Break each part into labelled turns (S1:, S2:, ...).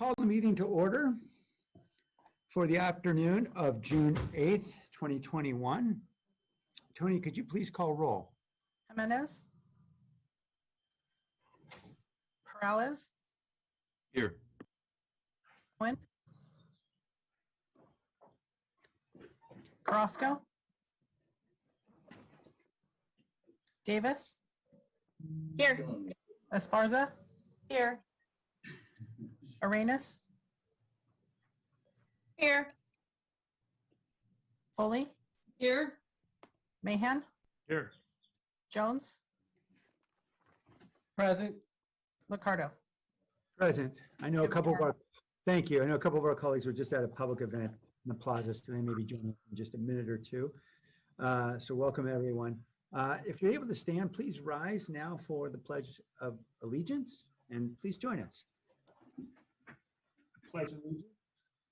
S1: call the meeting to order for the afternoon of June 8th, 2021. Tony, could you please call roll?
S2: Jimenez. Peralez.
S3: Here.
S2: Cohen. Carrasco. Davis.
S4: Here.
S2: Esparza.
S4: Here.
S2: Arenas.
S4: Here.
S2: Foley.
S4: Here.
S2: Mahan.
S3: Here.
S2: Jones.
S5: Present.
S2: Liccardo.
S1: Present. I know a couple of our, thank you. I know a couple of our colleagues were just at a public event in the plaza, so they may be joining in just a minute or two. So welcome, everyone. If you're able to stand, please rise now for the Pledge of Allegiance, and please join us. Pledge allegiance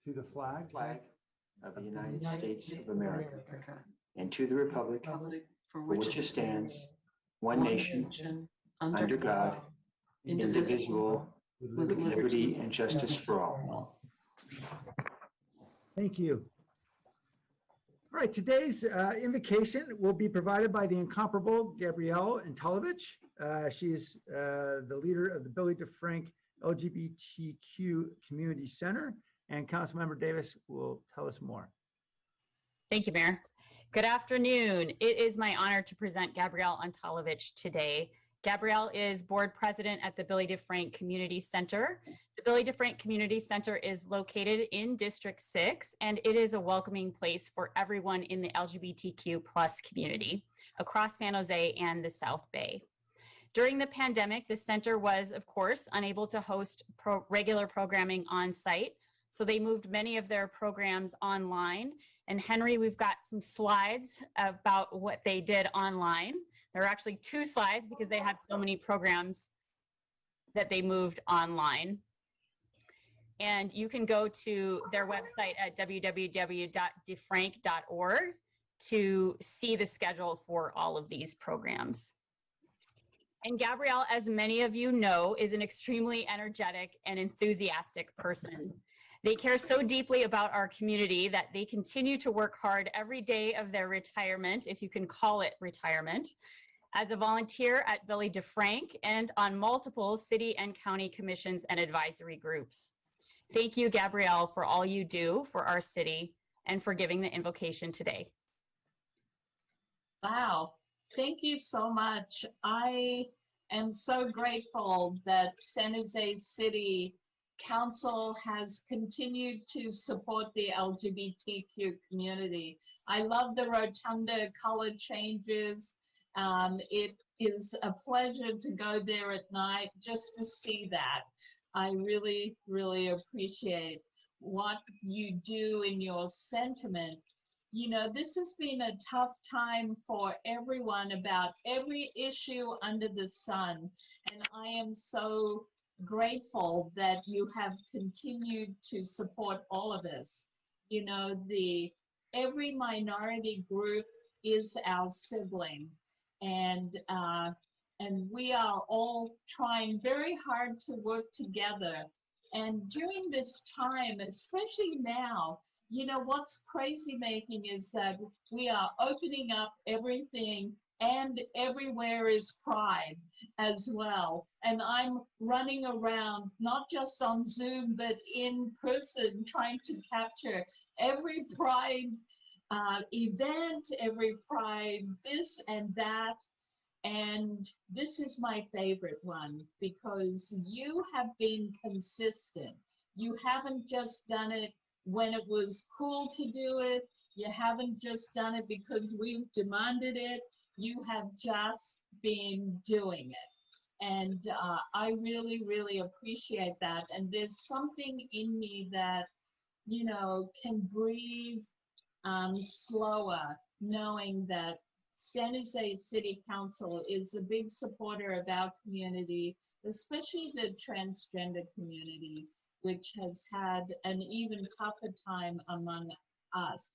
S1: to the flag
S5: Of the United States of America and to the republic for which it stands, one nation, under God, indivisible, with liberty and justice for all.
S1: Thank you. All right, today's invocation will be provided by the incomparable Gabrielle Antolovich. She is the leader of the Billy DeFrank LGBTQ Community Center, and Councilmember Davis will tell us more.
S4: Thank you, Mayor. Good afternoon. It is my honor to present Gabrielle Antolovich today. Gabrielle is board president at the Billy DeFrank Community Center. The Billy DeFrank Community Center is located in District 6, and it is a welcoming place for everyone in the LGBTQ plus community across San Jose and the South Bay. During the pandemic, the center was, of course, unable to host regular programming on site, so they moved many of their programs online. And Henry, we've got some slides about what they did online. There are actually 2 slides because they had so many programs that they moved online. And you can go to their website at www.defrank.org to see the schedule for all of these programs. And Gabrielle, as many of you know, is an extremely energetic and enthusiastic person. They care so deeply about our community that they continue to work hard every day of their retirement, if you can call it retirement, as a volunteer at Billy DeFrank and on multiple city and county commissions and advisory groups. Thank you, Gabrielle, for all you do for our city and for giving the invocation today.
S6: Wow, thank you so much. I am so grateful that San Jose City Council has continued to support the LGBTQ community. I love the rotunda color changes. It is a pleasure to go there at night just to see that. I really, really appreciate what you do in your sentiment. You know, this has been a tough time for everyone about every issue under the sun. And I am so grateful that you have continued to support all of us. You know, every minority group is our sibling. And we are all trying very hard to work together. And during this time, especially now, you know, what's crazy making is that we are opening up everything and everywhere is pride as well. And I'm running around, not just on Zoom, but in person, trying to capture every pride event, every pride this and that. And this is my favorite one because you have been consistent. You haven't just done it when it was cool to do it. You haven't just done it because we've demanded it. You have just been doing it. And I really, really appreciate that. And there's something in me that, you know, can breathe slower, knowing that San Jose City Council is a big supporter of our community, especially the transgender community, which has had an even tougher time among us.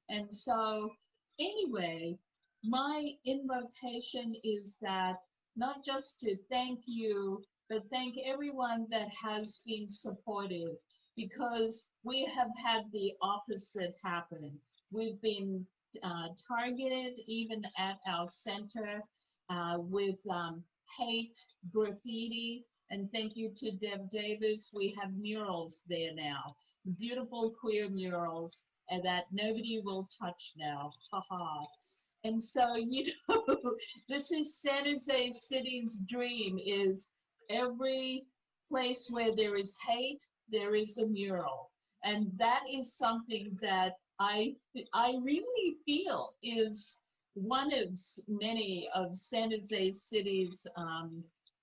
S6: And so anyway, my invocation is that not just to thank you but thank everyone that has been supportive, because we have had the opposite happen. We've been targeted even at our center with hate, graffiti, and thank you to Deb Davis. We have murals there now, beautiful queer murals, and that nobody will touch now. Haha. And so, you know, this is San Jose City's dream, is every place where there is hate, there is a mural. And that is something that I really feel is one of many of San Jose City's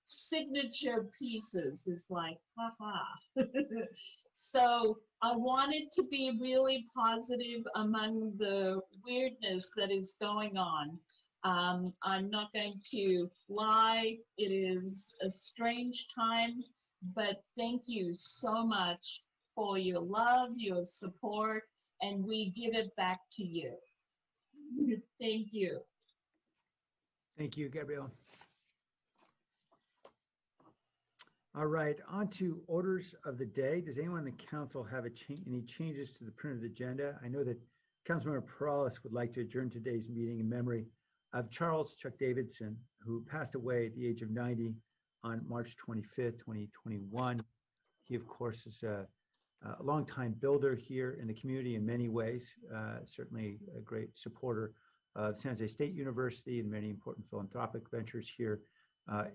S6: signature pieces. Is like, haha. So I wanted to be really positive among the weirdness that is going on. I'm not going to lie, it is a strange time, but thank you so much for your love, your support, and we give it back to you. Thank you.
S1: Thank you, Gabrielle. All right, on to orders of the day. Does anyone in the council have any changes to the printed agenda? I know that Councilmember Perales would like to adjourn today's meeting in memory of Charles Chuck Davidson, who passed away at the age of 90 on March 25th, 2021. He, of course, is a longtime builder here in the community in many ways, certainly a great supporter of San Jose State University and many important philanthropic ventures here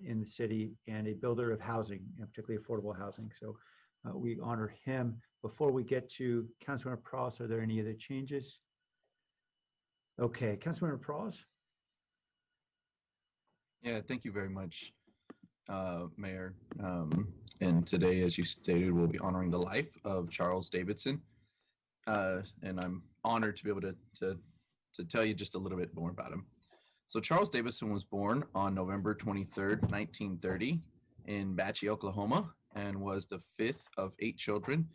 S1: in the city, and a builder of housing, and particularly affordable housing. So we honor him. Before we get to Councilmember Perales, are there any other changes? Okay, Councilmember Perales.
S3: Yeah, thank you very much, Mayor. And today, as you stated, we'll be honoring the life of Charles Davidson. And I'm honored to be able to tell you just a little bit more about him. So Charles Davidson was born on November 23rd, 1930 in Batchy, Oklahoma, and was the fifth of 8 children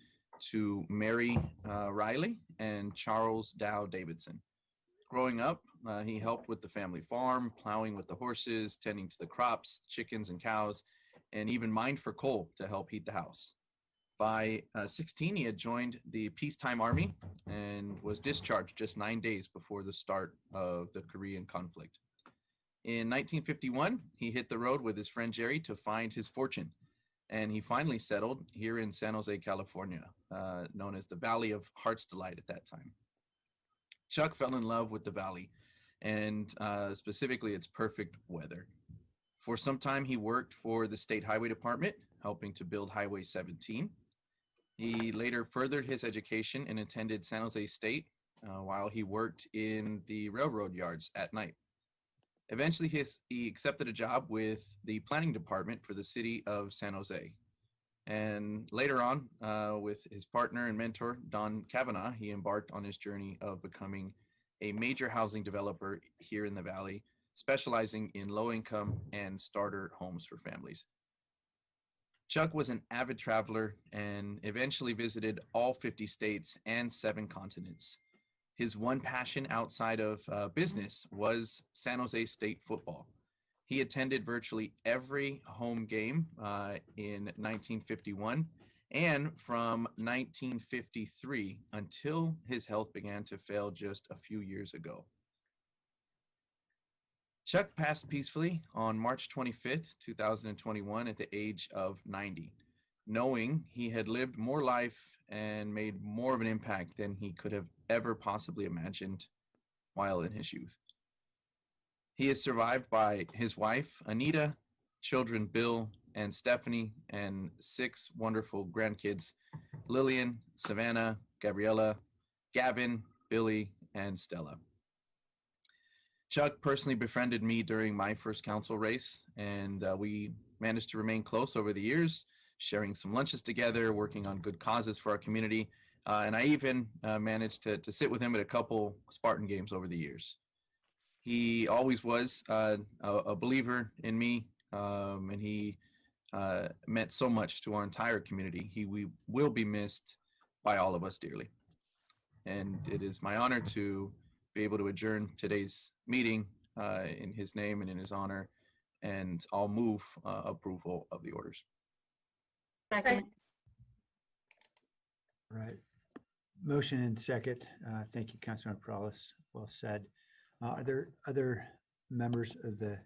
S3: to Mary Riley and Charles Dow Davidson. Growing up, he helped with the family farm, plowing with the horses, tending to the crops, chickens and cows, and even mined for coal to help heat the house. By 16, he had joined the peacetime army and was discharged just 9 days before the start of the Korean conflict. In 1951, he hit the road with his friend Jerry to find his fortune, and he finally settled here in San Jose, California, known as the Valley of Heart's Delight at that time. Chuck fell in love with the valley, and specifically its perfect weather. For some time, he worked for the State Highway Department, helping to build Highway 17. He later furthered his education and attended San Jose State while he worked in the railroad yards at night. Eventually, he accepted a job with the planning department for the city of San Jose. And later on, with his partner and mentor, Don Kavanaugh, he embarked on his journey of becoming a major housing developer here in the Valley, specializing in low-income and starter homes for families. Chuck was an avid traveler and eventually visited all 50 states and 7 continents. His one passion outside of business was San Jose State football. He attended virtually every home game in 1951 and from 1953 until his health began to fail just a few years ago. Chuck passed peacefully on March 25th, 2021 at the age of 90, knowing he had lived more life and made more of an impact than he could have ever possibly imagined while in his youth. He is survived by his wife, Anita, children Bill and Stephanie, and 6 wonderful grandkids, Lillian, Savannah, Gabriella, Gavin, Billy, and Stella. Chuck personally befriended me during my first council race, and we managed to remain close over the years, sharing some lunches together, working on good causes for our community, and I even managed to sit with him at a couple Spartan games over the years. He always was a believer in me, and he meant so much to our entire community. We will be missed by all of us dearly. And it is my honor to be able to adjourn today's meeting in his name and in his honor, and I'll move approval of the orders.
S4: Second.
S1: All right. Motion and second. Thank you, Councilmember Perales. Well said. Are there other members of the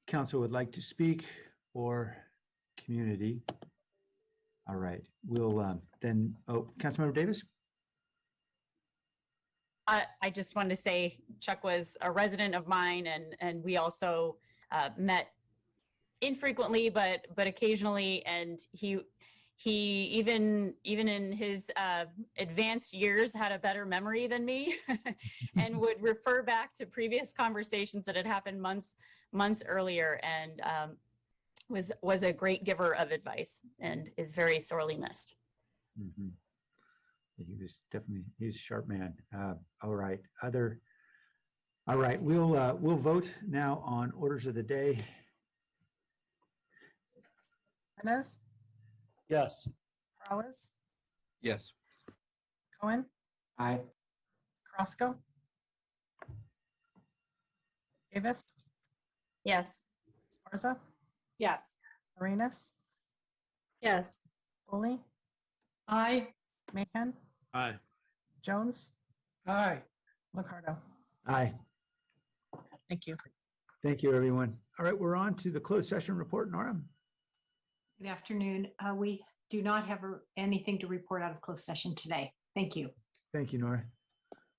S1: council would like to speak or community? All right, we'll then, Councilmember Davis?
S4: I just wanted to say Chuck was a resident of mine, and we also met infrequently, but occasionally. And he even in his advanced years had a better memory than me, and would refer back to previous conversations that had happened months earlier, and was a great giver of advice, and is very sorely missed.
S1: Mhm. He was he's a sharp man. All right, all right, we'll vote now on orders of the day.
S2: Jimenez,
S5: Yes.
S2: Perales,
S3: Yes.
S2: Cohen,
S5: Aye.
S2: Carrasco, Davis,
S4: Yes.
S2: Esparza,
S6: Yes.
S2: Arenas,
S7: Yes.
S2: Foley,
S7: Aye.
S2: Mahan,
S5: Aye.
S2: Jones,
S5: Aye.
S2: Ricardo.
S1: Aye.
S2: Thank you.
S1: Thank you, everyone. All right, we're on to the closed session report. Nora?
S7: Good afternoon. We do not have anything to report out of closed session today. Thank you.
S1: Thank you, Nora.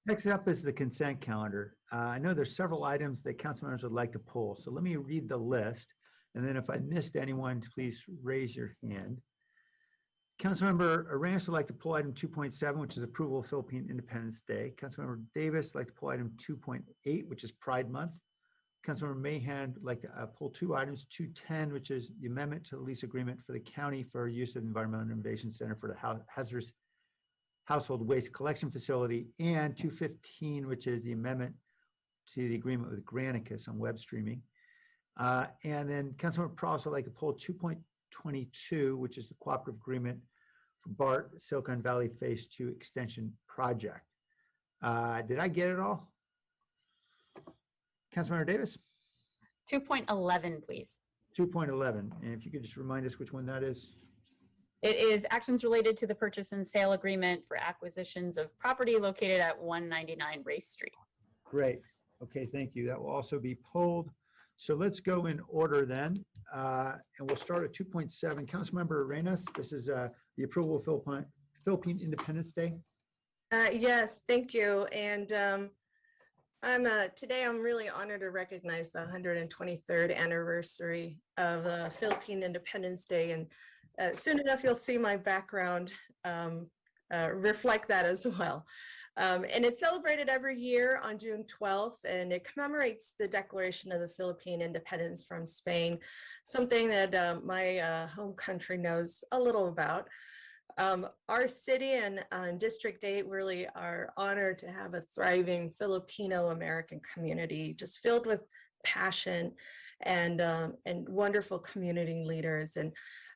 S1: Next up is the consent calendar. I know there's several items that council members would like to pull, so let me read the list. And then if I missed anyone, please raise your hand. Councilmember Arenas would like to pull item 2.7, which is approval of Philippine Independence Day. Councilmember Davis would like to pull item 2.8, which is Pride Month. Councilmember Mahan would like to pull two items, 210, which is the amendment to the lease agreement for the county for use of the Environmental Innovation Center for the hazardous household waste collection facility, and 215, which is the amendment to the agreement with Granicus on web streaming. And then Councilmember Perales would like to pull 2.22, which is the cooperative agreement for BART Silicon Valley Phase 2 Extension Project. Did I get it all? Councilmember Davis?
S4: 2.11, please.
S1: 2.11, and if you could just remind us which one that is.
S4: It is actions related to the purchase and sale agreement for acquisitions of property located at 199 Race Street.
S1: Great. Okay, thank you. That will also be pulled. So let's go in order then, and we'll start at 2.7. Councilmember Arenas, this is the approval of Philippine Independence Day.
S8: Yes, thank you. And today I'm really honored to recognize the 123rd anniversary of Philippine Independence Day. And soon enough, you'll see my background reflect that as well. And it's celebrated every year on June 12th, and it commemorates the declaration of the Philippine independence from Spain, something that my home country knows a little about. Our city and District 8 really are honored to have a thriving Filipino-American community, just filled with passion and wonderful community leaders. And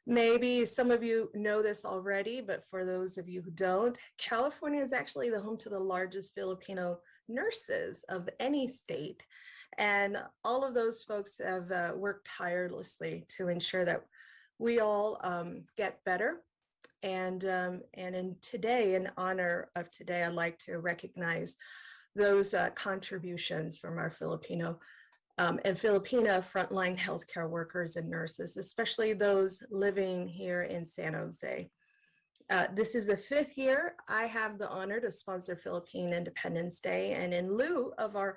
S8: maybe some of you know this already, but for those of you who don't, California is actually the home to the largest Filipino nurses of any state. And all of those folks have worked tirelessly to ensure that we all get better. And in honor of today, I'd like to recognize those contributions from our Filipino and Filipina frontline healthcare workers and nurses, especially those living here in San Jose. This is the 5th year I have the honor to sponsor Philippine Independence Day, and in lieu of our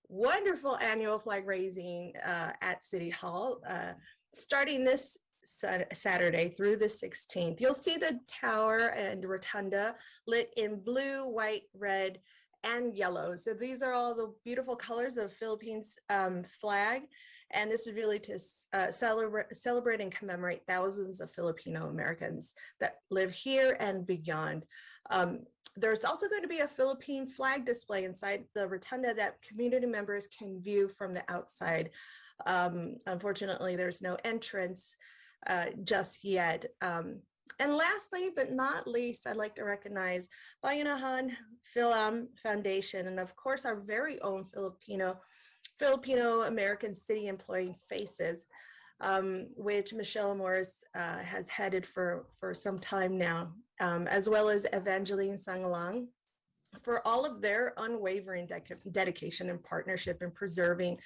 S8: wonderful annual flag raising at City Hall, starting this Saturday through the 16th, you'll see the tower and rotunda lit in blue, white, red, and yellow. So these are all the beautiful colors of Philippines flag. And this is really to celebrate and commemorate thousands of Filipino Americans that live here and beyond. There's also going to be a Philippine flag display inside the rotunda that community members can view from the outside. Unfortunately, there's no entrance just yet. And lastly, but not least, I'd like to recognize Bayanihan Philam Foundation, and of course, our very own Filipino American city employee faces. which Michelle Morris has headed for some time now, as well as Evangeline Sangalang, for all of their unwavering dedication and partnership in preserving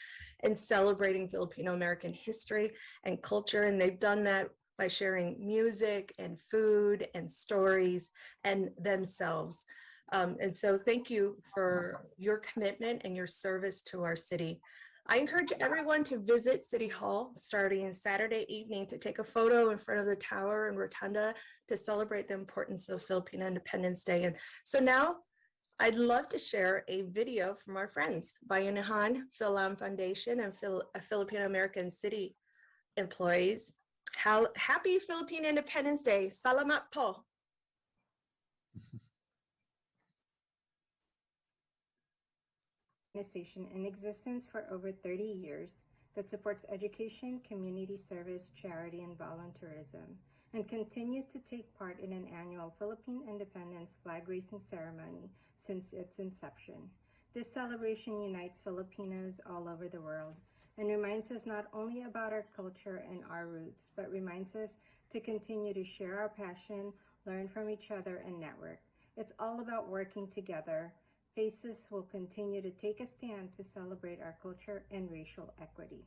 S8: and celebrating Filipino American history and culture. And they've done that by sharing music and food and stories and themselves. And so thank you for your commitment and your service to our city. I encourage everyone to visit City Hall starting Saturday evening to take a photo in front of the tower and rotunda to celebrate the importance of Filipino Independence Day. And so now I'd love to share a video from our friends, Bayanihan Philam Foundation and Filipino American City employees. Happy Philippine Independence Day. Salamat po.
S9: Organization in existence for over 30 years that supports education, community service, charity, and volunteerism, and continues to take part in an annual Philippine Independence flag-raising ceremony since its inception. This celebration unites Filipinos all over the world and reminds us not only about our culture and our roots, but reminds us to continue to share our passion, learn from each other, and network. It's all about working together. Faces will continue to take a stand to celebrate our culture and racial equity.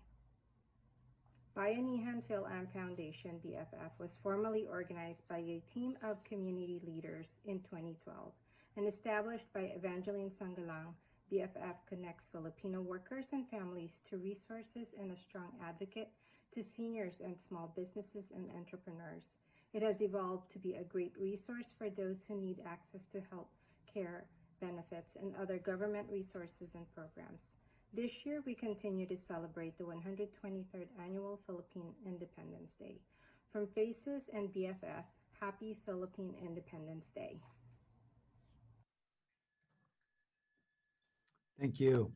S9: Bayanihan Philam Foundation, BFF, was formally organized by a team of community leaders in 2012 and established by Evangeline Sangalang. BFF connects Filipino workers and families to resources and a strong advocate to seniors and small businesses and entrepreneurs. It has evolved to be a great resource for those who need access to health care benefits and other government resources and programs. This year, we continue to celebrate the 123rd Annual Philippine Independence Day. From Faces and BFF, Happy Philippine Independence Day.
S1: Thank you.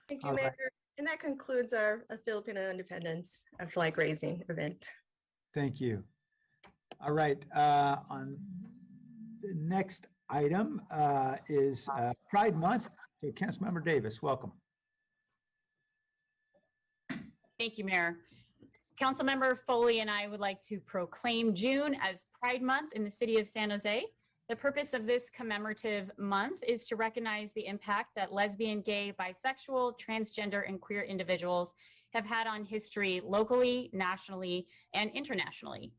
S8: Thank you,
S1: All right.
S8: Mayor. And that concludes our Filipino Independence flag raising event.
S1: Thank you. All right, on the next item is Pride Month. So Councilmember Davis, welcome.
S4: Thank you, Mayor. Councilmember Foley and I would like to proclaim June as Pride Month in the city of San Jose. The purpose of this commemorative month is to recognize the impact that lesbian, gay, bisexual, transgender, and queer individuals have had on history locally, nationally, and internationally.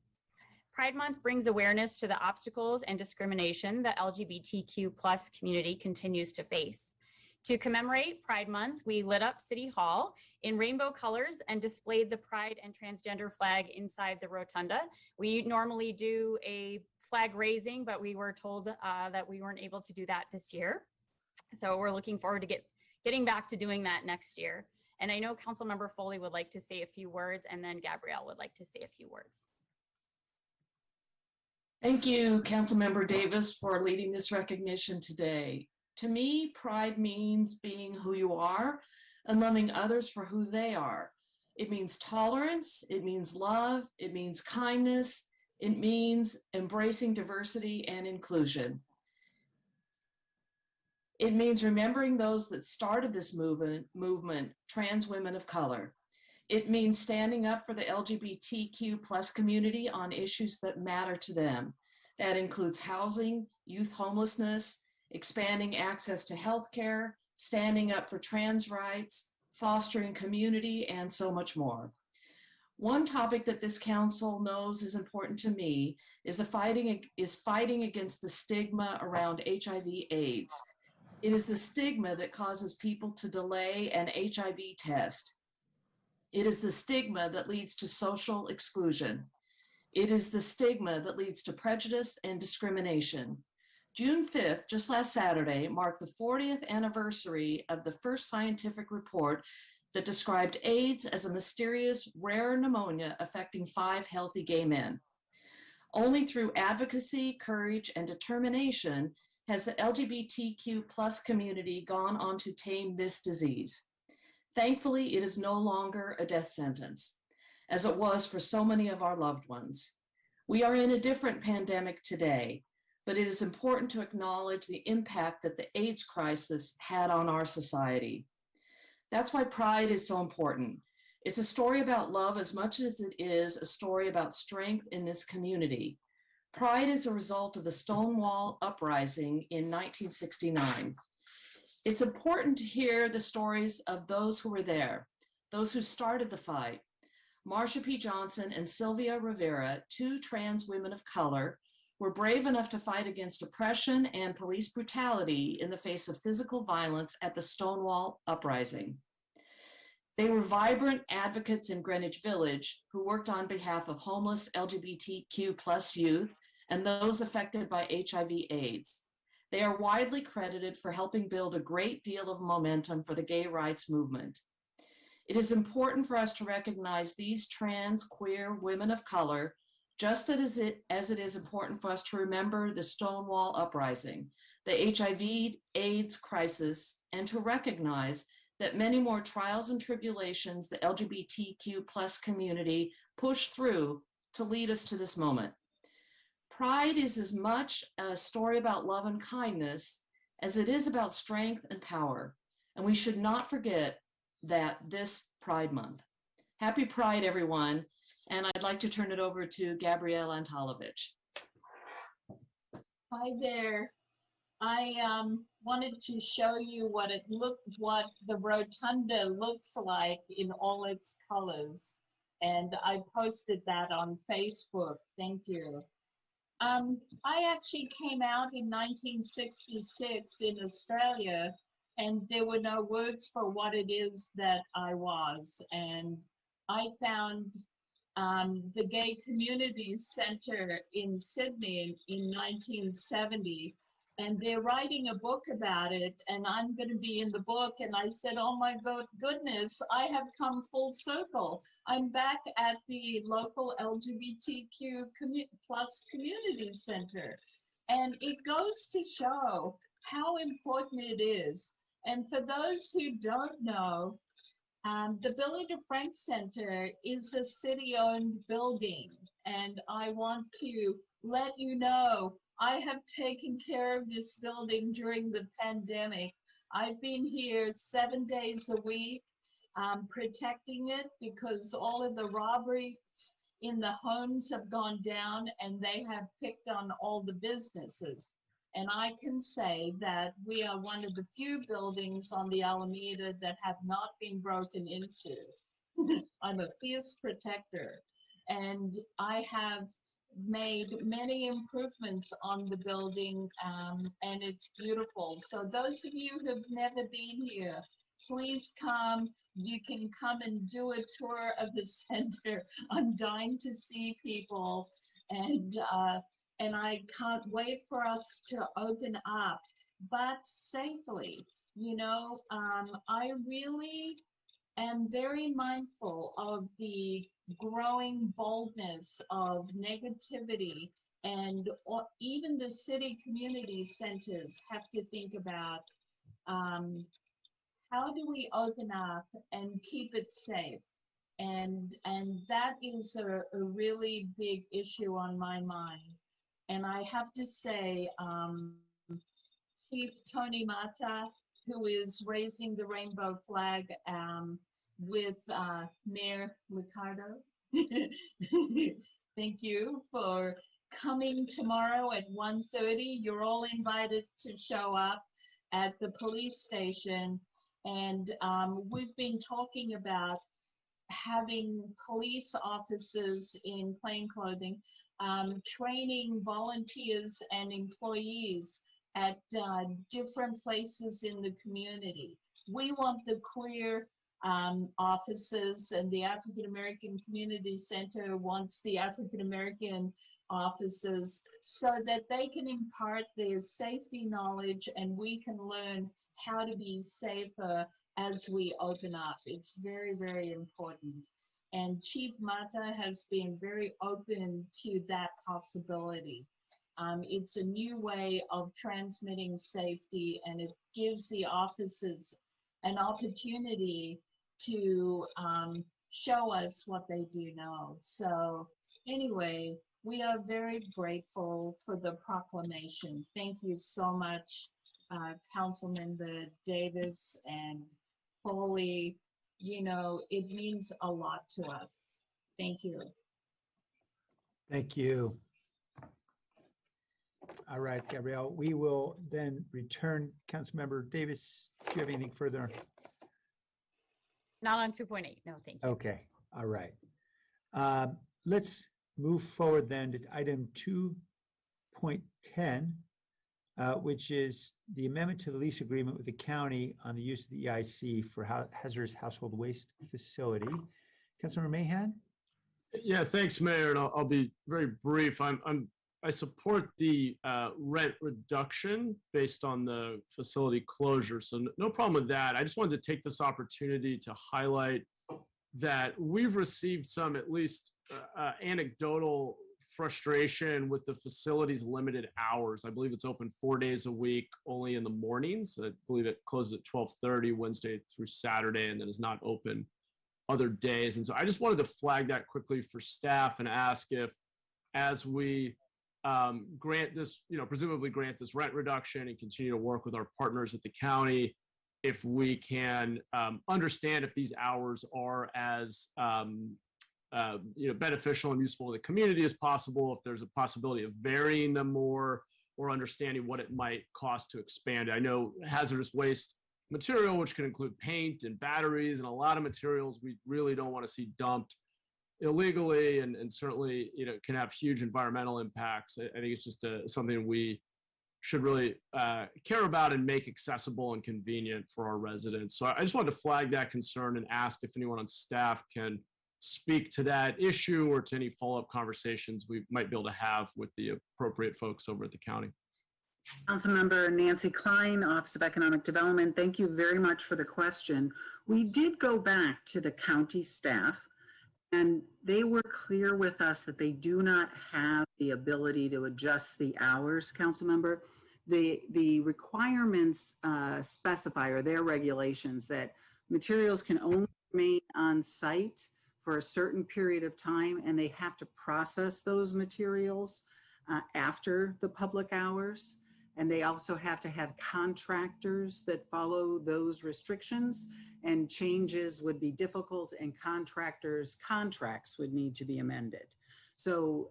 S4: Pride Month brings awareness to the obstacles and discrimination the LGBTQ+ community continues to face. To commemorate Pride Month, we lit up City Hall in rainbow colors and displayed the Pride and transgender flag inside the rotunda. We normally do a flag raising, but we were told that we weren't able to do that this year. So we're looking forward to getting back to doing that next year. And I know Councilmember Foley would like to say a few words, and then Gabrielle would like to say a few words.
S10: Thank you, Councilmember Davis, for leading this recognition today. To me, pride means being who you are and loving others for who they are. It means tolerance, it means love, it means kindness, it means embracing diversity and inclusion. It means remembering those that started this movement, trans women of color. It means standing up for the LGBTQ+ community on issues that matter to them. That includes housing, youth homelessness, expanding access to healthcare, standing up for trans rights, fostering community, and so much more. One topic that this council knows is important to me is fighting against the stigma around HIV/AIDS. It is the stigma that causes people to delay an HIV test. It is the stigma that leads to social exclusion. It is the stigma that leads to prejudice and discrimination. June 5th, just last Saturday, marked the 40th anniversary of the first scientific report that described AIDS as a mysterious, rare pneumonia affecting 5 healthy gay men. Only through advocacy, courage, and determination has the LGBTQ+ community gone on to tame this disease. Thankfully, it is no longer a death sentence, as it was for so many of our loved ones. We are in a different pandemic today, but it is important to acknowledge the impact that the AIDS crisis had on our society. That's why Pride is so important. It's a story about love as much as it is a story about strength in this community. Pride is a result of the Stonewall Uprising in 1969. It's important to hear the stories of those who were there, those who started the fight. Marsha P. Johnson and Sylvia Rivera, two trans women of color, were brave enough to fight against oppression and police brutality in the face of physical violence at the Stonewall Uprising. They were vibrant advocates in Greenwich Village who worked on behalf of homeless LGBTQ+ youth and those affected by HIV/AIDS. They are widely credited for helping build a great deal of momentum for the gay rights movement. It is important for us to recognize these trans, queer women of color, just as it is important for us to remember the Stonewall Uprising, the HIV/AIDS crisis, and to recognize that many more trials and tribulations the LGBTQ+ community pushed through to lead us to this moment. Pride is as much a story about love and kindness as it is about strength and power, and we should not forget that this Pride Month. Happy Pride, everyone, and I'd like to turn it over to Gabrielle Antolovich.
S6: Hi there. I wanted to show you what the rotunda looks like in all its colors, and I posted that on Facebook. Thank you. I actually came out in 1966 in Australia, and there were no words for what it is that I was, and I found the Gay Community Center in Sydney in 1970, and they're writing a book about it, and I'm going to be in the book. And I said, oh my goodness, I have come full circle. I'm back at the local LGBTQ plus community center. And it goes to show how important it is. And for those who don't know, the Billy DeFrank Center is a city-owned building, and I want to let you know I have taken care of this building during the pandemic. I've been here 7 days a week, protecting it because all of the robberies in the homes have gone down and they have picked on all the businesses. And I can say that we are one of the few buildings on the Alameda that have not been broken into. I'm a fierce protector, and I have made many improvements on the building, and it's beautiful. So those of you who've never been here, please come. You can come and do a tour of the center. I'm dying to see people, and I can't wait for us to open up, but safely. You know, I really am very mindful of the growing boldness of negativity, and even the city community centers have to think about how do we open up and keep it safe. And that is a really big issue on my mind. And I have to say, Chief Tony Mata, who is raising the rainbow flag with Mayor Ricardo, thank you for coming tomorrow at 1:30. You're all invited to show up at the police station. And we've been talking about having police officers in plain clothing training volunteers and employees at different places in the community. We want the queer officers, and the African American Community Center wants the African American officers, so that they can impart their safety knowledge and we can learn how to be safer as we open up. It's very, very important. And Chief Mata has been very open to that possibility. It's a new way of transmitting safety, and it gives the officers an opportunity to show us what they do know. So anyway, we are very grateful for the proclamation. Thank you so much, Councilmember Davis and Foley. it means a lot to us. Thank you.
S1: Thank you. All right, Gabrielle, we will then return. Councilmember Davis, do you have anything further?
S4: Not on 2.8. No, thank you.
S1: Okay, all right. Let's move forward then to item 2.10, which is the amendment to the lease agreement with the county on the use of the EIC for hazardous household waste facility. Councilmember Mahan?
S11: Yeah, thanks, Mayor, and I'll be very brief. I support the rent reduction based on the facility closure, so no problem with that. I just wanted to take this opportunity to highlight that we've received some, at least anecdotal frustration with the facility's limited hours. I believe it's open 4 days a week, only in the mornings. I believe it closes at 12:30 Wednesday through Saturday, and then is not open other days. And so I just wanted to flag that quickly for staff and ask if, as we grant this, presumably grant this rent reduction and continue to work with our partners at the county, if we can understand if these hours are as beneficial and useful to the community as possible, if there's a possibility of varying them more, or understanding what it might cost to expand it. I know hazardous waste material, which can include paint and batteries and a lot of materials we really don't want to see dumped illegally, and certainly can have huge environmental impacts. I think it's just something we should really care about and make accessible and convenient for our residents. So I just wanted to flag that concern and ask if anyone on staff can speak to that issue or to any follow-up conversations we might be able to have with the appropriate folks over at the county.
S12: Councilmember Nancy Klein, Office of Economic Development, thank you very much for the question. We did go back to the county staff, and they were clear with us that they do not have the ability to adjust the hours, Councilmember. The requirements specify, or their regulations, that materials can only remain on site for a certain period of time, and they have to process those materials after the public hours. And they also have to have contractors that follow those restrictions, and changes would be difficult, and contractors' contracts would need to be amended. So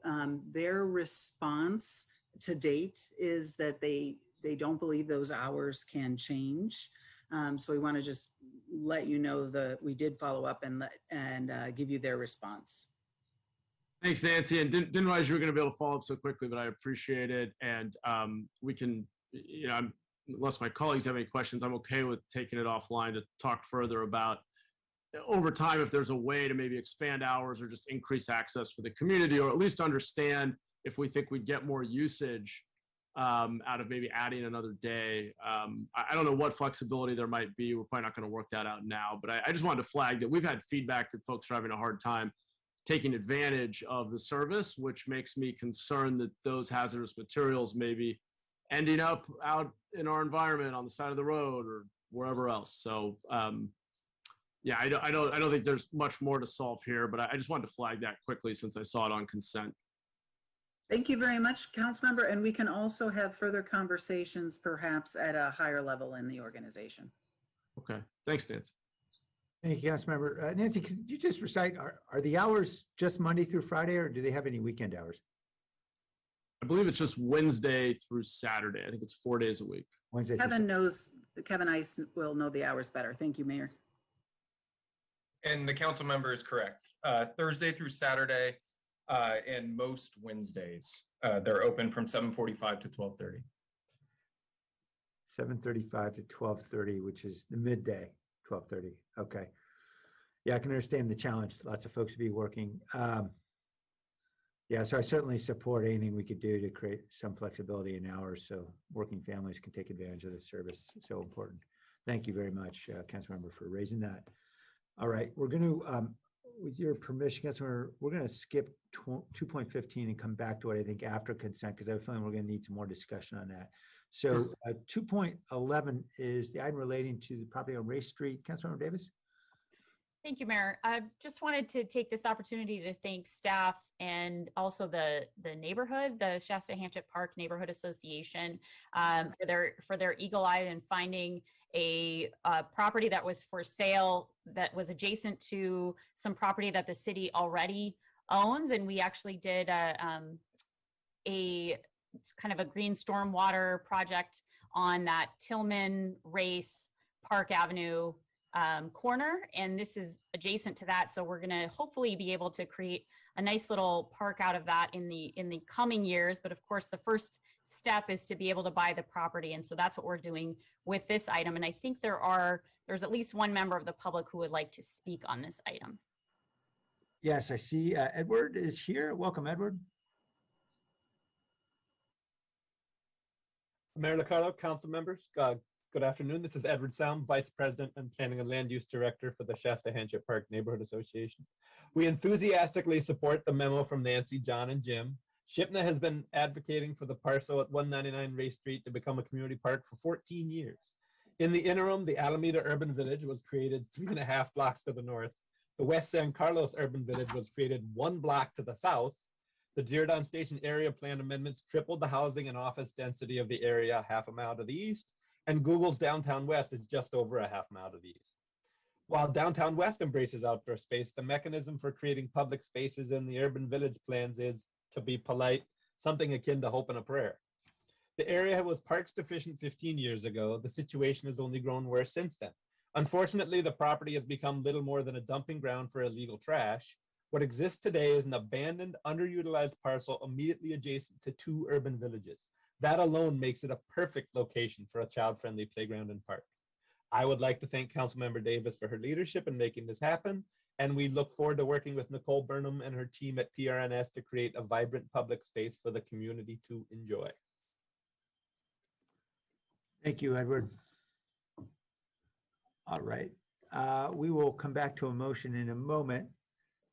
S12: their response to date is that they don't believe those hours can change. So we want to just let you know that we did follow up and give you their response.
S11: Thanks, Nancy. And didn't realize you were going to be able to follow up so quickly, but I appreciate it. And we can, unless my colleagues have any questions, I'm okay with taking it offline to talk further about over time if there's a way to maybe expand hours or just increase access for the community, or at least understand if we think we'd get more usage out of maybe adding another day. I don't know what flexibility there might be. We're probably not going to work that out now, but I just wanted to flag that we've had feedback that folks are having a hard time taking advantage of the service, which makes me concerned that those hazardous materials may be ending up out in our environment on the side of the road or wherever else. So yeah, I don't think there's much more to solve here, but I just wanted to flag that quickly since I saw it on consent.
S12: Thank you very much, Councilmember. And we can also have further conversations perhaps at a higher level in the organization.
S11: Okay, thanks, Nancy.
S1: Thank you, Councilmember. Nancy, could you just recite, are the hours just Monday through Friday, or do they have any weekend hours?
S11: I believe it's just Wednesday through Saturday. I think it's 4 days a week.
S1: Wednesday.
S12: Kevin Ice will know the hours better. Thank you, Mayor.
S13: And the council member is correct. Thursday through Saturday and most Wednesdays, they're open from 7:45 to 12:30.
S1: 7:35 to 12:30, which is the midday, 12:30. Okay. Yeah, I can understand the challenge. Lots of folks will be working. Yeah, so I certainly support anything we could do to create some flexibility in hours so working families can take advantage of this service. It's so important. Thank you very much, Councilmember, for raising that. All right, we're going to, with your permission, Councilmember, we're going to skip 2.15 and come back to it, I think, after consent, because I have a feeling we're going to need some more discussion on that. So 2.11 is the item relating to the property on Race Street. Councilmember Davis?
S4: Thank you, Mayor. I just wanted to take this opportunity to thank staff and also the neighborhood, the Shasta-Hanchett Park Neighborhood Association, for their eagle eye in finding property that was for sale that was adjacent to some property that the city already owns. And we actually did a kind of a green stormwater project on that Tillman Race Park Avenue corner. And this is adjacent to that. So we're going to hopefully be able to create a nice little park out of that in the coming years. But of course, the first step is to be able to buy the property. And so that's what we're doing with this item. And I think there's at least one member of the public who would like to speak on this item.
S1: Yes, I see Edward is here. Welcome, Edward.
S14: Mayor Liccardo, council members, good afternoon. This is Edward Salm, Vice President and Planning and Land Use Director for the Shasta-Hanchett Park Neighborhood Association. We enthusiastically support the memo from Nancy, John, and Jim. SHPNA has been advocating for the parcel at 199 Ray Street to become a community park for 14 years. In the interim, the Alameda Urban Village was created 3.5 blocks to the north. The West San Carlos Urban Village was created 1 block to the south. The Diridon Station area plan amendments tripled the housing and office density of the area 1/2 mile to the east, and Google's Downtown West is just over 1/2 mile to the east. While Downtown West embraces outdoor space, the mechanism for creating public spaces in the urban village plans is, to be polite, something akin to hope and a prayer. The area was parks deficient 15 years ago. The situation has only grown worse since then. Unfortunately, the property has become little more than a dumping ground for illegal trash. What exists today is an abandoned, underutilized parcel immediately adjacent to 2 urban villages. That alone makes it a perfect location for a child-friendly playground and park. I would like to thank Councilmember Davis for her leadership in making this happen, and we look forward to working with Nicole Burnham and her team at PRNS to create a vibrant public space for the community to enjoy.
S1: Thank you, Edward. All right. We will come back to a motion in a moment.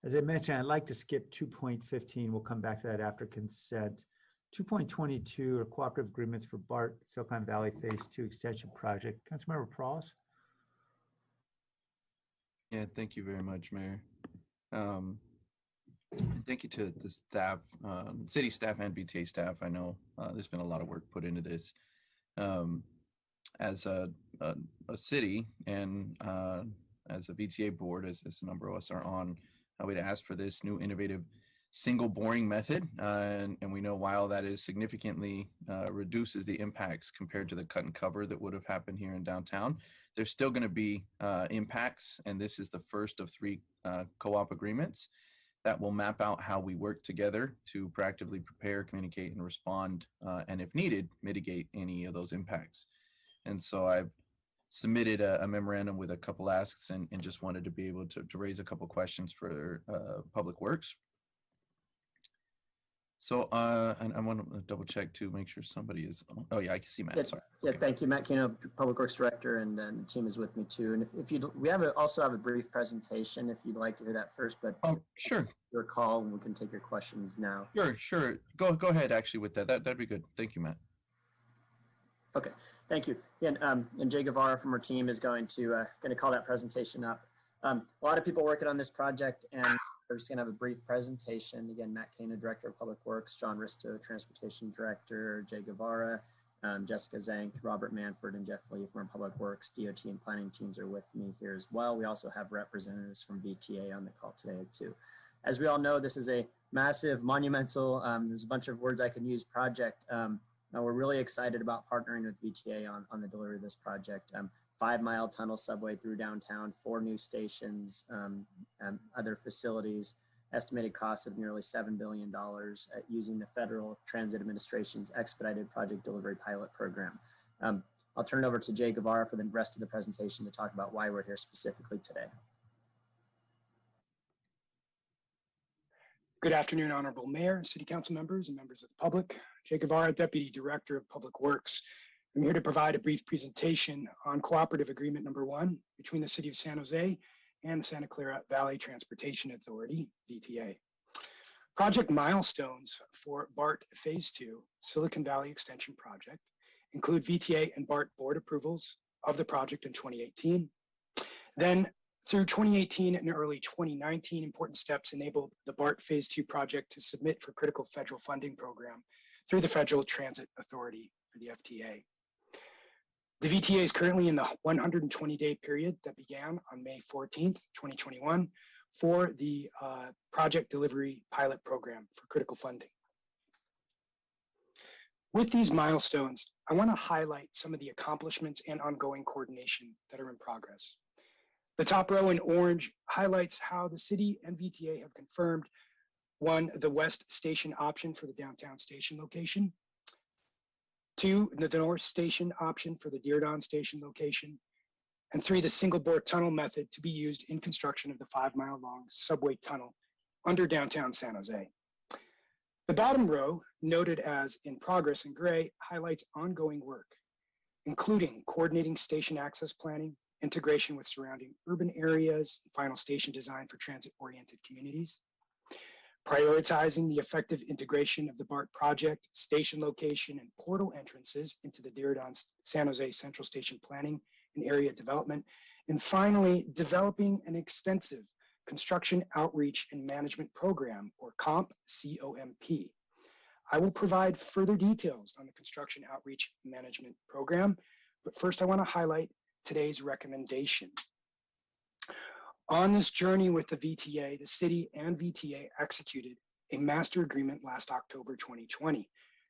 S1: As I mentioned, I'd like to skip 2.15. We'll come back to that after consent. 2.22 are cooperative agreements for BART Silicon Valley Phase 2 Extension Project. Councilmember Prowse.
S3: Yeah, thank you very much, Mayor. Thank you to the staff, city staff and BTA staff. I know there's been a lot of work put into this. As a city and as a BTA board, as a number of us are on, we'd ask for this new innovative single boring method. And we know while that is significantly reduces the impacts compared to the cut and cover that would have happened here in downtown, there's still going to be impacts. And this is the first of 3 co-op agreements that will map out how we work together to proactively prepare, communicate, and respond, and if needed, mitigate any of those impacts. And so I've submitted a memorandum with a couple asks and just wanted to be able to raise a couple questions for Public Works. So and I want to double check to make sure somebody is, oh yeah, I can see Matt, sorry.
S15: Yeah, thank you, Matt Keno, Public Works Director, and the team is with me too. And if you, we also have a brief presentation if you'd like to hear that first, but
S3: sure.
S15: Your call and we can take your questions now.
S3: Sure. Go ahead actually with that. That'd be good. Thank you, Matt.
S15: Okay, thank you. And Jay Guevara from our team is going to call that presentation up. A lot of people working on this project, and we're just gonna have a brief presentation. Again, Matt Kano, Director of Public Works, John Risto, Transportation Director, Jay Guevara, Jessica Zank, Robert Manford, and Jeff Lee from our Public Works, DOT and planning teams are with me here as well. We also have representatives from VTA on the call today too. As we all know, this is a massive, monumental, there's a bunch of words I can use, project. We're really excited about partnering with VTA on the delivery of this project. 5-mile tunnel subway through downtown, 4 new stations, other facilities, estimated cost of nearly $7 billion using the Federal Transit Administration's Expedited Project Delivery Pilot Program. I'll turn it over to Jay Guevara for the rest of the presentation to talk about why we're here specifically today.
S16: Good afternoon, Honorable Mayor, City Council members, and members of the public. Jay Guevara, Deputy Director of Public Works. I'm here to provide a brief presentation on Cooperative Agreement Number 1 between the City of San Jose and the Santa Clara Valley Transportation Authority, VTA. Project milestones for BART Phase 2 Silicon Valley Extension Project include VTA and BART board approvals of the project in 2018. Then through 2018 and early 2019, important steps enabled the BART Phase 2 project to submit for critical federal funding program through the Federal Transit Authority, or the FTA. The VTA is currently in the 120-day period that began on May 14th, 2021 for the project delivery pilot program for critical funding. With these milestones, I want to highlight some of the accomplishments and ongoing coordination that are in progress. The top row in orange highlights how the city and VTA have confirmed: 1, the West Station option for the downtown station location; 2, the North Station option for the Diridon Station location; and 3, the single bore tunnel method to be used in construction of the 5-mile-long subway tunnel under downtown San Jose. The bottom row, noted as in progress in gray, highlights ongoing work, including coordinating station access planning, integration with surrounding urban areas, final station design for transit-oriented communities, prioritizing the effective integration of the BART project, station location, and portal entrances into the Diridon San Jose Central Station planning and area development, and finally, developing an extensive construction outreach and management program, or COMP. I will provide further details on the construction outreach management program, but first I want to highlight today's recommendation. On this journey with the VTA, the city and VTA executed a master agreement last October 2020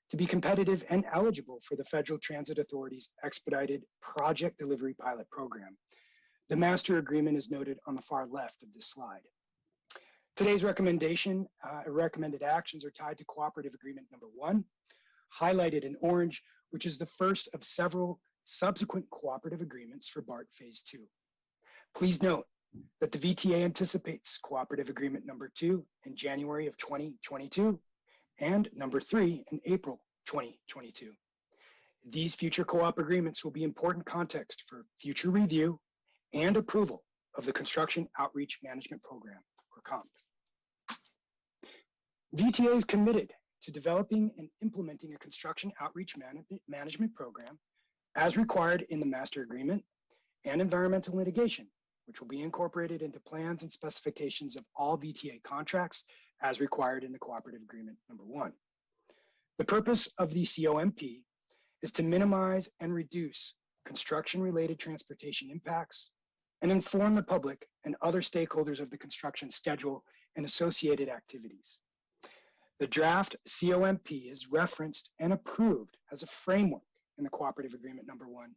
S16: to be competitive and eligible for the Federal Transit Authority's expedited project delivery pilot program. The master agreement is noted on the far left of this slide. Today's recommended actions are tied to cooperative agreement number 1, highlighted in orange, which is the first of several subsequent cooperative agreements for BART Phase 2. Please note that the VTA anticipates cooperative agreement number 2 in January of 2022 and number 3 in April 2022. These future co-op agreements will be important context for future review and approval of the Construction Outreach Management Program, or COMP. VTA is committed to developing and implementing a construction outreach management program as required in the master agreement and environmental litigation, which will be incorporated into plans and specifications of all VTA contracts as required in the cooperative agreement number 1. The purpose of the COMP is to minimize and reduce construction-related transportation impacts and inform the public and other stakeholders of the construction schedule and associated activities. The draft COMP is referenced and approved as a framework in the cooperative agreement number 1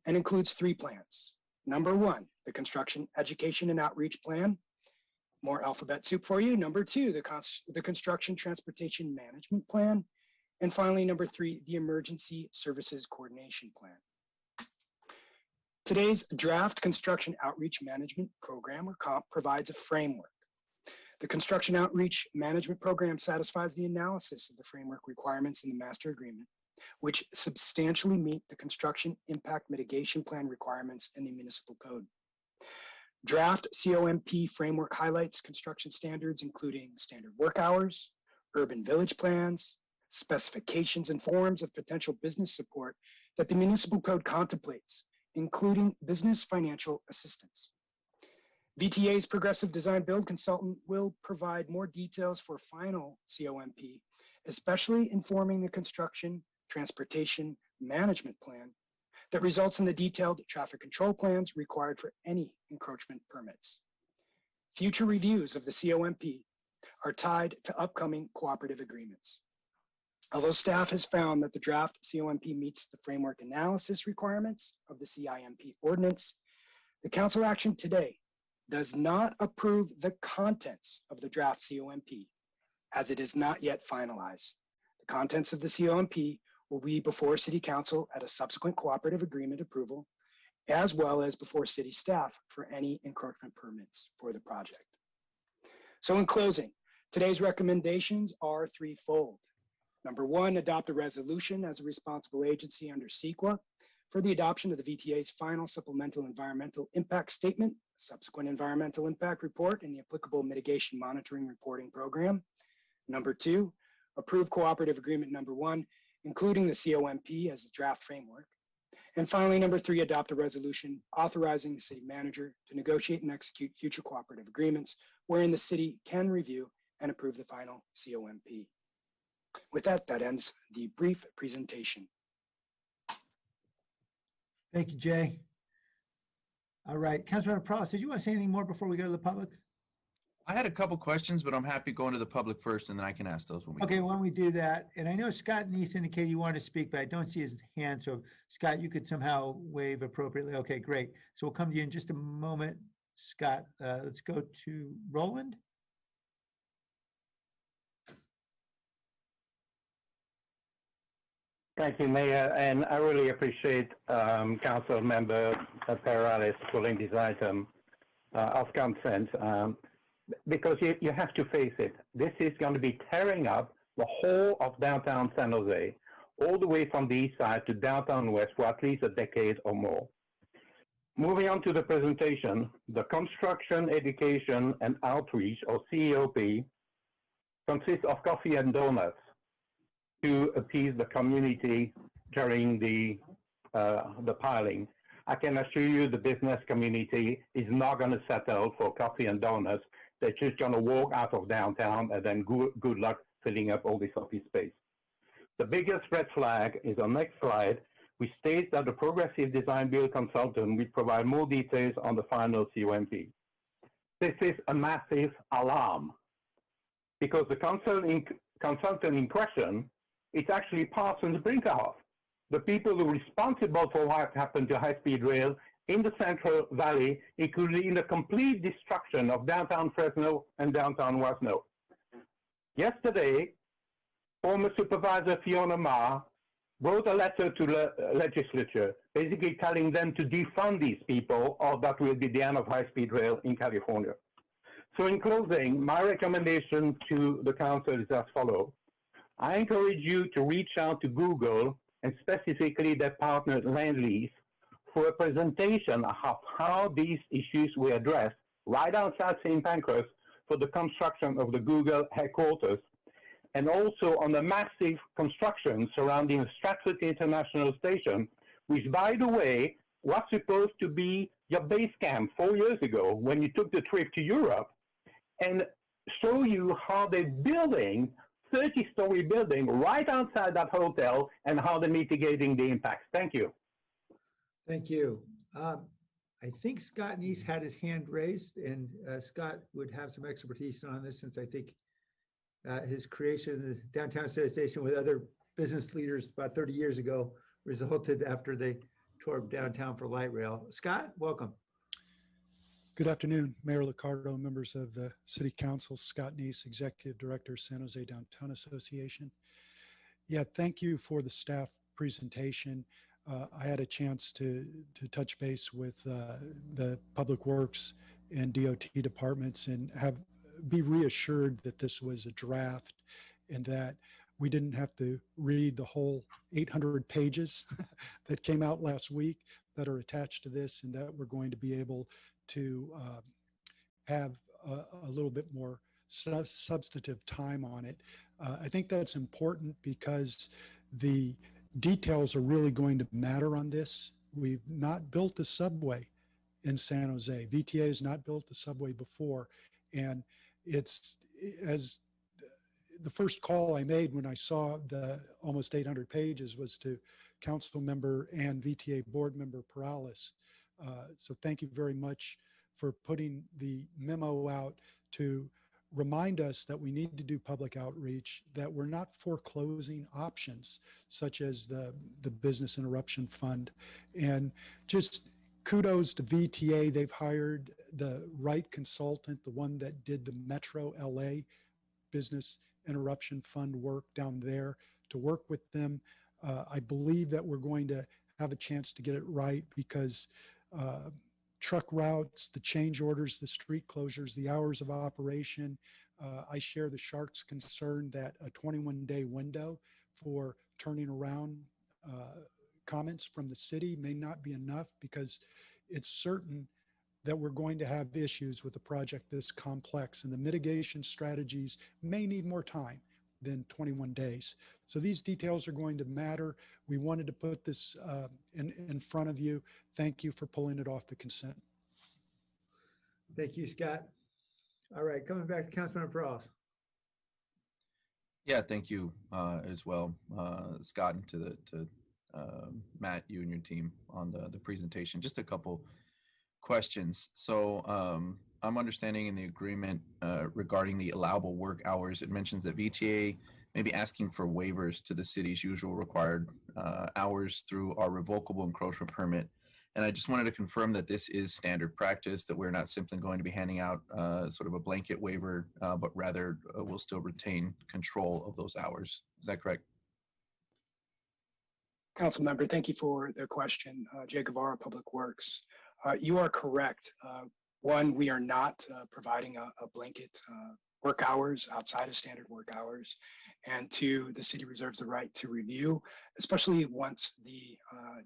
S16: and includes 3 plans. Number 1, the construction education and outreach plan. More alphabet soup for you. Number 2, the construction transportation management plan. And finally, number 3, the emergency services coordination plan. Today's draft construction outreach management program, or COMP, provides a framework. The construction outreach management program satisfies the analysis of the framework requirements in the master agreement, which substantially meet the construction impact mitigation plan requirements in the municipal code. Draft COMP framework highlights construction standards, including standard work hours, urban village plans, specifications and forms of potential business support that the municipal code contemplates, including business financial assistance. VTA's progressive design build consultant will provide more details for final COMP, especially informing the construction transportation management plan that results in the detailed traffic control plans required for any encroachment permits. Future reviews of the COMP are tied to upcoming cooperative agreements. Although staff has found that the draft COMP meets the framework analysis requirements of the CIMP ordinance, the council action today does not approve the contents of the draft COMP, as it is not yet finalized. The contents of the COMP will be before City Council at a subsequent cooperative agreement approval, as well as before City staff for any encroachment permits for the project. So in closing, today's recommendations are threefold. Number 1, adopt a resolution as a responsible agency under CEQA for the adoption of the VTA's final supplemental environmental impact statement, subsequent environmental impact report, and the applicable mitigation monitoring reporting program. Number 2, approve cooperative agreement number 1, including the COMP as the draft framework. And finally, number 3, adopt a resolution authorizing the city manager to negotiate and execute future cooperative agreements wherein the city can review and approve the final COMP. With that, that ends the brief presentation.
S1: Thank you, Jay. All right, Councilmember Pross, did you want to say anything more before we go to the public?
S3: I had a couple questions, but I'm happy going to the public first, and then I can ask those when we.
S1: Okay, why don't we do that? And I know Scott Neese indicated he wanted to speak, but I don't see his hand. So Scott, you could somehow wave appropriately. Okay, great. So we'll come to you in just a moment. Scott, let's go to Roland.
S17: Thank you, Mayor, and I really appreciate Councilmember Perales pulling this item of consent because you have to face it. This is going to be tearing up the whole of downtown San Jose, all the way from the east side to downtown west for at least a decade or more. Moving on to the presentation, the Construction, Education, and Outreach, or CEOP, consists of coffee and donuts to appease the community during the piling. I can assure you the business community is not going to settle for coffee and donuts. They're just going to walk out of downtown and then good luck filling up all this office space. The biggest red flag is on next slide, which states that the progressive design build consultant will provide more details on the final COMP. This is a massive alarm because the consultant in question, it's actually Parsons Brinckerhoff, the people who are responsible for what happened to high-speed rail in the Central Valley, including the complete destruction of downtown Fresno and downtown Wasno. Yesterday, former Supervisor Fiona Ma wrote a letter to the legislature, basically telling them to defund these people or that will be the end of high-speed rail in California. So in closing, my recommendation to the council is as follows. I encourage you to reach out to Google and specifically their partner Landlease for a presentation of how these issues were addressed right outside St. Pancras for the construction of the Google headquarters, and also on the massive construction surrounding the Stratford International Station, which, by the way, was supposed to be your base camp 4 years ago when you took the trip to Europe, and show you how they're building 30-story building right outside that hotel and how they're mitigating the impacts. Thank you.
S1: Thank you. I think Scott Neese had his hand raised, and Scott would have some expertise on this since I think his creation of the downtown station with other business leaders about 30 years ago resulted after they tore downtown for light rail. Scott, welcome.
S18: Good afternoon, Mayor Liccardo, members of the City Council, Scott Neese, Executive Director, San Jose Downtown Association. Yeah, thank you for the staff presentation. I had a chance to touch base with the Public Works and DOT departments and be reassured that this was a draft and that we didn't have to read the whole 800 pages that came out last week that are attached to this, and that we're going to be able to have a little bit more substantive time on it. I think that's important because the details are really going to matter on this. We've not built a subway in San Jose. VTA has not built a subway before. And it's, as the first call I made when I saw the almost 800 pages was to Councilmember and VTA board member Perales. So thank you very much for putting the memo out to remind us that we need to do public outreach, that we're not foreclosing options such as the business interruption fund. And just kudos to VTA. They've hired the right consultant, the one that did the Metro LA business interruption fund work down there, to work with them. I believe that we're going to have a chance to get it right because truck routes, the change orders, the street closures, the hours of operation. I share the Shark's concern that a 21-day window for turning around comments from the city may not be enough, because it's certain that we're going to have issues with a project this complex, and the mitigation strategies may need more time than 21 days. So these details are going to matter. We wanted to put this in front of you. Thank you for pulling it off the consent.
S1: Thank you, Scott. All right, coming back to Councilmember Perales.
S3: Yeah, thank you as well, Scott, and to Matt, you and your team on the presentation. Just a couple questions. So I'm understanding in the agreement regarding the allowable work hours, it mentions that VTA may be asking for waivers to the city's usual required hours through our revocable encroachment permit. And I just wanted to confirm that this is standard practice, that we're not simply going to be handing out sort of a blanket waiver, but rather we'll still retain control of those hours. Is that correct?
S16: Councilmember, thank you for the question. Jay Guevara, Public Works. You are correct. One, we are not providing a blanket work hours outside of standard work hours. And two, the city reserves the right to review, especially once the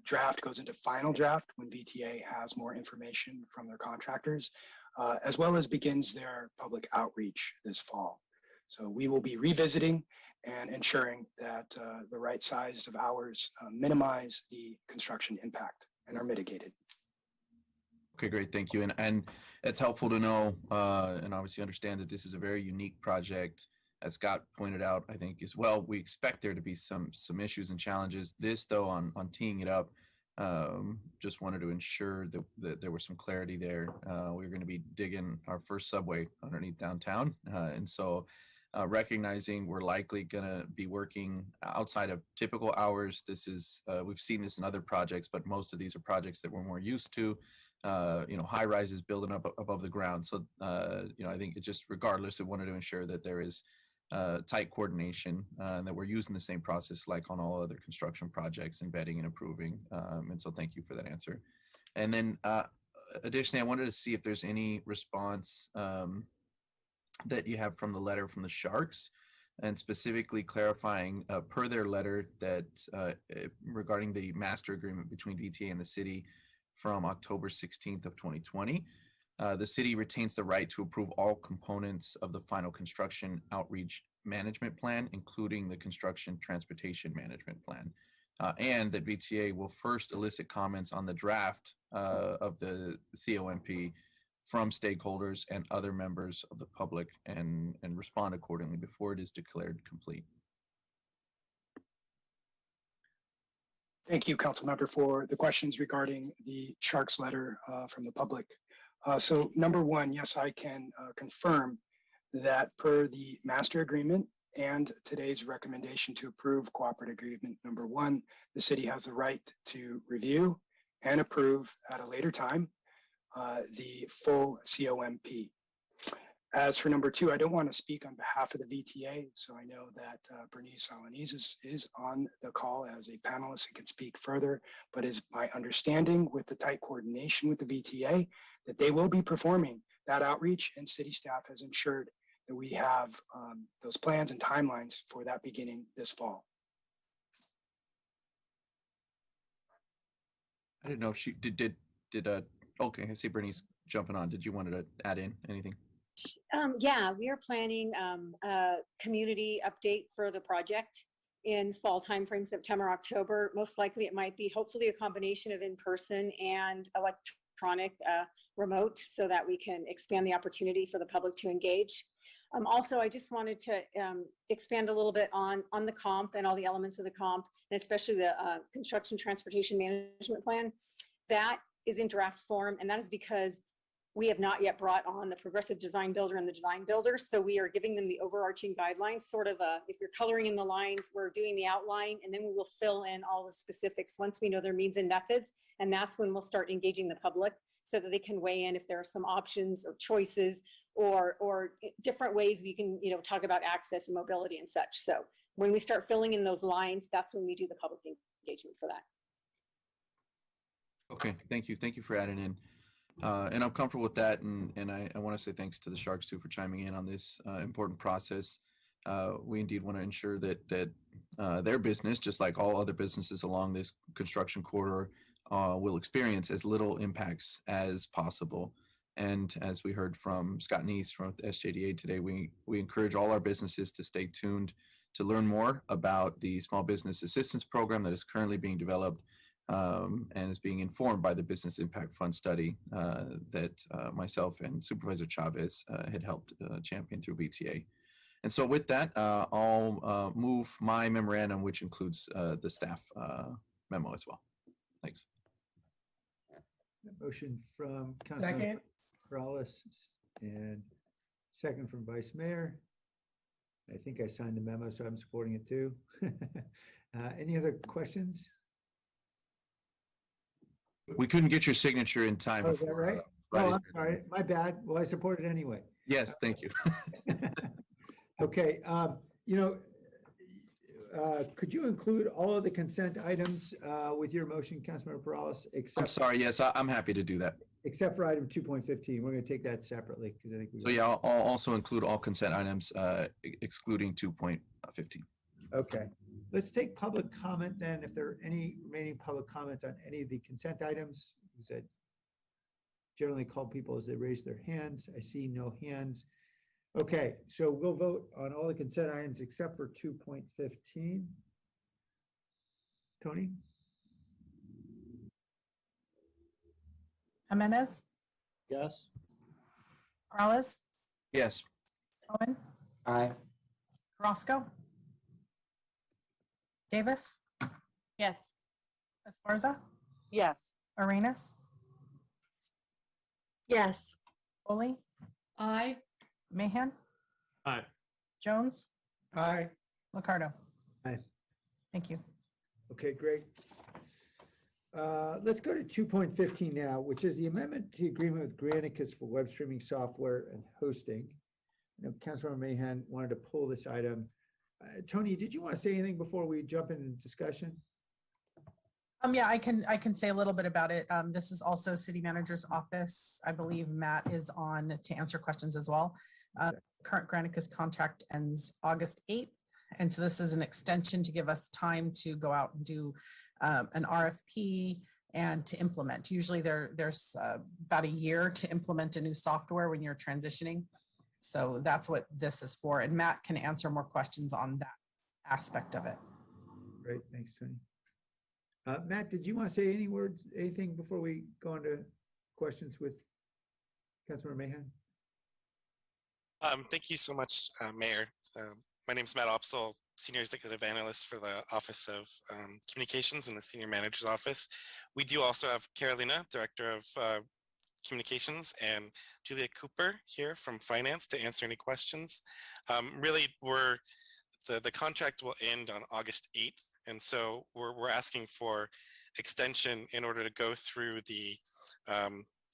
S16: draft goes into final draft, when VTA has more information from their contractors, as well as begins their public outreach this fall. So we will be revisiting and ensuring that the right size of hours minimize the construction impact and are mitigated.
S3: Okay, great, thank you. And it's helpful to know and obviously understand that this is a very unique project. As Scott pointed out, I think as well, we expect there to be some issues and challenges. This though, on teeing it up, just wanted to ensure that there was some clarity there. We're going to be digging our first subway underneath downtown. And so recognizing we're likely going to be working outside of typical hours. This is, we've seen this in other projects, but most of these are projects that we're more used to. High rises building up above the ground. So, I think it just, regardless, I wanted to ensure that there is tight coordination and that we're using the same process like on all other construction projects, embedding and approving. And so thank you for that answer. And then additionally, I wanted to see if there's any response that you have from the letter from the Sharks, and specifically clarifying per their letter that regarding the master agreement between VTA and the city from October 16th of 2020. The city retains the right to approve all components of the final construction outreach management plan, including the construction transportation management plan, and that VTA will first elicit comments on the draft of the COMP from stakeholders and other members of the public and respond accordingly before it is declared complete.
S16: Thank you, Councilmember, for the questions regarding the Sharks letter from the public. So number one, yes, I can confirm that per the master agreement and today's recommendation to approve cooperative agreement number one, the city has the right to review and approve at a later time the full COMP. As for number two, I don't want to speak on behalf of the VTA, so I know that Bernice Alanis is on the call as a panelist and can speak further, but is my understanding with the tight coordination with the VTA that they will be performing that outreach, and city staff has ensured that we have those plans and timelines for that beginning this fall.
S3: I didn't know if she did okay, I see Bernice jumping on. Did you want to add in anything?
S19: Yeah, we are planning a community update for the project in fall timeframe, September, October. Most likely it might be hopefully a combination of in-person and electronic remote, so that we can expand the opportunity for the public to engage. Also, I just wanted to expand a little bit on the comp and all the elements of the comp, and especially the construction transportation management plan. That is in draft form, and that is because we have not yet brought on the progressive design builder and the design builder. So we are giving them the overarching guidelines, sort of if you're coloring in the lines, we're doing the outline, and then we will fill in all the specifics once we know their means and methods. And that's when we'll start engaging the public so that they can weigh in if there are some options or choices or different ways we can, talk about access and mobility and such. So when we start filling in those lines, that's when we do the public engagement for that.
S3: Okay, thank you. Thank you for adding in. And I'm comfortable with that. And I want to say thanks to the Sharks too for chiming in on this important process. We indeed want to ensure that their business, just like all other businesses along this construction corridor, will experience as little impacts as possible. And as we heard from Scott Neese from the SJDA today, we encourage all our businesses to stay tuned to learn more about the Small Business Assistance Program that is currently being developed and is being informed by the Business Impact Fund study that myself and Supervisor Chavez had helped champion through VTA. And so with that, I'll move my memorandum, which includes the staff memo as well. Thanks.
S1: Motion from Councilmember
S2: Second.
S1: Morales and second from Vice Mayor. I think I signed the memo, so I'm supporting it too. Any other questions?
S3: We couldn't get your signature in time.
S1: Oh, is that
S3: before,
S1: right?
S3: Friday's
S1: Oh, I'm sorry. My bad. Well, I support it anyway.
S3: Yes, thank you.
S1: Okay, could you include all of the consent items with your motion, Councilmember Morales,
S3: I'm
S1: except
S3: sorry. Yes, I'm happy to do that.
S1: for item 2.15? We're going to take that separately because I think we.
S3: So yeah, I'll also include all consent items, excluding 2.15.
S1: Okay, let's take public comment then. If there are any remaining public comments on any of the consent items, because I generally call people as they raise their hands. I see no hands. Okay, so we'll vote on all the consent items except for 2.15. Tony?
S2: Jimenez,
S5: Yes.
S2: Morales,
S3: Yes.
S2: Cohen,
S5: Aye.
S2: Roscoe, Davis,
S4: Yes.
S2: Esparza,
S8: Yes.
S2: Arenas,
S8: Yes.
S2: Foley,
S10: Aye.
S2: Mahan,
S11: Aye.
S2: Jones,
S1: Aye.
S2: Ricardo.
S1: Aye.
S2: Thank you.
S1: Okay, great. Let's go to 2.15 now, which is the amendment to the agreement with Granicus for web streaming software and hosting. I know Councilmember Mahan wanted to pull this item. Tony, did you want to say anything before we jump into discussion?
S2: Yeah, I can say a little bit about it. This is also City Manager's office. I believe Matt is on to answer questions as well. Current Granicus contract ends August 8th. And so this is an extension to give us time to go out and do an RFP and to implement. Usually there's about a year to implement a new software when you're transitioning. So that's what this is for. And Matt can answer more questions on that aspect of it.
S1: Great, thanks, Tony. Matt, did you want to say anything before we go on to questions with Councilmember Mahan?
S20: Thank you so much, Mayor. My name is Matt Opsel, Senior Executive Analyst for the Office of Communications in the Senior Manager's Office. We do also have Carolina, Director of Communications, and Julia Cooper here from Finance to answer any questions. Really, the contract will end on August 8th, and so we're asking for extension in order to go through the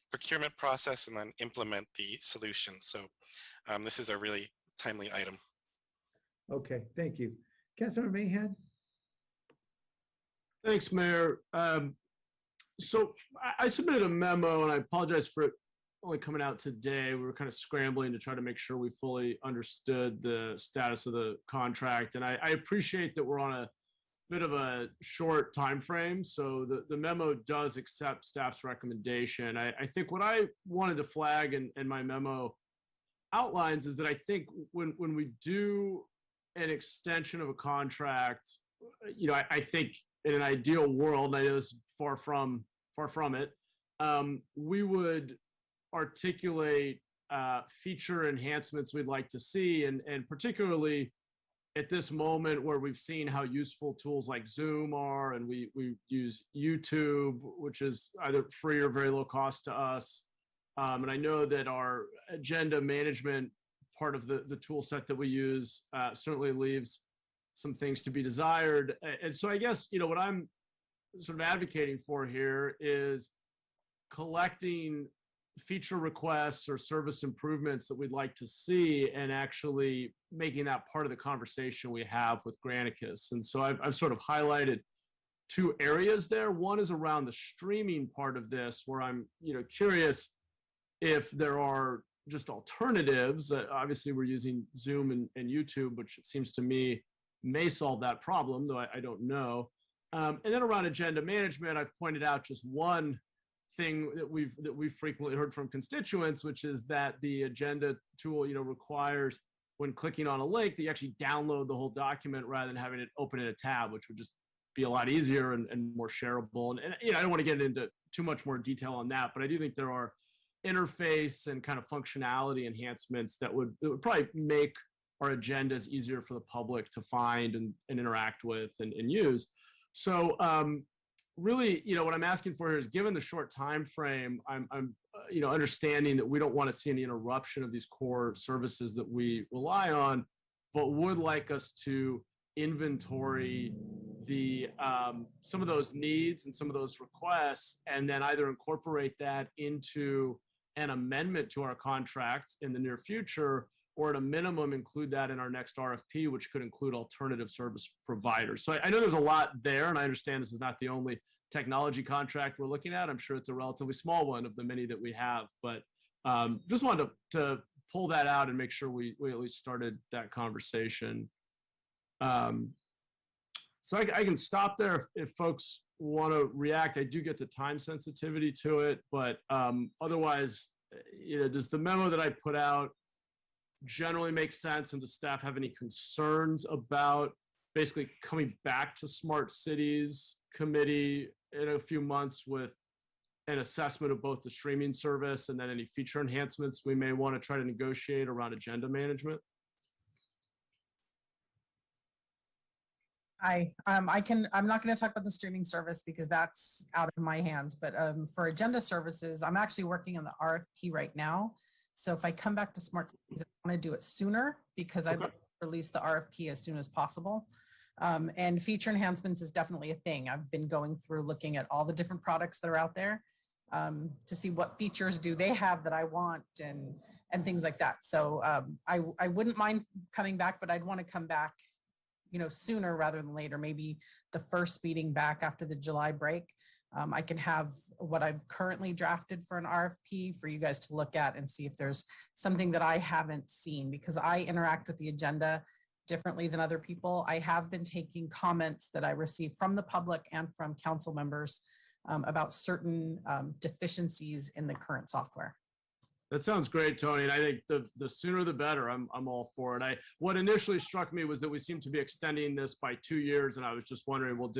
S20: procurement process and then implement the solution. So this is a really timely item.
S1: Okay, thank you. Councilmember Mahan?
S11: Thanks, Mayor. So I submitted a memo, and I apologize for it only coming out today. We were kind of scrambling to try to make sure we fully understood the status of the contract. And I appreciate that we're on a bit of a short time frame. So the memo does accept staff's recommendation. I think what I wanted to flag in my memo outlines is that I think when we do an extension of a contract, I think in an ideal world, and I know this is far from it, we would articulate feature enhancements we'd like to see, and particularly at this moment where we've seen how useful tools like Zoom are, and we use YouTube, which is either free or very low cost to us. And I know that our agenda management part of the tool set that we use certainly leaves some things to be desired. And so I guess, what I'm sort of advocating for here is collecting feature requests or service improvements that we'd like to see and actually making that part of the conversation we have with Granicus. And so I've sort of highlighted two areas there. One is around the streaming part of this, where I'm curious if there are just alternatives. Obviously, we're using Zoom and YouTube, which it seems to me may solve that problem, though I don't know. And then around agenda management, I've pointed out just one thing that we've frequently heard from constituents, which is that the agenda tool, requires when clicking on a link that you actually download the whole document rather than having it open in a tab, which would just be a lot easier and more shareable. And I don't want to get into too much more detail on that, but I do think there are interface and kind of functionality enhancements that would probably make our agendas easier for the public to find and interact with and use. So really, what I'm asking for here is, given the short time frame, I'm understanding that we don't want to see any interruption of these core services that we rely on, but would like us to inventory the some of those needs and some of those requests, and then either incorporate that into an amendment to our contract in the near future, or at a minimum include that in our next RFP, which could include alternative service providers. So I know there's a lot there, and I understand this is not the only technology contract we're looking at. I'm sure it's a relatively small one of the many that we have, but just wanted to pull that out and make sure we at least started that conversation. So I can stop there if folks want to react. I do get the time sensitivity to it, but otherwise, does the memo that I put out generally make sense? And does staff have any concerns about basically coming back to Smart Cities Committee in a few months with an assessment of both the streaming service and then any feature enhancements we may want to try to negotiate around agenda management?
S2: I'm not going to talk about the streaming service because that's out of my hands, but for agenda services, I'm actually working on the RFP right now. So if I come back to Smart Cities, I want to do it sooner because I'd like to release the RFP as soon as possible. And feature enhancements is definitely a thing. I've been going through looking at all the different products that are out there to see what features do they have that I want and things like that. So I wouldn't mind coming back, but I'd want to come back sooner rather than later, maybe the first meeting back after the July break. I can have what I've currently drafted for an RFP for you guys to look at and see if there's something that I haven't seen, because I interact with the agenda differently than other people. I have been taking comments that I receive from the public and from council members about certain deficiencies in the current software.
S11: That sounds great, Tony. And I think the sooner the better. I'm all for it. What initially struck me was that we seem to be extending this by 2 years, and I was just wondering, well,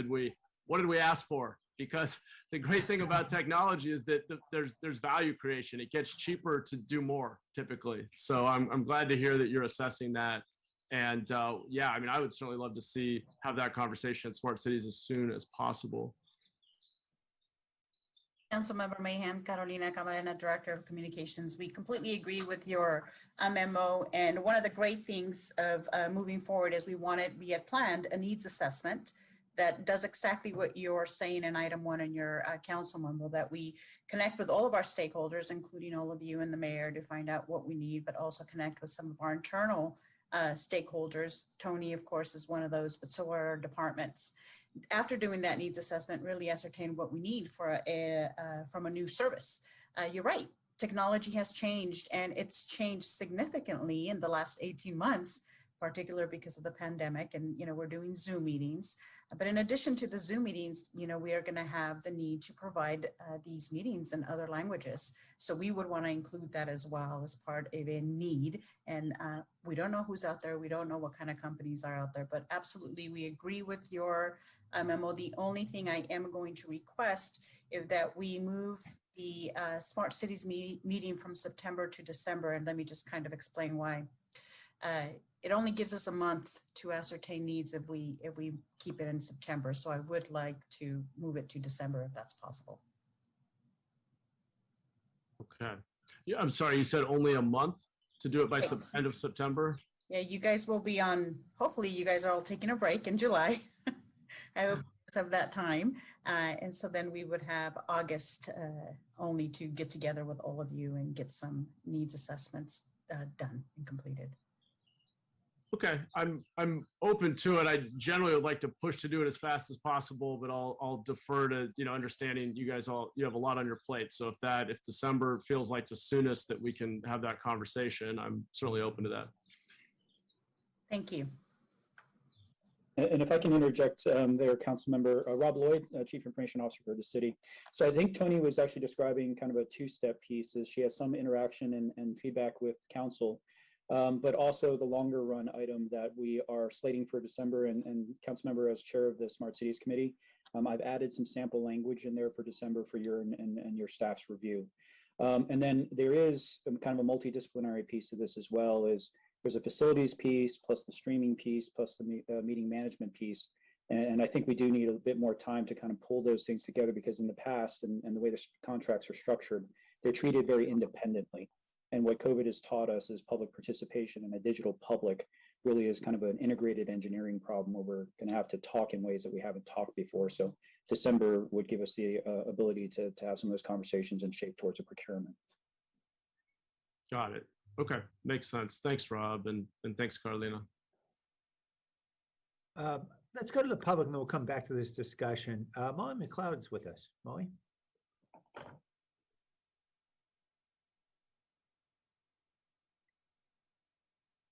S11: what did we ask for? Because the great thing about technology is that there's value creation. It gets cheaper to do more typically. So I'm glad to hear that you're assessing that. And yeah, I mean, I would certainly love to have that conversation at Smart Cities as soon as possible.
S21: Councilmember Mahan, Carolina Camarena, Director of Communications. We completely agree with your memo. And one of the great things of moving forward is we had planned a needs assessment that does exactly what you're saying in item 1 in your council memo, that we connect with all of our stakeholders, including all of you and the mayor, to find out what we need, but also connect with some of our internal stakeholders. Tony, of course, is one of those, but so are our departments. After doing that needs assessment, really ascertain what we need for from a new service. You're right, technology has changed, and it's changed significantly in the last 18 months, particularly because of the pandemic. And we're doing Zoom meetings. But in addition to the Zoom meetings, we are going to have the need to provide these meetings in other languages. So we would want to include that as well as part of a need. And we don't know who's out there. We don't know what kind of companies are out there, but absolutely we agree with your memo. The only thing I am going to request is that we move the Smart Cities meeting from September to December. And let me just kind of explain why. It only gives us a month to ascertain needs if we keep it in September. So I would like to move it to December if that's possible.
S11: Okay. Yeah, I'm sorry, you said only a month to do it by end of September?
S21: Yeah, you guys will be on, hopefully you guys are all taking a break in July. I hope you have that time. And so then we would have August only to get together with all of you and get some needs assessments done and completed.
S11: Okay, I'm open to it. I generally would like to push to do it as fast as possible, but I'll defer to understanding you guys you have a lot on your plate. So if December feels like the soonest that we can have that conversation, I'm certainly open to that.
S21: Thank you.
S22: And if I can interject there, Councilmember Rob Lloyd, Chief Information Officer for the city. So I think Tony was actually describing kind of a two-step piece. Is she has some interaction and feedback with council. But also the longer run item that we are slating for December, and Councilmember as chair of the Smart Cities Committee, I've added some sample language in there for December for your and your staff's review. And then there is kind of a multidisciplinary piece of this as well. There's a facilities piece plus the streaming piece plus the meeting management piece And I think we do need a bit more time to kind of pull those things together, because in the past and the way the contracts are structured, they're treated very independently. And what COVID has taught us is public participation in a digital public really is kind of an integrated engineering problem where we're going to have to talk in ways that we haven't talked before. So December would give us the ability to have some of those conversations and shape towards a procurement.
S11: Got it. Okay, makes sense. Thanks, Rob, and thanks, Carolina.
S1: Let's go to the public and then we'll come back to this discussion. Molly McLeod's with us. Molly?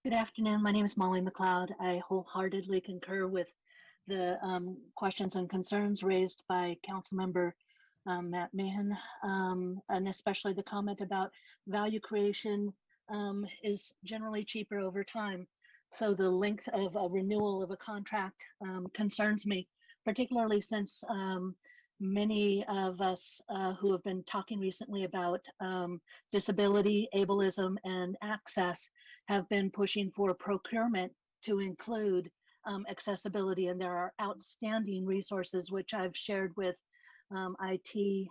S7: Good afternoon. My name is Molly McLeod. I wholeheartedly concur with the questions and concerns raised by Councilmember Matt Mahan, and especially the comment about value creation is generally cheaper over time. So the length of a renewal of a contract concerns me, particularly since many of us who have been talking recently about disability, ableism, and access have been pushing for procurement to include accessibility. And there are outstanding resources, which I've shared with IT,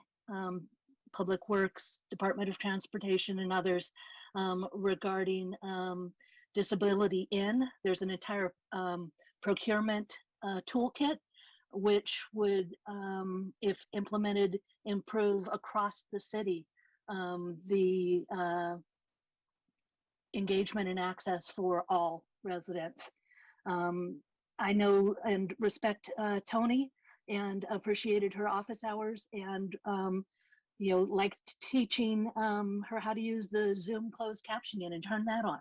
S7: Public Works, Department of Transportation, and others regarding disability in. There's an entire procurement toolkit, which would, if implemented, improve across the city the engagement and access for all residents. I know and respect Tony and appreciated her office hours, and you know, liked teaching her how to use the Zoom closed captioning and turn that on.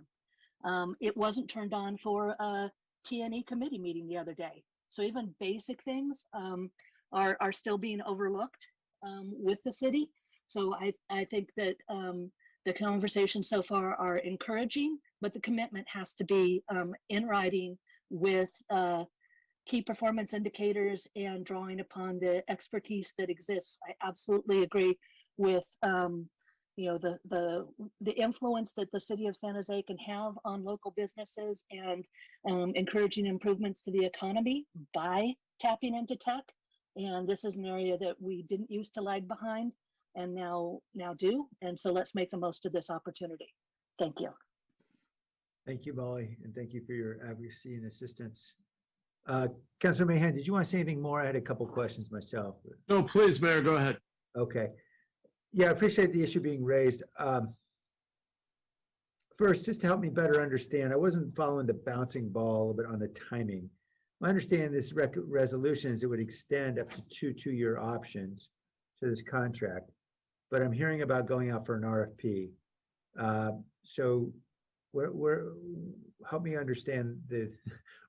S7: It wasn't turned on for a T&E committee meeting the other day. So even basic things are still being overlooked with the city. So I think that the conversations so far are encouraging, but the commitment has to be in writing with key performance indicators and drawing upon the expertise that exists. I absolutely agree with you know, the influence that the city of San Jose can have on local businesses and encouraging improvements to the economy by tapping into tech. And this is an area that we didn't used to lag behind and now do. And so let's make the most of this opportunity. Thank you.
S1: Thank you, Molly, and thank you for your advocacy and assistance. Councilor Mahan, did you want to say anything more? I had a couple questions myself.
S11: No, please, Mayor, go ahead.
S1: Okay. Yeah, I appreciate the issue being raised. First, just to help me better understand, I wasn't following the bouncing ball a little bit on the timing. My understanding of this resolution is it would extend up to two-year options to this contract, but I'm hearing about going out for an RFP. So help me understand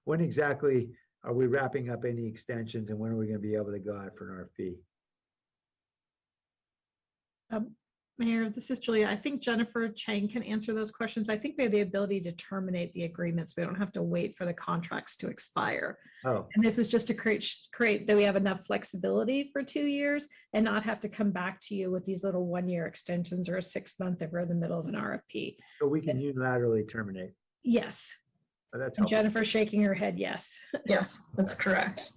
S1: when exactly are we wrapping up any extensions and when are we going to be able to go out for an RFP?
S9: Mayor, this is Julia. I think Jennifer Chang can answer those questions. I think we have the ability to terminate the agreements. We don't have to wait for the contracts to expire.
S1: Oh.
S9: And this is just to create that we have enough flexibility for 2 years and not have to come back to you with these little 1-year extensions or a 6-month if we're in the middle of an RFP.
S1: So we can unilaterally terminate?
S9: Yes.
S1: Oh, that's
S9: and
S1: helpful.
S9: Jennifer shaking her head, yes.
S2: Yes, that's correct.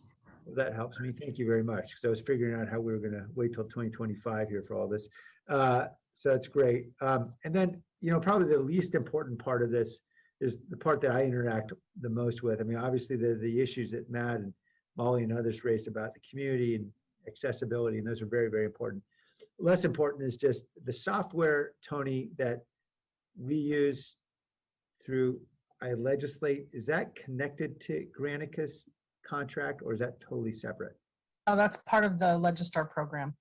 S1: Well, that helps me. Thank you very much. Because I was figuring out how we were going to wait till 2025 here for all this. So that's great. And then, you know, probably the least important part of this is the part that I interact the most with. I mean, obviously the issues that Matt and Molly and others raised about the community and accessibility, and those are very, very important. Less important is just the software, Tony, that we use through iLegislate. Is that connected to Granicus contract or is that totally separate?
S2: Oh, that's part of the Legistar program.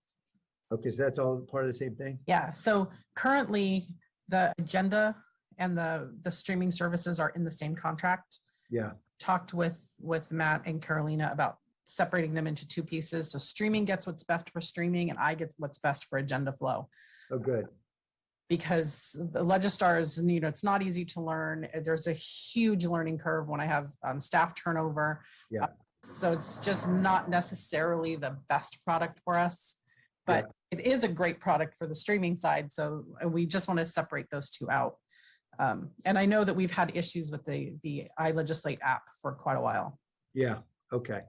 S1: Okay, so that's all part of the same thing?
S2: Yeah, so currently the agenda and the streaming services are in the same contract.
S1: Yeah.
S2: Talked with Matt and Carolina about separating them into 2 pieces. So streaming gets what's best for streaming and I get what's best for agenda flow.
S1: Oh, good.
S2: Because the Legistar is, you know, it's not easy to learn. There's a huge learning curve when I have staff turnover.
S1: Yeah.
S2: So it's just not necessarily the best product for us, but it is a great product for the streaming side. So we just want to separate those 2 out. And I know that we've had issues with the iLegislate app for quite a while.
S1: Yeah. Okay.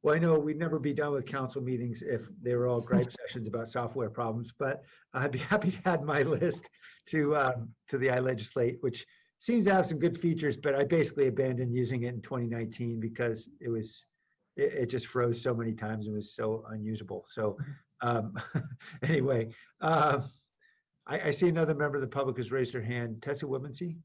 S1: Well, I know we'd never be done with council meetings if they were all gripe sessions about software problems, but I'd be happy to add my list to the iLegislate, which seems to have some good features, but I basically abandoned using it in 2019 because it just froze so many times and was so unusable. So anyway, I see another member of the public has raised their hand. Tessa Woodmansee.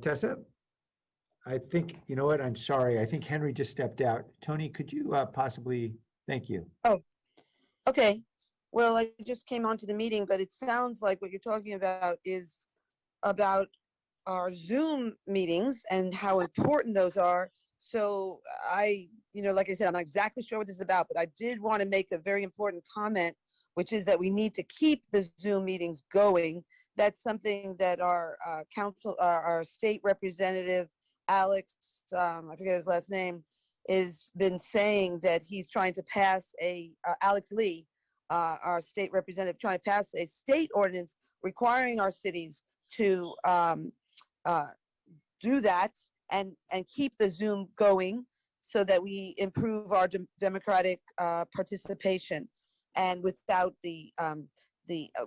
S1: Tessa, I think, you know what, I'm sorry. I think Henry just stepped out. Tony, could you possibly, thank you.
S6: Oh, okay. Well, I just came onto the meeting, but it sounds like what you're talking about is about our Zoom meetings and how important those are. So like I said, I'm not exactly sure what this is about, but I did want to make a very important comment, which is that we need to keep the Zoom meetings going. That's something that our our state representative, Alex, I forget his last name, has been saying that he's trying to pass Alex Lee, our state representative, trying to pass a state ordinance requiring our cities to do that and keep the Zoom going so that we improve our democratic participation, and without the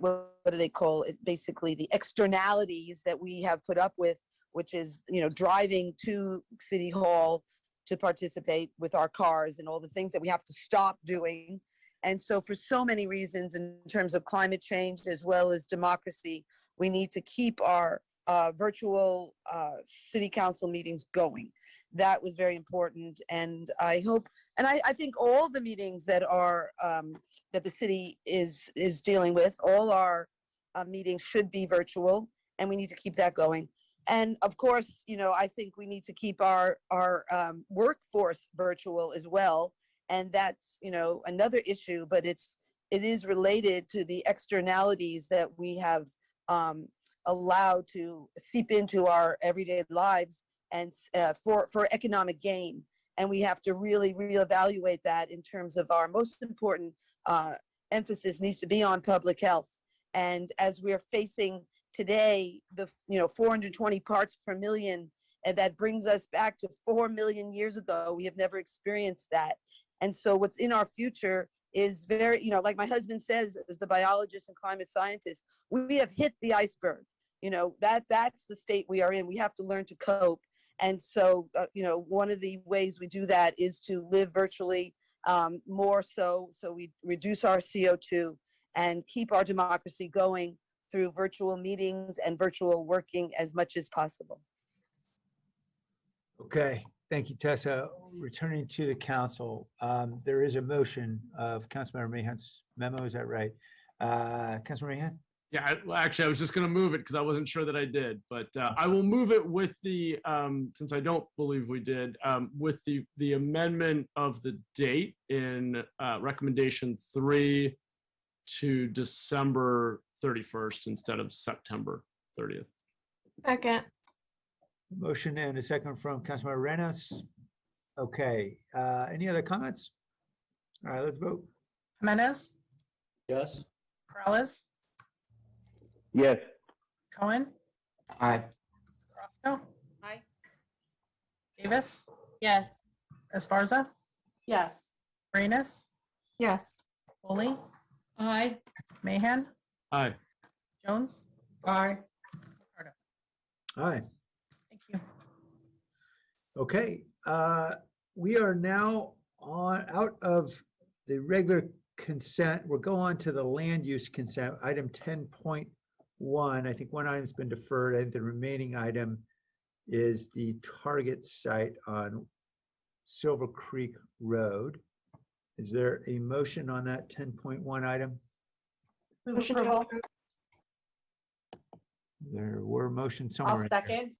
S6: what do they call it? Basically, the externalities that we have put up with, which is driving to City Hall to participate with our cars and all the things that we have to stop doing. And so, for so many reasons, in terms of climate change as well as democracy, we need to keep our virtual city council meetings going. That was very important, and I hope, and I think all the meetings that are that the city is dealing with, all our meetings should be virtual, and we need to keep that going. And of course, I think we need to keep our workforce virtual as well, and that's another issue, but it is related to the externalities that we have allowed to seep into our everyday lives and for economic gain. And we have to really reevaluate that in terms of our most important emphasis needs to be on public health. And as we're facing today, the 420 parts per million, and that brings us back to 4 million years ago. We have never experienced that. And so what's in our future is very, like my husband says, as the biologist and climate scientist, we have hit the iceberg. That's the state we are in. We have to learn to cope. And so, one of the ways we do that is to live virtually more so we reduce our CO2 and keep our democracy going through virtual meetings and virtual working as much as possible.
S1: Okay, thank you, Tessa. Returning to the council, there is a motion of Councilmember Mahan's memo, is that right? Councilmember Mahan?
S11: Yeah, actually, I was just going to move it because I wasn't sure that I did, but I will move it with the, since I don't believe we did, with the amendment of the date in recommendation 3 to December 31st instead of September 30th.
S8: Second.
S1: Motion and a second from Councilmember Reynolds. Okay, any other comments? All right, let's vote.
S2: Jimenez,
S5: Yes.
S2: Peralez,
S17: Yes.
S2: Cohen,
S5: Aye.
S2: Roscoe,
S21: Aye.
S2: Davis,
S4: Yes.
S2: Esparza,
S21: Yes.
S2: Arenas,
S8: Yes.
S2: Foley,
S10: Aye.
S2: Mahan,
S11: Aye.
S2: Jones,
S5: Aye.
S1: Aye.
S2: thank you.
S1: Okay, we are now out of the regular consent. We'll go on to the land use consent, item 10.1. I think one item's been deferred. I think the remaining item is the Target site on Silver Creek Road. Is there a motion on that 10.1 item?
S21: Motion to hold.
S1: There were motions
S21: I'll
S1: somewhere.
S21: second.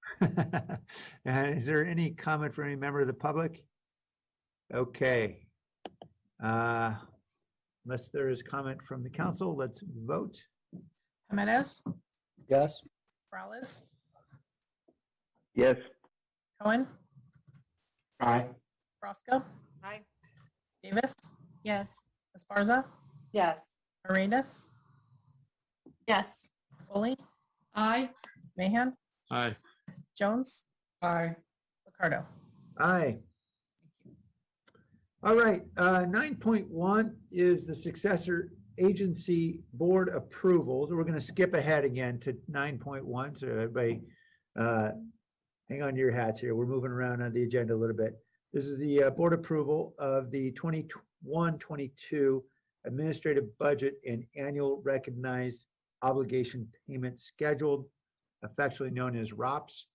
S1: And is there any comment from any member of the public? Okay. Unless there is comment from the council, let's vote.
S2: Jimenez,
S5: Yes.
S2: Peralez,
S17: Yes.
S2: Cohen,
S5: Aye.
S2: Roscoe,
S21: Aye.
S2: Davis,
S4: Yes.
S2: Esparza,
S21: Yes.
S2: Arenas,
S8: Yes.
S2: Foley,
S10: Aye.
S2: Mahan,
S11: Aye.
S2: Jones. Aye. Ricardo.
S1: Aye. All right, 9.1 is the successor agency board approvals. We're going to skip ahead again to 9.1. So everybody, hang on to your hats here. We're moving around on the agenda a little bit. This is the board approval of the 21-22 administrative budget and annual recognized obligation payment scheduled, affectionately known as ROPS.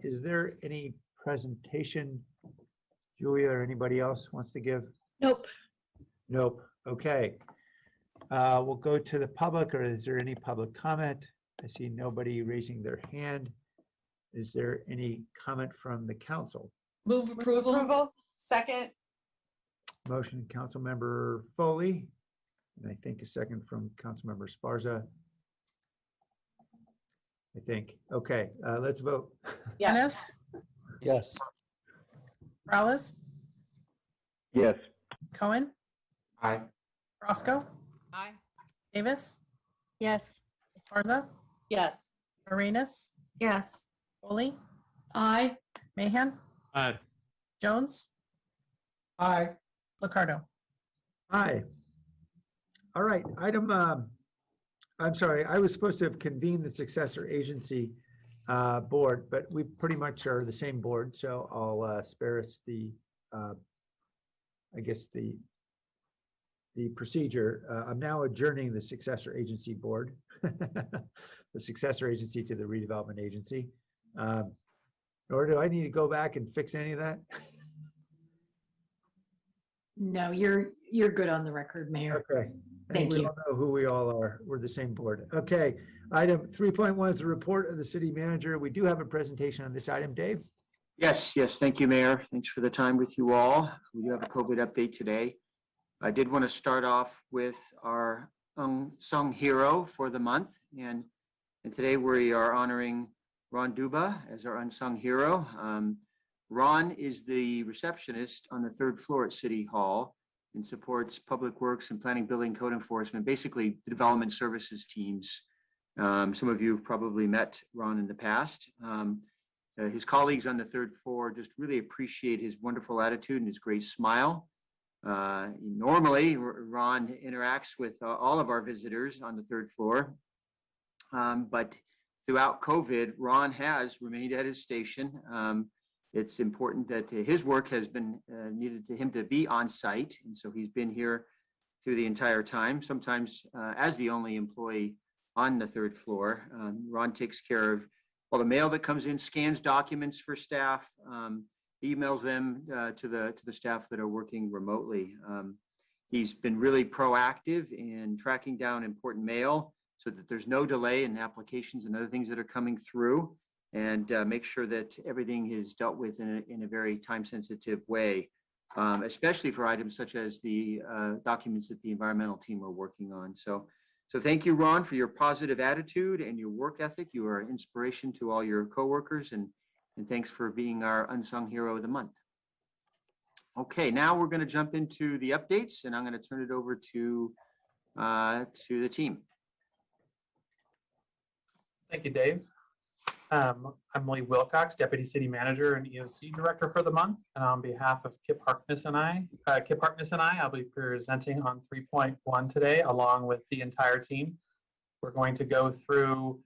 S1: Is there any presentation, Julia, or anybody else wants to give?
S9: Nope.
S1: Nope. Okay. We'll go to the public, or is there any public comment? I see nobody raising their hand. Is there any comment from the council?
S10: Move approval. Second.
S1: Motion, Councilmember Foley, and I think a second from Councilmember Sparza. I think. Okay, let's vote.
S2: Yes.
S18: Yes.
S2: Morales,
S17: Yes.
S2: Cohen,
S5: Aye.
S2: Roscoe,
S10: Aye.
S2: Davis,
S4: Yes.
S2: Esparza,
S10: Yes.
S2: Arenas,
S10: Yes.
S2: Foley,
S10: Aye.
S2: Mahan,
S11: Aye.
S2: Jones. Aye. Ricardo.
S1: Aye. All right, item, I'm sorry, I was supposed to have convened the successor agency board, but we pretty much are the same board, so I'll spare us the, I guess, the procedure. I'm now adjourning the successor agency board, the successor agency to the redevelopment agency. Or do I need to go back and fix any of that?
S12: No, you're good on the record, Mayor.
S1: Okay.
S12: Thank
S1: We
S12: you.
S1: all know who we all are. We're the same board. Okay. Item 3.1 is the report of the city manager. We do have a presentation on this item. Dave?
S5: Yes, thank you, Mayor. Thanks for the time with you all. We do have a COVID update today. I did want to start off with our unsung hero for the month. And today we are honoring Ron Duba as our unsung hero. Ron is the receptionist on the 3rd floor at City Hall and supports public works and planning, building, code enforcement, basically the development services teams. Some of you have probably met Ron in the past. His colleagues on the 3rd floor just really appreciate his wonderful attitude and his great smile. Normally, Ron interacts with all of our visitors on the 3rd floor, but throughout COVID, Ron has remained at his station. It's important that his work has been needed to him to be on site, and so he's been here through the entire time, sometimes as the only employee on the 3rd floor. Ron takes care of all the mail that comes in, scans documents for staff, emails them to the staff that are working remotely. He's been really proactive in tracking down important mail so that there's no delay in applications and other things that are coming through, and make sure that everything is dealt with in a very time-sensitive way, especially for items such as the documents that the environmental team are working on. So thank you, Ron, for your positive attitude and your work ethic. You are an inspiration to all your coworkers, and thanks for being our unsung hero of the month. Okay, now we're going to jump into the updates, and I'm going to turn it over to the team.
S13: Thank you, Dave. I'm Lee Wilcox, Deputy City Manager and EOC Director for the month. And on behalf of Kip Harkness and I, I'll be presenting on 3.1 today, along with the entire team. We're going to go through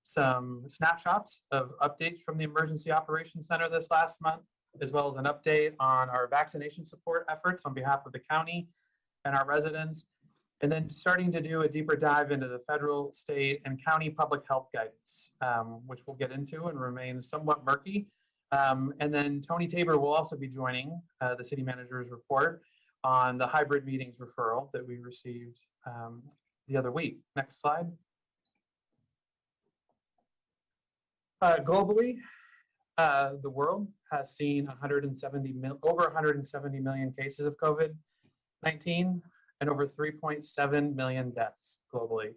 S13: some snapshots of updates from the Emergency Operations Center this last month, as well as an update on our vaccination support efforts on behalf of the county and our residents. And then starting to do a deeper dive into the federal, state, and county public health guidance, which we'll get into and remains somewhat murky. And then Tony Tabor will also be joining the city manager's report on the hybrid meetings referral that we received the other week. Next slide. Globally, the world has seen over 170 million cases of COVID-19. And over 3.7 million deaths globally.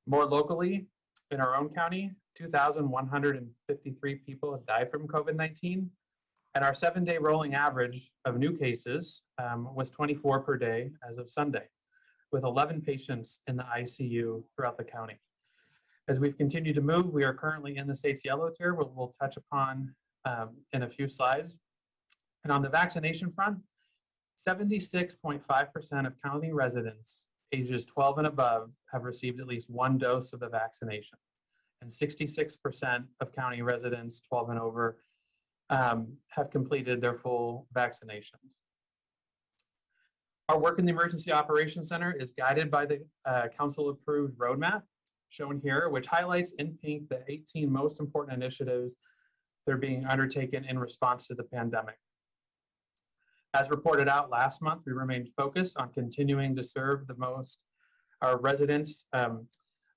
S13: More locally, in our own county, 2,153 people have died from COVID-19, and our 7-day rolling average of new cases was 24 per day as of Sunday, with 11 patients in the ICU throughout the county. As we've continued to move, we are currently in the state's yellow tier, which we'll touch upon in a few slides. And on the vaccination front, 76.5% of county residents ages 12 and above have received at least one dose of the vaccination. And 66% of county residents 12 and over have completed their full vaccinations. Our work in the Emergency Operations Center is guided by the council-approved roadmap shown here, which highlights in pink the 18 most important initiatives that are being undertaken in response to the pandemic. As reported out last month, we remained focused on continuing to serve our residents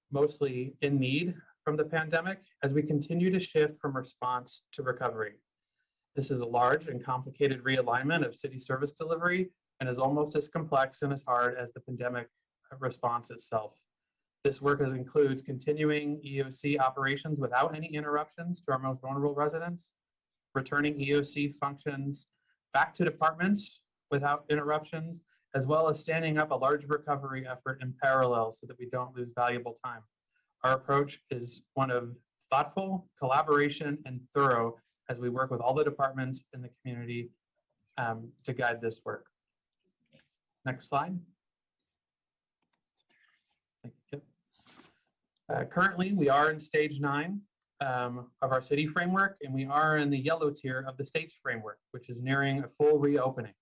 S13: mostly in need from the pandemic as we continue to shift from response to recovery. This is a large and complicated realignment of city service delivery and is almost as complex and as hard as the pandemic response itself. This work includes continuing EOC operations without any interruptions to our most vulnerable residents, returning EOC functions back to departments without interruptions, as well as standing up a large recovery effort in parallel so that we don't lose valuable time. Our approach is one of thoughtful collaboration and thorough as we work with all the departments in the community to guide this work. Next slide. Thank you. Currently, we are in stage 9 of our city framework, and we are in the yellow tier of the state's framework, which is nearing a full reopening.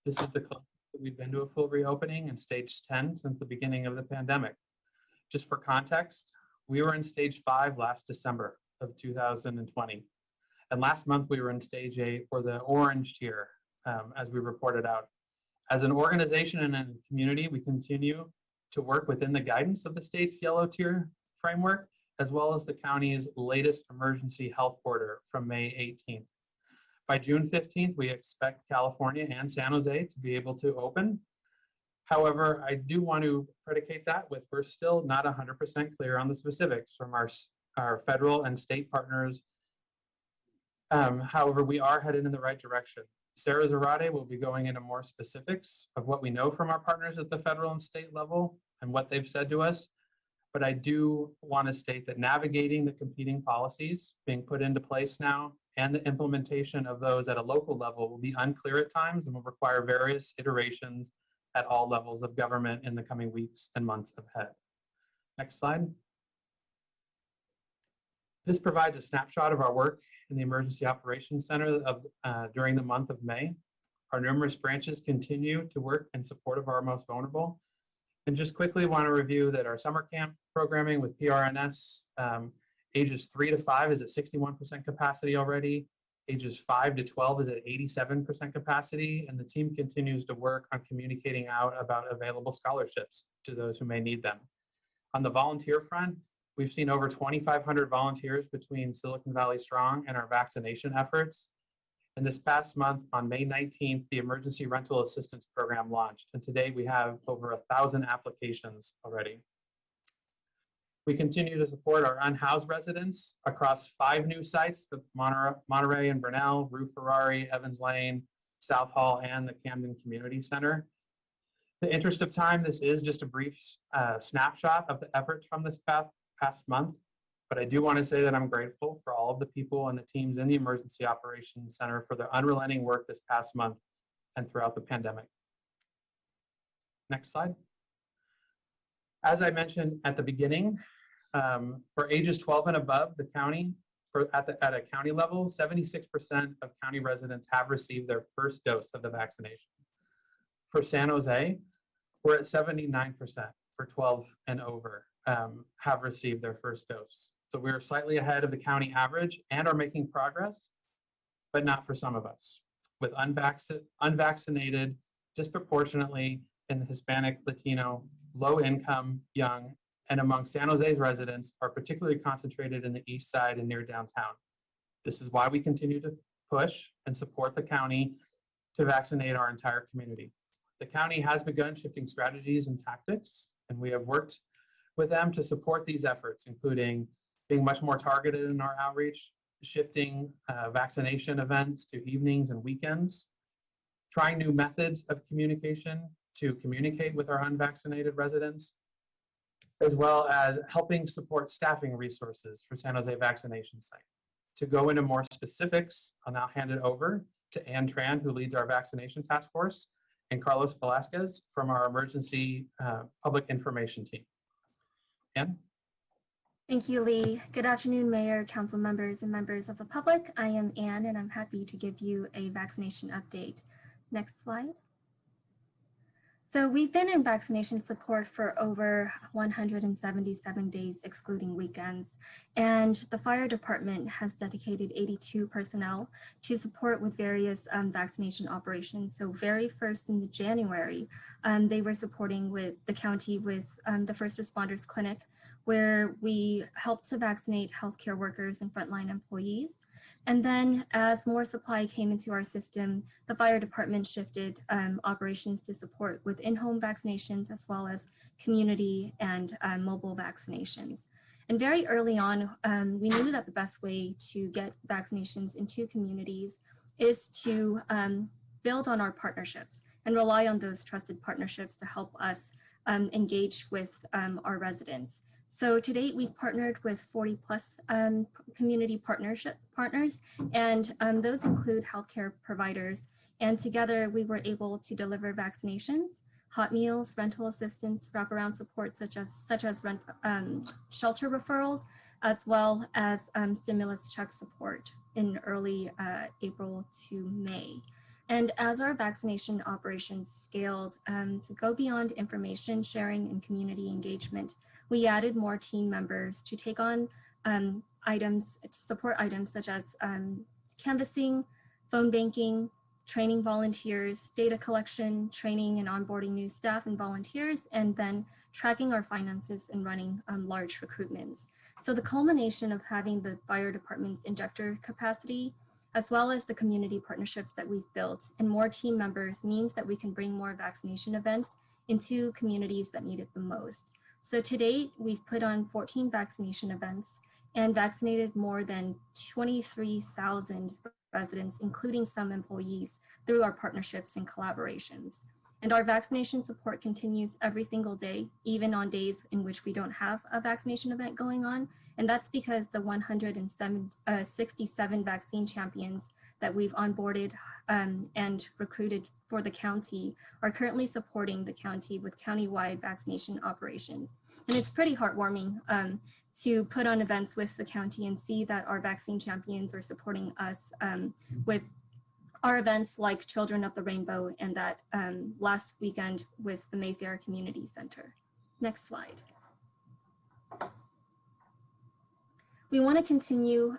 S13: This is the closest that we've been to a full reopening in stage 10 since the beginning of the pandemic. Just for context, we were in stage 5 last December of 2020. And last month we were in stage 8, or the orange tier, as we reported out. As an organization and a community, we continue to work within the guidance of the state's yellow tier framework, as well as the county's latest emergency health order from May 18th. By June 15th, we expect California and San Jose to be able to open. However, I do want to predicate that with we're still not 100% clear on the specifics from our federal and state partners. However, we are headed in the right direction. Sarah Zarate will be going into more specifics of what we know from our partners at the federal and state level and what they've said to us. But I do want to state that navigating the competing policies being put into place now and the implementation of those at a local level will be unclear at times and will require various iterations at all levels of government in the coming weeks and months ahead. Next slide. This provides a snapshot of our work in the Emergency Operations Center during the month of May. Our numerous branches continue to work in support of our most vulnerable. And just quickly want to review that our summer camp programming with PRNS, ages 3 to 5 is at 61% capacity already. Ages 5 to 12 is at 87% capacity. And the team continues to work on communicating out about available scholarships to those who may need them. On the volunteer front, we've seen over 2,500 volunteers between Silicon Valley Strong and our vaccination efforts. And this past month, on May 19th, the Emergency Rental Assistance Program launched. And today we have over 1,000 applications already. We continue to support our unhoused residents across 5 new sites, the Monterey and Burnell, Rue Ferrari, Evans Lane, South Hall, and the Camden Community Center. In the interest of time, this is just a brief snapshot of the efforts from this past month, but I do want to say that I'm grateful for all of the people and the teams in the Emergency Operations Center for their unrelenting work this past month and throughout the pandemic. Next slide. As I mentioned at the beginning, for ages 12 and above, the county, at a county level, 76% of county residents have received their first dose of the vaccination. For San Jose, we're at 79% for 12 and over have received their first dose. So we're slightly ahead of the county average and are making progress, but not for some of us. With unvaccinated disproportionately in the Hispanic, Latino, low income, young, and among San Jose's residents are particularly concentrated in the east side and near downtown. This is why we continue to push and support the county to vaccinate our entire community. The county has begun shifting strategies and tactics, and we have worked with them to support these efforts, including being much more targeted in our outreach, shifting vaccination events to evenings and weekends, trying new methods of communication to communicate with our unvaccinated residents, as well as helping support staffing resources for San Jose vaccination site. To go into more specifics, I'll now hand it over to Ann Tran, who leads our vaccination task force, and Carlos Velasquez from our emergency public information team. Ann?
S14: Thank you, Lee. Good afternoon, Mayor, council members, and members of the public. I am Ann, and I'm happy to give you a vaccination update. Next slide. So we've been in vaccination support for over 177 days, excluding weekends. And the fire department has dedicated 82 personnel to support with various vaccination operations. So very first in January, they were supporting with the county with the first responders clinic, where we helped to vaccinate healthcare workers and frontline employees. And then as more supply came into our system, the fire department shifted operations to support with in-home vaccinations as well as community and mobile vaccinations. And very early on, we knew that the best way to get vaccinations into communities is to build on our partnerships and rely on those trusted partnerships to help us engage with our residents. So to date, we've partnered with 40 plus community partners, and those include healthcare providers. And together we were able to deliver vaccinations, hot meals, rental assistance, wraparound support such as rent, shelter referrals, as well as stimulus check support in early April to May. And as our vaccination operations scaled to go beyond information sharing and community engagement, we added more team members to take on support items such as canvassing, phone banking, training volunteers, data collection, training and onboarding new staff and volunteers, and then tracking our finances and running large recruitments. So the culmination of having the fire department's injector capacity, as well as the community partnerships that we've built and more team members, means that we can bring more vaccination events into communities that need it the most. So to date, we've put on 14 vaccination events and vaccinated more than 23,000 residents, including some employees, through our partnerships and collaborations. And our vaccination support continues every single day, even on days in which we don't have a vaccination event going on. And that's because the 167 vaccine champions that we've onboarded and recruited for the county are currently supporting the county with countywide vaccination operations. And it's pretty heartwarming to put on events with the county and see that our vaccine champions are supporting us with our events like Children of the Rainbow and that last weekend with the Mayfair Community Center. Next slide. We want to continue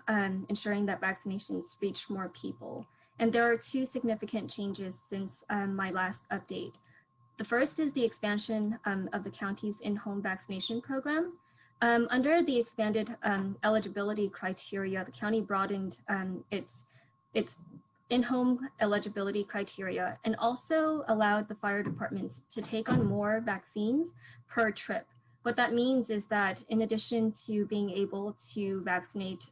S14: ensuring that vaccinations reach more people. And there are two significant changes since my last update. The first is the expansion of the county's in-home vaccination program. Under the expanded eligibility criteria, the county broadened its in-home eligibility criteria and also allowed the fire departments to take on more vaccines per trip. What that means is that in addition to being able to vaccinate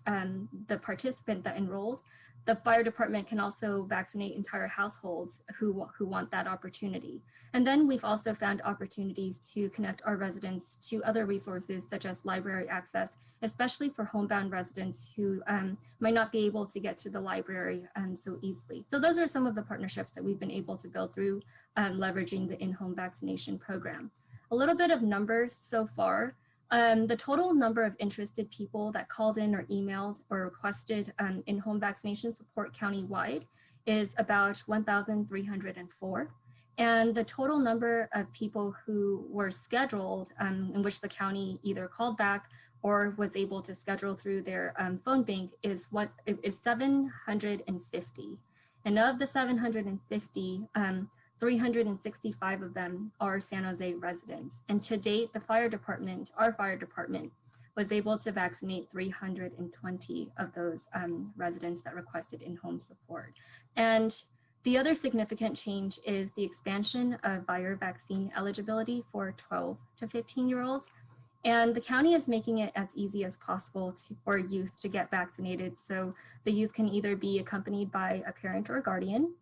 S14: the participant that enrolled, the fire department can also vaccinate entire households who want that opportunity. And then we've also found opportunities to connect our residents to other resources such as library access, especially for homebound residents who might not be able to get to the library so easily. So those are some of the partnerships that we've been able to build through leveraging the in-home vaccination program. A little bit of numbers so far. The total number of interested people that called in or emailed or requested in-home vaccination support countywide is about 1,304. And the total number of people who were scheduled in which the county either called back or was able to schedule through their phone bank is 750. And of the 750, 365 of them are San Jose residents. And to date, our fire department, was able to vaccinate 320 of those residents that requested in-home support. And the other significant change is the expansion of buyer vaccine eligibility for 12 to 15-year-olds. And the county is making it as easy as possible for youth to get vaccinated. So the youth can either be accompanied by a parent or guardian,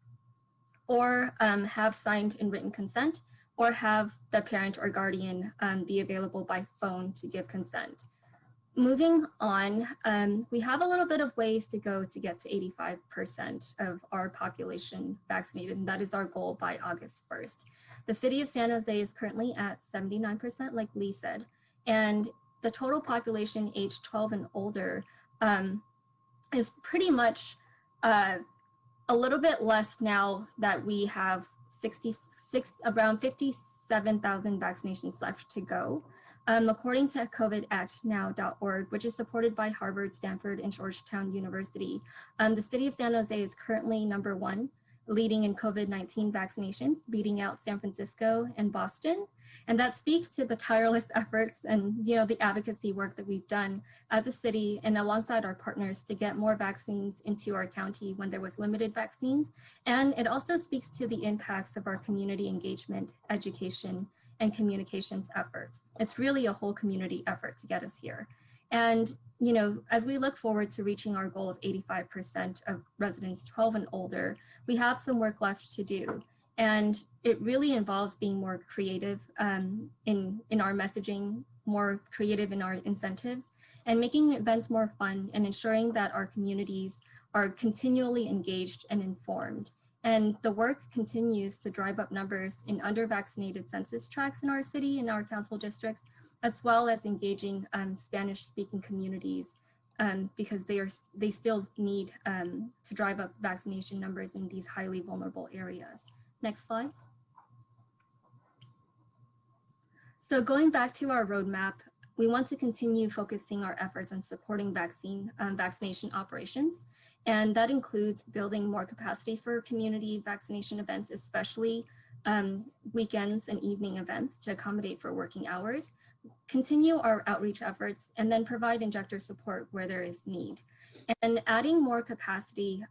S14: or have signed and written consent or have the parent or guardian be available by phone to give consent. Moving on, we have a little bit of ways to go to get to 85% of our population vaccinated, and that is our goal by August 1st. The city of San Jose is currently at 79%, like Lee said, and the total population age 12 and older is pretty much a little bit less now that we have around 57,000 vaccinations left to go. According to covidactnow.org, which is supported by Harvard, Stanford, and Georgetown University, the city of San Jose is currently #1, leading in COVID-19 vaccinations, beating out San Francisco and Boston. And that speaks to the tireless efforts and the advocacy work that we've done as a city and alongside our partners to get more vaccines into our county when there was limited vaccines. And it also speaks to the impacts of our community engagement, education, and communications efforts. It's really a whole community effort to get us here. And as we look forward to reaching our goal of 85% of residents 12 and older, we have some work left to do. And it really involves being more creative in our messaging, more creative in our incentives, and making events more fun and ensuring that our communities are continually engaged and informed. And the work continues to drive up numbers in under-vaccinated census tracts in our city and our council districts, as well as engaging Spanish-speaking communities because they still need to drive up vaccination numbers in these highly vulnerable areas. Next slide. So going back to our roadmap, we want to continue focusing our efforts on supporting vaccination operations. And that includes building more capacity for community vaccination events, especially weekends and evening events to accommodate for working hours, continue our outreach efforts, and then provide injector support where there is need. And adding more capacity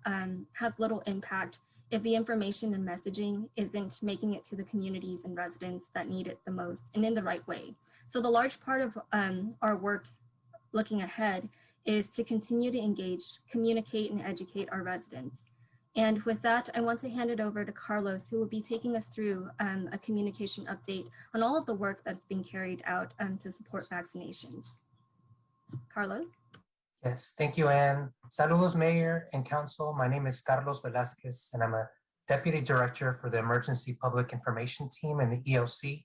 S14: has little impact if the information and messaging isn't making it to the communities and residents that need it the most and in the right way. So the large part of our work looking ahead is to continue to engage, communicate, and educate our residents. And with that, I want to hand it over to Carlos, who will be taking us through a communication update on all of the work that's being carried out to support vaccinations. Carlos?
S15: Yes, thank you, Anne. Saludos, Mayor and Council. My name is Carlos Velasquez, and I'm a Deputy Director for the Emergency Public Information Team in the EOC,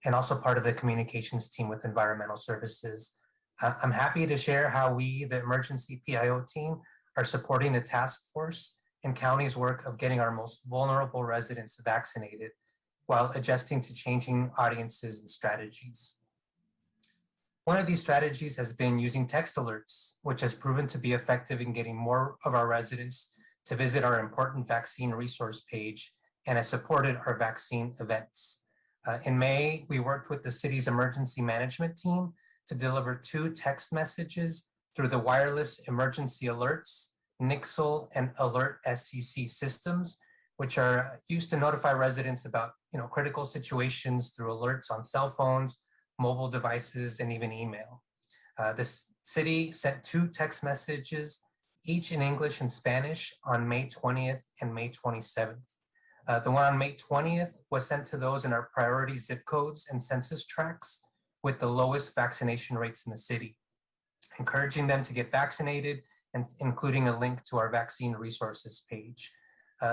S15: and also part of the Communications Team with Environmental Services. I'm happy to share how we, the Emergency PIO team, are supporting the task force and county's work of getting our most vulnerable residents vaccinated while adjusting to changing audiences and strategies. One of these strategies has been using text alerts, which has proven to be effective in getting more of our residents to visit our important vaccine resource page and has supported our vaccine events. In May, we worked with the city's emergency management team to deliver 2 text messages through the wireless emergency alerts, Nixle and Alert SCC systems, which are used to notify residents about critical situations through alerts on cell phones, mobile devices, and even email. This city sent 2 text messages, each in English and Spanish, on May 20th and May 27th. The one on May 20th was sent to those in our priority zip codes and census tracts with the lowest vaccination rates in the city, encouraging them to get vaccinated and including a link to our vaccine resources page.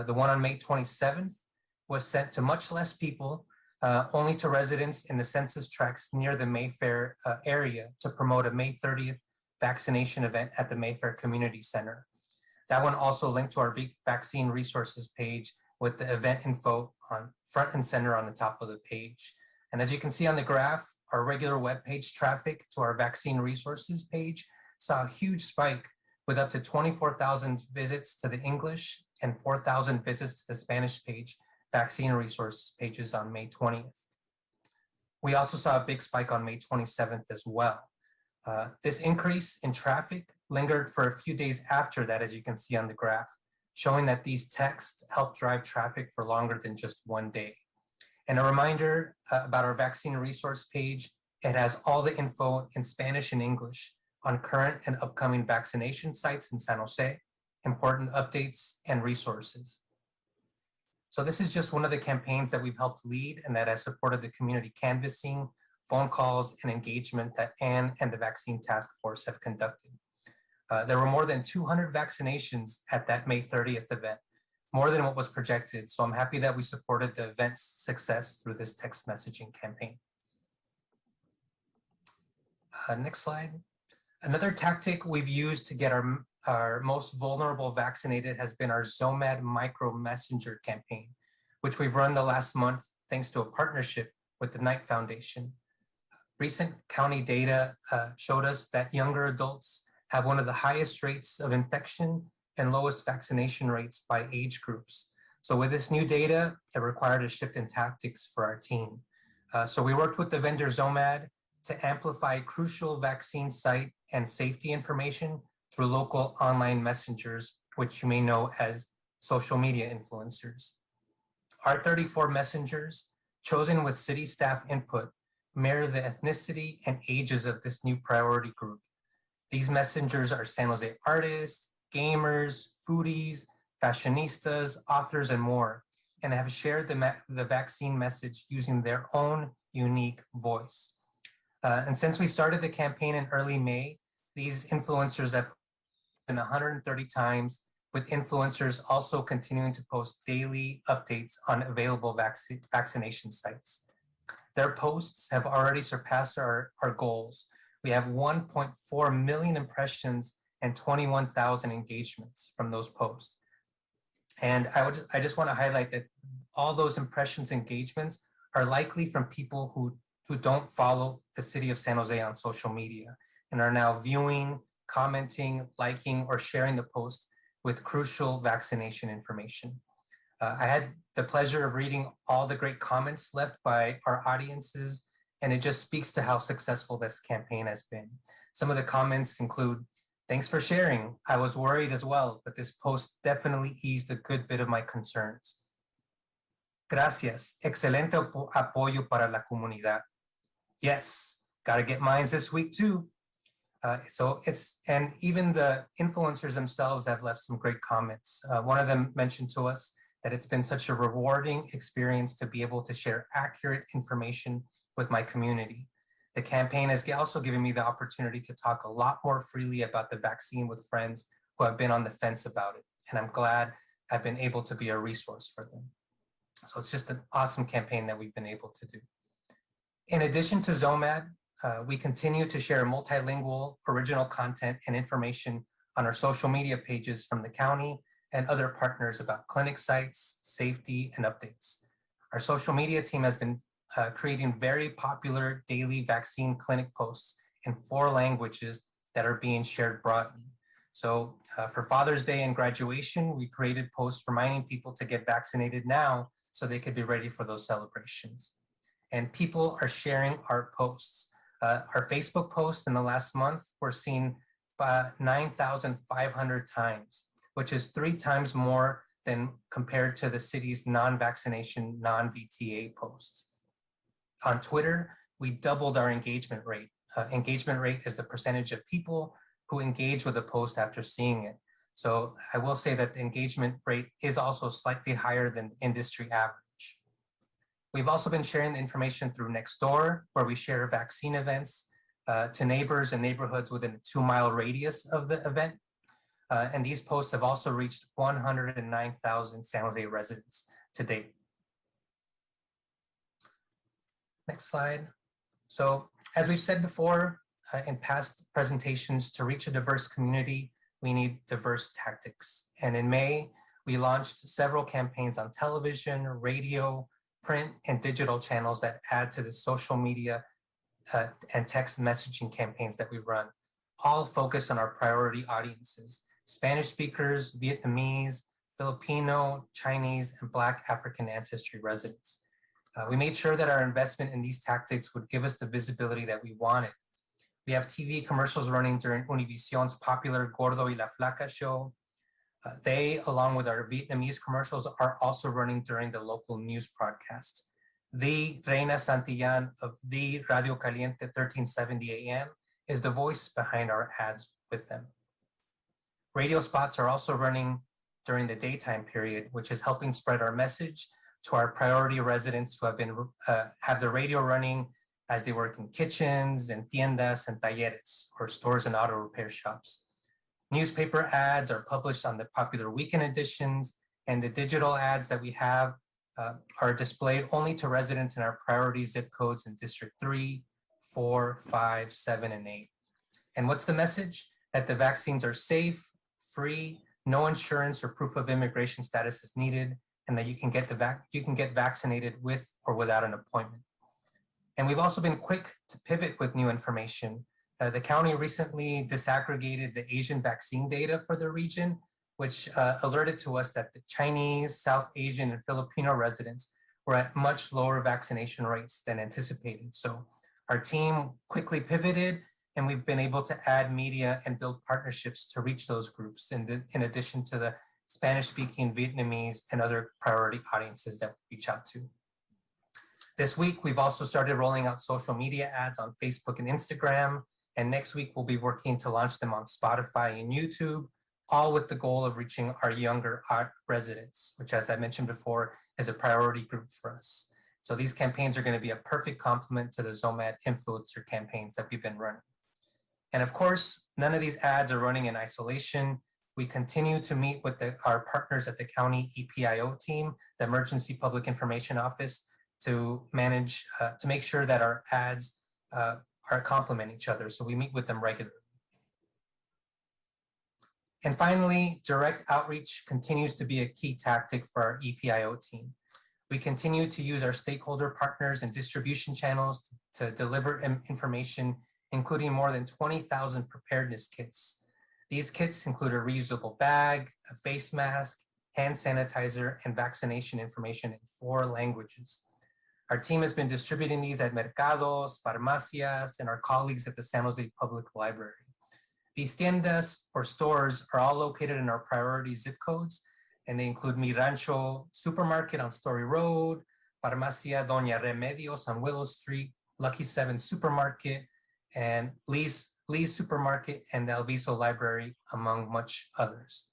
S15: The one on May 27th was sent to much less people, only to residents in the census tracts near the Mayfair area to promote a May 30th vaccination event at the Mayfair Community Center. That one also linked to our vaccine resources page with the event info on front and center on the top of the page. And as you can see on the graph, our regular web page traffic to our vaccine resources page saw a huge spike with up to 24,000 visits to the English and 4,000 visits to the Spanish page, vaccine resource pages on May 20th. We also saw a big spike on May 27th as well. This increase in traffic lingered for a few days after that, as you can see on the graph, showing that these texts help drive traffic for longer than just one day. And a reminder about our vaccine resource page, it has all the info in Spanish and English on current and upcoming vaccination sites in San Jose, important updates and resources. So this is just one of the campaigns that we've helped lead and that has supported the community canvassing, phone calls, and engagement that Anne and the Vaccine Task Force have conducted. There were more than 200 vaccinations at that May 30th event, more than what was projected. So I'm happy that we supported the event's success through this text messaging campaign. Next slide. Another tactic we've used to get our most vulnerable vaccinated has been our ZOMAD micro messenger campaign, which we've run the last month thanks to a partnership with the Knight Foundation. Recent county data showed us that younger adults have one of the highest rates of infection and lowest vaccination rates by age groups. So with this new data, it required a shift in tactics for our team. So we worked with the vendor ZOMAD to amplify crucial vaccine site and safety information through local online messengers, which you may know as social media influencers. Our 34 messengers, chosen with city staff input, mirror the ethnicity and ages of this new priority group. These messengers are San Jose artists, gamers, foodies, fashionistas, authors, and more, and have shared the vaccine message using their own unique voice. And since we started the campaign in early May, these influencers have been 130 times, with influencers also continuing to post daily updates on available vaccination sites. Their posts have already surpassed our goals. We have 1.4 million impressions and 21,000 engagements from those posts. And I just want to highlight that all those impressions, engagements are likely from people who don't follow the city of San Jose on social media and are now viewing, commenting, liking, or sharing the post with crucial vaccination information. I had the pleasure of reading all the great comments left by our audiences, and it just speaks to how successful this campaign has been. Some of the comments include, "Thanks for sharing. I was worried as well, but this post definitely eased a good bit of my concerns. Gracias. Excelente apoyo para la comunidad. Yes, gotta get mines this week too." And even the influencers themselves have left some great comments. One of them mentioned to us that it's been such a rewarding experience to be able to share accurate information with my community. The campaign has also given me the opportunity to talk a lot more freely about the vaccine with friends who have been on the fence about it. And I'm glad I've been able to be a resource for them. So it's just an awesome campaign that we've been able to do. In addition to ZOMAD, we continue to share multilingual original content and information on our social media pages from the county and other partners about clinic sites, safety, and updates. Our social media team has been creating very popular daily vaccine clinic posts in 4 languages that are being shared broadly. So for Father's Day and graduation, we created posts reminding people to get vaccinated now so they could be ready for those celebrations. And people are sharing our posts. Our Facebook posts in the last month were seen 9,500 times, which is 3 times more than compared to the city's non-vaccination, non-VTA posts. On Twitter, we doubled our engagement rate. Engagement rate is the percentage of people who engage with a post after seeing it. So I will say that the engagement rate is also slightly higher than industry average. We've also been sharing the information through Nextdoor, where we share vaccine events to neighbors and neighborhoods within a 2-mile radius of the event. And these posts have also reached 109,000 San Jose residents to date. Next slide. So as we've said before in past presentations, to reach a diverse community, we need diverse tactics. And in May, we launched several campaigns on television, radio, print, and digital channels that add to the social media and text messaging campaigns that we run, all focused on our priority audiences: Spanish speakers, Vietnamese, Filipino, Chinese, and Black African ancestry residents. We made sure that our investment in these tactics would give us the visibility that we wanted. We have TV commercials running during Univision's popular Gordo y la Flaca show. They, along with our Vietnamese commercials, are also running during the local news broadcast. The Reina Santillan of the Radio Caliente 1370 AM is the voice behind our ads with them. Radio spots are also running during the daytime period, which is helping spread our message to our priority residents who have the radio running as they work in kitchens and tiendas and talleres, or stores and auto repair shops. Newspaper ads are published on the popular weekend editions, and the digital ads that we have are displayed only to residents in our priority zip codes in District 3, 4, 5, 7, and 8. And what's the message? That the vaccines are safe, free, no insurance or proof of immigration status is needed, and that you can get vaccinated with or without an appointment. And we've also been quick to pivot with new information. The county recently disaggregated the Asian vaccine data for the region, which alerted to us that the Chinese, South Asian, and Filipino residents were at much lower vaccination rates than anticipated. So our team quickly pivoted, and we've been able to add media and build partnerships to reach those groups, in addition to the Spanish-speaking Vietnamese and other priority audiences that we reach out to. This week, we've also started rolling out social media ads on Facebook and Instagram, and next week we'll be working to launch them on Spotify and YouTube, all with the goal of reaching our younger residents, which, as I mentioned before, is a priority group for us. So these campaigns are going to be a perfect complement to the ZOMAD influencer campaigns that we've been running. And of course, none of these ads are running in isolation. We continue to meet with our partners at the county EPIO team, the Emergency Public Information Office, to manage, to make sure that our ads complement each other. So we meet with them regularly. And finally, direct outreach continues to be a key tactic for our EPIO team. We continue to use our stakeholder partners and distribution channels to deliver information, including more than 20,000 preparedness kits. These kits include a reusable bag, a face mask, hand sanitizer, and vaccination information in 4 languages. Our team has been distributing these at mercados, farmacias, and our colleagues at the San Jose Public Library. These tiendas or stores are all located in our priority zip codes, and they include Mi Rancho Supermarket on Story Road, Farmacia Doña Remedios on Willow Street, Lucky 7 Supermarket, and Lee's Supermarket and the El Viso Library, among much others.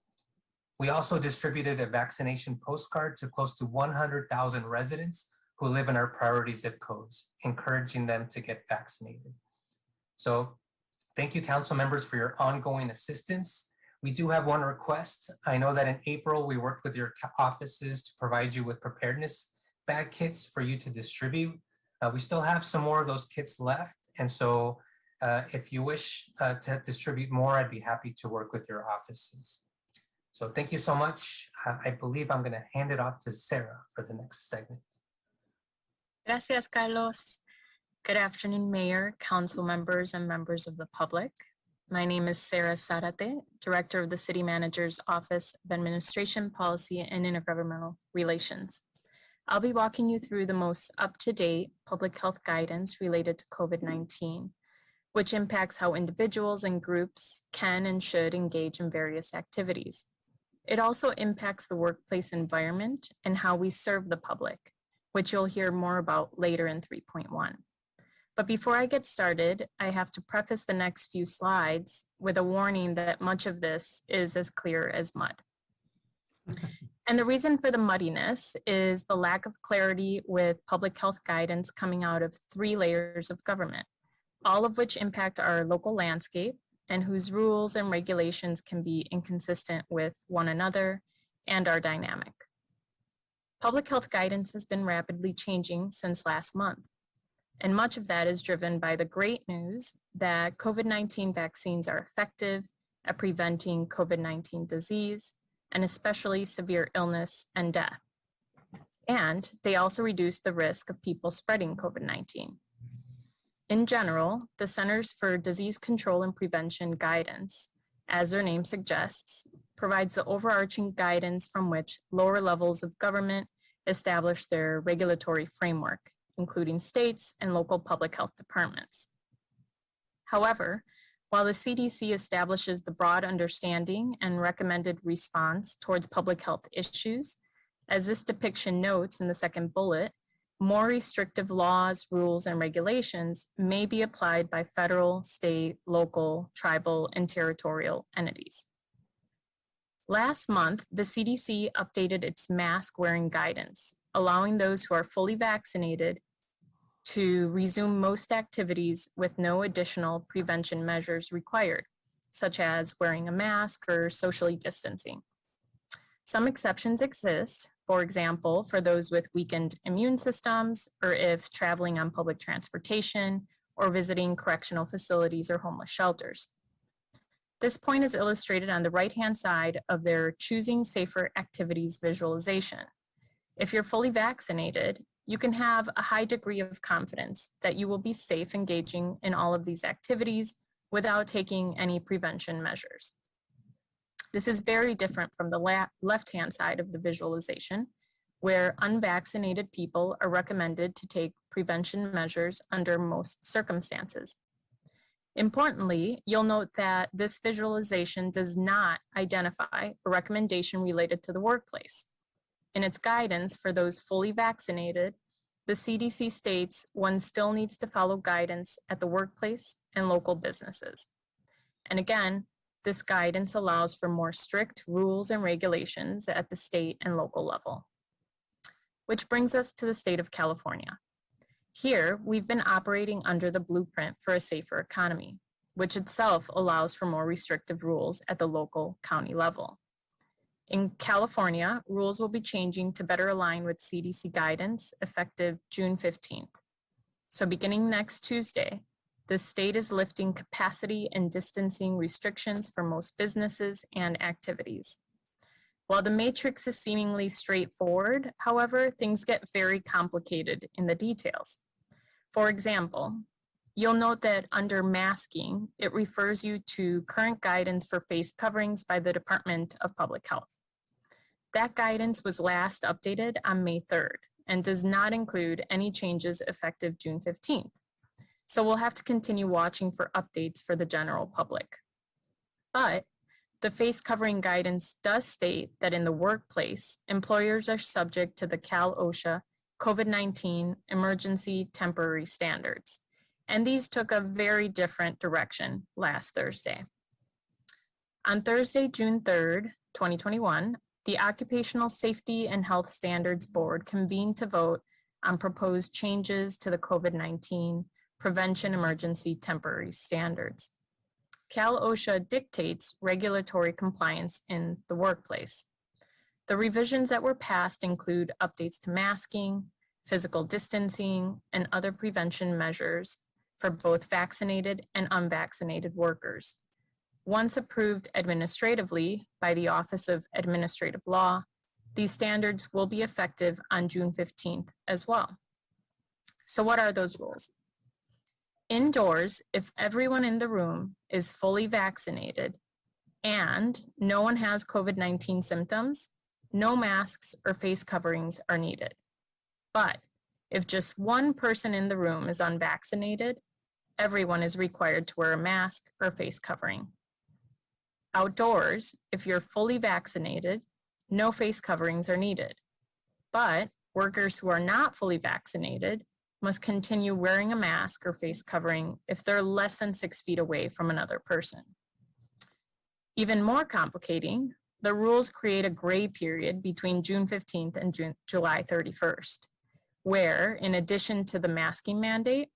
S15: We also distributed a vaccination postcard to close to 100,000 residents who live in our priority zip codes, encouraging them to get vaccinated. So thank you, council members, for your ongoing assistance. We do have one request. I know that in April, we worked with your offices to provide you with preparedness bag kits for you to distribute. We still have some more of those kits left. And so if you wish to distribute more, I'd be happy to work with your offices. So thank you so much. I believe I'm gonna hand it off to Sarah for the next segment.
S16: Gracias, Carlos. Good afternoon, Mayor, council members, and members of the public. My name is Sarah Sarate, Director of the City Manager's Office of Administration, Policy, and Intergovernmental Relations. I'll be walking you through the most up-to-date public health guidance related to COVID-19, which impacts how individuals and groups can and should engage in various activities. It also impacts the workplace environment and how we serve the public, which you'll hear more about later in 3.1. But before I get started, I have to preface the next few slides with a warning that much of this is as clear as mud. And the reason for the muddiness is the lack of clarity with public health guidance coming out of 3 layers of government, all of which impact our local landscape and whose rules and regulations can be inconsistent with one another and are dynamic. Public health guidance has been rapidly changing since last month, and much of that is driven by the great news that COVID-19 vaccines are effective at preventing COVID-19 disease, and especially severe illness and death. And they also reduce the risk of people spreading COVID-19. In general, the Centers for Disease Control and Prevention guidance, as their name suggests, provides the overarching guidance from which lower levels of government establish their regulatory framework, including states and local public health departments. However, while the CDC establishes the broad understanding and recommended response towards public health issues, as this depiction notes in the second bullet, more restrictive laws, rules, and regulations may be applied by federal, state, local, tribal, and territorial entities. Last month, the CDC updated its mask wearing guidance, allowing those who are fully vaccinated to resume most activities with no additional prevention measures required, such as wearing a mask or socially distancing. Some exceptions exist, for example, for those with weakened immune systems, or if traveling on public transportation or visiting correctional facilities or homeless shelters. This point is illustrated on the right-hand side of their Choosing Safer Activities visualization. If you're fully vaccinated, you can have a high degree of confidence that you will be safe engaging in all of these activities without taking any prevention measures. This is very different from the left-hand side of the visualization, where unvaccinated people are recommended to take prevention measures under most circumstances. Importantly, you'll note that this visualization does not identify a recommendation related to the workplace. In its guidance for those fully vaccinated, the CDC states one still needs to follow guidance at the workplace and local businesses. And again, this guidance allows for more strict rules and regulations at the state and local level. Which brings us to the state of California. Here, we've been operating under the blueprint for a safer economy, which itself allows for more restrictive rules at the local county level. In California, rules will be changing to better align with CDC guidance effective June 15th. So beginning next Tuesday, the state is lifting capacity and distancing restrictions for most businesses and activities. While the matrix is seemingly straightforward, however, things get very complicated in the details. For example, you'll note that under masking, it refers you to current guidance for face coverings by the Department of Public Health. That guidance was last updated on May 3rd and does not include any changes effective June 15th. So we'll have to continue watching for updates for the general public. But the face covering guidance does state that in the workplace, employers are subject to the Cal-OSHA COVID-19 emergency temporary standards. And these took a very different direction last Thursday. On Thursday, June 3rd, 2021, the Occupational Safety and Health Standards Board convened to vote on proposed changes to the COVID-19 Prevention Emergency Temporary Standards. Cal-OSHA dictates regulatory compliance in the workplace. The revisions that were passed include updates to masking, physical distancing, and other prevention measures for both vaccinated and unvaccinated workers. Once approved administratively by the Office of Administrative Law, these standards will be effective on June 15th as well. So what are those rules? Indoors, if everyone in the room is fully vaccinated and no one has COVID-19 symptoms, no masks or face coverings are needed. But if just one person in the room is unvaccinated, everyone is required to wear a mask or face covering. Outdoors, if you're fully vaccinated, no face coverings are needed. But workers who are not fully vaccinated must continue wearing a mask or face covering if they're less than 6 feet away from another person. Even more complicating, the rules create a gray period between June 15th and July 31st, where, in addition to the masking mandate,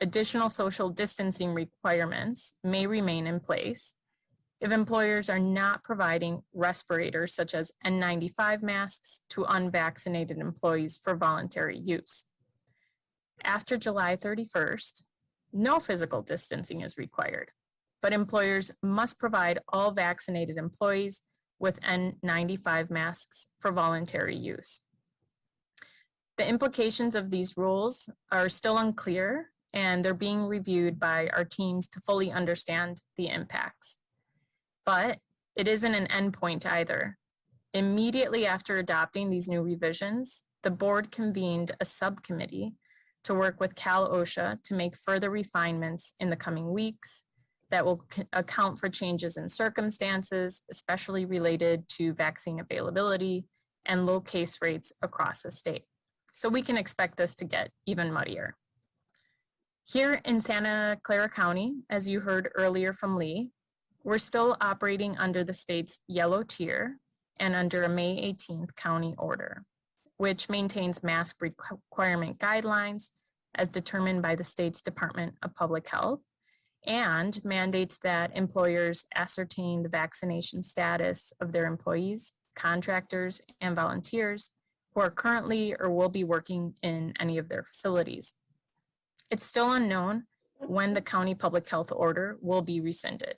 S16: additional social distancing requirements may remain in place if employers are not providing respirators such as N95 masks to unvaccinated employees for voluntary use. After July 31st, no physical distancing is required, but employers must provide all vaccinated employees with N95 masks for voluntary use. The implications of these rules are still unclear, and they're being reviewed by our teams to fully understand the impacts. But it isn't an endpoint either. Immediately after adopting these new revisions, the board convened a subcommittee to work with Cal-OSHA to make further refinements in the coming weeks that will account for changes in circumstances, especially related to vaccine availability and low case rates across the state. So we can expect this to get even muddier. Here in Santa Clara County, as you heard earlier from Lee, We're still operating under the state's yellow tier and under a May 18th county order, which maintains mask requirement guidelines as determined by the state's Department of Public Health and mandates that employers ascertain the vaccination status of their employees, contractors, and volunteers who are currently or will be working in any of their facilities. It's still unknown when the county public health order will be rescinded.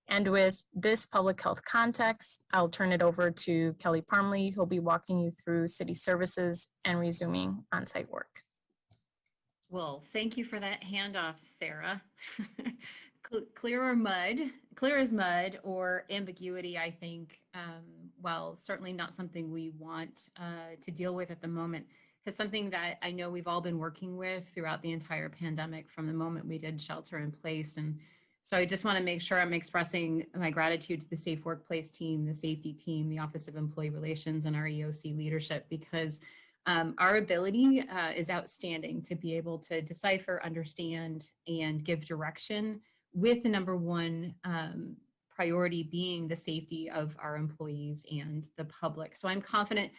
S16: And with this public health context, I'll turn it over to Kelly Parmley, who'll be walking you through city services and resuming on-site work.
S3: Well, thank you for that handoff, Sarah. Clear as mud or ambiguity, I think, while certainly not something we want to deal with at the moment, is something that I know we've all been working with throughout the entire pandemic from the moment we did shelter in place. And so I just want to make sure I'm expressing my gratitude to the Safe Workplace team, the safety team, the Office of Employee Relations, and our EOC leadership, because our ability is outstanding to be able to decipher, understand, and give direction with the number one priority being the safety of our employees and the public. So I'm confident,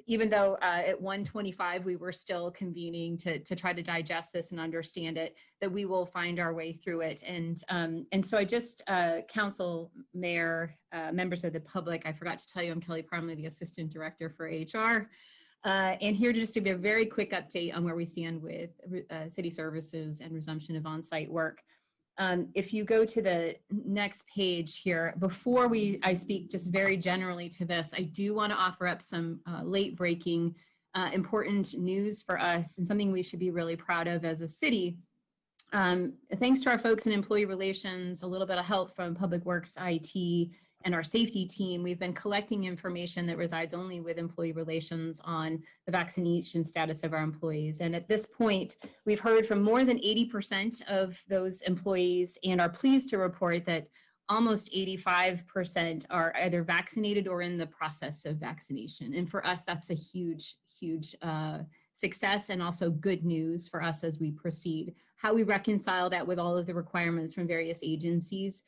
S3: even though at 1:25 we were still convening to try to digest this and understand it, that we will find our way through it. And so I just, council, mayor, members of the public, I forgot to tell you I'm Kelly Parmley, the Assistant Director for HR. And here just to give a very quick update on where we stand with city services and resumption of on-site work. If you go to the next page here, before I speak just very generally to this, I do want to offer up some late breaking important news for us and something we should be really proud of as a city. Thanks to our folks in employee relations, a little bit of help from Public Works, IT, and our safety team, we've been collecting information that resides only with employee relations on the vaccination status of our employees. And at this point, we've heard from more than 80% of those employees and are pleased to report that almost 85% are either vaccinated or in the process of vaccination. And for us, that's a huge, huge success and also good news for us as we proceed. How we reconcile that with all of the requirements from various agencies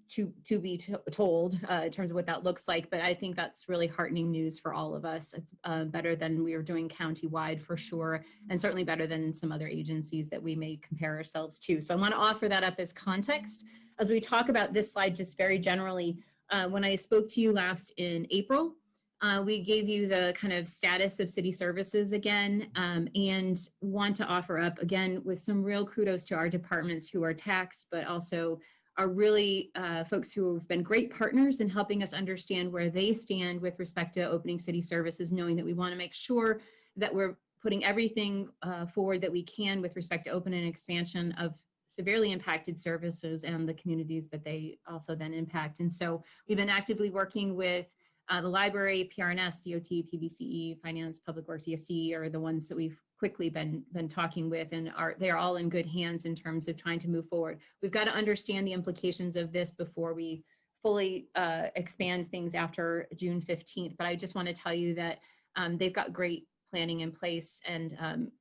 S3: to be told in terms of what that looks like, but I think that's really heartening news for all of us. It's better than we are doing countywide for sure, and certainly better than some other agencies that we may compare ourselves to. So I want to offer that up as context. As we talk about this slide just very generally, when I spoke to you last in April, we gave you the kind of status of city services again, and want to offer up again with some real kudos to our departments who are taxed, but also are really folks who have been great partners in helping us understand where they stand with respect to opening city services, knowing that we want to make sure that we're putting everything forward that we can with respect to open and expansion of severely impacted services and the communities that they also then impact. And so we've been actively working with the library, PRNS, DOT, PVCE, Finance, Public Works, ESD are the ones that we've quickly been talking with, and they are all in good hands in terms of trying to move forward. We've got to understand the implications of this before we fully expand things after June 15th. But I just want to tell you that they've got great planning in place. And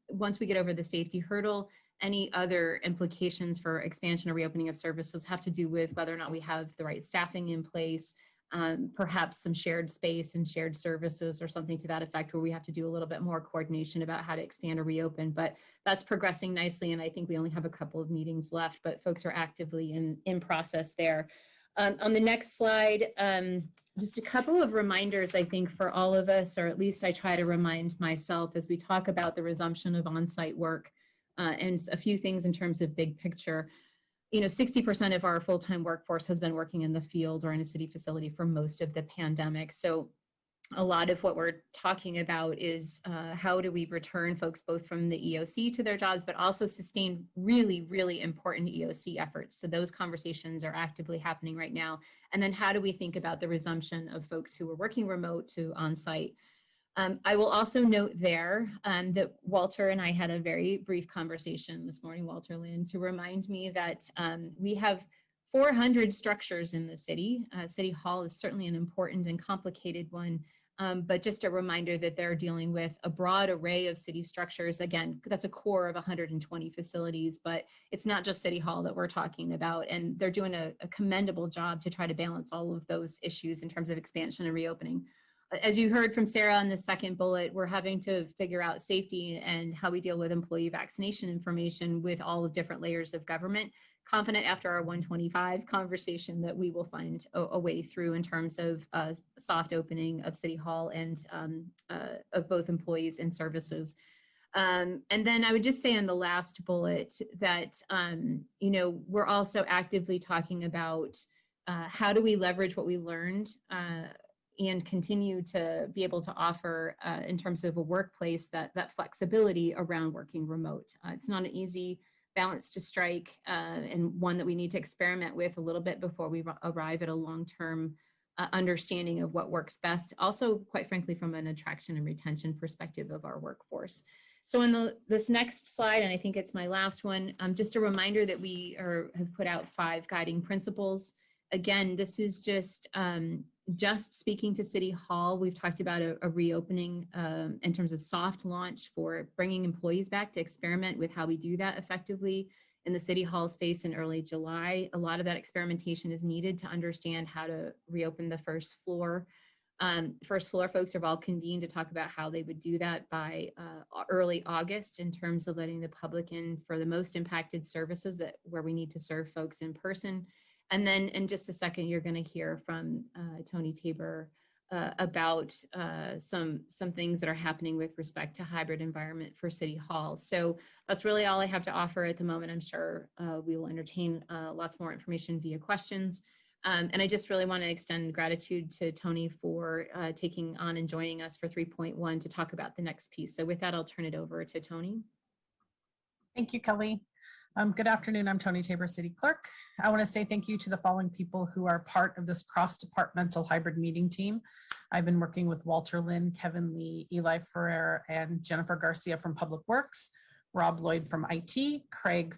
S3: once we get over the safety hurdle, any other implications for expansion or reopening of services have to do with whether or not we have the right staffing in place, perhaps some shared space and shared services or something to that effect, where we have to do a little bit more coordination about how to expand or reopen. But that's progressing nicely, and I think we only have a couple of meetings left, but folks are actively in process there. On the next slide, just a couple of reminders, I think, for all of us, or at least I try to remind myself as we talk about the resumption of on-site work, and a few things in terms of big picture. You know, 60% of our full-time workforce has been working in the field or in a city facility for most of the pandemic. So a lot of what we're talking about is how do we return folks both from the EOC to their jobs, but also sustain really, really important EOC efforts. So those conversations are actively happening right now. And then how do we think about the resumption of folks who are working remote to on-site? I will also note there that Walter and I had a very brief conversation this morning, Walter Lynn, to remind me that we have 400 structures in the city. City Hall is certainly an important and complicated one, But just a reminder that they're dealing with a broad array of city structures. Again, that's a core of 120 facilities, but it's not just City Hall that we're talking about. And they're doing a commendable job to try to balance all of those issues in terms of expansion and reopening. As you heard from Sarah on the second bullet, we're having to figure out safety and how we deal with employee vaccination information with all the different layers of government. Confident after our 125 conversation that we will find a way through in terms of soft opening of City Hall and of both employees and services. And then I would just say on the last bullet that, you know, we're also actively talking about how do we leverage what we learned and continue to be able to offer in terms of a workplace that flexibility around working remote. It's not an easy balance to strike and one that we need to experiment with a little bit before we arrive at a long-term understanding of what works best. Also, quite frankly, from an attraction and retention perspective of our workforce. So in this next slide, and I think it's my last one, just a reminder that we have put out 5 guiding principles. Again, this is just speaking to City Hall. We've talked about a reopening in terms of soft launch for bringing employees back to experiment with how we do that effectively in the City Hall space in early July. A lot of that experimentation is needed to understand how to reopen the first floor. First floor folks have all convened to talk about how they would do that by early August in terms of letting the public in for the most impacted services where we need to serve folks in person. And then in just a second, you're going to hear from Tony Tabor about some things that are happening with respect to hybrid environment for City Hall. So that's really all I have to offer at the moment. I'm sure we will entertain lots more information via questions. And I just really want to extend gratitude to Tony for taking on and joining us for 3.1 to talk about the next piece. So with that, I'll turn it over to Tony.
S2: Thank you, Kelly. Good afternoon, I'm Tony Tabor, City Clerk. I want to say thank you to the following people who are part of this cross-departmental hybrid meeting team. I've been working with Walter Lynn, Kevin Lee, Eli Ferrer, and Jennifer Garcia from Public Works, Rob Lloyd from IT, Craig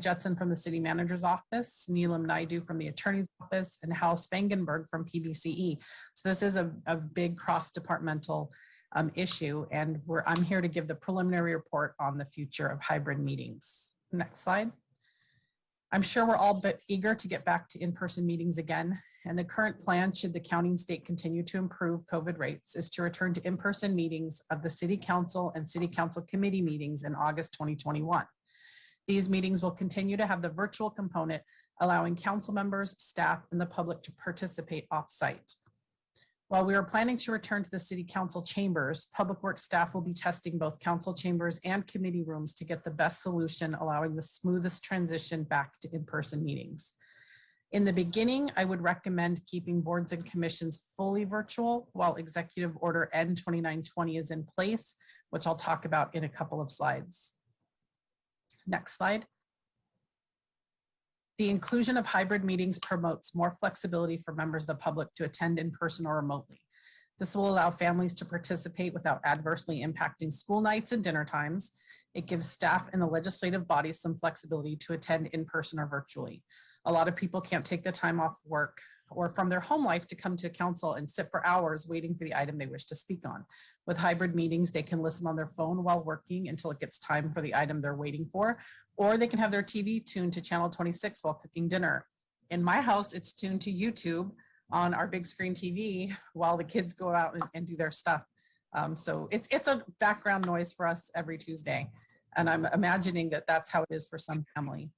S2: Jetson from the City Manager's Office, Neelam Naidu from the Attorney's Office, and Hal Spangenberg from PBCE. So this is a big cross-departmental issue, and I'm here to give the preliminary report on the future of hybrid meetings. Next slide. I'm sure we're all eager to get back to in-person meetings again, and the current plan, should the county and state continue to improve COVID rates, is to return to in-person meetings of the City Council and City Council Committee meetings in August 2021. These meetings will continue to have the virtual component, allowing council members, staff, and the public to participate off-site. While we are planning to return to the City Council chambers, Public Works staff will be testing both council chambers and committee rooms to get the best solution, allowing the smoothest transition back to in-person meetings. In the beginning, I would recommend keeping boards and commissions fully virtual while Executive Order N2920 is in place, which I'll talk about in a couple of slides. Next slide. The inclusion of hybrid meetings promotes more flexibility for members of the public to attend in person or remotely. This will allow families to participate without adversely impacting school nights and dinner times. It gives staff and the legislative bodies some flexibility to attend in person or virtually. A lot of people can't take the time off work or from their home life to come to council and sit for hours waiting for the item they wish to speak on. With hybrid meetings, they can listen on their phone while working until it gets time for the item they're waiting for, or they can have their TV tuned to channel 26 while cooking dinner. In my house, it's tuned to YouTube on our big screen TV while the kids go out and do their stuff. So it's a background noise for us every Tuesday. And I'm imagining that that's how it is for some family.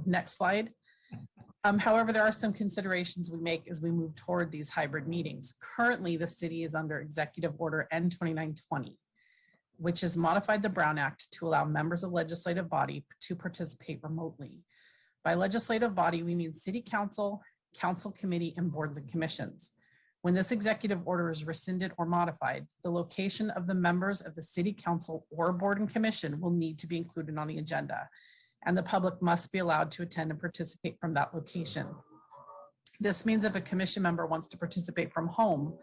S2: Next slide. However, there are some considerations we make as we move toward these hybrid meetings. Currently, the city is under Executive Order N2920, which has modified the Brown Act to allow members of legislative body to participate remotely. By legislative body, we mean City Council, Council Committee, and boards and commissions. When this executive order is rescinded or modified, the location of the members of the City Council or board and commission will need to be included on the agenda, and the public must be allowed to attend and participate from that location. This means if a commission member wants to participate from home,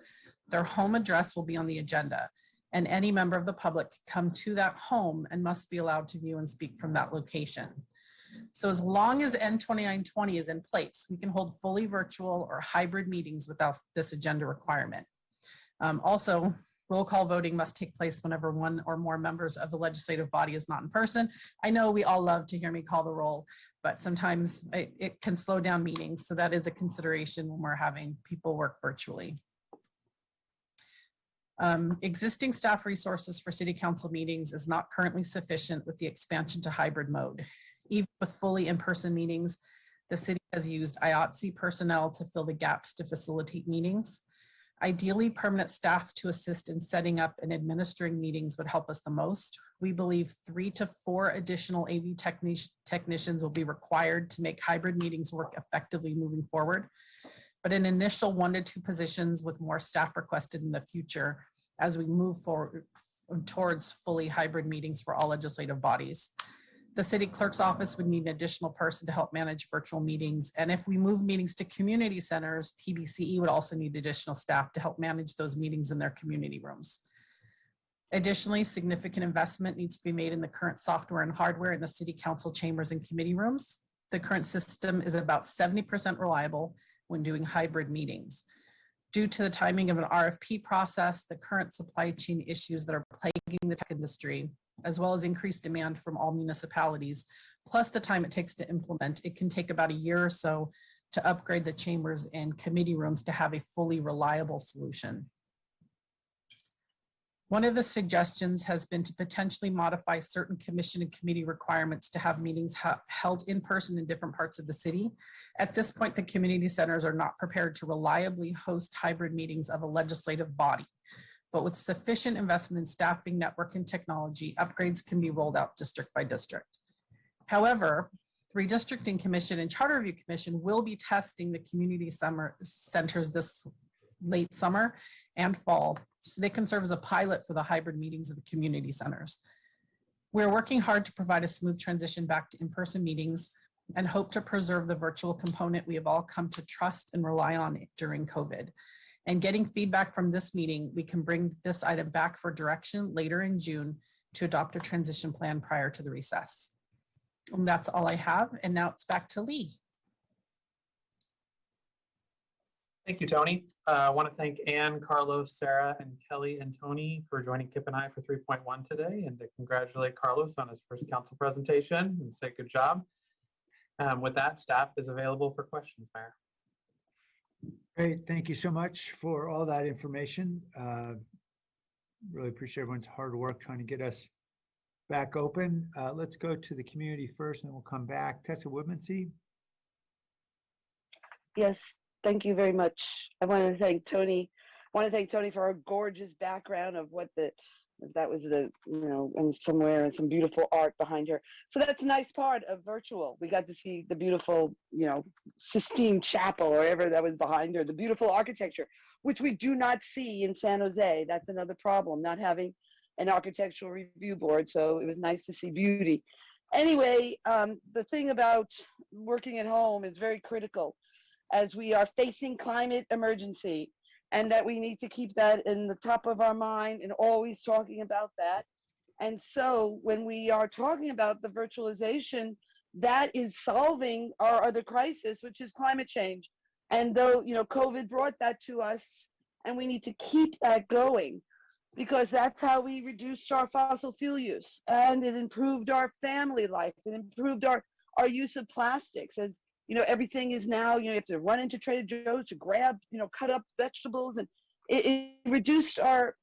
S2: their home address will be on the agenda, and any member of the public can come to that home and must be allowed to view and speak from that location. So as long as N2920 is in place, we can hold fully virtual or hybrid meetings without this agenda requirement. Also, roll call voting must take place whenever one or more members of the legislative body is not in person. I know we all love to hear me call the roll, but sometimes it can slow down meetings. So that is a consideration when we're having people work virtually. Existing staff resources for city council meetings is not currently sufficient with the expansion to hybrid mode. Even with fully in-person meetings, the city has used IATSE personnel to fill the gaps to facilitate meetings. Ideally, permanent staff to assist in setting up and administering meetings would help us the most. We believe 3 to 4 additional AV technicians will be required to make hybrid meetings work effectively moving forward. But an initial 1 to 2 positions with more staff requested in the future as we move forward towards fully hybrid meetings for all legislative bodies. The city clerk's office would need an additional person to help manage virtual meetings. And if we move meetings to community centers, PBCE would also need additional staff to help manage those meetings in their community rooms. Additionally, significant investment needs to be made in the current software and hardware in the city council chambers and committee rooms. The current system is about 70% reliable when doing hybrid meetings. Due to the timing of an RFP process, the current supply chain issues that are plaguing the tech industry, as well as increased demand from all municipalities, plus the time it takes to implement, it can take about a year or so to upgrade the chambers and committee rooms to have a fully reliable solution. One of the suggestions has been to potentially modify certain commission and committee requirements to have meetings held in person in different parts of the city. At this point, the community centers are not prepared to reliably host hybrid meetings of a legislative body. But with sufficient investment in staffing, network, and technology, upgrades can be rolled out district by district. However, the Redistricting Commission and Charter Review Commission will be testing the community centers this late summer and fall, so they can serve as a pilot for the hybrid meetings of the community centers. We're working hard to provide a smooth transition back to in-person meetings and hope to preserve the virtual component we have all come to trust and rely on during COVID. And getting feedback from this meeting, we can bring this item back for direction later in June to adopt a transition plan prior to the recess. And that's all I have. And now it's back to Lee.
S13: Thank you, Tony. I want to thank Ann, Carlos, Sarah, and Kelly and Tony for joining Kip and I for 3.1 today, and to congratulate Carlos on his first council presentation and say good job. With that, staff is available for questions, Mayor.
S1: Great. Thank you so much for all that information. Really appreciate everyone's hard work trying to get us back open. Let's go to the community first, and then we'll come back. Tessa Woodmansee.
S6: Yes, thank you very much. I want to thank Tony. I want to thank Tony for our gorgeous background of what that was and somewhere and some beautiful art behind her. So that's a nice part of virtual. We got to see the beautiful, Sistine Chapel or whatever that was behind her, the beautiful architecture, which we do not see in San Jose. That's another problem, not having an architectural review board. So it was nice to see beauty. Anyway, the thing about working at home is very critical as we are facing climate emergency, and that we need to keep that in the top of our mind and always talking about that. And so when we are talking about the virtualization, that is solving our other crisis, which is climate change. And though, COVID brought that to us, and we need to keep that going, because that's how we reduced our fossil fuel use, and it improved our family life, it improved our use of plastics. As everything is now, you have to run into Trader Joe's to grab, cut up vegetables, and it reduced our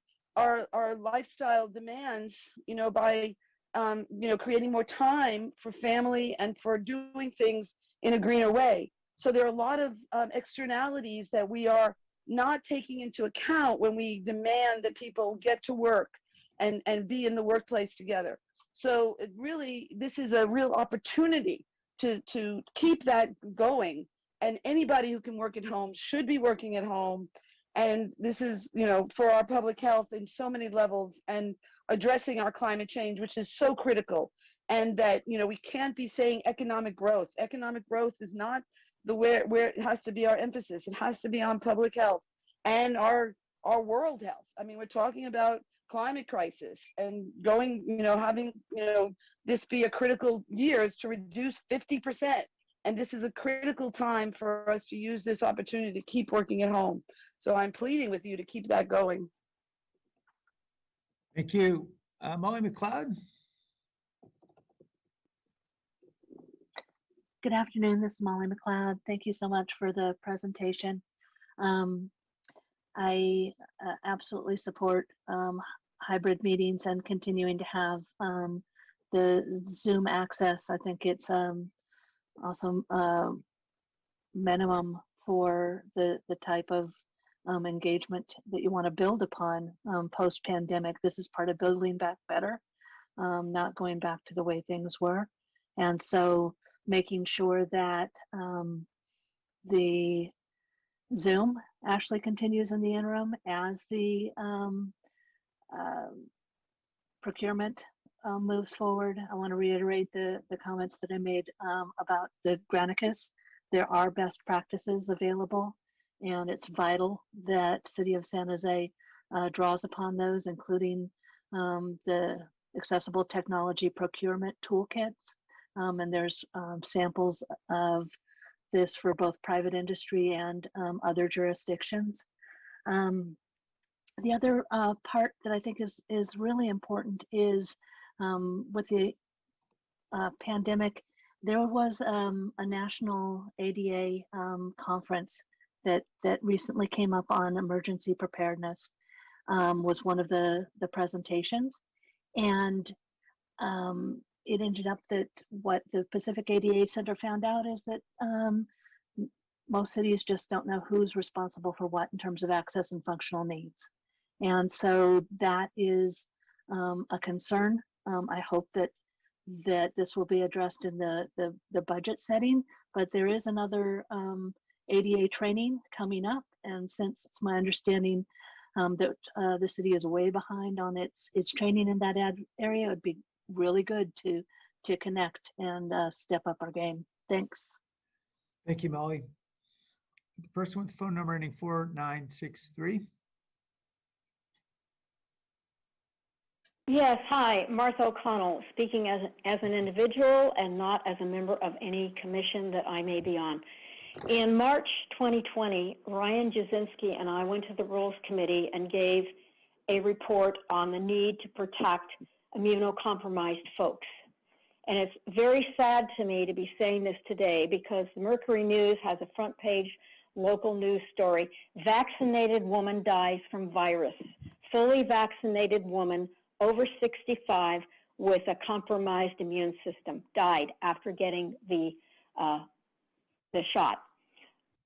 S6: lifestyle demands, by, creating more time for family and for doing things in a greener way. So there are a lot of externalities that we are not taking into account when we demand that people get to work and be in the workplace together. So this is a real opportunity to keep that going, and anybody who can work at home should be working at home. And this is, for our public health in so many levels, and addressing our climate change, which is so critical. And that, we can't be saying economic growth. Economic growth is not where it has to be our emphasis. It has to be on public health and our world health. I mean, we're talking about climate crisis and having, this be a critical year is to reduce 50%. And this is a critical time for us to use this opportunity to keep working at home. So I'm pleading with you to keep that going.
S1: Thank you. Molly McLeod?
S7: Good afternoon, this is Molly McLeod. Thank you so much for the presentation. I absolutely support hybrid meetings and continuing to have the Zoom access. I think it's also minimum for the type of engagement that you want to build upon post-pandemic. This is part of building back better, not going back to the way things were. And so making sure that the Zoom actually continues in the interim as the procurement moves forward. I want to reiterate the comments that I made about the Granicus. There are best practices available, and it's vital that City of San Jose draws upon those, including the accessible technology procurement toolkits. And there's samples of this for both private industry and other jurisdictions. The other part that I think is really important is with the pandemic, there was a national ADA conference that recently came up on emergency preparedness, was one of the presentations. And it ended up that what the Pacific ADA Center found out is that most cities just don't know who's responsible for what in terms of access and functional needs. And so that is a concern. I hope that this will be addressed in the budget setting, but there is another ADA training coming up. And since it's my understanding that the city is way behind on its training in that area, it would be really good to connect and step up our game. Thanks.
S1: Thank you, Molly. The person with the phone number ending 4963.
S19: Yes, hi, Martha O'Connell, speaking as an individual and not as a member of any commission that I may be on. In March 2020, Ryan Jasinski and I went to the Rules Committee and gave a report on the need to protect immunocompromised folks. And it's very sad to me to be saying this today because the Mercury News has a front page local news story. Vaccinated woman dies from virus. Fully vaccinated woman over 65 with a compromised immune system died after getting the shot.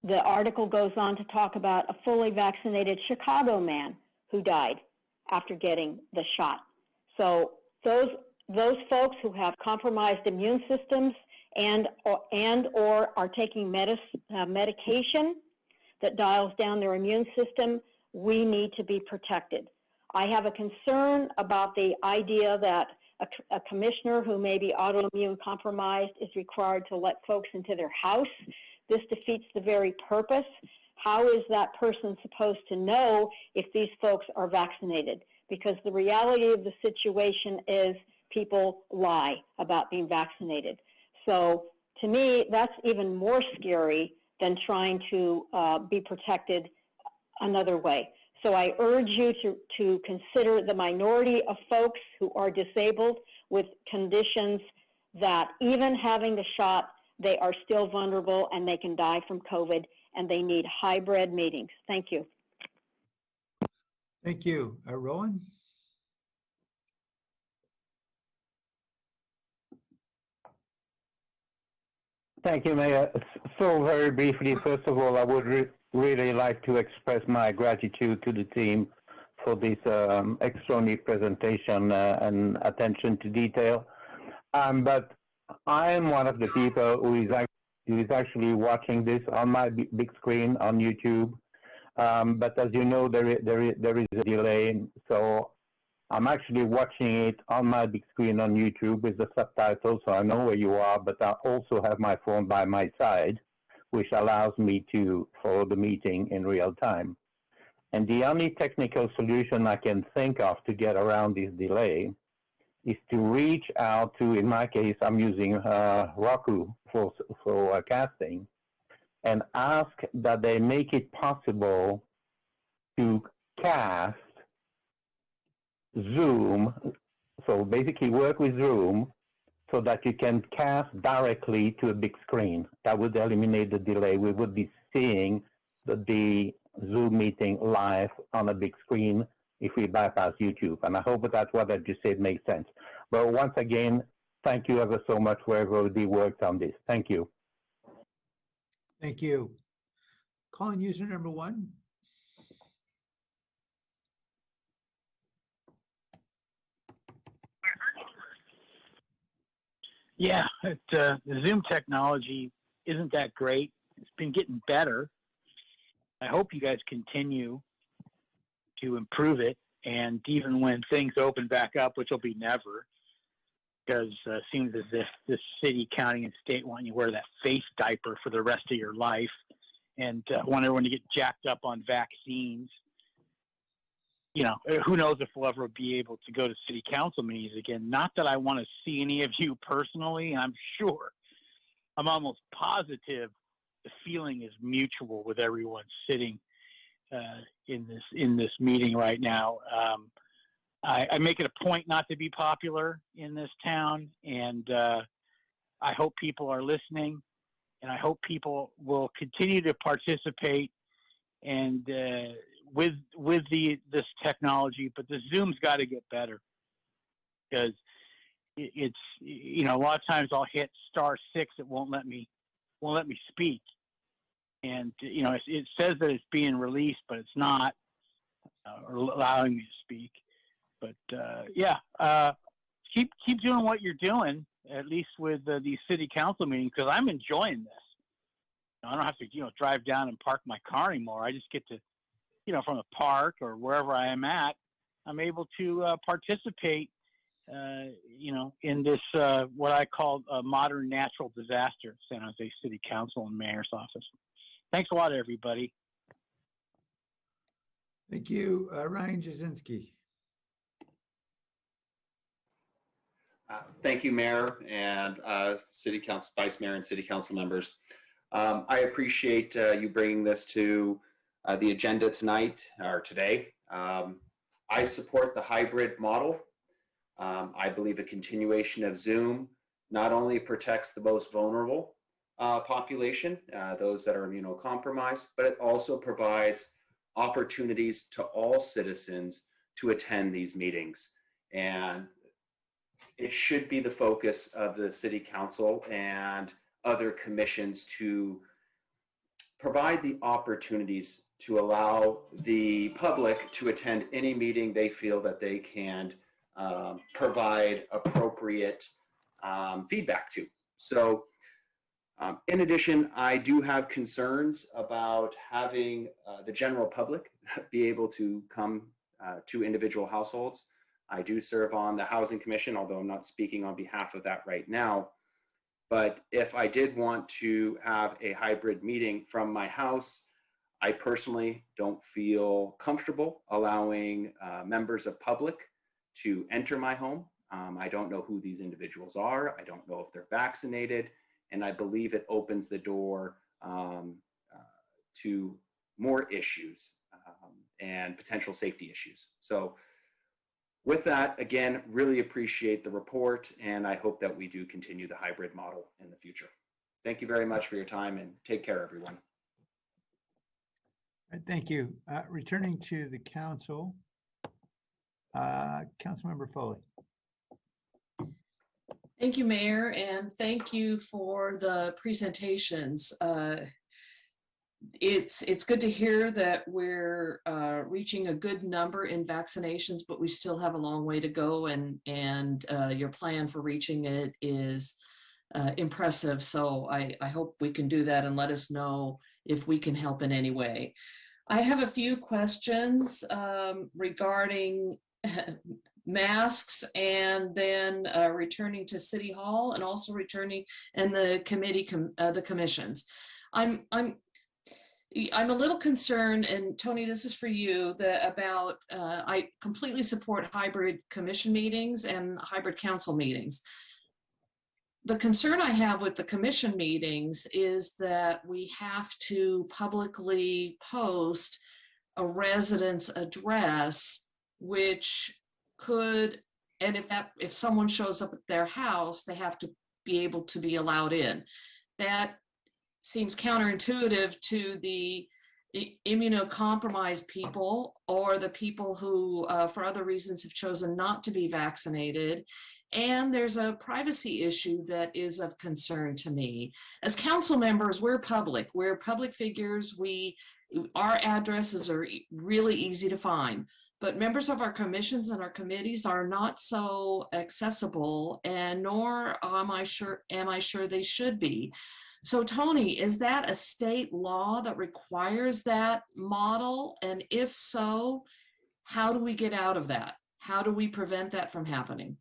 S19: The article goes on to talk about a fully vaccinated Chicago man who died after getting the shot. So those folks who have compromised immune systems and or are taking medication that dials down their immune system, we need to be protected. I have a concern about the idea that a commissioner who may be autoimmune compromised is required to let folks into their house. This defeats the very purpose. How is that person supposed to know if these folks are vaccinated? Because the reality of the situation is people lie about being vaccinated. So to me, that's even more scary than trying to be protected another way. So I urge you to consider the minority of folks who are disabled with conditions that even having the shot, they are still vulnerable and they can die from COVID, and they need hybrid meetings. Thank you.
S1: Thank you. Roland?
S17: Thank you, Mayor. So very briefly, first of all, I would really like to express my gratitude to the team for this extraordinary presentation and attention to detail. But I am one of the people who is actually watching this on my big screen on YouTube. But as you know, there is a delay, so I'm actually watching it on my big screen on YouTube with the subtitles, so I know where you are, but I also have my phone by my side, which allows me to follow the meeting in real time. And the only technical solution I can think of to get around this delay is to reach out to, in my case, I'm using Roku for casting, and ask that they make it possible to cast Zoom, so basically work with Zoom so that you can cast directly to a big screen. That would eliminate the delay. We would be seeing the Zoom meeting live on a big screen if we bypass YouTube. And I hope that what I just said makes sense. But once again, thank you ever so much for everybody worked on this. Thank you.
S1: Thank you. Calling user number 1.
S20: Yeah, the Zoom technology isn't that great. It's been getting better. I hope you guys continue to improve it. And even when things open back up, which will be never, because it seems as if this city, county, and state want you to wear that face diaper for the rest of your life, and want everyone to get jacked up on vaccines. You know, who knows if we'll ever be able to go to city council meetings again. Not that I want to see any of you personally. I'm sure, I'm almost positive the feeling is mutual with everyone sitting in this meeting right now. I make it a point not to be popular in this town, and I hope people are listening, and I hope people will continue to participate and with this technology. But the Zoom's got to get better, because it's, you know, a lot of times I'll hit *6, it won't let me speak, and you know, it says that it's being released, but it's not allowing me to speak. But keep doing what you're doing, at least with these city council meetings, because I'm enjoying this. I don't have to, you know, drive down and park my car anymore. I just get to, you know, from the park or wherever I am at, I'm able to participate, you know, in this, what I call a modern natural disaster, San Jose City Council and Mayor's Office. Thanks a lot, everybody.
S1: Thank you. Ryan Jasinski.
S22: Thank you, Mayor and City Council, Vice Mayor and City Council members. I appreciate you bringing this to the agenda tonight or today. I support the hybrid model. I believe a continuation of Zoom not only protects the most vulnerable population, those that are immunocompromised, but it also provides opportunities to all citizens to attend these meetings. And it should be the focus of the City Council and other commissions to provide the opportunities to allow the public to attend any meeting they feel that they can provide appropriate feedback to. So in addition, I do have concerns about having the general public be able to come to individual households. I do serve on the Housing Commission, although I'm not speaking on behalf of that right now. But if I did want to have a hybrid meeting from my house, I personally don't feel comfortable allowing members of public to enter my home. I don't know who these individuals are. I don't know if they're vaccinated. And I believe it opens the door to more issues and potential safety issues. So with that, again, really appreciate the report, and I hope that we do continue the hybrid model in the future. Thank you very much for your time, and take care, everyone.
S1: All right, thank you. Returning to the council, Councilmember Foley.
S10: Thank you, Mayor, and thank you for the presentations. It's good to hear that we're reaching a good number in vaccinations, but we still have a long way to go, and your plan for reaching it is impressive. So I hope we can do that, and let us know if we can help in any way. I have a few questions regarding masks, and then returning to City Hall, and also returning and the committee, the commissions. I'm a little concerned, and Tony, this is for you, about I completely support hybrid commission meetings and hybrid council meetings. the concern I have with the commission meetings is that we have to publicly post a resident's address, which could, and if someone shows up at their house, they have to be able to be allowed in. That seems counterintuitive to the immunocompromised people or the people who, for other reasons, have chosen not to be vaccinated. And there's a privacy issue that is of concern to me. As council members, we're public figures. Our addresses are really easy to find, but members of our commissions and our committees are not so accessible, and nor am I sure they should be. So Tony, is that a state law that requires that model? And if so, how do we get out of that? How do we prevent that from happening?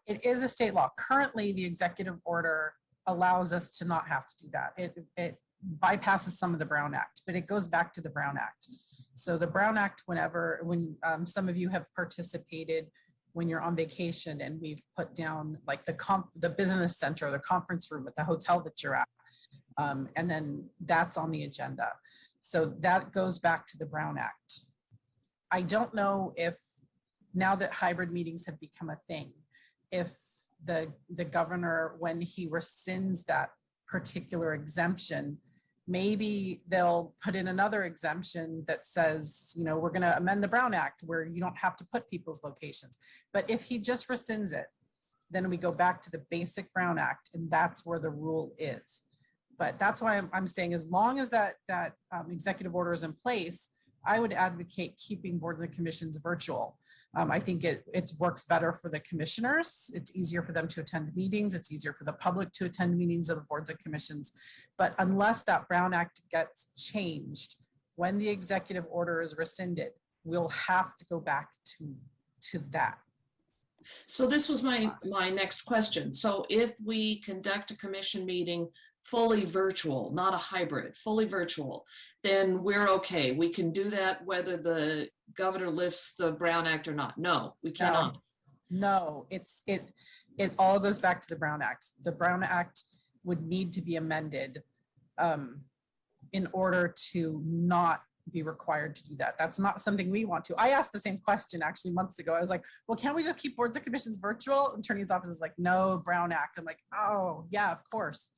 S2: It is a state law. Currently, the executive order allows us to not have to do that. It bypasses some of the Brown Act, but it goes back to the Brown Act. So the Brown Act, when some of you have participated when you're on vacation and we've put down like the business center, the conference room at the hotel that you're at, and then that's on the agenda. So that goes back to the Brown Act. I don't know if now that hybrid meetings have become a thing, if the governor, when he rescinds that particular exemption, maybe they'll put in another exemption that says, we're going to amend the Brown Act where you don't have to put people's locations. But if he just rescinds it, then we go back to the basic Brown Act, and that's where the rule is. But that's why I'm saying, as long as that executive order is in place, I would advocate keeping boards and commissions virtual. I think it works better for the commissioners. It's easier for them to attend meetings. It's easier for the public to attend meetings of the boards and commissions. But unless that Brown Act gets changed, when the executive order is rescinded, we'll have to go back to that.
S10: So this was my next question. So if we conduct a commission meeting fully virtual, not a hybrid, fully virtual, then we're okay. We can do that whether the governor lifts the Brown Act or not. No, we cannot.
S2: No, it all goes back to the Brown Act. The Brown Act would need to be amended in order to not be required to do that. That's not something we want to. I asked the same question actually months ago. I was like, well, can't we just keep boards and commissions virtual? Attorney's office is like, no, Brown Act. I'm like, oh yeah, of course.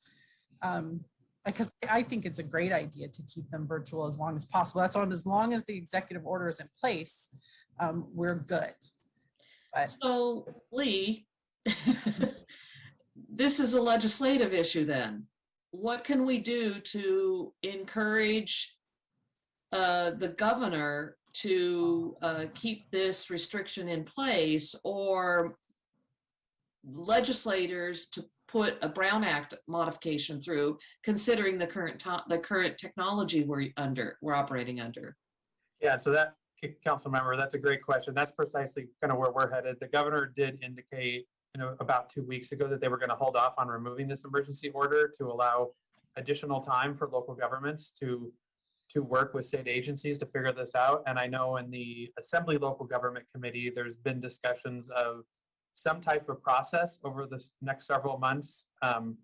S2: Because I think it's a great idea to keep them virtual as long as possible. That's on, as long as the executive order is in place, we're good. But
S10: so Lee, this is a legislative issue then. What can we do to encourage the governor to keep this restriction in place, or legislators to put a Brown Act modification through, considering the current technology we're operating under?
S13: Yeah, so that, council member, that's a great question. That's precisely kind of where we're headed. The governor did indicate, about 2 weeks ago that they were going to hold off on removing this emergency order to allow additional time for local governments to work with state agencies to figure this out. And I know in the Assembly Local Government Committee, there's been discussions of some type of process over the next several months, kind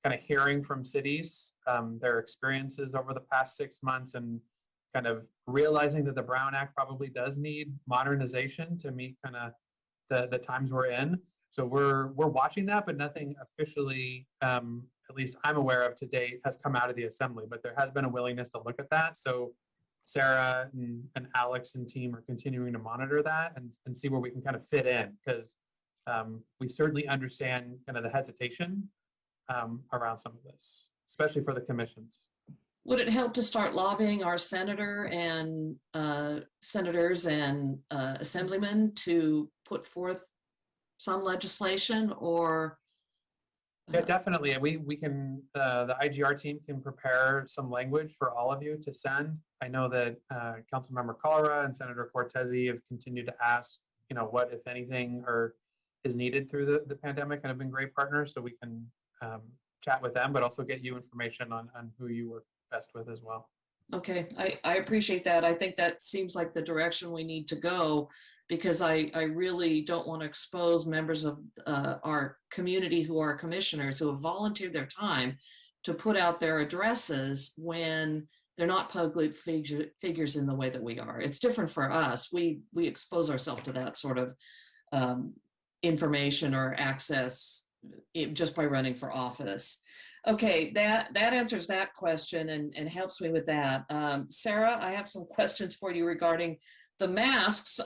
S13: of hearing from cities, their experiences over the past 6 months, and kind of realizing that the Brown Act probably does need modernization to meet kind of the times we're in. So we're watching that, but nothing officially, at least I'm aware of to date, has come out of the Assembly, but there has been a willingness to look at that. So Sarah and Alex and team are continuing to monitor that and see where we can kind of fit in, because we certainly understand kind of the hesitation around some of this, especially for the commissions.
S10: Would it help to start lobbying our senators and assemblymen to put forth some legislation, or?
S13: Yeah, definitely. We can, the IGR team can prepare some language for all of you to send. I know that Councilmember Colera and Senator Cortese have continued to ask, what, if anything, is needed through the pandemic, and have been great partners. So we can chat with them, but also get you information on who you work best with as well.
S10: Okay, I appreciate that. I think that seems like the direction we need to go. because I really don't want to expose members of our community who are commissioners who have volunteered their time to put out their addresses when they're not public figures in the way that we are. It's different for us. We expose ourselves to that sort of information or access just by running for office. Okay, that answers that question and helps me with that. Sarah, I have some questions for you regarding the masks,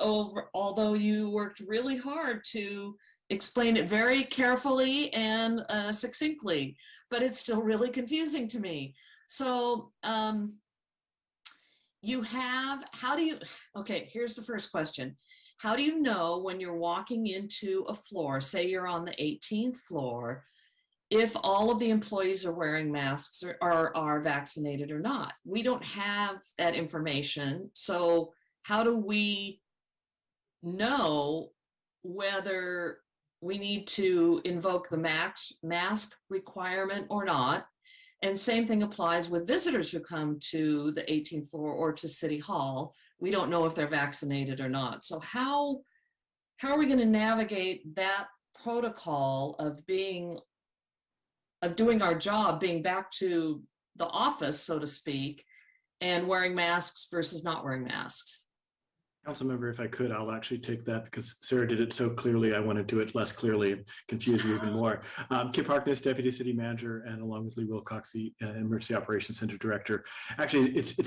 S10: although you worked really hard to explain it very carefully and succinctly, but it's still really confusing to me. So okay, here's the first question. How do you know when you're walking into a floor, say you're on the 18th floor, if all of the employees are wearing masks or are vaccinated or not? We don't have that information. So how do we know whether we need to invoke the mask requirement or not? And same thing applies with visitors who come to the 18th floor or to City Hall. We don't know if they're vaccinated or not. So how are we going to navigate that protocol of doing our job, being back to the office, so to speak, and wearing masks versus not wearing masks?
S11: Councilmember, if I could, I'll actually take that because Sarah did it so clearly. I want to do it less clearly and confuse you even more. Kip Harkness, Deputy City Manager, and along with Lee Wilcox, the Emergency Operations Center Director. Actually, it's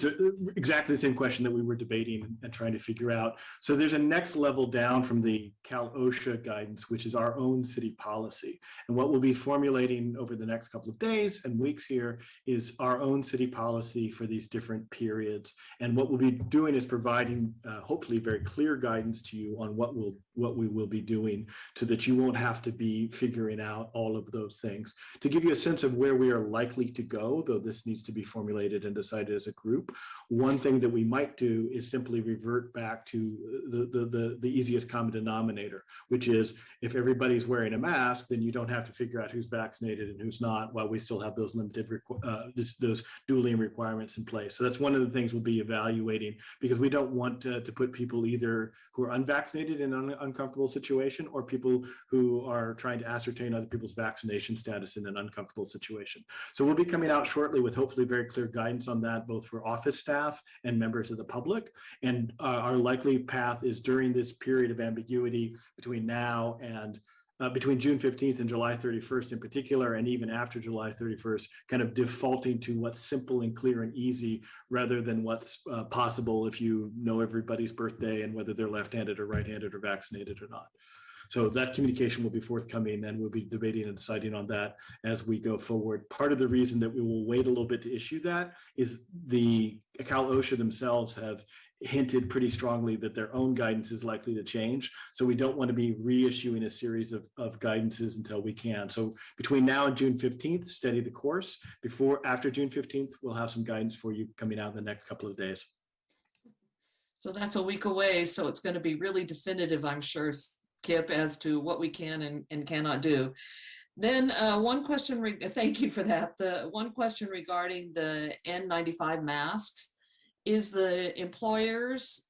S11: exactly the same question that we were debating and trying to figure out. So there's a next level down from the Cal OSHA guidance, which is our own city policy. And what we'll be formulating over the next couple of days and weeks here is our own city policy for these different periods. And what we'll be doing is providing, hopefully, very clear guidance to you on what we will be doing so that you won't have to be figuring out all of those things. To give you a sense of where we are likely to go, though this needs to be formulated and decided as a group, one thing that we might do is simply revert back to the easiest common denominator, which is if everybody's wearing a mask, then you don't have to figure out who's vaccinated and who's not, while we still have those limited those dueling requirements in place. So that's one of the things we'll be evaluating, because we don't want to put people either who are unvaccinated in an uncomfortable situation or people who are trying to ascertain other people's vaccination status in an uncomfortable situation. So we'll be coming out shortly with hopefully very clear guidance on that, both for office staff and members of the public. And our likely path is during this period of ambiguity between now and between June 15th and July 31st in particular, and even after July 31st, kind of defaulting to what's simple and clear and easy rather than what's possible if you know everybody's birthday and whether they're left-handed or right-handed or vaccinated or not. So that communication will be forthcoming, and we'll be debating and deciding on that as we go forward. Part of the reason that we will wait a little bit to issue that is the Cal OSHA themselves have hinted pretty strongly that their own guidance is likely to change. So we don't want to be reissuing a series of guidances until we can. So between now and June 15th, steady the course. After June 15th, we'll have some guidance for you coming out in the next couple of days.
S10: So that's a week away. So it's going to be really definitive, I'm sure, Kip, as to what we can and cannot do. Then one question, thank you for that. The one question regarding the N95 masks is the employers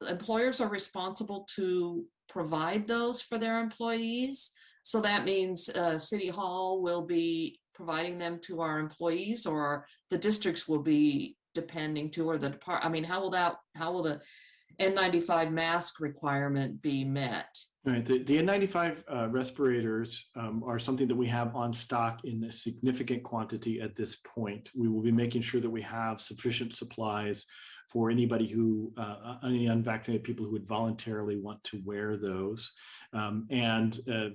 S10: are responsible to provide those for their employees. So that means City Hall will be providing them to our employees, or the districts will be depending to, or the department. I mean, how will the N95 mask requirement be met?
S11: Right. The N95 respirators are something that we have on stock in a significant quantity at this point. We will be making sure that we have sufficient supplies for anybody any unvaccinated people who would voluntarily want to wear those. The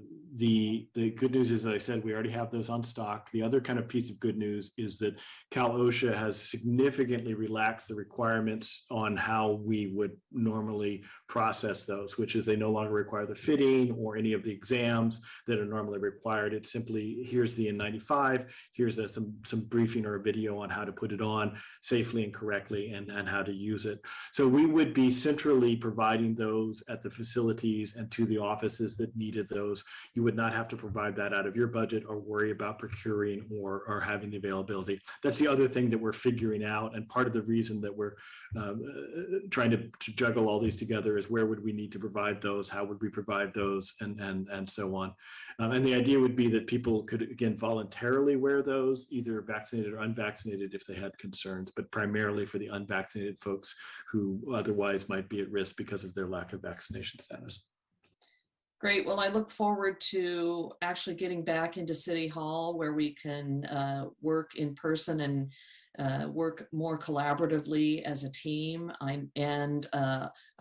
S11: good news is, as I said, we already have those on stock. The other kind of piece of good news is that Cal OSHA has significantly relaxed the requirements on how we would normally process those, which is they no longer require the fitting or any of the exams that are normally required. It's simply, here's the N95, here's some briefing or a video on how to put it on safely and correctly, and how how to use it. So we would be centrally providing those at the facilities and to the offices that needed those. You would not have to provide that out of your budget or worry about procuring or having the availability. That's the other thing that we're figuring out, and part of the reason that we're trying to juggle all these together is where would we need to provide those, how would we provide those, and so on. And the idea would be that people could, again, voluntarily wear those, either vaccinated or unvaccinated if they had concerns, but primarily for the unvaccinated folks who otherwise might be at risk because of their lack of vaccination status.
S10: Great. Well, I look forward to actually getting back into City Hall where we can work in person and work more collaboratively as a team. I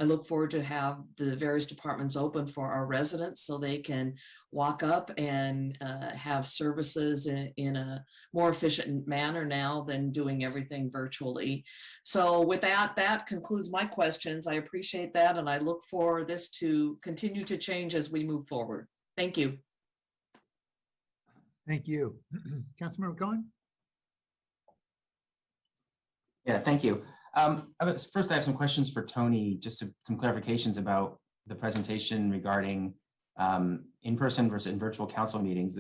S10: look forward to have the various departments open for our residents so they can walk up and have services in a more efficient manner now than doing everything virtually. So with that, that concludes my questions. I appreciate that, and I look for this to continue to change as we move forward. Thank you.
S1: Thank you. Councilmember Cohen?
S8: Yeah, thank you. First, I have some questions for Tony, just some clarifications about the presentation regarding in-person versus virtual council meetings.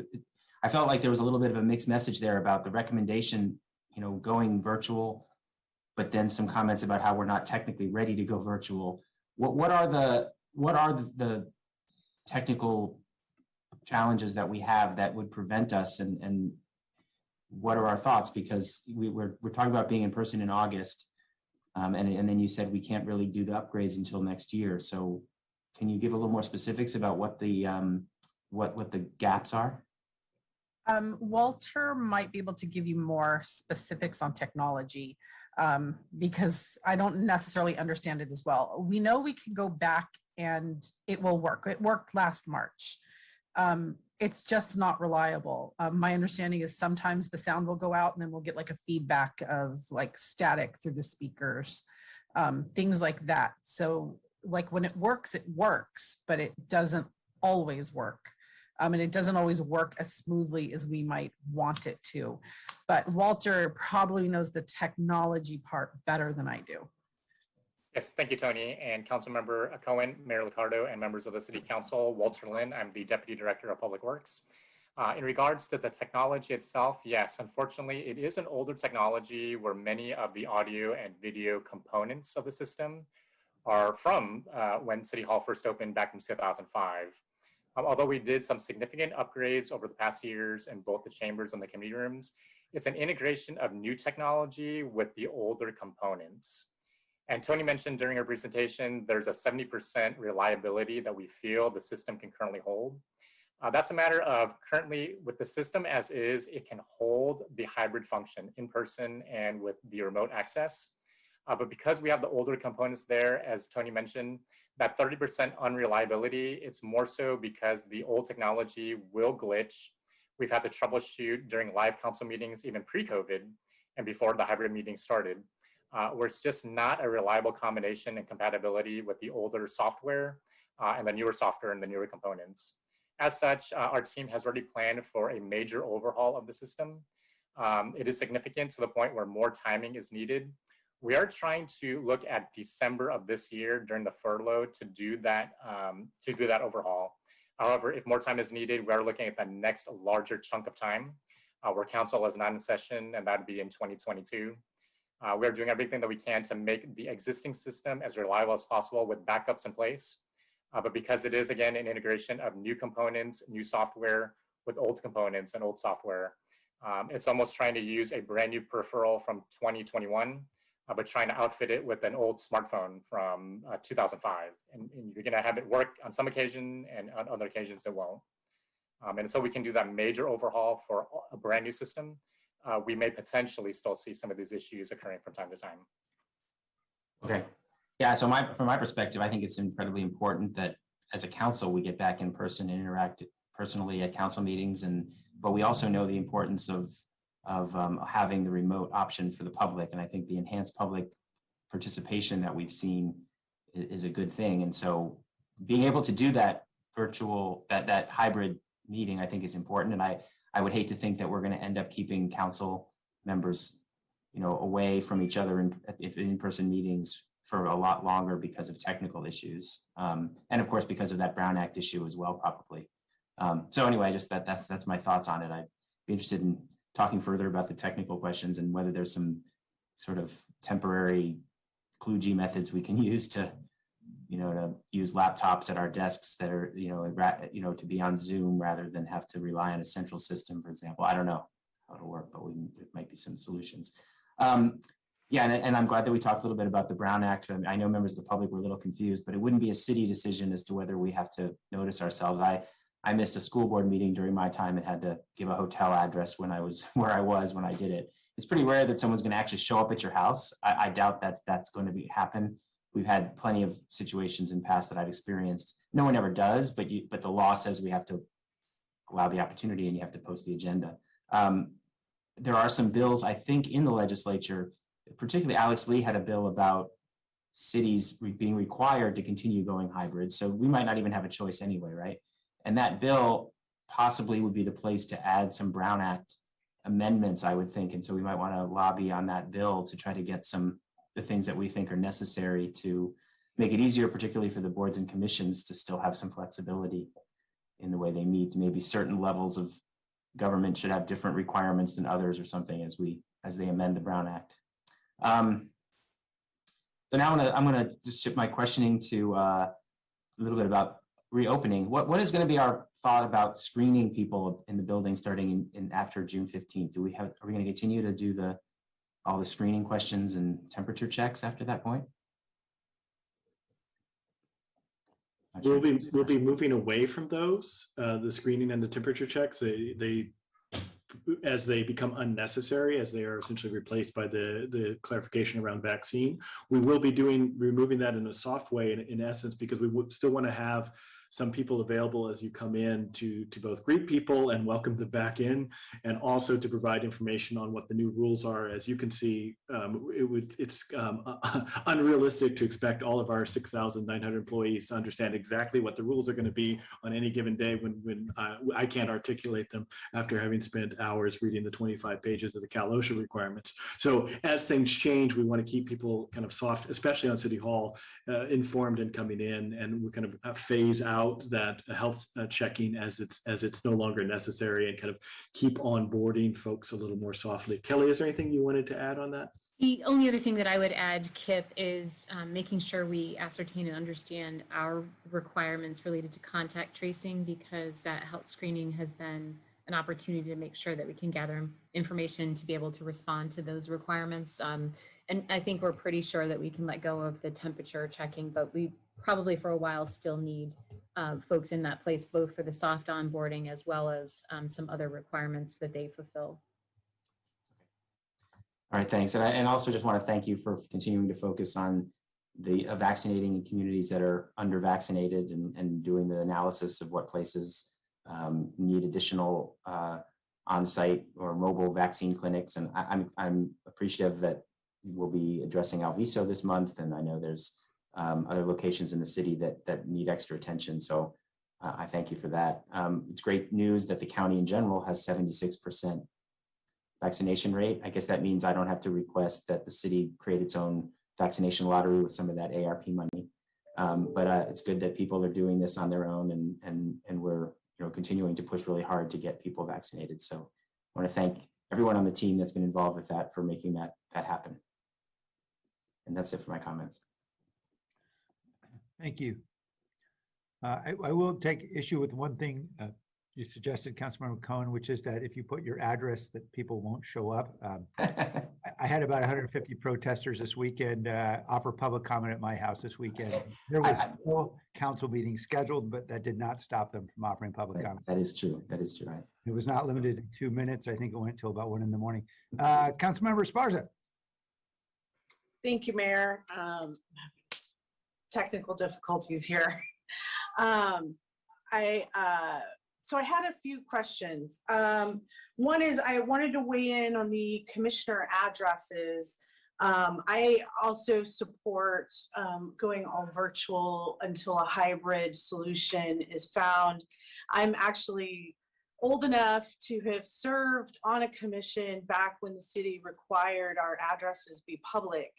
S8: I felt like there was a little bit of a mixed message there about the recommendation, going virtual, but then some comments about how we're not technically ready to go virtual. What are the technical challenges that we have that would prevent us, and what are our thoughts? Because we're talking about being in person in August, and then you said we can't really do the upgrades until next year. So can you give a little more specifics about what the gaps are?
S2: Walter might be able to give you more specifics on technology because I don't necessarily understand it as well. We know we can go back and it will work. It worked last March. It's just not reliable. My understanding is sometimes the sound will go out and then we'll get like a feedback of like static through the speakers, things like that. So like when it works, but it doesn't always work. And it doesn't always work as smoothly as we might want it to. But Walter probably knows the technology part better than I do.
S21: Yes, thank you, Tony, and Councilmember Cohen, Mayor Liccardo, and members of the City Council. Walter Lynn, I'm the Deputy Director of Public Works. In regards to the technology itself, yes, unfortunately, it is an older technology where many of the audio and video components of the system are from when City Hall first opened back in 2005. Although we did some significant upgrades over the past years in both the chambers and the committee rooms, it's an integration of new technology with the older components. And Tony mentioned during her presentation, there's a 70% reliability that we feel the system can currently hold. That's a matter of currently with the system as is, it can hold the hybrid function in person and with the remote access. But because we have the older components there, as Tony mentioned, that 30% unreliability, it's more so because the old technology will glitch. We've had to troubleshoot during live council meetings, even pre-COVID and before the hybrid meeting started. Where it's just not a reliable combination and compatibility with the older software and the newer software and the newer components. As such, our team has already planned for a major overhaul of the system. It is significant to the point where more timing is needed. We are trying to look at December of this year during the furlough to do that overhaul. However, if more time is needed, we are looking at the next larger chunk of time where council is not in session, and that would be in 2022. We're doing everything that we can to make the existing system as reliable as possible with backups in place. But because it is, again, an integration of new components, new software with old components and old software, it's almost trying to use a brand new peripheral from 2021, but trying to outfit it with an old smartphone from 2005. And you're going to have it work on some occasion, and on other occasions it won't. And so we can do that major overhaul for a brand new system. We may potentially still see some of these issues occurring from time to time.
S8: Okay. Yeah, so from my perspective, I think it's incredibly important that as a council, we get back in person and interact personally at council meetings. But we also know the importance of having the remote option for the public. And I think the enhanced public participation that we've seen is a good thing. And so being able to do that virtual, that hybrid meeting, I think is important. And I would hate to think that we're going to end up keeping council members away from each other in in-person meetings for a lot longer because of technical issues. And of course, because of that Brown Act issue as well, probably. So anyway, just that's my thoughts on it. I'd be interested in talking further about the technical questions and whether there's some sort of temporary kludgy methods we can use to use laptops at our desks that are, to be on Zoom rather than have to rely on a central system, for example. I don't know how it'll work, but there might be some solutions. Yeah, and I'm glad that we talked a little bit about the Brown Act. I know members of the public were a little confused, but it wouldn't be a city decision as to whether we have to notice ourselves. I missed a school board meeting during my time and had to give a hotel address when I was where I was when I did it. It's pretty rare that someone's going to actually show up at your house. I doubt that's going to happen. We've had plenty of situations in past that I've experienced. No one ever does, but the law says we have to allow the opportunity and you have to post the agenda. There are some bills, I think, in the legislature, particularly Alex Lee had a bill about cities being required to continue going hybrid. So we might not even have a choice anyway, right? And that bill possibly would be the place to add some Brown Act amendments, I would think. And so we might want to lobby on that bill to try to get the things that we think are necessary to make it easier, particularly for the boards and commissions, to still have some flexibility in the way they meet. Maybe certain levels of government should have different requirements than others or something as they amend the Brown Act. So now I'm gonna just shift my questioning to a little bit about reopening. What is going to be our thought about screening people in the building starting in after June 15th? Are we going to continue to do all the screening questions and temperature checks after that point?
S9: We'll be moving away from those, the screening and the temperature checks. As they become unnecessary, as they are essentially replaced by the clarification around vaccine, we will be removing that in a soft way in essence, because we would still want to have some people available as you come in to both greet people and welcome them back in, and also to provide information on what the new rules are. As you can see, it's unrealistic to expect all of our 6,900 employees to understand exactly what the rules are going to be on any given day when I can't articulate them after having spent hours reading the 25 pages of the Cal OSHA requirements. So as things change, we want to keep people kind of soft, especially on City Hall, informed and coming in, and we kind of phase out that health checking as it's no longer necessary, and kind of keep onboarding folks a little more softly. Kelly, is there anything you wanted to add on that?
S3: The only other thing that I would add, Kip, is making sure we ascertain and understand our requirements related to contact tracing, because that health screening has been an opportunity to make sure that we can gather information to be able to respond to those requirements. And I think we're pretty sure that we can let go of the temperature checking, but we probably for a while still need folks in that place, both for the soft onboarding as well as some other requirements that they fulfill.
S8: All right, thanks. And I also just want to thank you for continuing to focus on the vaccinating in communities that are under vaccinated, and doing the analysis of what places need additional on-site or mobile vaccine clinics. And I'm appreciative that we'll be addressing Alviso this month, and I know there's other locations in the city that need extra attention. So I thank you for that. It's great news that the county in general has 76% vaccination rate. I guess that means I don't have to request that the city create its own vaccination lottery with some of that ARP money. But it's good that people are doing this on their own, and we're continuing to push really hard to get people vaccinated. So I want to thank everyone on the team that's been involved with that for making that happen. And that's it for my comments.
S1: Thank you. I will take issue with one thing you suggested, Councilmember Cohen, which is that if you put your address, that people won't show up. I had about 150 protesters this weekend offer public comment at my house this weekend. There was a full council meeting scheduled, but that did not stop them from offering public comment.
S8: That is true. That is true. Right.
S1: It was not limited to 2 minutes. I think it went till about 1 a.m. Councilmember Esparza.
S18: Thank you, Mayor. Technical difficulties here. So I had a few questions. One is I wanted to weigh in on the commissioner addresses. I also support going all virtual until a hybrid solution is found. I'm actually old enough to have served on a commission back when the city required our addresses be public.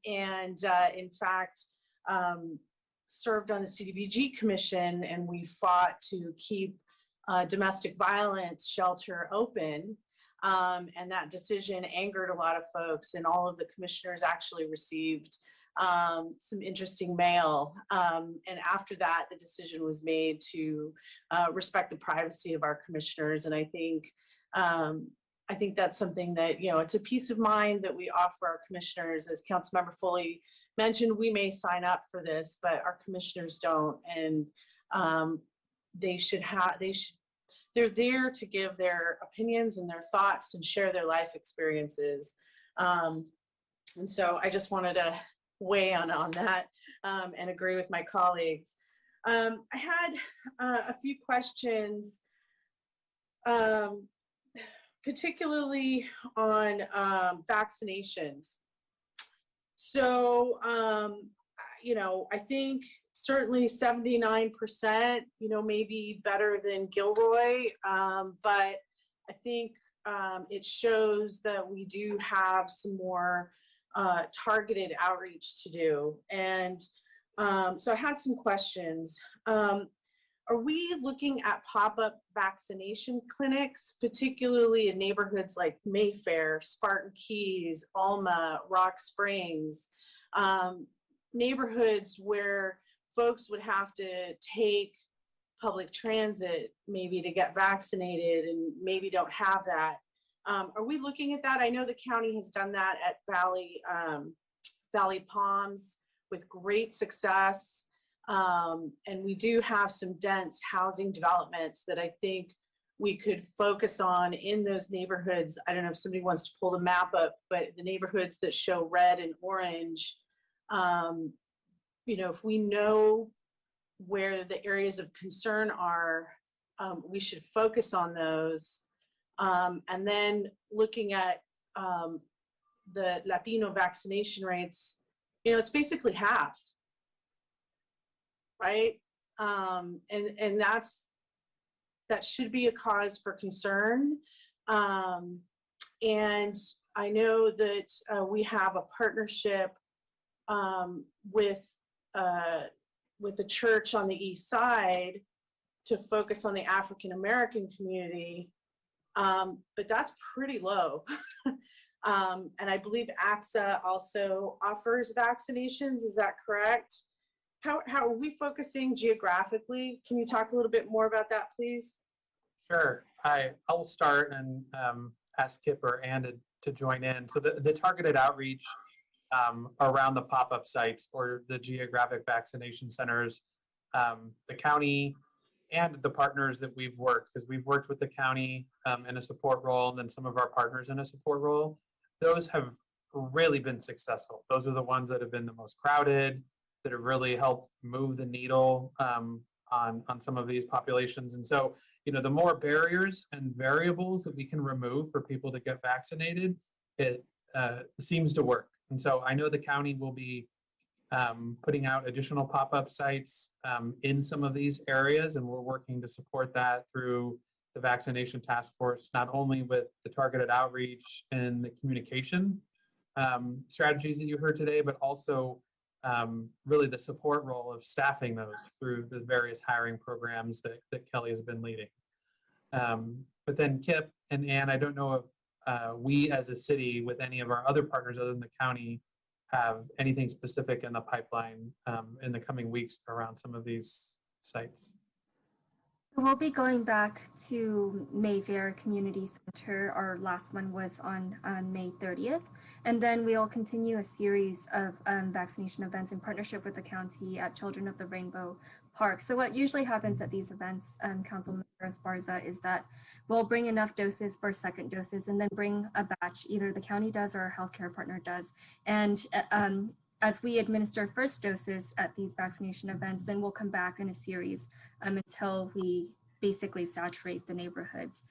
S18: In fact, served on the CDBG commission, and we fought to keep domestic violence shelter open. And that decision angered a lot of folks, and all of the commissioners actually received some interesting mail. And after that, the decision was made to respect the privacy of our commissioners. And I think that's something that, you know, it's a peace of mind that we offer our commissioners. As Councilmember Foley mentioned, we may sign up for this, but our commissioners don't. And they're there to give their opinions and their thoughts and share their life experiences. And so I just wanted to weigh on that and agree with my colleagues. I had a few questions, particularly on vaccinations. So, you know, I think certainly 79%, you know, maybe better than Gilroy, but I think it shows that we do have some more targeted outreach to do. And so I had some questions. Are we looking at pop-up vaccination clinics, particularly in neighborhoods like Mayfair, Spartan Keys, Alma, Rock Springs, neighborhoods where folks would have to take public transit maybe to get vaccinated and maybe don't have that? Are we looking at that? I know the county has done that at Valley Palms with great success. And we do have some dense housing developments that I think we could focus on in those neighborhoods. I don't know if somebody wants to pull the map up, but the neighborhoods that show red and orange, you know, if we know where the areas of concern are, we should focus on those. And then looking at the Latino vaccination rates, you know, it's basically half, right? And that should be a cause for concern. And I know that we have a partnership with the church on the east side to focus on the African American community, but that's pretty low. And I believe AXA also offers vaccinations. Is that correct? How are we focusing geographically? Can you talk a little bit more about that, please?
S13: Sure. I'll start and ask Kip or Ann to join in. So the targeted outreach around the pop-up sites or the geographic vaccination centers, the county and the partners that we've worked, because we've worked with the county in a support role and then some of our partners in a support role, those have really been successful. Those are the ones that have been the most crowded, that have really helped move the needle on some of these populations. And so, you know, the more barriers and variables that we can remove for people to get vaccinated, it seems to work. And so I know the county will be putting out additional pop-up sites in some of these areas, and we're working to support that through the vaccination task force, not only with the targeted outreach and the communication strategies that you heard today, but also really the support role of staffing those through the various hiring programs that Kelly has been leading. But then Kip and Ann, I don't know if we as a city with any of our other partners other than the county have anything specific in the pipeline in the coming weeks around some of these sites.
S14: We'll be going back to Mayfair Community Center. Our last one was on May 30th. And then we'll continue a series of vaccination events in partnership with the county at Children of the Rainbow Park. So what usually happens at these events, Councilmember Esparza, is that we'll bring enough doses for second doses and then bring a batch, either the county does or our healthcare partner does. And as we administer first doses at these vaccination events, then we'll come back in a series until we basically saturate the neighborhoods.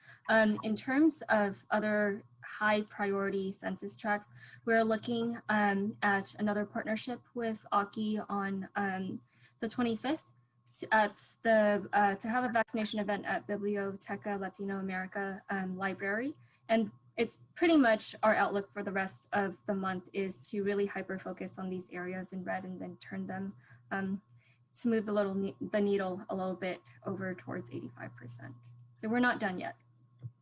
S14: In terms of other high priority census tracts, we're looking at another partnership with Aki on the 25th. to have a vaccination event at Biblioteca Latino America Library. And it's pretty much our outlook for the rest of the month is to really hyper focus on these areas in red and then turn them to move the needle a little bit over towards 85%. So we're not done yet.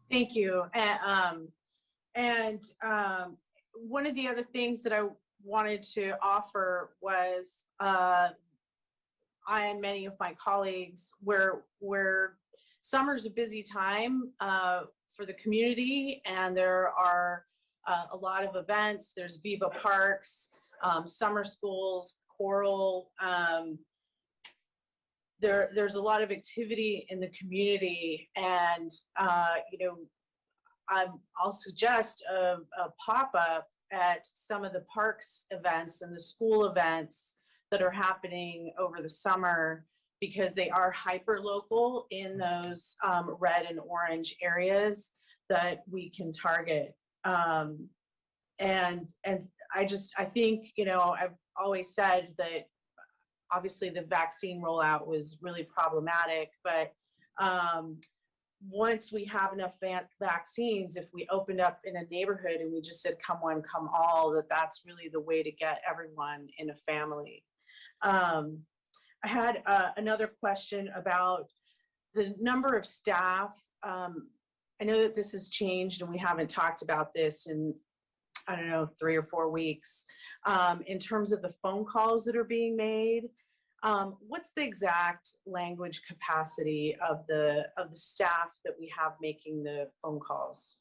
S18: Thank you. And one of the other things that I wanted to offer was I and many of my colleagues, where summer's a busy time for the community, and there are a lot of events. There's Viva Parks, summer schools, choral. There's a lot of activity in the community, and I'll suggest a pop-up at some of the parks events and the school events that are happening over the summer, because they are hyper local in those red and orange areas that we can target. And I think, I've always said that obviously the vaccine rollout was really problematic, but once we have enough vaccines, if we opened up in a neighborhood and we just said, come one, come all, that's really the way to get everyone in a family. I had another question about the number of staff. I know that this has changed and we haven't talked about this in, I don't know, 3 or 4 weeks. In terms of the phone calls that are being made, what's the exact language capacity of the staff that we have making the phone calls?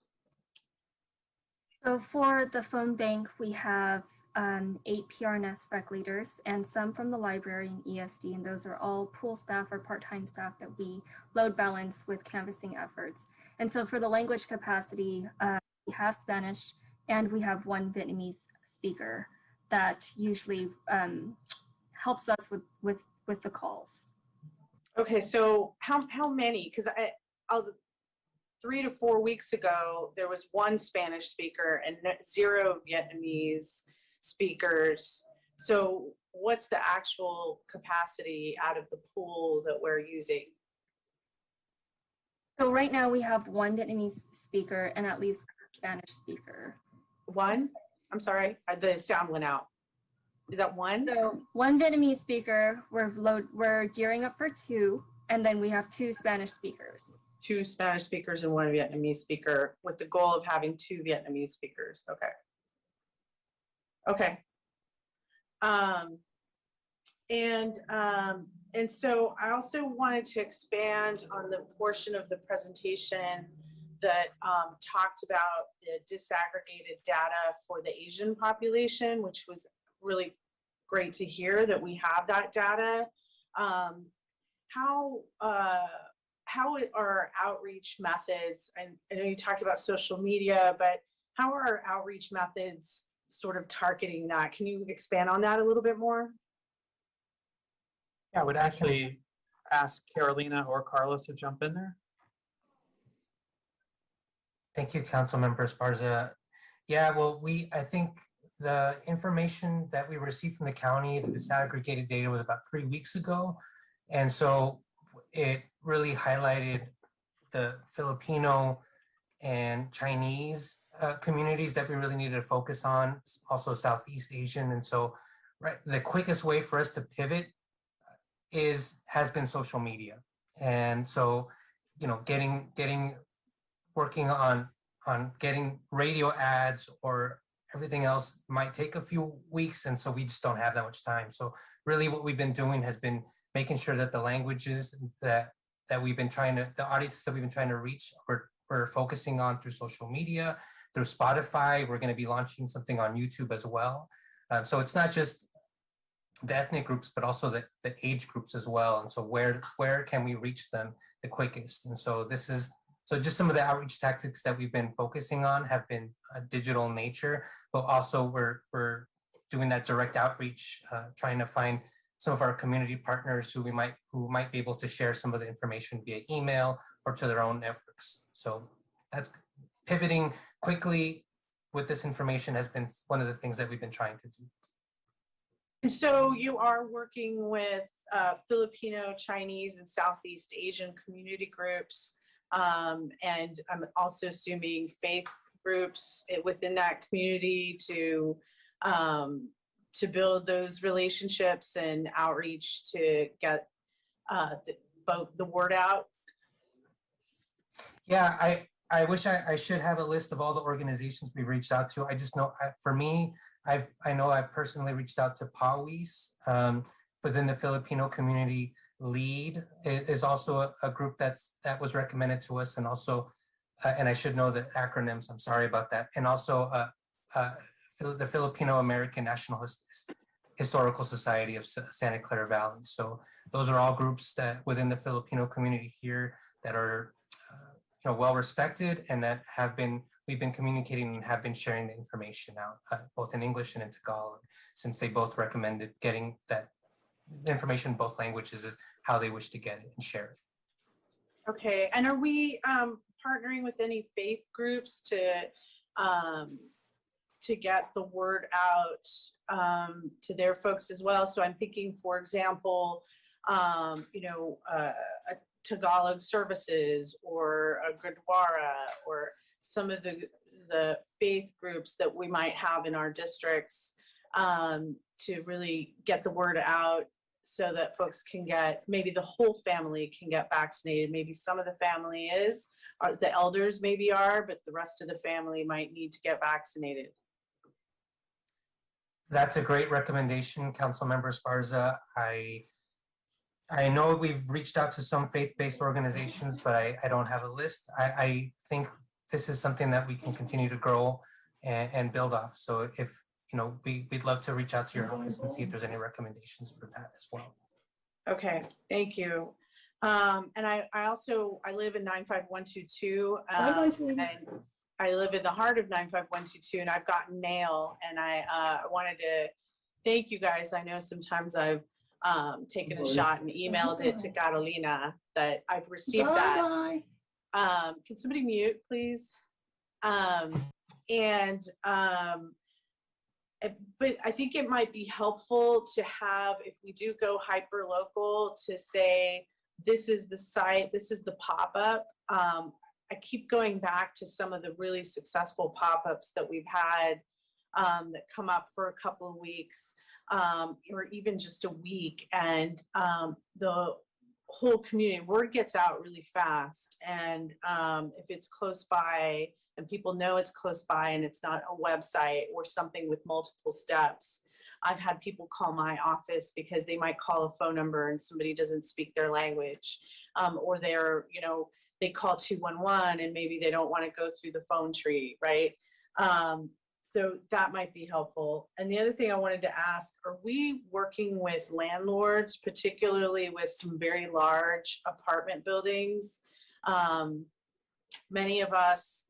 S14: So for the phone bank, we have 8 PRNS rec leaders and some from the library and ESD, and those are all pool staff or part-time staff that we load balance with canvassing efforts. And so for the language capacity, we have Spanish and we have 1 Vietnamese speaker that usually helps us with the calls.
S18: Okay, so how many? Because 3 to 4 weeks ago, there was 1 Spanish speaker and 0 Vietnamese speakers. So what's the actual capacity out of the pool that we're using?
S14: So right now we have 1 Vietnamese speaker and at least 1 Spanish speaker.
S18: 1? I'm sorry, the sound went out. Is that 1?
S14: So 1 Vietnamese speaker, we're gearing up for 2, and then we have 2 Spanish speakers.
S18: 2 Spanish speakers and 1 Vietnamese speaker, with the goal of having 2 Vietnamese speakers. Okay. Okay. And so I also wanted to expand on the portion of the presentation that talked about the disaggregated data for the Asian population, which was really great to hear that we have that data. How are our outreach methods, and I know you talked about social media, but how are our outreach methods sort of targeting that? Can you expand on that a little bit more?
S13: Yeah, I would actually ask Carolina or Carlos to jump in there.
S15: Thank you, Councilmember Esparza. Yeah, well, I think the information that we received from the county, the disaggregated data, was about 3 weeks ago. And so it really highlighted the Filipino and Chinese communities that we really needed to focus on, also Southeast Asian. And so the quickest way for us to pivot has been social media. And so, working on getting radio ads or everything else might take a few weeks, and so we just don't have that much time. So really what we've been doing has been making sure that the languages that we've been the audiences that we've been trying to reach, we're focusing on through social media, through Spotify. We're going to be launching something on YouTube as well. So it's not just the ethnic groups, but also the age groups as well. And so where can we reach them the quickest? And so just some of the outreach tactics that we've been focusing on have been digital in nature, but also we're doing that direct outreach, trying to find some of our community partners who might be able to share some of the information via email or to their own networks. So that's pivoting quickly with this information has been one of the things that we've been trying to do.
S18: And so you are working with Filipino, Chinese, and Southeast Asian community groups. And I'm also assuming faith groups within that community to build those relationships and outreach to get the word out.
S15: Yeah, I wish I should have a list of all the organizations we reached out to. I just know, for me, I know I've personally reached out to PAWIS within the Filipino community. LEAD is also a group that was recommended to us, and also, and I should know the acronyms, I'm sorry about that, and also the Filipino American National Historical Society of Santa Clara Valley. So those are all groups that within the Filipino community here that are well respected, and that we've been communicating and have been sharing the information out, both in English and in Tagalog, since they both recommended getting that information in both languages is how they wish to get it and share it.
S18: Okay, and are we partnering with any faith groups to get the word out to their folks as well? So I'm thinking, for example, a Tagalog services or a Gurdwara or some of the faith groups that we might have in our districts to really get the word out so that folks can get, maybe the whole family can get vaccinated. Maybe some of the family or the elders maybe are, but the rest of the family might need to get vaccinated.
S15: That's a great recommendation, Councilmember Esparza. I know we've reached out to some faith-based organizations, but I don't have a list. I think this is something that we can continue to grow and build off. So if, we'd love to reach out to your office and see if there's any recommendations for that as well.
S18: Okay, thank you. And I live in 95122, and I live in the heart of 95122, and I've gotten mail, and I wanted to thank you guys. I know sometimes I've taken a shot and emailed it to Carolina that I've received that. Can somebody mute, please? But I think it might be helpful to have, if we do go hyper local, to say, this is the site, this is the pop-up. I keep going back to some of the really successful pop-ups that we've had that come up for a couple of weeks or even just a week. And the whole community, word gets out really fast. And if it's close by, and people know it's close by and it's not a website or something with multiple steps. I've had people call my office because they might call a phone number and somebody doesn't speak their language, or they call 211 and maybe they don't want to go through the phone tree, right? So that might be helpful. And the other thing I wanted to ask, are we working with landlords, particularly with some very large apartment buildings? Many of us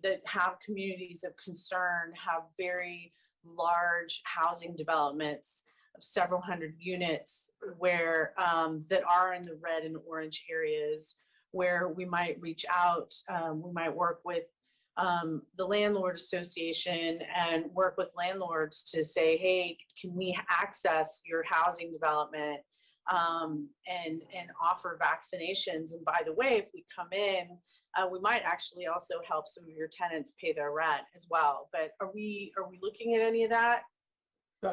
S18: that have communities of concern have very large housing developments of several hundred units where that are in the red and orange areas, where we might reach out. We might work with the landlord association and work with landlords to say, hey, can we access your housing development and offer vaccinations? And by the way, if we come in, we might actually also help some of your tenants pay their rent as well. But are we looking at any of that?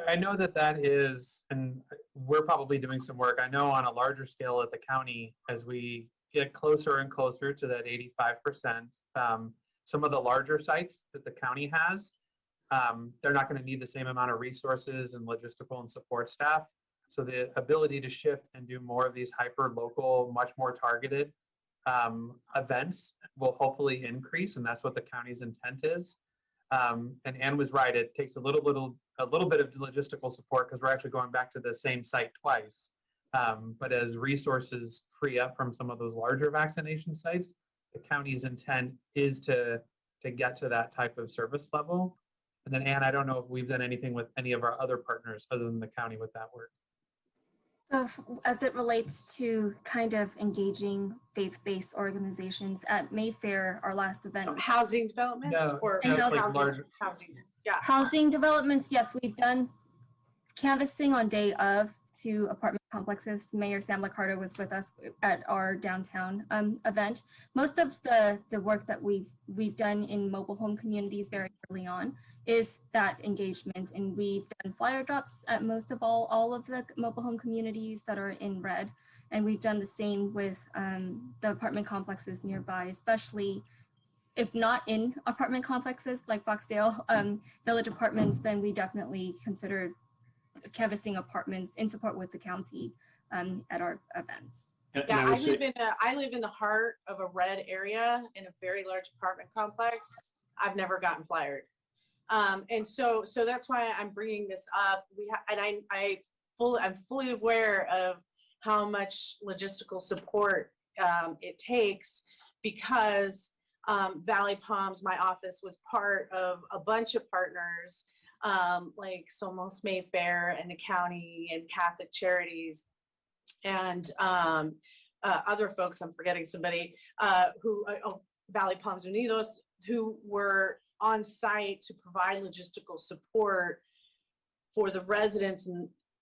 S13: I know that is, and we're probably doing some work. I know on a larger scale at the county, as we get closer and closer to that 85%, some of the larger sites that the county has, they're not going to need the same amount of resources and logistical and support staff. So the ability to shift and do more of these hyper local, much more targeted events will hopefully increase, and that's what the county's intent is. And Ann was right; it takes a little bit of logistical support because we're actually going back to the same site twice. But as resources free up from some of those larger vaccination sites, the county's intent is to get to that type of service level. And then Ann, I don't know if we've done anything with any of our other partners other than the county with that work.
S14: So as it relates to kind of engaging faith-based organizations at Mayfair, our last event.
S18: Housing developments?
S14: No,
S18: or
S14: no,
S18: housing,
S14: like
S18: housing, yeah.
S14: Housing developments, yes, we've done canvassing on day of to apartment complexes. Mayor Sam Liccardo was with us at our downtown event. Most of the work that we've done in mobile home communities very early on is that engagement, and we've done flyer drops at most of all of the mobile home communities that are in red, and we've done the same with the apartment complexes nearby, especially if not in apartment complexes like Foxdale Village Apartments, then we definitely consider canvassing apartments in support with the county at our events.
S18: Yeah, I live in the heart of a red area in a very large apartment complex. I've never gotten flyered, and so that's why I'm bringing this up. I'm fully aware of how much logistical support it takes, because Valley Palms, my office, was part of a bunch of partners like Somos Mayfair and the county and Catholic Charities and other folks, I'm forgetting somebody, Valley Palms Unidos, who were on site to provide logistical support for the residents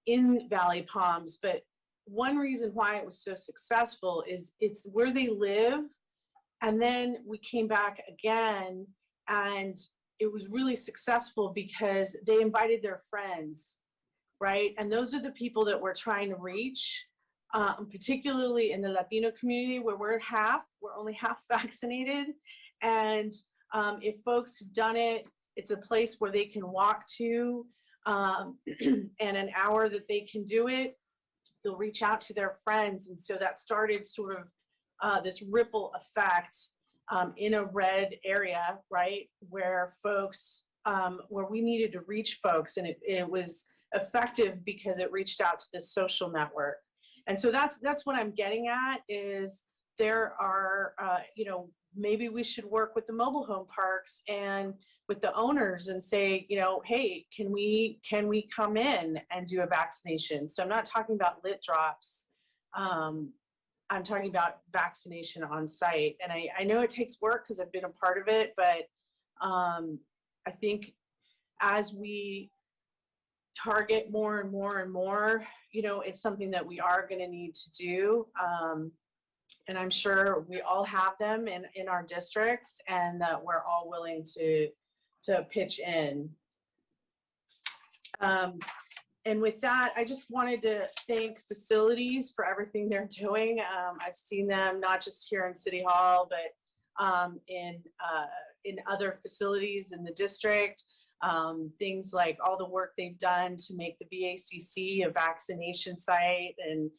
S18: in Valley Palms. But one reason why it was so successful is it's where they live. And then we came back again, and it was really successful because they invited their friends, right? And those are the people that we're trying to reach, particularly in the Latino community, where we're only half vaccinated. And if folks have done it, it's a place where they can walk to, and an hour that they can do it, they'll reach out to their friends. And so that started sort of this ripple effect in a red area, right, where folks, where we needed to reach folks, and it was effective because it reached out to this social network. And so that's what I'm getting at, is there are, maybe we should work with the mobile home parks and with the owners and say, hey, can we come in and do a vaccination? So I'm not talking about lit drops. I'm talking about vaccination on site. And I know it takes work because I've been a part of it, but I think as we target more and more and more, it's something that we are going to need to do. And I'm sure we all have them in our districts, and that we're all willing to pitch in. And with that, I just wanted to thank facilities for everything they're doing. I've seen them not just here in City Hall, but in other facilities in the district. Things like all the work they've done to make the VACC a vaccination site, and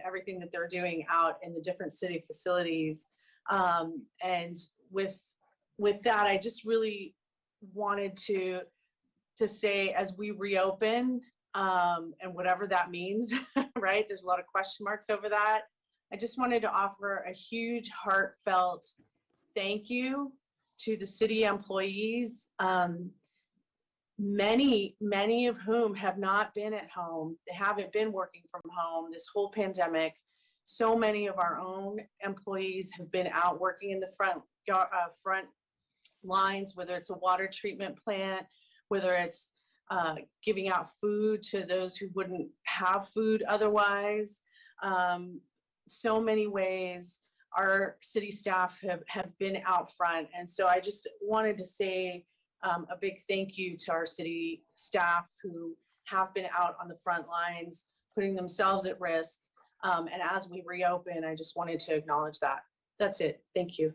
S18: everything that they're doing out in the different city facilities. And with that, I just really wanted to say, as we reopen, and whatever that means, right? There's a lot of question marks over that. I just wanted to offer a huge heartfelt thank you to the city employees, many of whom have not been at home. They haven't been working from home this whole pandemic. So many of our own employees have been out working in the front lines, whether it's a water treatment plant, whether it's giving out food to those who wouldn't have food otherwise. So many ways our city staff have been out front. And so I just wanted to say a big thank you to our city staff who have been out on the front lines, putting themselves at risk. And as we reopen, I just wanted to acknowledge that. That's it. Thank you.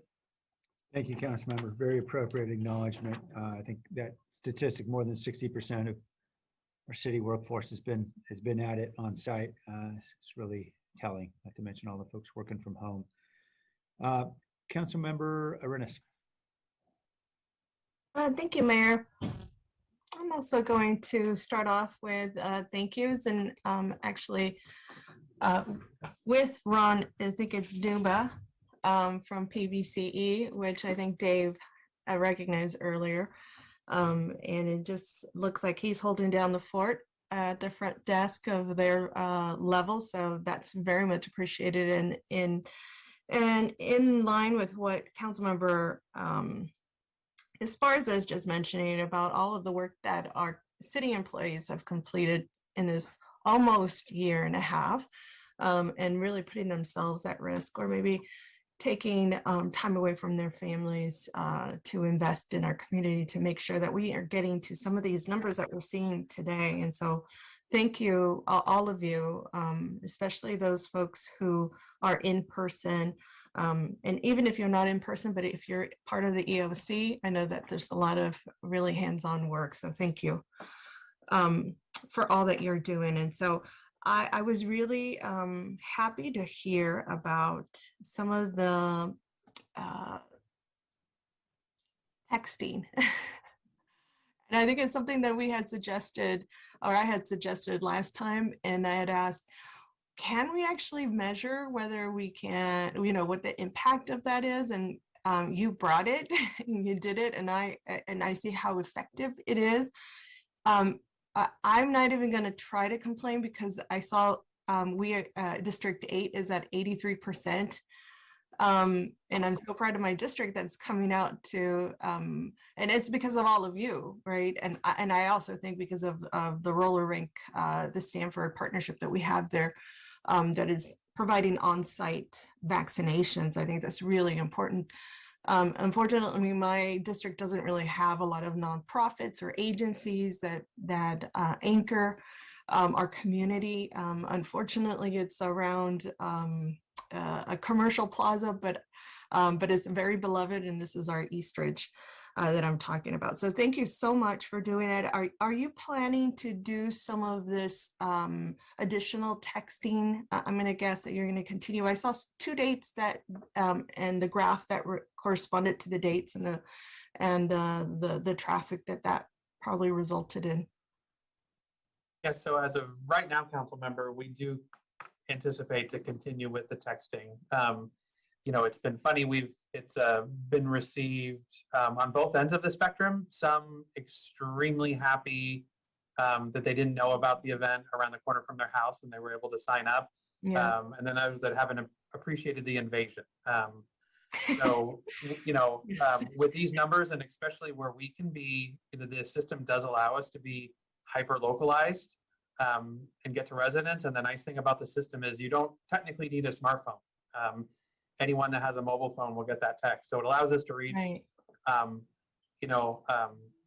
S1: Thank you, Councilmember. Very appropriate acknowledgement. I think that statistic, more than 60% of our city workforce has been at it on site. It's really telling, not to mention all the folks working from home. Councilmember Arenas.
S4: Thank you, Mayor. I'm also going to start off with thank yous, and actually with Ron, I think it's Duba from PBCE, which I think Dave recognized earlier. And it just looks like he's holding down the fort at the front desk of their level. So that's very much appreciated. And in line with what Councilmember Esparza is just mentioning about all of the work that our city employees have completed in this almost year and a half, and really putting themselves at risk, or maybe taking time away from their families to invest in our community to make sure that we are getting to some of these numbers that we're seeing today. And so thank you, all of you, especially those folks who are in person. And even if you're not in person, but if you're part of the EOC, I know that there's a lot of really hands-on work. So thank you for all that you're doing. And so I was really happy to hear about some of the texting. And I think it's something that we had suggested, or I had suggested last time, and I had asked, can we actually measure whether we can, what the impact of that is? And you brought it, and you did it, and I see how effective it is. I'm not even going to try to complain, because I saw District 8 is at 83%. And I'm so proud of my district that's coming out to, and it's because of all of you, right? And I also think because of the roller rink, the Stanford partnership that we have there, that is providing on-site vaccinations. I think that's really important. Unfortunately, my district doesn't really have a lot of nonprofits or agencies that anchor our community. Unfortunately, it's around a commercial plaza, but it's very beloved, and this is our Eastridge that I'm talking about. So thank you so much for doing it. Are you planning to do some of this additional texting? I'm going to guess that you're going to continue. I saw 2 dates that and the graph that corresponded to the dates and the traffic that probably resulted in.
S13: Yes, so as of right now, council member, we do anticipate to continue with the texting. It's been funny. It's been received on both ends of the spectrum. Some extremely happy that they didn't know about the event around the corner from their house and they were able to sign up.
S4: Yeah.
S13: And then others that haven't appreciated the invasion. With these numbers, and especially where we can be, the system does allow us to be hyper localized and get to residents. And the nice thing about the system is you don't technically need a smartphone. Anyone that has a mobile phone will get that text. So it allows us to reach,
S4: right.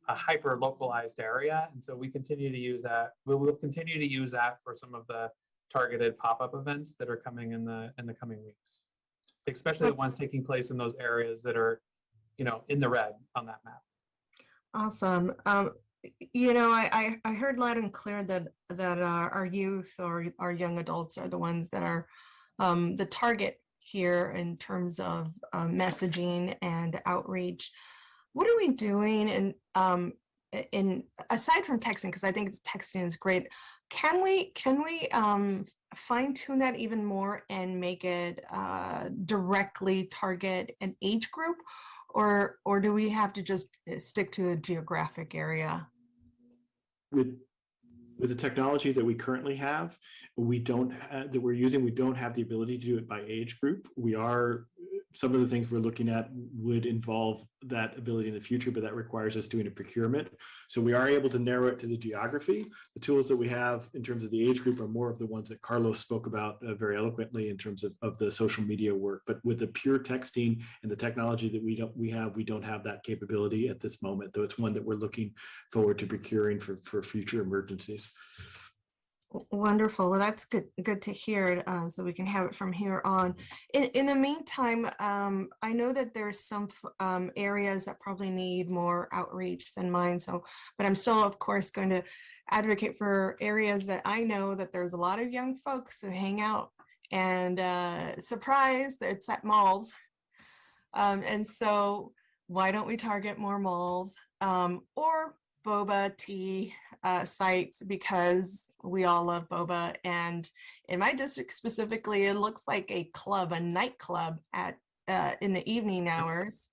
S13: A hyper localized area. And so we continue to use that. We will continue to use that for some of the targeted pop-up events that are coming in the coming weeks, especially the ones taking place in those areas that are, in the red on that map.
S4: Awesome. I heard loud and clear that our youth or our young adults are the ones that are the target here in terms of messaging and outreach. What are we doing in aside from texting, because I think texting is great, can we fine tune that even more and make it directly target an age group, or do we have to just stick to a geographic area?
S9: With the technology that we currently have, we don't have the ability to do it by age group. Some of the things we're looking at would involve that ability in the future, but that requires us doing a procurement. So we are able to narrow it to the geography. The tools that we have in terms of the age group are more of the ones that Carlos spoke about very eloquently in terms of the social media work. But with the pure texting and the technology that we don't have that capability at this moment, though it's one that we're looking forward to procuring for future emergencies.
S4: Wonderful. Well, that's good to hear. So we can have it from here on. In the meantime, I know that there's some areas that probably need more outreach than mine. But I'm still, of course, going to advocate for areas that I know that there's a lot of young folks who hang out, and surprise, it's at malls. And so why don't we target more malls or boba tea sites, because we all love boba. And in my district specifically, it looks like a nightclub at in the evening hours.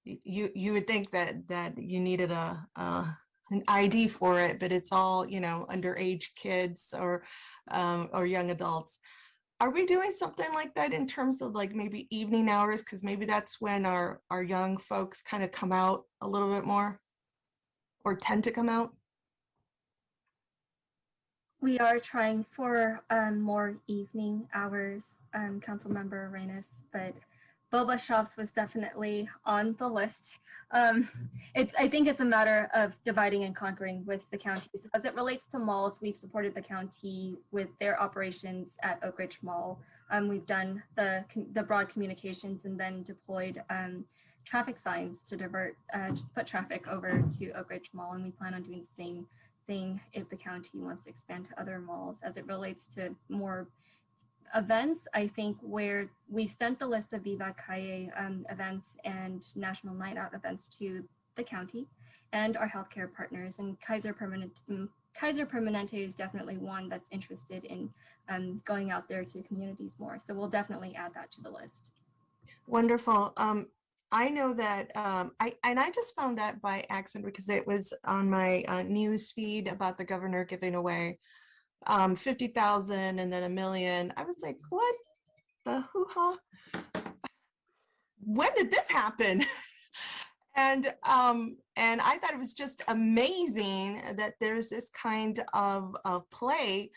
S4: You would think that you needed an ID for it, but it's all underage kids or young adults. Are we doing something like that in terms of like maybe evening hours? Because maybe that's when our young folks kind of come out a little bit more. or tend to come out?
S14: We are trying for more evening hours, Councilmember Arenas, but boba shops was definitely on the list. I think it's a matter of dividing and conquering with the county. So as it relates to malls, we've supported the county with their operations at Oak Ridge Mall. We've done the broad communications and then deployed traffic signs to divert foot traffic over to Oak Ridge Mall, and we plan on doing the same thing if the county wants to expand to other malls. As it relates to more events, I think where we've sent the list of Viva Calle events and National Night Out events to the county and our healthcare partners, and Kaiser Permanente is definitely one that's interested in going out there to communities more. So we'll definitely add that to the list.
S4: Wonderful. I know that I just found out by accident because it was on my news feed about the governor giving away 50,000 and then $1 million. I was like, what the hoo-ha? When did this happen? And I thought it was just amazing that there's this kind of play.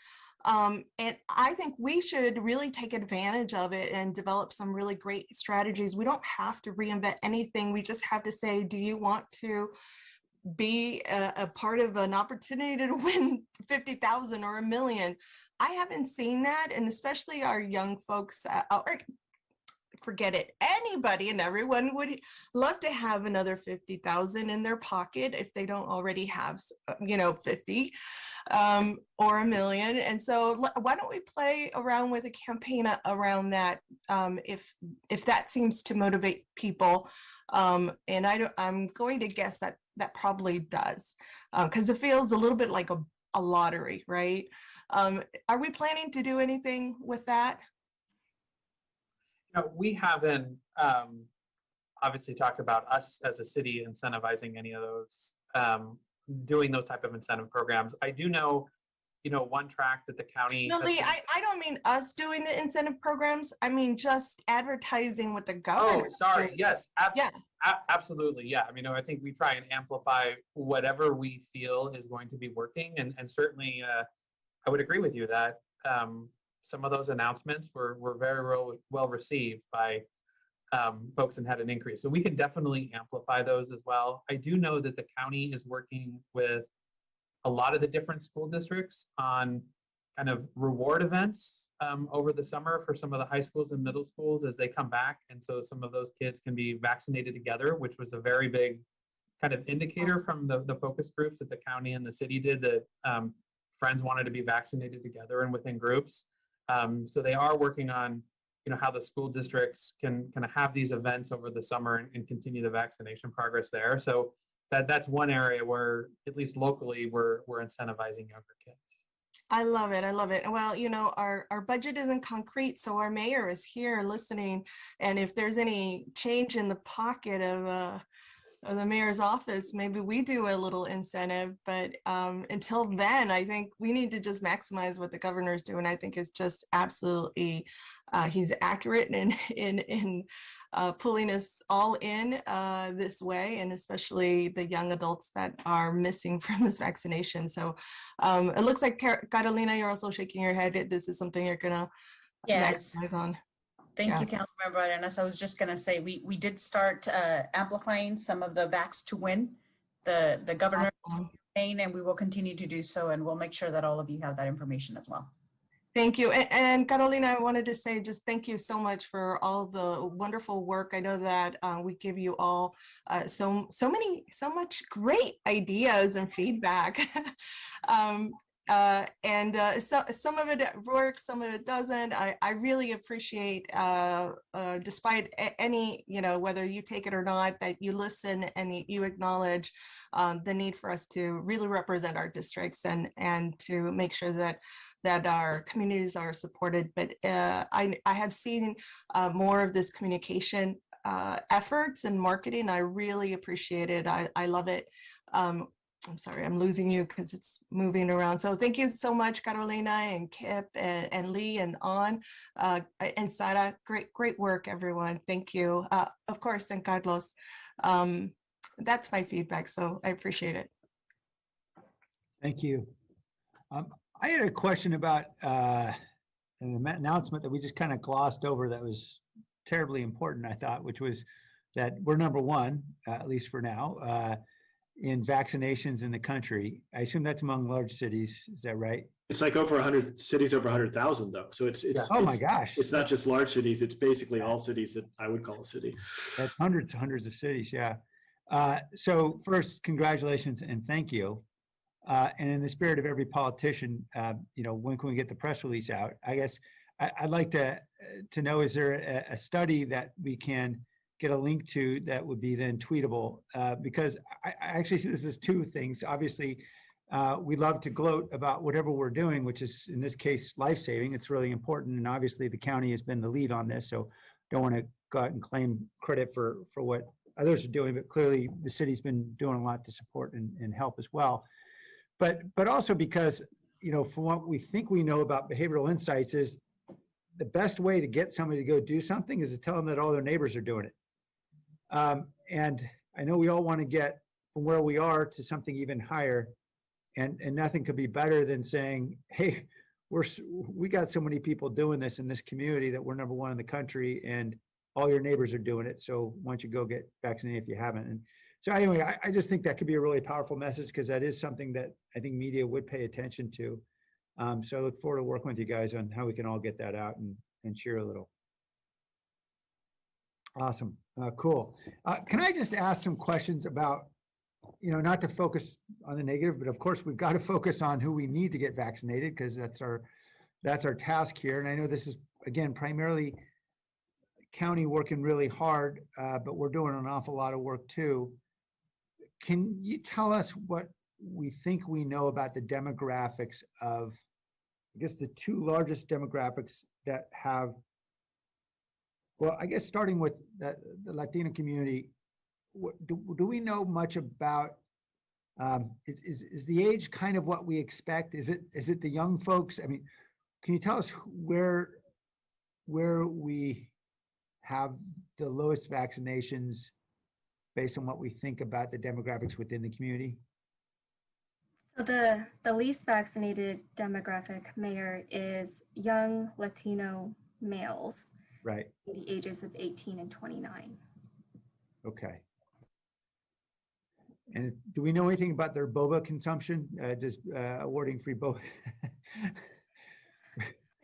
S4: And I think we should really take advantage of it and develop some really great strategies. We don't have to reinvent anything. We just have to say, do you want to be a part of an opportunity to win 50,000 or $1 million? I haven't seen that. And especially our young folks, forget it. Anybody and everyone would love to have another 50,000 in their pocket if they don't already have, 50 or $1 million. And so why don't we play around with a campaign around that if that seems to motivate people. And I'm going to guess that probably does, because it feels a little bit like a lottery, right? Are we planning to do anything with that?
S13: We haven't obviously talked about us as a city incentivizing any of those, doing those type of incentive programs. I do know, one track that the county.
S4: No, Lee, I don't mean us doing the incentive programs. I mean just advertising with the government.
S13: Oh, sorry. Yes. Absolutely. Yeah. I think we try and amplify whatever we feel is going to be working, and certainly I would agree with you that some of those announcements were very well received by folks and had an increase. So we can definitely amplify those as well. I do know that the county is working with a lot of the different school districts on kind of reward events over the summer for some of the high schools and middle schools as they come back. And so some of those kids can be vaccinated together, which was a very big kind of indicator from the focus groups that the county and the city did, that friends wanted to be vaccinated together and within groups. So they are working on, how the school districts can kind of have these events over the summer and continue the vaccination progress there. So that's one area where, at least locally, we're incentivizing younger kids.
S4: I love it. I love it. Well, our budget isn't concrete, so our mayor is here listening. And if there's any change in the pocket of the mayor's office, maybe we do a little incentive. But until then, I think we need to just maximize what the governor's doing. I think it's just absolutely, he's accurate in pulling us all in this way, and especially the young adults that are missing from this vaccination. So it looks like, Carolina, you're also shaking your head. This is something you're gonna maximize on.
S2: Thank you, Councilmember Arenas. I was just going to say, we did start amplifying some of the Vax to Win, the governor's campaign, and we will continue to do so, and we'll make sure that all of you have that information as well.
S4: Thank you. And Carolina, I wanted to say just thank you so much for all the wonderful work. I know that we give you all so much great ideas and feedback. So some of it works, some of it doesn't. I really appreciate, despite any, whether you take it or not, that you listen and you acknowledge the need for us to really represent our districts and to make sure that our communities are supported. But I have seen more of this communication efforts and marketing. I really appreciate it. I love it. I'm sorry, I'm losing you because it's moving around. So thank you so much, Carolina and Kip and Lee and An and Sara. Great work, everyone. Thank you. Of course, and Carlos. That's my feedback, so I appreciate it.
S1: Thank you. I had a question about an announcement that we just kind of glossed over that was terribly important, I thought, which was that we're number one, at least for now, in vaccinations in the country. I assume that's among large cities. Is that right?
S9: It's like over 100 cities, over 100,000 though. So it's
S1: Oh my gosh.
S9: It's not just large cities. It's basically all cities that I would call a city.
S1: That's hundreds of cities. Yeah. So first, congratulations and thank you. And in the spirit of every politician, when can we get the press release out? I guess I'd like to know, is there a study that we can get a link to that would be then tweetable? Because I actually see this as two things. Obviously, we love to gloat about whatever we're doing, which is in this case, life-saving. It's really important. And obviously the county has been the lead on this. So don't want to go out and claim credit for what others are doing, but clearly the city's been doing a lot to support and help as well. But also because, from what we think we know about behavioral insights is the best way to get somebody to go do something is to tell them that all their neighbors are doing it. And I know we all want to get from where we are to something even higher, and nothing could be better than saying, hey, we got so many people doing this in this community that we're number one in the country and all your neighbors are doing it. So why don't you go get vaccinated if you haven't? And so anyway, I just think that could be a really powerful message because that is something that I think media would pay attention to. So I look forward to working with you guys on how we can all get that out and cheer a little. Awesome. Cool. Can I just ask some questions about, not to focus on the negative, but of course we've got to focus on who we need to get vaccinated because that's our task here. And I know this is, again, primarily county working really hard, but we're doing an awful lot of work too. Can you tell us what we think we know about the demographics of, I guess, the two largest demographics that have, well, I guess starting with the Latino community, do we know much about, is the age kind of what we expect? Is it the young folks? I mean, can you tell us where we have the lowest vaccinations based on what we think about the demographics within the community?
S14: So the least vaccinated demographic, Mayor, is young Latino males.
S1: Right.
S14: In the ages of 18 and 29.
S1: Okay. And do we know anything about their boba consumption? Just awarding free boba?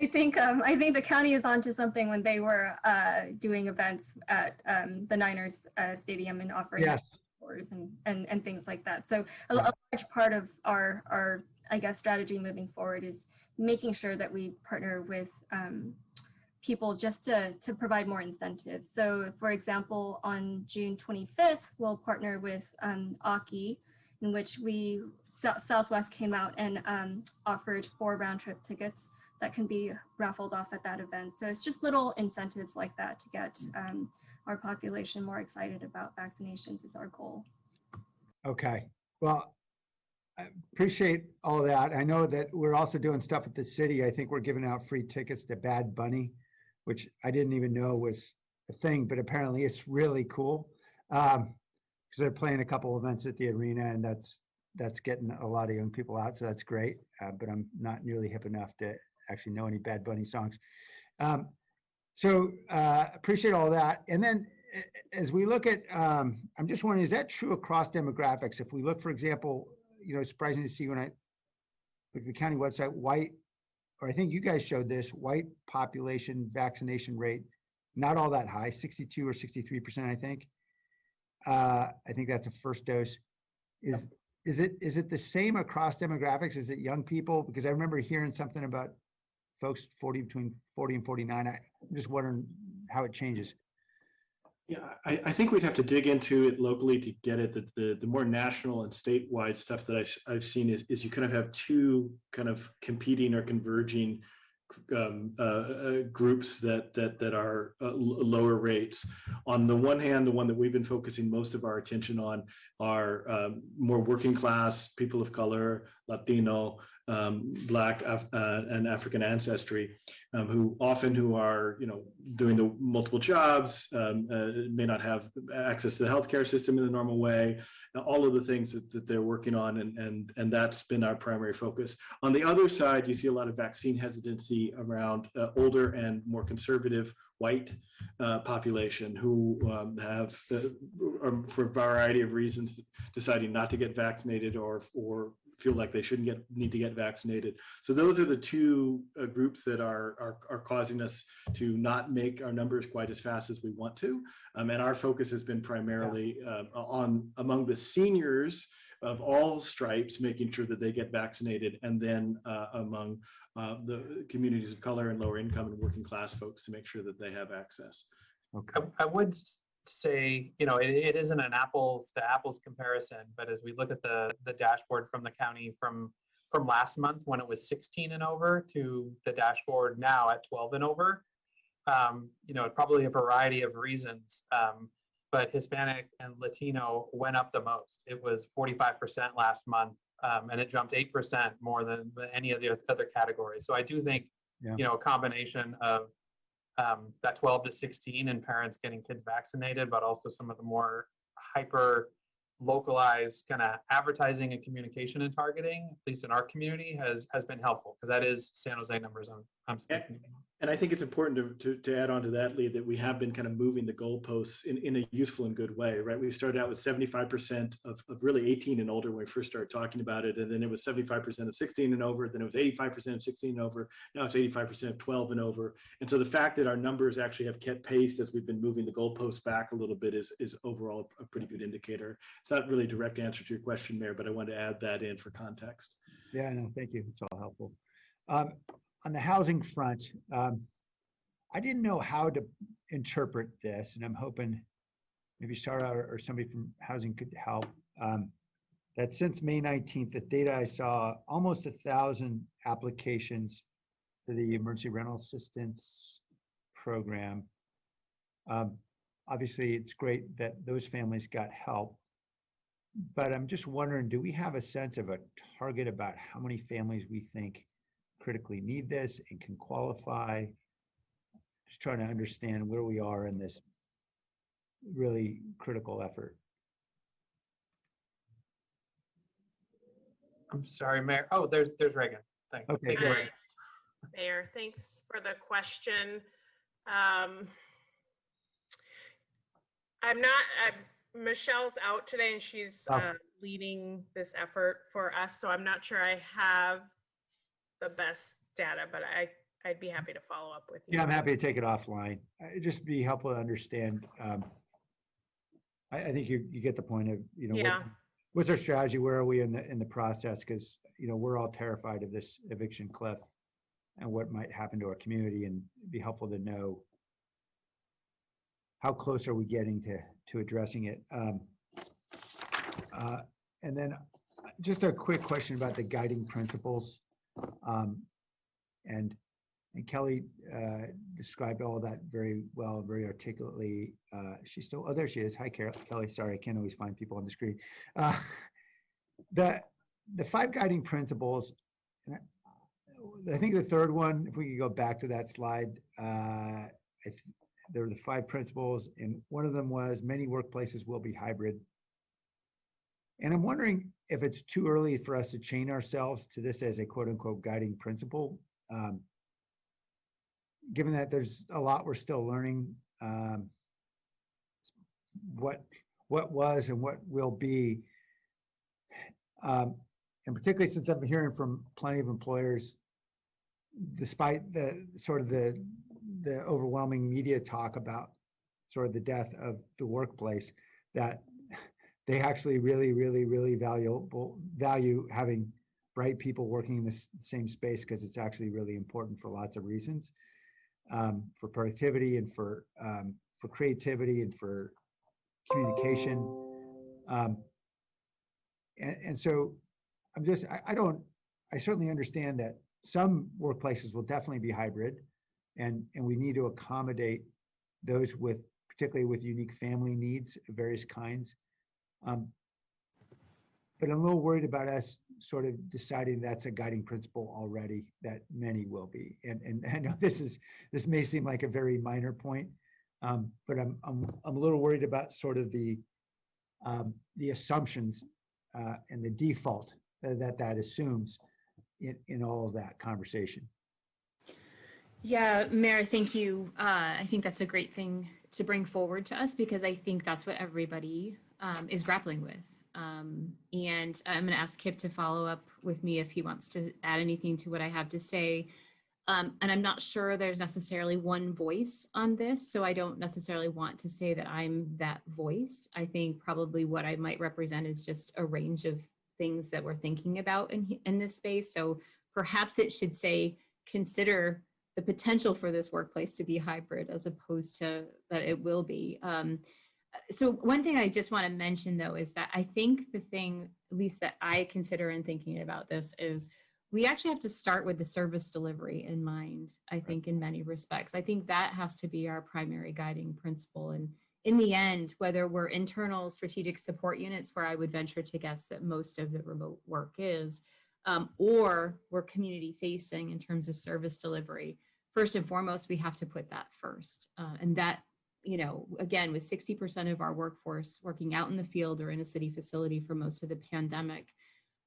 S14: I think the county is onto something when they were doing events at the Niners stadium and offering tours and things like that. So a large part of our I guess strategy moving forward is making sure that we partner with people just to provide more incentives. So for example, on June 25th, we'll partner with Aki, in which Southwest came out and offered 4 round-trip tickets that can be raffled off at that event. So it's just little incentives like that to get our population more excited about vaccinations is our goal.
S1: Okay, well, I appreciate all of that. I know that we're also doing stuff at the city. I think we're giving out free tickets to Bad Bunny, which I didn't even know was a thing, but apparently it's really cool because they're playing a couple events at the arena, and that's getting a lot of young people out, so that's great. But I'm not nearly hip enough to actually know any Bad Bunny songs. So appreciate all that. And then as we look at, I'm just wondering, is that true across demographics? If we look, for example, surprising to see when I look at the county website, white, or I think you guys showed this, white population vaccination rate, not all that high, 62 or 63%, I think. I think that's a first dose. Is it the same across demographics? Is it young people? Because I remember hearing something about folks between 40 and 49. I'm just wondering how it changes.
S9: Yeah, I think we'd have to dig into it locally to get it. The more national and statewide stuff that I've seen is you kind of have two kind of competing or converging groups that are lower rates. On the one hand, the one that we've been focusing most of our attention on are more working class, people of color, Latino, Black and African ancestry, who are doing the multiple jobs, may not have access to the healthcare system in the normal way, all of the things that they're working on, and that's been our primary focus. On the other side, you see a lot of vaccine hesitancy around older and more conservative white population who have, for a variety of reasons, deciding not to get vaccinated or feel like they need to get vaccinated. So those are the two groups that are causing us to not make our numbers quite as fast as we want to. And our focus has been primarily among the seniors of all stripes, making sure that they get vaccinated, and then among the communities of color and lower income and working class folks to make sure that they have access.
S1: Okay.
S13: I would say, it isn't an apples to apples comparison, but as we look at the dashboard from the county from last month when it was 16 and over to the dashboard now at 12 and over, probably a variety of reasons, but Hispanic and Latino went up the most. It was 45% last month, and it jumped 8% more than any of the other categories. So I do think, a combination of that 12 to 16 and parents getting kids vaccinated, but also some of the more hyper localized kind of advertising and communication and targeting, at least in our community, has been helpful, because that is San Jose numbers I'm speaking about.
S9: And I think it's important to add on to that, Lee, that we have been kind of moving the goalposts in a useful and good way, right? We started out with 75% of really 18 and older when we first started talking about it. And then it was 75% of 16 and over. Then it was 85% of 16 and over. Now it's 85% of 12 and over. And so the fact that our numbers actually have kept pace as we've been moving the goalposts back a little bit is overall a pretty good indicator. It's not really a direct answer to your question, Mayor, but I wanted to add that in for context.
S1: Yeah, no, thank you. It's all helpful. On the housing front, I didn't know how to interpret this, and I'm hoping maybe Sarah or somebody from housing could help. That since May 19th, the data I saw, almost 1,000 applications for the emergency rental assistance program. Obviously, it's great that those families got help, but I'm just wondering, do we have a sense of a target about how many families we think critically need this and can qualify? Just trying to understand where we are in this really critical effort.
S13: I'm sorry, Mayor. Oh, there's Reagan. Thanks.
S1: Okay,
S13: Thank you,
S1: great.
S13: Reagan.
S5: Mayor, thanks for the question. Michelle's out today and she's leading this effort for us, so I'm not sure I have the best data, but I'd be happy to follow up with you.
S1: Yeah, I'm happy to take it offline. It'd just be helpful to understand. I think you get the point of, what's our strategy? Where are we in the process? Because, we're all terrified of this eviction cliff and what might happen to our community, and it'd be helpful to know how close are we getting to addressing it. And then just a quick question about the guiding principles. And Kelly described all of that very well, very articulately. She's still, oh, there she is. Hi, Kelly. Sorry, I can't always find people on the screen. The 5 guiding principles, I think the third one, if we could go back to that slide, there were the 5 principles, and one of them was many workplaces will be hybrid. And I'm wondering if it's too early for us to chain ourselves to this as a quote unquote guiding principle. Given that there's a lot we're still learning, what was and what will be, and particularly since I'm hearing from plenty of employers, despite the overwhelming media talk about sort of the death of the workplace, that they actually really value having bright people working in the same space, because it's actually really important for lots of reasons, for productivity and for creativity and for communication. And so I certainly understand that some workplaces will definitely be hybrid, and we need to accommodate those particularly with unique family needs of various kinds. But I'm a little worried about us sort of deciding that's a guiding principle already, that many will be. And I know this may seem like a very minor point, but I'm a little worried about sort of the assumptions and the default that assumes in all of that conversation.
S3: Yeah, Mayor, thank you. I think that's a great thing to bring forward to us because I think that's what everybody is grappling with. And I'm going to ask Kip to follow up with me if he wants to add anything to what I have to say. And I'm not sure there's necessarily one voice on this, so I don't necessarily want to say that I'm that voice. I think probably what I might represent is just a range of things that we're thinking about in this space. So perhaps it should say, consider the potential for this workplace to be hybrid as opposed to that it will be. So one thing I just want to mention though is that I think the thing, at least that I consider in thinking about this, is we actually have to start with the service delivery in mind, I think, in many respects. I think that has to be our primary guiding principle. And in the end, whether we're internal strategic support units, where I would venture to guess that most of the remote work is, or we're community facing in terms of service delivery, first and foremost, we have to put that first. And that, you know, again, with 60% of our workforce working out in the field or in a city facility for most of the pandemic,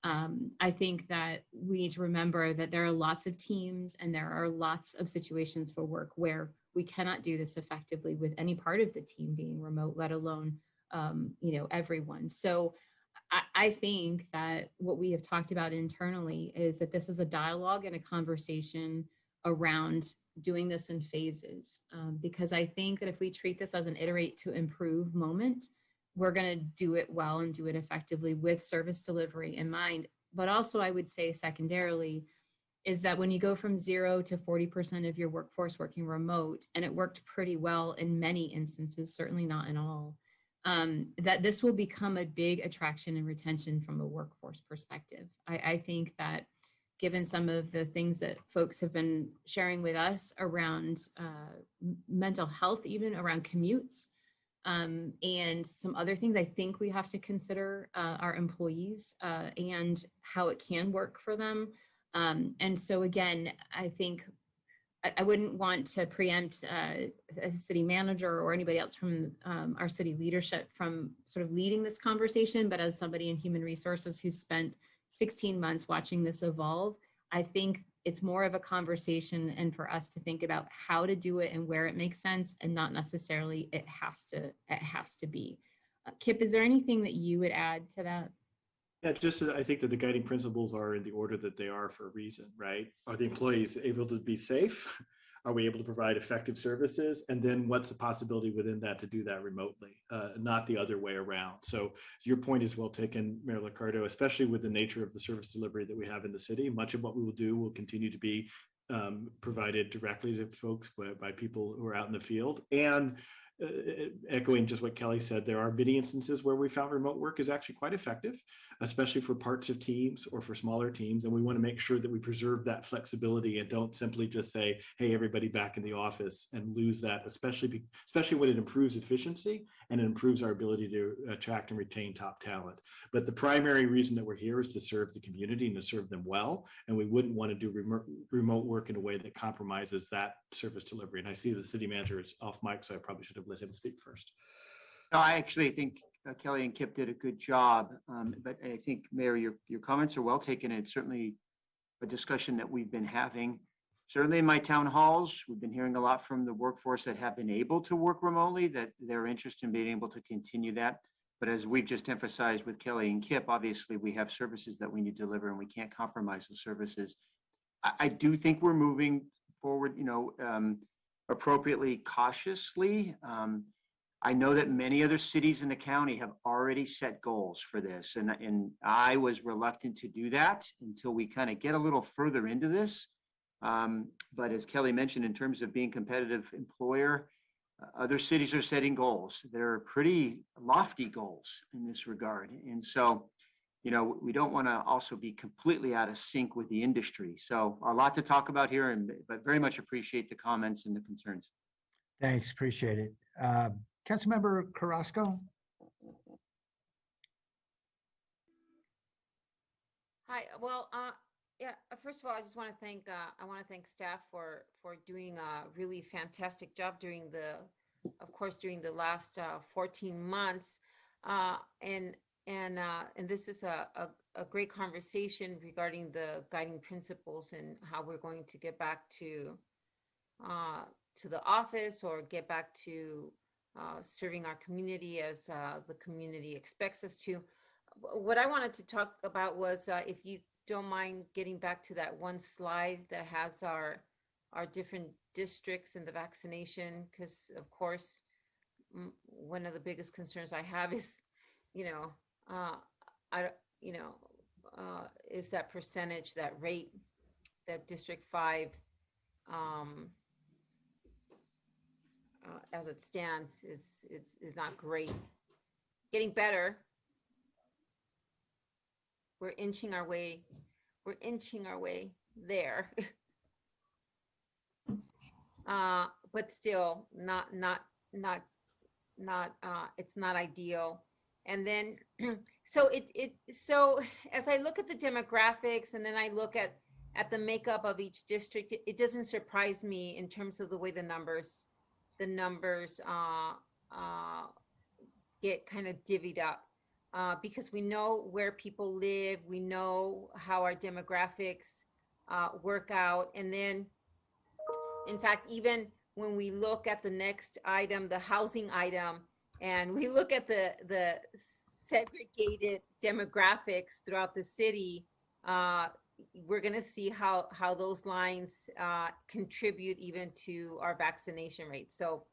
S3: I think that we need to remember that there are lots of teams and there are lots of situations for work where we cannot do this effectively with any part of the team being remote, let alone, you know, everyone. So I think that what we have talked about internally is that this is a dialogue and a conversation around doing this in phases, because I think that if we treat this as an iterate to improve moment, we're going to do it well and do it effectively with service delivery in mind. But also I would say secondarily is that when you go from 0 to 40% of your workforce working remote, and it worked pretty well in many instances, certainly not in all, that this will become a big attraction and retention from a workforce perspective. I think that given some of the things that folks have been sharing with us around mental health, even around commutes, and some other things, I think we have to consider our employees and how it can work for them. And so again, I think I wouldn't want to preempt a city manager or anybody else from our city leadership from sort of leading this conversation, but as somebody in human resources who's spent 16 months watching this evolve, I think it's more of a conversation and for us to think about how to do it and where it makes sense, and not necessarily it has to be. Kip, is there anything that you would add to that?
S9: Yeah, just I think that the guiding principles are in the order that they are for a reason, right? Are the employees able to be safe? Are we able to provide effective services? And then what's the possibility within that to do that remotely, not the other way around? So your point is well taken, Mayor Liccardo, especially with the nature of the service delivery that we have in the city. Much of what we will do will continue to be provided directly to folks by people who are out in the field. And echoing just what Kelly said, there are many instances where we found remote work is actually quite effective, especially for parts of teams or for smaller teams. And we want to make sure that we preserve that flexibility and don't simply just say, hey, everybody back in the office, and lose that, especially when it improves efficiency and it improves our ability to attract and retain top talent. But the primary reason that we're here is to serve the community and to serve them well. And we wouldn't want to do remote work in a way that compromises that service delivery. And I see the city manager is off mic, so I probably should have let him speak first.
S12: No, I actually think Kelly and Kip did a good job, but I think, Mayor, your comments are well taken. It's certainly a discussion that we've been having. Certainly in my town halls, we've been hearing a lot from the workforce that have been able to work remotely, that they're interested in being able to continue that. But as we've just emphasized with Kelly and Kip, obviously we have services that we need to deliver and we can't compromise those services. I do think we're moving forward, appropriately cautiously. I know that many other cities in the county have already set goals for this, and I was reluctant to do that until we kind of get a little further into this. But as Kelly mentioned, in terms of being competitive employer, other cities are setting goals. They're pretty lofty goals in this regard. And so, we don't want to also be completely out of sync with the industry. So a lot to talk about here, but very much appreciate the comments and the concerns.
S1: Thanks, appreciate it. Councilmember Carrasco.
S6: Hi, well, yeah, first of all, I just want to thank, I want to thank staff for doing a really fantastic job during of course, during the last 14 months. And this is a great conversation regarding the guiding principles and how we're going to get back to the office or get back to serving our community as the community expects us to. What I wanted to talk about was, if you don't mind getting back to that one slide that has our different districts and the vaccination, because of course, one of the biggest concerns I have is, is that percentage, that rate that District 5, as it stands, is not great. Getting better. We're inching our way there. But still not it's not ideal. And then so so as I look at the demographics and then I look at the makeup of each district, it doesn't surprise me in terms of the way the numbers get kind of divvied up. Because we know where people live, we know how our demographics work out. And then, in fact, even when we look at the next item, the housing item, and we look at the segregated demographics throughout the city, we're going to see how those lines contribute even to our vaccination rate. So,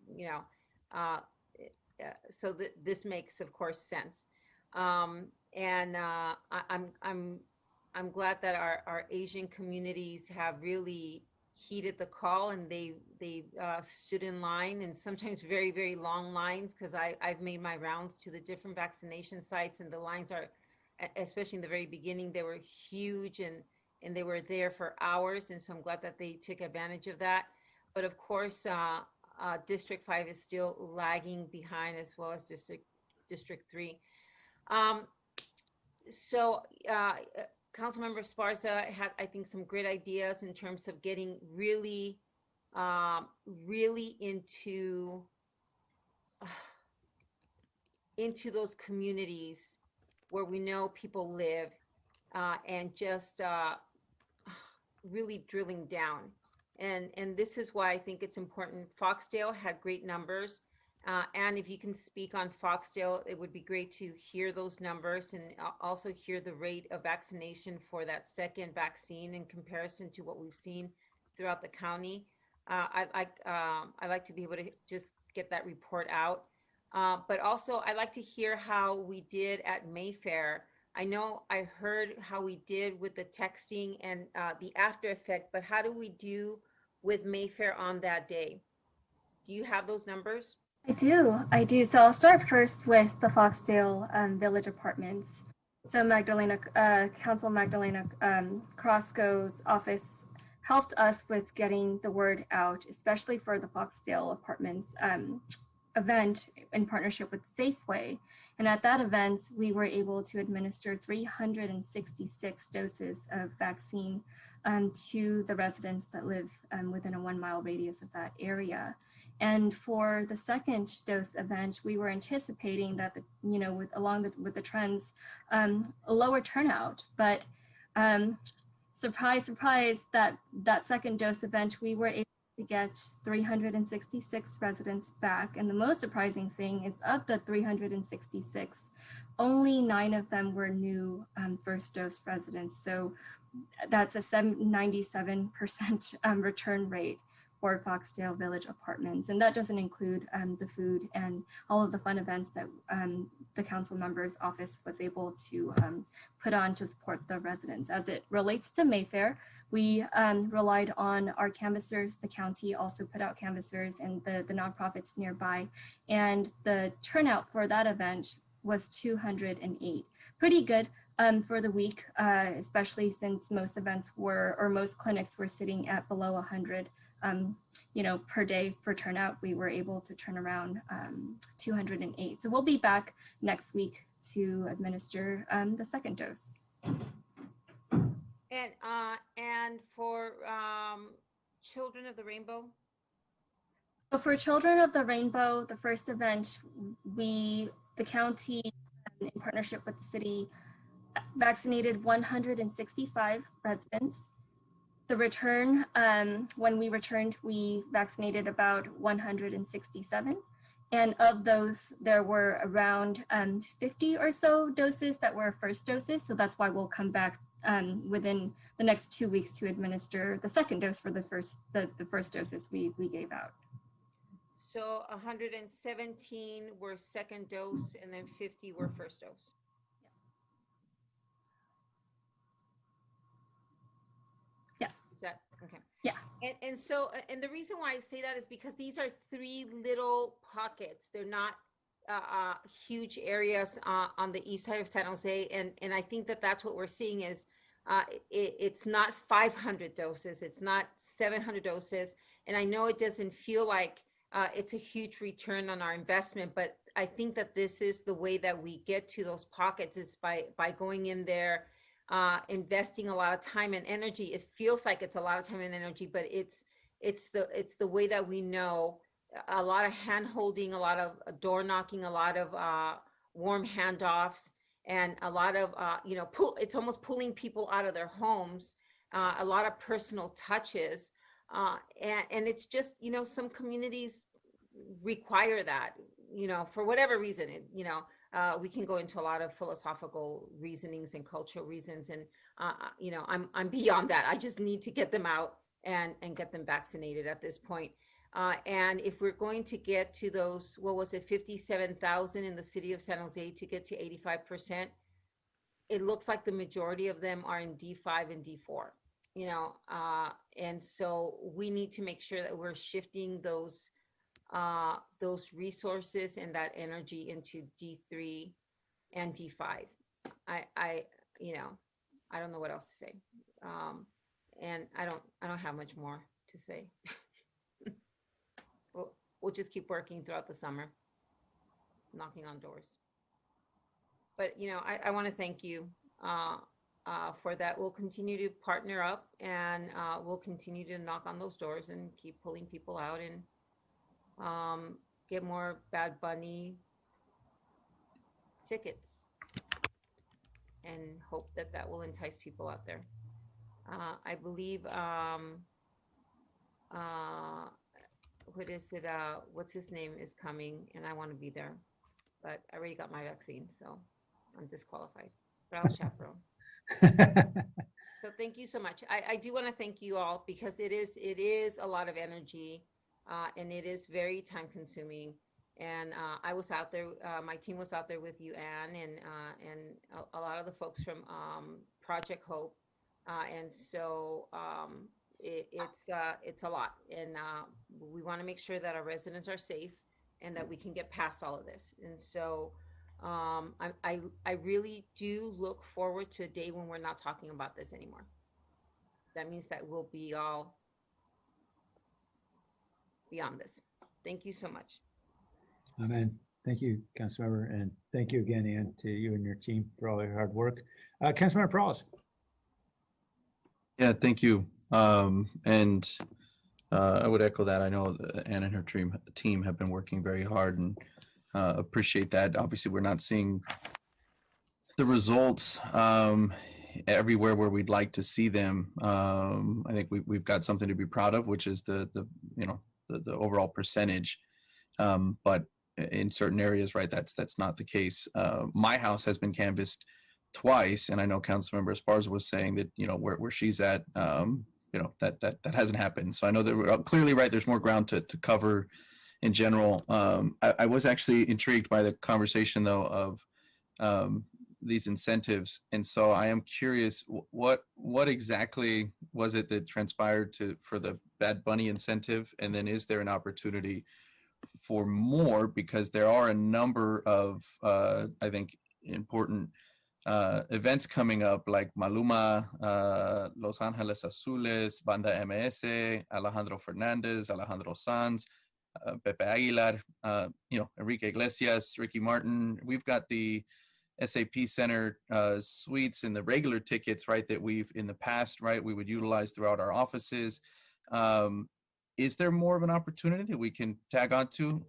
S6: this makes, of course, sense. I'm glad that our Asian communities have really heeded the call, and they stood in line, and sometimes very, very long lines, because I've made my rounds to the different vaccination sites, and the lines are, especially in the very beginning, they were huge, and they were there for hours. And so I'm glad that they took advantage of that. But of course, District 5 is still lagging behind, as well as District 3. Councilmember Esparza had, I think, some great ideas in terms of getting really into those communities where we know people live, and just really drilling down. And this is why I think it's important. Foxdale had great numbers. And if you can speak on Foxdale, it would be great to hear those numbers and also hear the rate of vaccination for that second vaccine in comparison to what we've seen throughout the county. I'd like to be able to just get that report out. But also, I'd like to hear how we did at Mayfair. I know I heard how we did with the texting and the after effect, but how do we do with Mayfair on that day? Do you have those numbers?
S14: I do. So I'll start first with the Foxdale Village Apartments. So Council Magdalena Crosco's office helped us with getting the word out, especially for the Foxdale Apartments event in partnership with Safeway. And at that event, we were able to administer 366 doses of vaccine to the residents that live within a 1 mile radius of that area. And for the second dose event, we were anticipating that, with the trends, a lower turnout. But surprise, surprise, that second dose event, we were able to get 366 residents back. And the most surprising thing is, of the 366, only 9 of them were new first dose residents. So that's a 97% return rate for Foxdale Village Apartments. And that doesn't include the food and all of the fun events that the council member's office was able to put on to support the residents. As it relates to Mayfair, we relied on our canvassers. The county also put out canvassers and the nonprofits nearby. And the turnout for that event was 208. Pretty good for the week, especially since most clinics were sitting at below 100. Per day for turnout. We were able to turn around 208. So we'll be back next week to administer the second dose.
S6: And for Children of the Rainbow?
S14: So for Children of the Rainbow, the first event, the county, in partnership with the city, vaccinated 165 residents. The return, when we returned, we vaccinated about 167. And of those, there were around 50 or so doses that were first doses. So that's why we'll come back within the next 2 weeks to administer the second dose for the first doses we gave out.
S6: So 117 were second dose and then 50 were first dose.
S14: Yes.
S6: Is that okay?
S14: Yeah.
S6: And so, and the reason why I say that is because these are 3 little pockets. They're not huge areas on the east side of San Jose. And I think that that's what we're seeing is it's not 500 doses. It's not 700 doses. And I know it doesn't feel like it's a huge return on our investment, but I think that this is the way that we get to those pockets is by going in there, investing a lot of time and energy. It feels like it's a lot of time and energy, but it's the way that we know. A lot of hand holding, a lot of door knocking, a lot of warm handoffs, and a lot of it's almost pulling people out of their homes. A lot of personal touches, and it's just some communities require that for whatever reason. We can go into a lot of philosophical reasonings and cultural reasons, and I'm beyond that. I just need to get them out and get them vaccinated at this point. And if we're going to get to those, 57,000 in the city of San Jose to get to 85%, it looks like the majority of them are in D5 and D4, and so we need to make sure that we're shifting those resources and that energy into D3 and D5. I don't know what else to say. And I don't have much more to say. We'll just keep working throughout the summer, knocking on doors. But I want to thank you for that. We'll continue to partner up, and we'll continue to knock on those doors and keep pulling people out and get more Bad Bunny tickets, and hope that that will entice people out there. I believe what is it? What's his name is coming, and I want to be there, but I already got my vaccine, so I'm disqualified. But I'll chaperone. So thank you so much. I do want to thank you all because it is a lot of energy, and it is very time consuming. And I was out there. My team was out there with you, Anne, and a lot of the folks from Project Hope, and so. It's a lot, and we want to make sure that our residents are safe and that we can get past all of this. And so I really do look forward to a day when we're not talking about this anymore. That means that we'll be all beyond this. Thank you so much.
S1: Amen. Thank you, Councilmember, and thank you again, Ann, to you and your team for all your hard work. Councilmember Perales.
S7: Yeah, thank you. And I would echo that. I know Ann and her team have been working very hard, and appreciate that. Obviously, we're not seeing the results everywhere where we'd like to see them. I think we've got something to be proud of, which is the overall percentage. But in certain areas, right, that's not the case. My house has been canvassed twice, and I know Councilmember Esparza was saying that where she's at, that hasn't happened. So I know that we're clearly right. There's more ground to cover in general. I was actually intrigued by the conversation though of these incentives, and so I am curious what exactly was it that transpired for the Bad Bunny incentive, and then is there an opportunity for more, because there are a number of I think important events coming up, like Maluma, Los Angeles Azules, Banda MS, Alejandro Fernandez, Alejandro Sanz, Pepe Aguilar, Enrique Iglesias, Ricky Martin. We've got the SAP Center suites and the regular tickets, right, that we've in the past, right, we would utilize throughout our offices. Is there more of an opportunity that we can tag on to?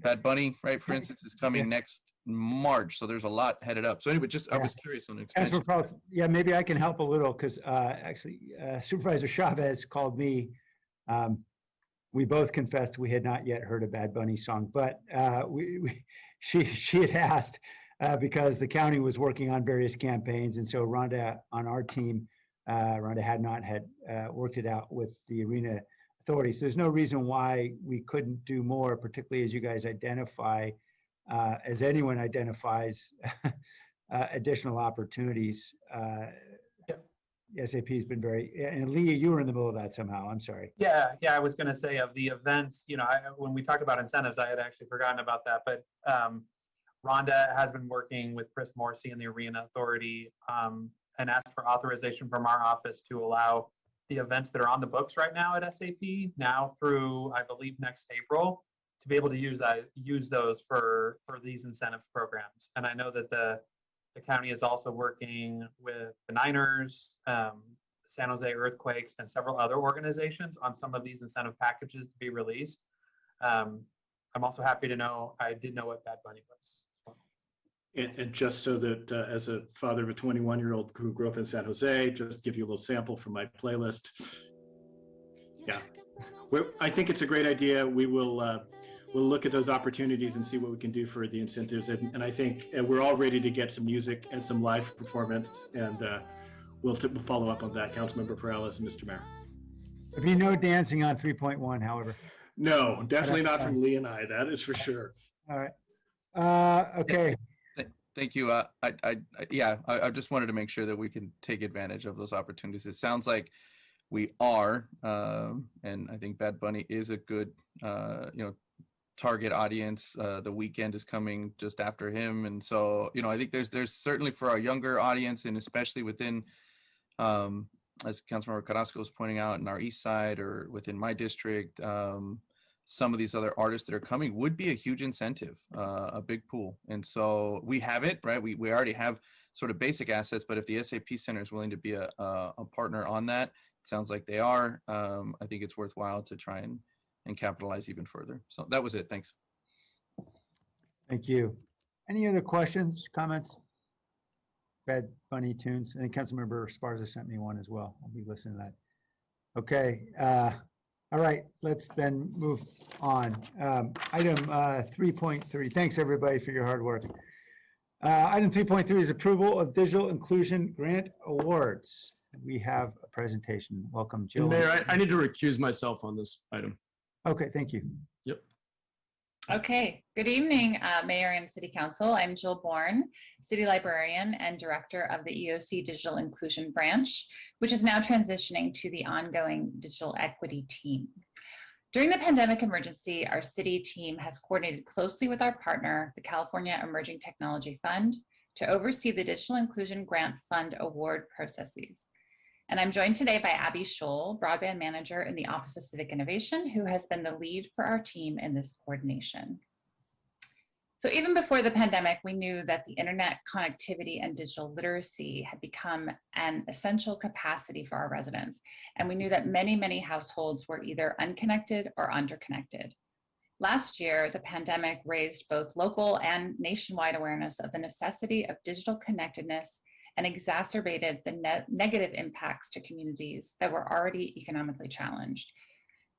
S7: Bad Bunny, right, for instance, is coming next March, so there's a lot headed up. So anyway, just I was curious on the expansion.
S1: Yeah, maybe I can help a little because actually Supervisor Chavez called me. We both confessed we had not yet heard a Bad Bunny song, but she had asked because the county was working on various campaigns, and so Rhonda on our team, Rhonda had worked it out with the arena authority. So there's no reason why we couldn't do more, particularly as you guys identify, as anyone identifies additional opportunities. SAP has been and Lee, you were in the middle of that somehow. I'm sorry.
S13: Yeah, I was going to say of the events, when we talked about incentives, I had actually forgotten about that. But Rhonda has been working with Chris Morrissey and the Arena Authority and asked for authorization from our office to allow the events that are on the books right now at SAP now through, I believe, next April, to be able to use those for these incentive programs. And I know that the county is also working with the Niners, San Jose Earthquakes, and several other organizations on some of these incentive packages to be released. I'm also happy to know, I did know what Bad Bunny was.
S9: And just so that as a father of a 21-year-old who grew up in San Jose, just give you a little sample from my playlist. Yeah, I think it's a great idea. We'll look at those opportunities and see what we can do for the incentives. And I think we're all ready to get some music and some live performance. And we'll follow up on that, Councilmember Perales and Mr. Mayor.
S1: There'll be no dancing on 3.1, however.
S9: No, definitely not from Lee and I. That is for sure.
S1: All right. Okay.
S7: Thank you. I just wanted to make sure that we can take advantage of those opportunities. It sounds like we are, and I think Bad Bunny is a good, target audience. The weekend is coming just after him, and so I think there's certainly for our younger audience, and especially within, as Councilmember Carrasco was pointing out, in our east side or within my district, some of these other artists that are coming would be a huge incentive, a big pool. And so we have it, right? We already have sort of basic assets, but if the SAP Center is willing to be a partner on that, it sounds like they are. I think it's worthwhile to try and capitalize even further. So that was it. Thanks.
S1: Thank you. Any other questions, comments? Bad Bunny tunes. I think Councilmember Esparza sent me one as well. I'll be listening to that. Okay. All right, let's then move on. Item 3.3. Thanks everybody for your hard work. Item 3.3 is approval of digital inclusion grant awards. We have a presentation. Welcome, Jill.
S11: Mayor, I need to recuse myself on this item.
S1: Okay, thank you.
S11: Yep.
S16: Okay, good evening, Mayor and City Council. I'm Jill Bourne, City Librarian and Director of the EOC Digital Inclusion Branch, which is now transitioning to the ongoing Digital Equity team. During the pandemic emergency, our city team has coordinated closely with our partner, the California Emerging Technology Fund, to oversee the Digital Inclusion Grant Fund award processes. And I'm joined today by Abby Scholl, Broadband Manager in the Office of Civic Innovation, who has been the lead for our team in this coordination. So even before the pandemic, we knew that the internet connectivity and digital literacy had become an essential capacity for our residents. And we knew that many, many households were either unconnected or underconnected. Last year, the pandemic raised both local and nationwide awareness of the necessity of digital connectedness and exacerbated the negative impacts to communities that were already economically challenged.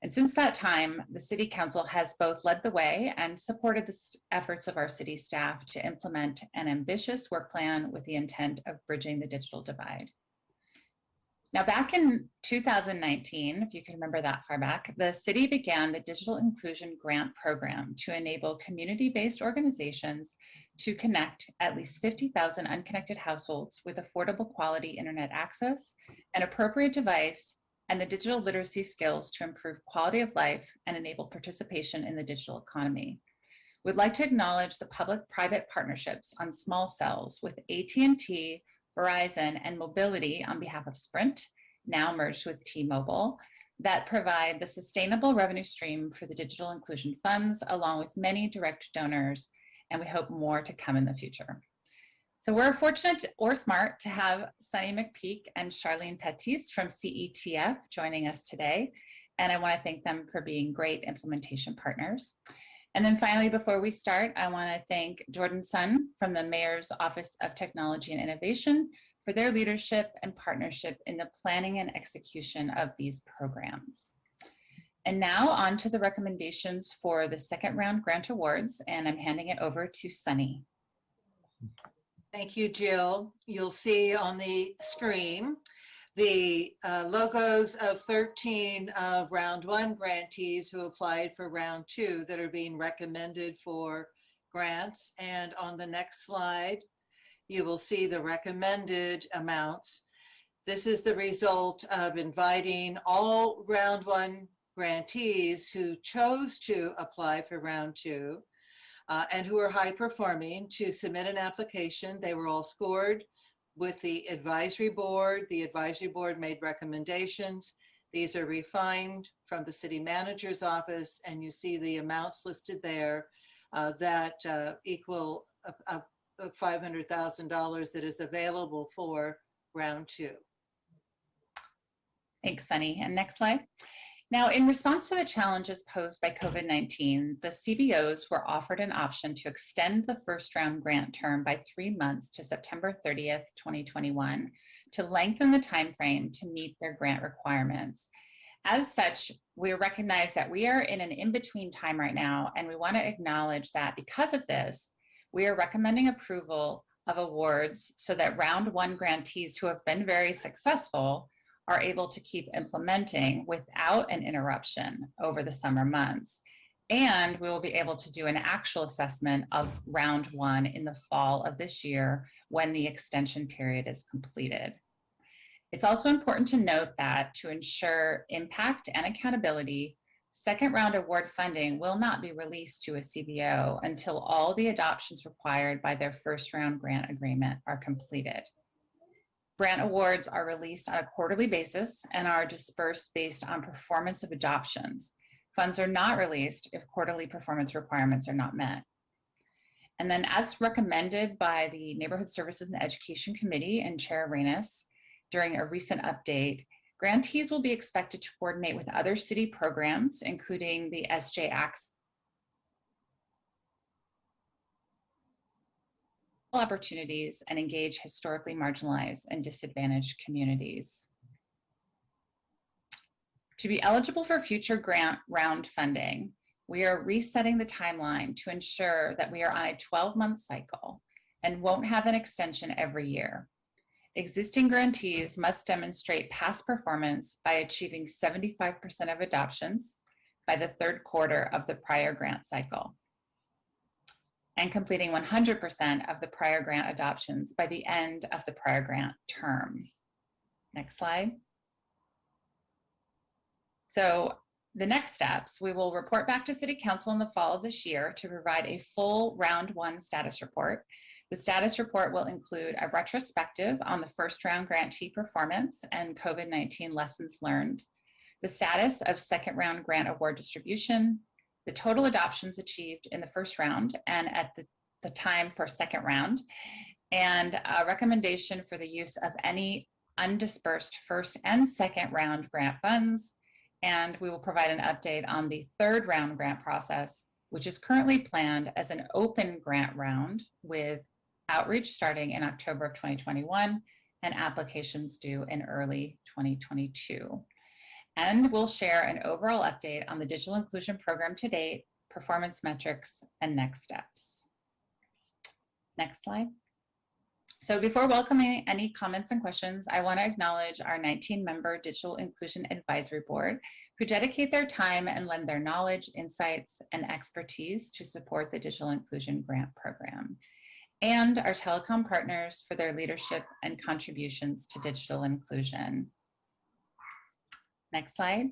S16: And since that time, the City Council has both led the way and supported the efforts of our city staff to implement an ambitious work plan with the intent of bridging the digital divide. Now, back in 2019, if you can remember that far back, the city began the Digital Inclusion Grant Program to enable community-based organizations to connect at least 50,000 unconnected households with affordable quality internet access, an appropriate device, and the digital literacy skills to improve quality of life and enable participation in the digital economy. We'd like to acknowledge the public-private partnerships on small cells with AT&T, Verizon, and Mobility on behalf of Sprint, now merged with T-Mobile, that provide the sustainable revenue stream for the digital inclusion funds, along with many direct donors, and we hope more to come in the future. So we're fortunate or smart to have Sunny McPeak and Charlene Tatis from CETF joining us today. And I want to thank them for being great implementation partners. And then finally, before we start, I want to thank Jordan Sun from the Mayor's Office of Technology and Innovation for their leadership and partnership in the planning and execution of these programs. And now on to the recommendations for the second round grant awards, and I'm handing it over to Sunny.
S17: Thank you, Jill. You'll see on the screen the logos of 13 of round one grantees who applied for round two that are being recommended for grants. And on the next slide, you will see the recommended amounts. This is the result of inviting all round one grantees who chose to apply for round two and who are high performing to submit an application. They were all scored with the advisory board. The advisory board made recommendations. These are refined from the city manager's office, and you see the amounts listed there that equal $500,000 that is available for round two.
S16: Thanks, Sunny. And next slide. Now, in response to the challenges posed by COVID-19, the CBOs were offered an option to extend the first round grant term by 3 months to September 30th, 2021, to lengthen the timeframe to meet their grant requirements. As such, we recognize that we are in an in-between time right now, and we want to acknowledge that because of this, we are recommending approval of awards so that round one grantees who have been very successful are able to keep implementing without an interruption over the summer months. And we will be able to do an actual assessment of round one in the fall of this year when the extension period is completed. It's also important to note that to ensure impact and accountability, second round award funding will not be released to a CBO until all the adoptions required by their first round grant agreement are completed. Grant awards are released on a quarterly basis and are dispersed based on performance of adoptions. Funds are not released if quarterly performance requirements are not met. And then as recommended by the Neighborhood Services and Education Committee and Chair Arenas during a recent update, grantees will be expected to coordinate with other city programs, including the SJ Access opportunities, and engage historically marginalized and disadvantaged communities. To be eligible for future grant round funding, we are resetting the timeline to ensure that we are on a 12-month cycle and won't have an extension every year. Existing grantees must demonstrate past performance by achieving 75% of adoptions by the third quarter of the prior grant cycle, and completing 100% of the prior grant adoptions by the end of the prior grant term. Next slide. So the next steps, we will report back to City Council in the fall of this year to provide a full round one status report. The status report will include a retrospective on the first round grantee performance and COVID-19 lessons learned, the status of second round grant award distribution, the total adoptions achieved in the first round and at the time for second round, and a recommendation for the use of any undispersed first and second round grant funds. And we will provide an update on the third round grant process, which is currently planned as an open grant round with outreach starting in October of 2021 and applications due in early 2022. And we'll share an overall update on the digital inclusion program to date, performance metrics, and next steps. Next slide. So before welcoming any comments and questions, I want to acknowledge our 19-member Digital Inclusion Advisory Board who dedicate their time and lend their knowledge, insights, and expertise to support the Digital Inclusion Grant Program, and our telecom partners for their leadership and contributions to digital inclusion. Next slide.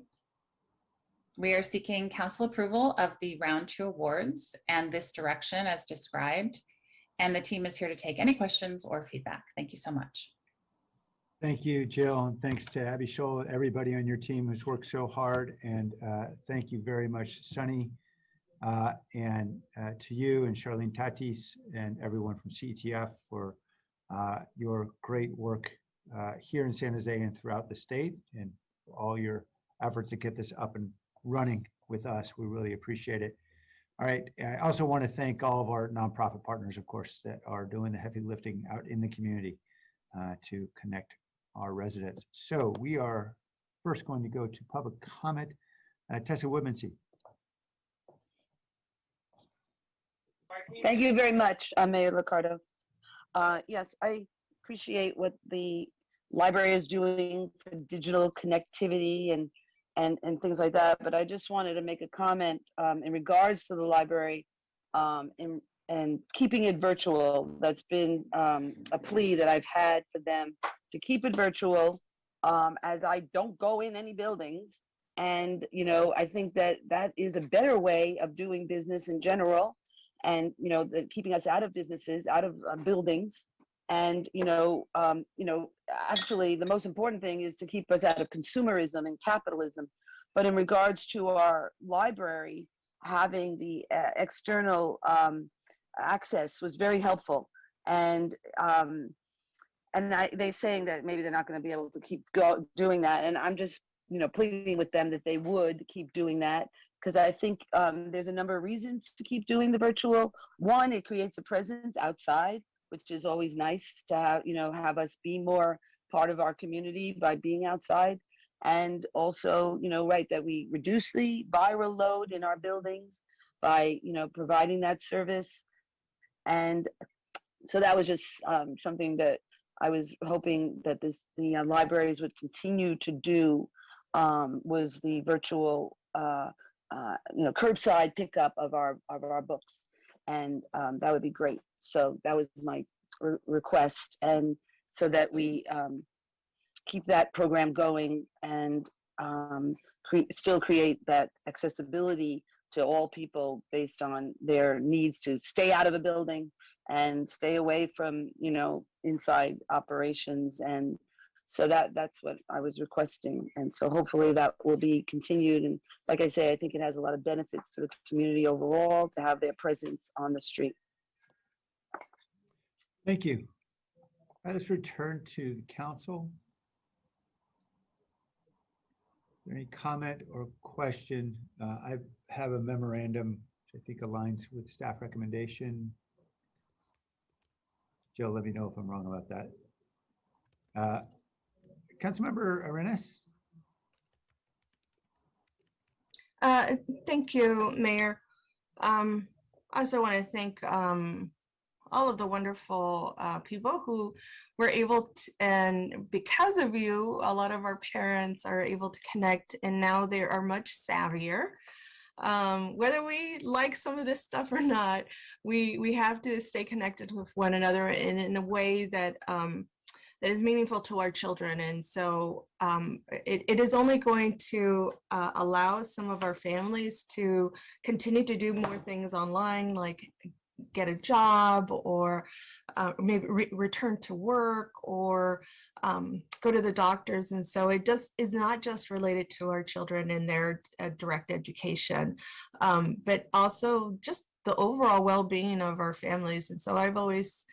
S16: We are seeking council approval of the round two awards and this direction as described. And the team is here to take any questions or feedback. Thank you so much.
S1: Thank you, Jill, and thanks to Abby Scholl and everybody on your team who's worked so hard. And thank you very much, Sunny, and to you and Charlene Tatis and everyone from CETF for your great work here in San Jose and throughout the state, and for all your efforts to get this up and running with us. We really appreciate it. All right. I also want to thank all of our nonprofit partners, of course, that are doing the heavy lifting out in the community to connect our residents. So we are first going to go to public comment. Tessa Woodmansee.
S19: Thank you very much, Mayor Ricardo. Yes, I appreciate what the library is doing for digital connectivity and things like that. But I just wanted to make a comment in regards to the library and keeping it virtual. That's been a plea that I've had for them to keep it virtual, as I don't go in any buildings. And, you know, I think that that is a better way of doing business in general. And, you know, keeping us out of businesses, out of buildings. And, actually the most important thing is to keep us out of consumerism and capitalism. But in regards to our library, having the external access was very helpful. And they're saying that maybe they're not going to be able to keep doing that. And I'm just, pleading with them that they would keep doing that. Because I think there's a number of reasons to keep doing the virtual. One, it creates a presence outside, which is always nice to have, have us be more part of our community by being outside. And also, right, that we reduce the viral load in our buildings by, providing that service. And so that was just something that I was hoping that the libraries would continue to do, was the virtual curbside pickup of our books, and that would be great. So that was my request, and so that we keep that program going and still create that accessibility to all people based on their needs to stay out of a building and stay away from inside operations. And so that's what I was requesting. And so hopefully that will be continued. And like I say, I think it has a lot of benefits to the community overall to have their presence on the street.
S1: Thank you. Let's return to the council. Is there any comment or question? I have a memorandum which I think aligns with staff recommendation. Jill, let me know if I'm wrong about that. Councilmember Arenas.
S4: Thank you, Mayor. I also want to thank all of the wonderful people who were able to, and because of you, a lot of our parents are able to connect, and now they are much savvier. Whether we like some of this stuff or not, we have to stay connected with one another in a way that that is meaningful to our children. And so it is only going to allow some of our families to continue to do more things online, like get a job, or maybe return to work, or go to the doctors. And so it just is not just related to our children and their direct education, but also just the overall well-being of our families. And so I've always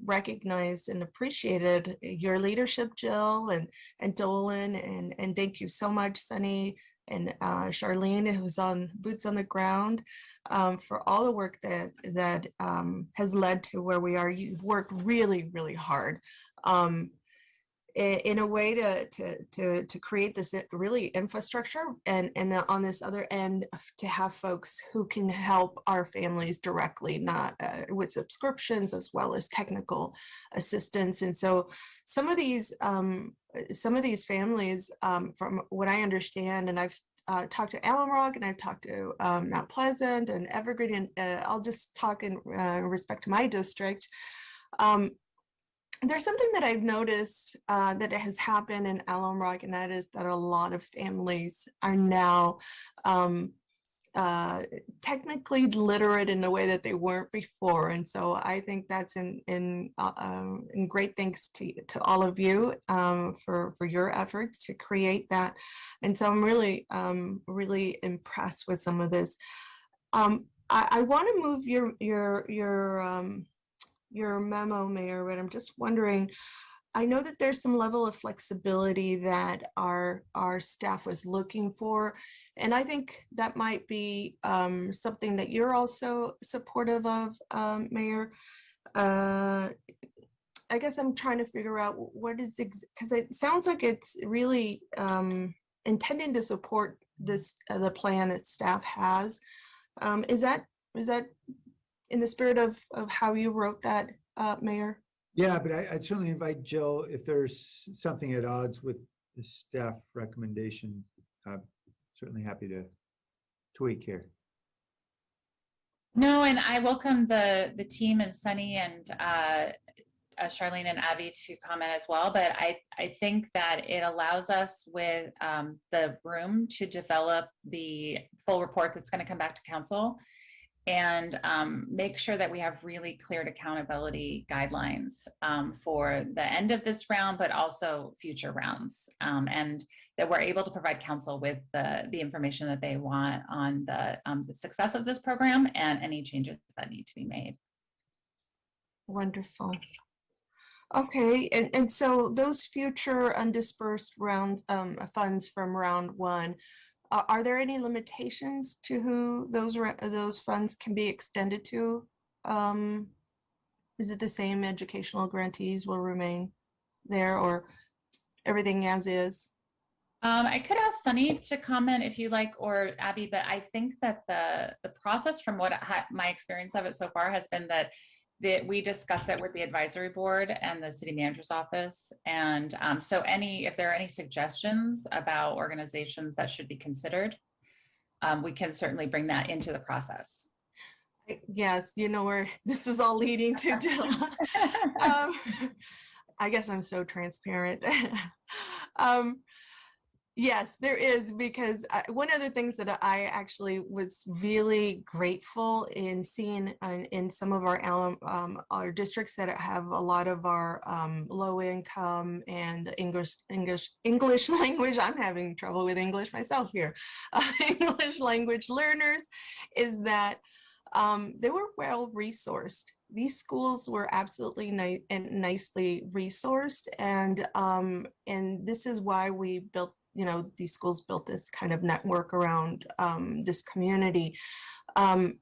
S4: recognized and appreciated your leadership, Jill and Dolan, and thank you so much, Sunny and Charlene, who's on boots on the ground, for all the work that has led to where we are. You've worked really, really hard in a way to create this really infrastructure, and on this other end to have folks who can help our families directly, not with subscriptions as well as technical assistance. And so some of these families, from what I understand, and I've talked to Allen Rock, and I've talked to Mount Pleasant and Evergreen, and I'll just talk in respect to my district. There's something that I've noticed that has happened in Allen Rock, and that is that a lot of families are now technically literate in a way that they weren't before. And so I think that's in great thanks to all of you for your efforts to create that. And so I'm really impressed with some of this. I want to move your your memo, Mayor, but I'm just wondering, I know that there's some level of flexibility that our staff was looking for, and I think that might be something that you're also supportive of, Mayor. I guess I'm trying to figure out what is, because it sounds like it's really intending to support this, the plan that staff has. Is that in the spirit of how you wrote that, Mayor?
S1: Yeah, but I'd certainly invite Jill if there's something at odds with the staff recommendation. I'm certainly happy to tweak here.
S16: No, and I welcome the team and Sunny and Charlene and Abby to comment as well. But I think that it allows us with the room to develop the full report that's going to come back to council, and make sure that we have really clear accountability guidelines for the end of this round, but also future rounds, and that we're able to provide council with the information that they want on the success of this program and any changes that need to be made.
S4: Wonderful. Okay, and so those future undispersed round funds from round one, are there any limitations to who those funds can be extended to? Is it the same educational grantees will remain there, or everything as is?
S16: I could ask Sunny to comment if you like, or Abby, but I think that the process from what my experience of it so far has been that we discuss it with the advisory board and the city manager's office. And so if there are any suggestions about organizations that should be considered, we can certainly bring that into the process.
S4: Yes, you know where this is all leading to, Jill. I guess I'm so transparent. Yes, there is, because one of the things that I actually was really grateful in seeing in some of our districts that have a lot of our low income and English language. I'm having trouble with English myself here. English language learners, is that they were well resourced. These schools were absolutely nicely resourced, and this is why we built. These schools built this kind of network around this community. And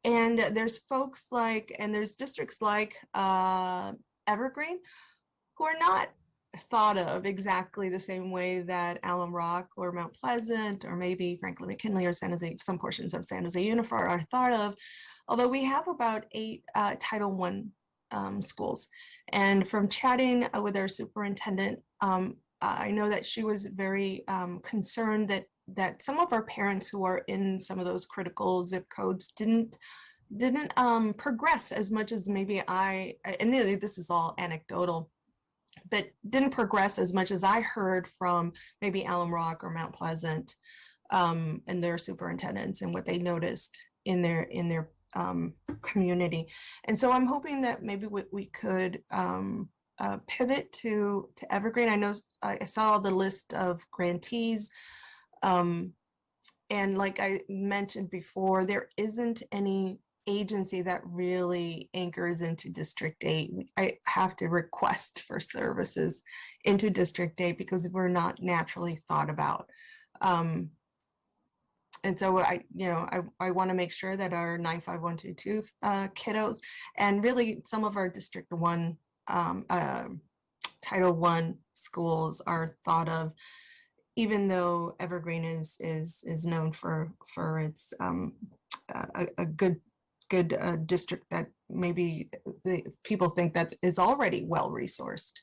S4: there's folks there's districts like Evergreen who are not thought of exactly the same way that Alum Rock or Mount Pleasant, or maybe Franklin McKinley or San Jose, some portions of San Jose Unified are thought of, although we have about 8 Title I schools. And from chatting with our superintendent, I know that she was very concerned that some of our parents who are in some of those critical zip codes didn't progress as much as maybe and this is all anecdotal, but didn't progress as much as I heard from maybe Alum Rock or Mount Pleasant and their superintendents, and what they noticed in their community. And so I'm hoping that maybe we could pivot to Evergreen. I know I saw the list of grantees, and like I mentioned before, there isn't any agency that really anchors into District 8. I have to request for services into District 8 because we're not naturally thought about. And so I want to make sure that our 95122 kiddos, and really some of our District 1 Title I schools are thought of, even though Evergreen is known for its a good district that maybe the people think that is already well resourced.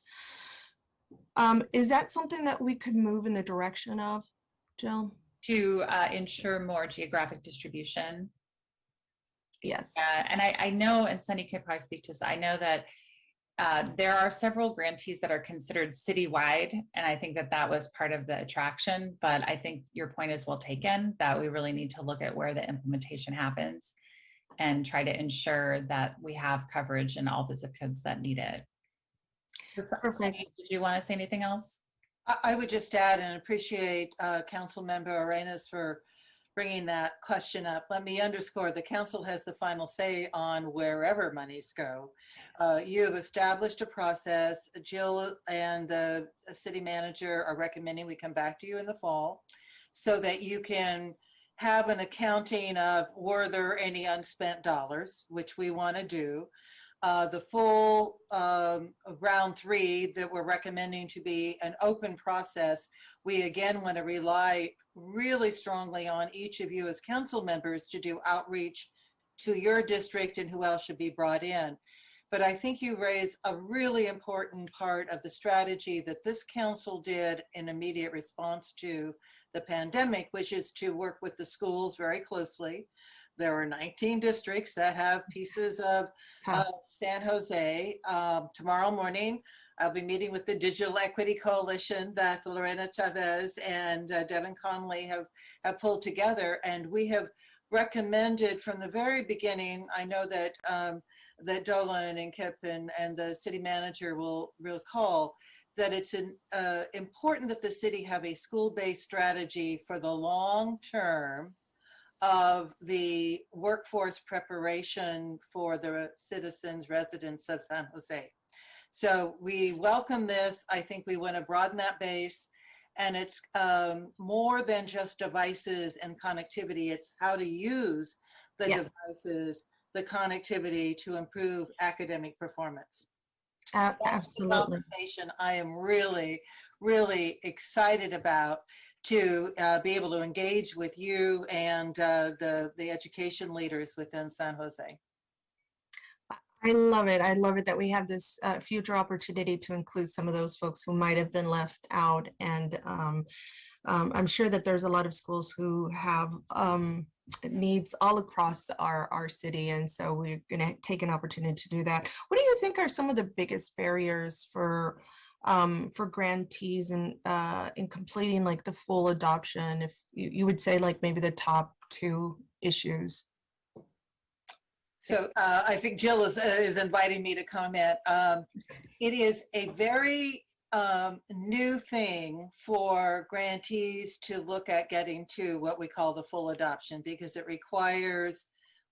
S4: Is that something that we could move in the direction of, Jill?
S16: To ensure more geographic distribution.
S4: Yes.
S16: And I know, and Sunny could probably speak to this, I know that there are several grantees that are considered citywide, and I think that was part of the attraction, but I think your point is well taken, that we really need to look at where the implementation happens and try to ensure that we have coverage in all the zip codes that need it. So, Sunny, did you want to say anything else?
S17: I would just add and appreciate Councilmember Arenas for bringing that question up. Let me underscore, the council has the final say on wherever monies go. You have established a process. Jill and the city manager are recommending we come back to you in the fall so that you can have an accounting of were there any unspent dollars, which we want to do. The full round 3 that we're recommending to be an open process, we again want to rely really strongly on each of you as council members to do outreach to your district and who else should be brought in. But I think you raise a really important part of the strategy that this council did in immediate response to the pandemic, which is to work with the schools very closely. There are 19 districts that have pieces of San Jose. Tomorrow morning, I'll be meeting with the Digital Equity Coalition that Lorena Chavez and Devin Conley have pulled together. And we have recommended from the very beginning, I know that that Dolan and Kip and the city manager will recall, that it's important that the city have a school-based strategy for the long term of the workforce preparation for the citizens, residents of San Jose. So we welcome this. I think we want to broaden that base. And it's more than just devices and connectivity. It's how to use the devices, the connectivity to improve academic performance.
S4: Absolutely.
S17: That's the conversation I am really, really excited about, to be able to engage with you and the education leaders within San Jose.
S4: I love it. I love it that we have this future opportunity to include some of those folks who might have been left out. And I'm sure that there's a lot of schools who have needs all across our city. And so we're going to take an opportunity to do that. What do you think are some of the biggest barriers for grantees in completing like the full adoption? If you would say like maybe the top 2 issues.
S17: So I think Jill is inviting me to comment. It is a very new thing for grantees to look at getting to what we call the full adoption, because it requires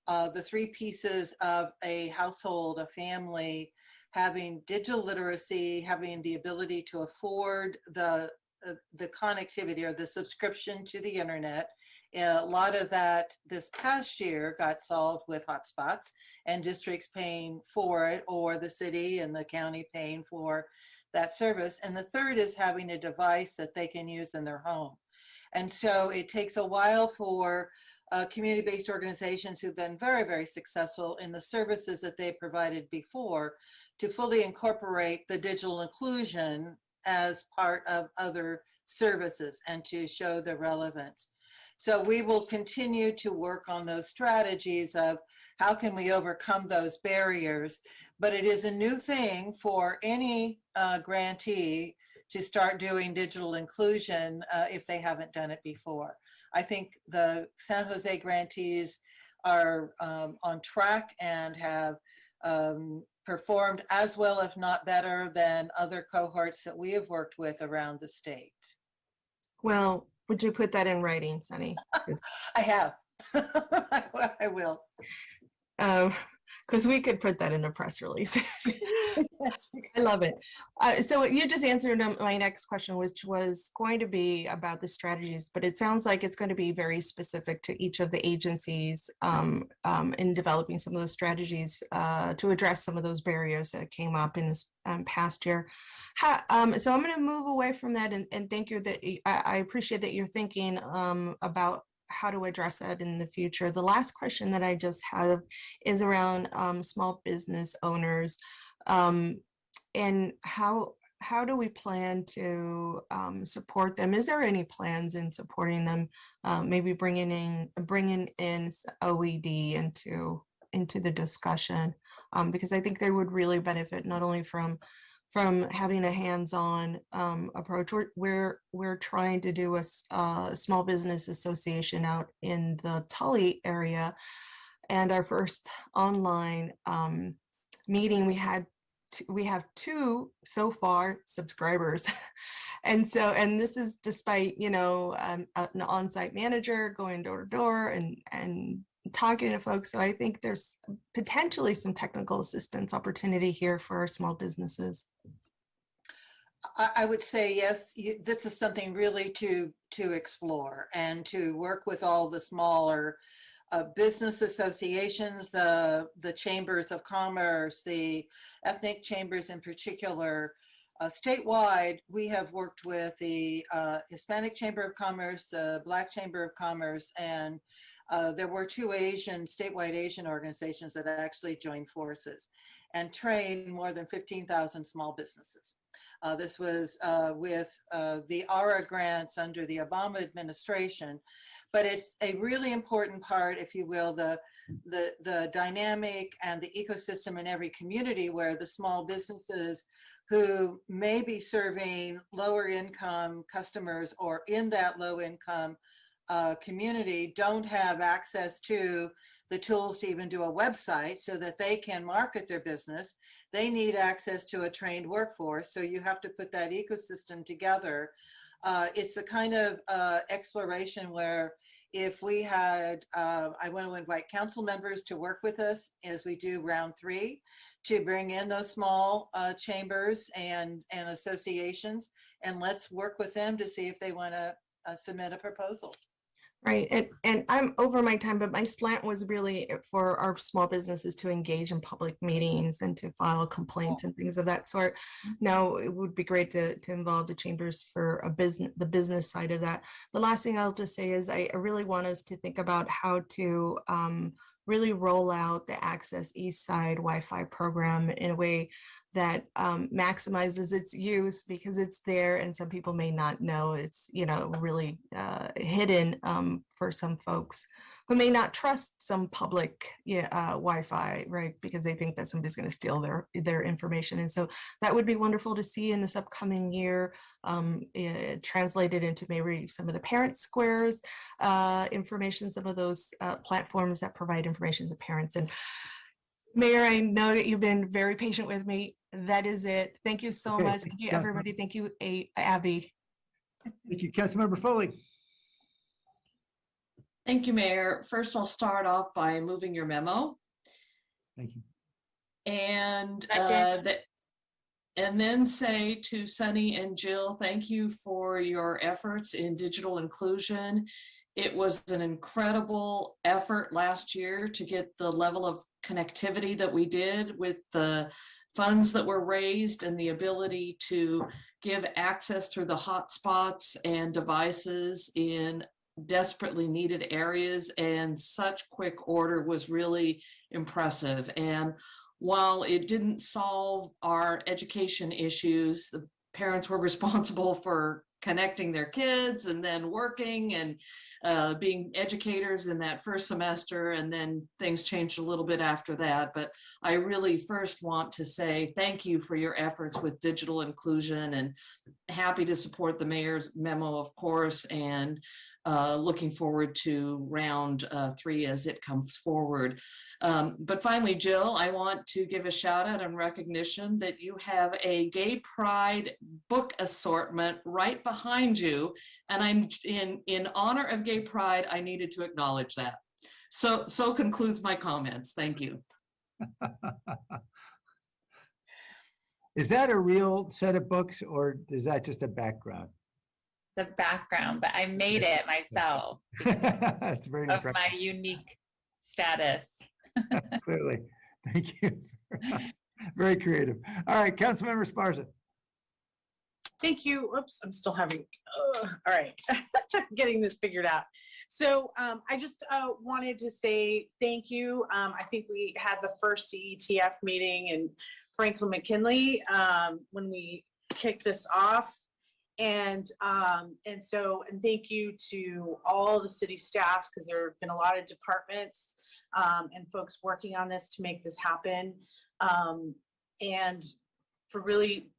S17: the 3 pieces of a household, a family, having digital literacy, having the ability to afford the connectivity or the subscription to the internet. A lot of that this past year got solved with hotspots and districts paying for it, or the city and the county paying for that service. And the third is having a device that they can use in their home. And so it takes a while for community-based organizations who've been very, very successful in the services that they provided before to fully incorporate the digital inclusion as part of other services and to show the relevance. So we will continue to work on those strategies of how can we overcome those barriers. But it is a new thing for any grantee to start doing digital inclusion if they haven't done it before. I think the San Jose grantees are on track and have performed as well, if not better, than other cohorts that we have worked with around the state.
S4: Well, would you put that in writing, Sunny?
S17: I have. I will.
S4: Because we could put that in a press release. I love it. So you just answered my next question, which was going to be about the strategies, but it sounds like it's going to be very specific to each of the agencies in developing some of those strategies to address some of those barriers that came up in this past year. So I'm going to move away from that and thank you that I appreciate that you're thinking about how to address that in the future. The last question that I just have is around small business owners and how do we plan to support them? Is there any plans in supporting them? Maybe bringing in OED into the discussion, because I think they would really benefit not only from having a hands-on approach. We're trying to do a small business association out in the Tully area, and our first online meeting, we had we have 2 so far subscribers. And so, and this is despite, you know, an on-site manager going door to door and talking to folks. So I think there's potentially some technical assistance opportunity here for our small businesses.
S17: I would say yes, this is something really to explore and to work with all the smaller business associations, the chambers of commerce, the ethnic chambers in particular. Statewide, we have worked with the Hispanic Chamber of Commerce, the Black Chamber of Commerce, and there were 2 statewide Asian organizations that actually joined forces and trained more than 15,000 small businesses. This was with the ARA grants under the Obama administration, but it's a really important part, if you will, the dynamic and the ecosystem in every community where the small businesses who may be serving lower income customers or in that low income community don't have access to the tools to even do a website so that they can market their business. They need access to a trained workforce. So you have to put that ecosystem together. It's a kind of exploration where if we had, I want to invite council members to work with us as we do round 3 to bring in those small chambers and associations, and let's work with them to see if they want to submit a proposal.
S4: Right, and I'm over my time, but my slant was really for our small businesses to engage in public meetings and to file complaints and things of that sort. Now, it would be great to involve the chambers for the business side of that. The last thing I'll just say is I really want us to think about how to really roll out the Access East Side Wi-Fi program in a way that maximizes its use, because it's there and some people may not know it's, you know, really hidden for some folks who may not trust some public Wi-Fi, right? Because they think that somebody's going to steal their information. And so that would be wonderful to see in this upcoming year, translated into maybe some of the parent squares information, some of those platforms that provide information to parents. And Mayor, I know that you've been very patient with me. That is it. Thank you so much. Thank you, everybody. Thank you, Abby.
S1: Thank you, Councilmember Foley.
S10: Thank you, Mayor. First, I'll start off by moving your memo.
S1: Thank you.
S10: And then say to Sunny and Jill, thank you for your efforts in digital inclusion. It was an incredible effort last year to get the level of connectivity that we did with the funds that were raised and the ability to give access through the hotspots and devices in desperately needed areas, and such quick order was really impressive. And while it didn't solve our education issues, the parents were responsible for connecting their kids and then working and being educators in that first semester, and then things changed a little bit after that. But I really first want to say thank you for your efforts with digital inclusion, and happy to support the mayor's memo, of course, and looking forward to round 3 as it comes forward. But finally, Jill, I want to give a shout out and recognition that you have a Gay Pride book assortment right behind you. And I'm in honor of Gay Pride, I needed to acknowledge that. So concludes my comments. Thank you.
S1: Is that a real set of books, or is that just a background?
S16: The background, but I made it myself
S1: That's very
S16: of
S1: impressive.
S16: my unique status.
S1: Clearly. Thank you. Very creative. All right, Councilmember Sparza.
S18: Thank you. Oops, I'm still having, all right, getting this figured out. So I just wanted to say thank you. I think we had the first CETF meeting in Franklin McKinley when we kicked this off. And thank you to all the city staff, because there have been a lot of departments and folks working on this to make this happen, and for really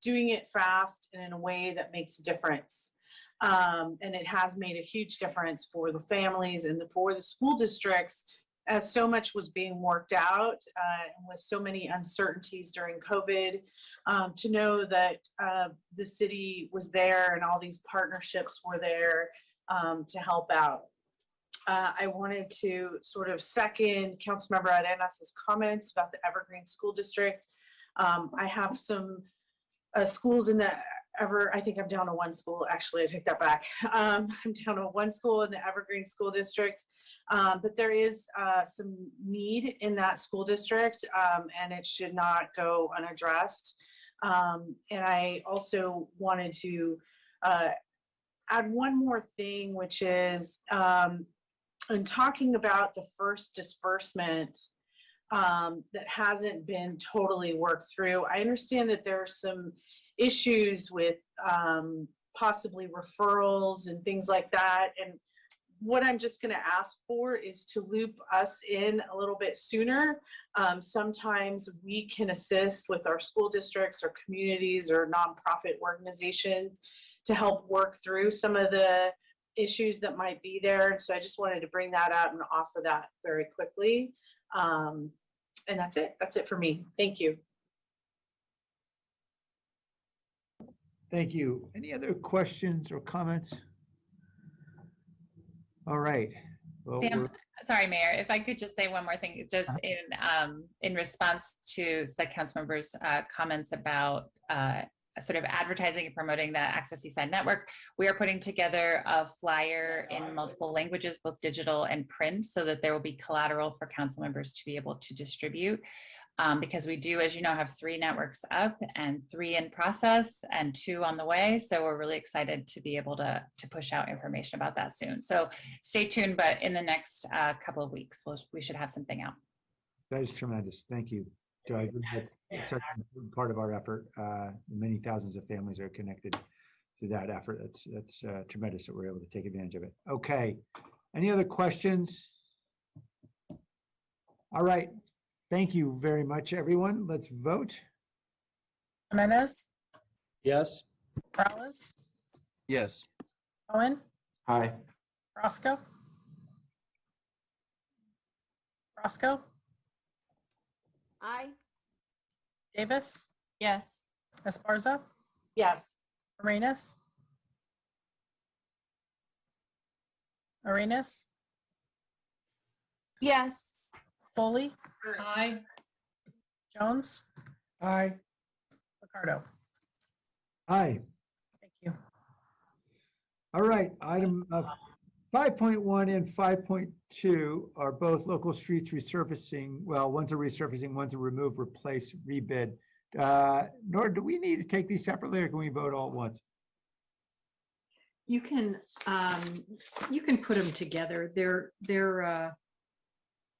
S18: doing it fast and in a way that makes a difference. And it has made a huge difference for the families and for the school districts as so much was being worked out and with so many uncertainties during COVID, to know that the city was there and all these partnerships were there to help out. I wanted to sort of second Councilmember Arenas' comments about the Evergreen School District. I have some schools in the I think I'm down to one school. Actually, I take that back. I'm down to one school in the Evergreen School District, but there is some need in that school district, and it should not go unaddressed. And I also wanted to add one more thing, which is in talking about the first disbursement that hasn't been totally worked through. I understand that there are some issues with possibly referrals and things like that. And what I'm just going to ask for is to loop us in a little bit sooner. Sometimes we can assist with our school districts or communities or nonprofit organizations to help work through some of the issues that might be there. And so I just wanted to bring that up and offer that very quickly. And that's it. That's it for me. Thank you.
S1: Thank you. Any other questions or comments? All right. Well,
S16: Sam, sorry, Mayor, if I could just say one more thing, just in response to the council members' comments about sort of advertising and promoting the Access Eastside Network. We are putting together a flyer in multiple languages, both digital and print, so that there will be collateral for council members to be able to distribute. Because we do, as you know, have 3 networks up and 3 in process and 2 on the way. So we're really excited to be able to push out information about that soon. So stay tuned, but in the next couple of weeks, we should have something out.
S1: that is tremendous. Thank you. So I agree that's such an important part of our effort. Many thousands of families are connected to that effort. That's tremendous that we're able to take advantage of it. Okay. Any other questions? All right. Thank you very much, everyone. Let's vote.
S2: Jimenez,
S9: Yes.
S2: Morales,
S7: Yes.
S2: Cohen,
S8: Aye.
S2: Roscoe,
S6: Aye.
S2: Davis,
S16: Yes.
S2: Esparza,
S18: Yes.
S2: Arenas,
S4: Yes.
S2: Foley,
S10: Aye.
S2: Jones,
S1: Aye.
S2: Ricardo.
S1: Aye.
S2: Thank you.
S1: All right. Item 5.1 and 5.2 are both local streets resurfacing. Well, one's a resurfacing, one's a remove, replace, rebid. Nor do we need to take these separately, or can we vote all at once?
S20: You can put them together.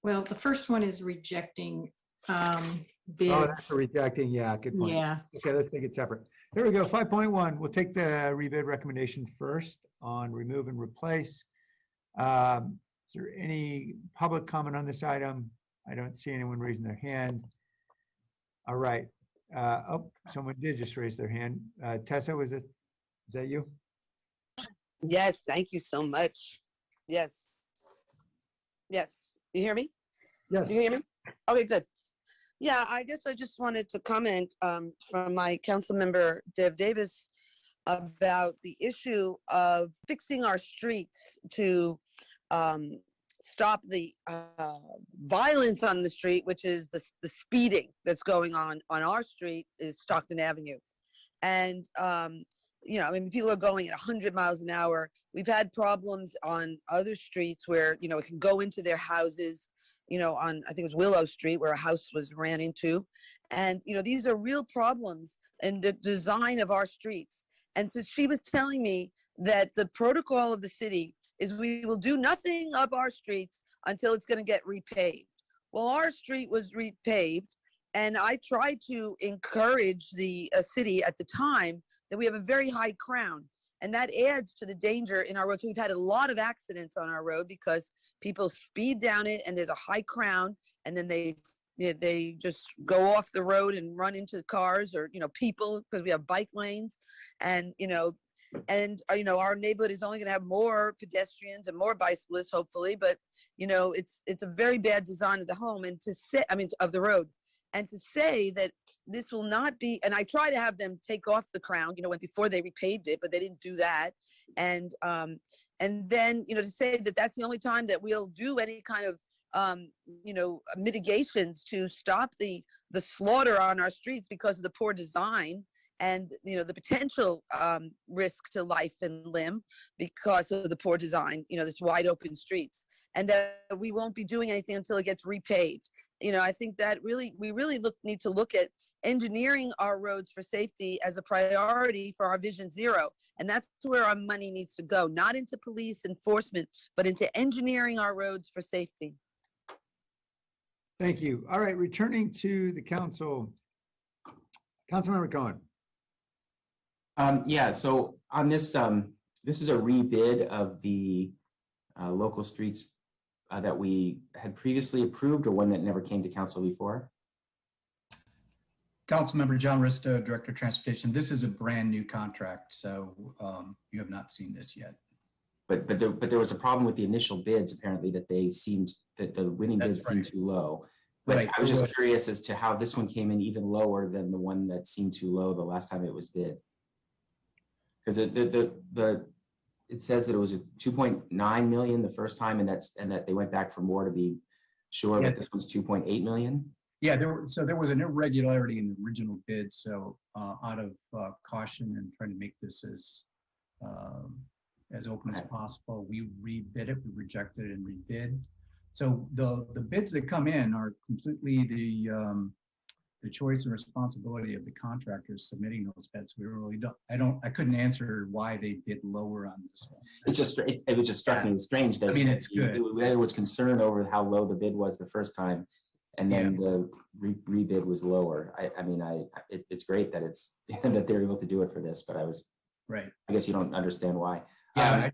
S20: Well, the first one is rejecting bids.
S1: Oh, that's a rejecting. Yeah, good point.
S20: Yeah.
S1: Okay, let's take it separate. There we go. 5.1. We'll take the rebid recommendation first on remove and replace. Is there any public comment on this item? I don't see anyone raising their hand. All right. Oh, someone did just raise their hand. Tessa, is that you?
S22: Yes, thank you so much. Yes. Yes. You hear me?
S1: Yes.
S22: Do you hear me? Okay, good. Yeah, I guess I just wanted to comment from my council member, Dev Davis, about the issue of fixing our streets to stop the violence on the street, which is the speeding that's going on our street is Stockton Avenue. And, you know, I mean, people are going at 100 miles an hour. We've had problems on other streets where, you know, it can go into their houses, you know, on, I think it was Willow Street where a house was ran into. And, you know, these are real problems in the design of our streets. And so she was telling me that the protocol of the city is we will do nothing of our streets until it's going to get repaved. Well, our street was repaved, and I tried to encourage the city at the time that we have a very high crown, and that adds to the danger in our road. So we've had a lot of accidents on our road because people speed down it, and there's a high crown, and then they just go off the road and run into cars or, you know, people, because we have bike lanes. And, you know, And, our neighborhood is only going to have more pedestrians and more bicyclists, hopefully, but, it's a very bad design of the home and of the road. And to say that this will not be, and I try to have them take off the crown, before they repaved it, but they didn't do that. And then, to say that that's the only time that we'll do any kind of, mitigations to stop the slaughter on our streets because of the poor design and, the potential risk to life and limb because of the poor design, this wide open streets, and that we won't be doing anything until it gets repaved. I think that we really need to look at engineering our roads for safety as a priority for our Vision Zero. And that's where our money needs to go, not into police enforcement, but into engineering our roads for safety.
S1: Thank you. All right, returning to the council. Councilmember Cohen.
S8: Yeah, so on this, this is a rebid of the local streets that we had previously approved, or one that never came to council before?
S15: Councilmember John Risto, Director of Transportation. This is a brand new contract, so you have not seen this yet.
S8: But there was a problem with the initial bids, apparently, that the winning bids seemed too low. But
S15: Right.
S8: I was just curious as to how this one came in even lower than the one that seemed too low the last time it was bid. Because it says that it was a 2.9 million the first time, and that they went back for more to be sure that this was 2.8 million.
S15: Yeah, there was an irregularity in the original bid. So out of caution and trying to make this as open as possible, we rebid it. We rejected it and rebid. So the bids that come in are completely the choice and responsibility of the contractors submitting those bids. We really I couldn't answer why they bid lower on this one.
S8: It just struck me as strange that
S15: it's good.
S8: There was concern over how low the bid was the first time, and then the rebid was lower. It's great that that they're able to do it for this, but
S15: right.
S8: I guess you don't understand why.
S15: Yeah,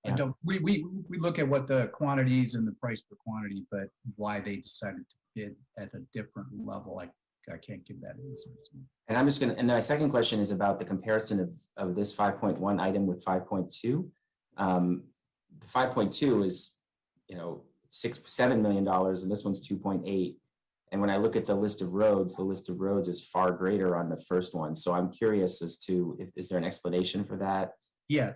S15: I don't. We look at what the quantities and the price per quantity, but why they decided to bid at a different level, I can't give that answer.
S8: And I'm just and my second question is about the comparison of this 5.1 item with 5.2. The 5.2 is, $7 million, and this one's 2.8. And when I look at the list of roads is far greater on the first one. So I'm curious as to is there an explanation for that?
S15: Yeah.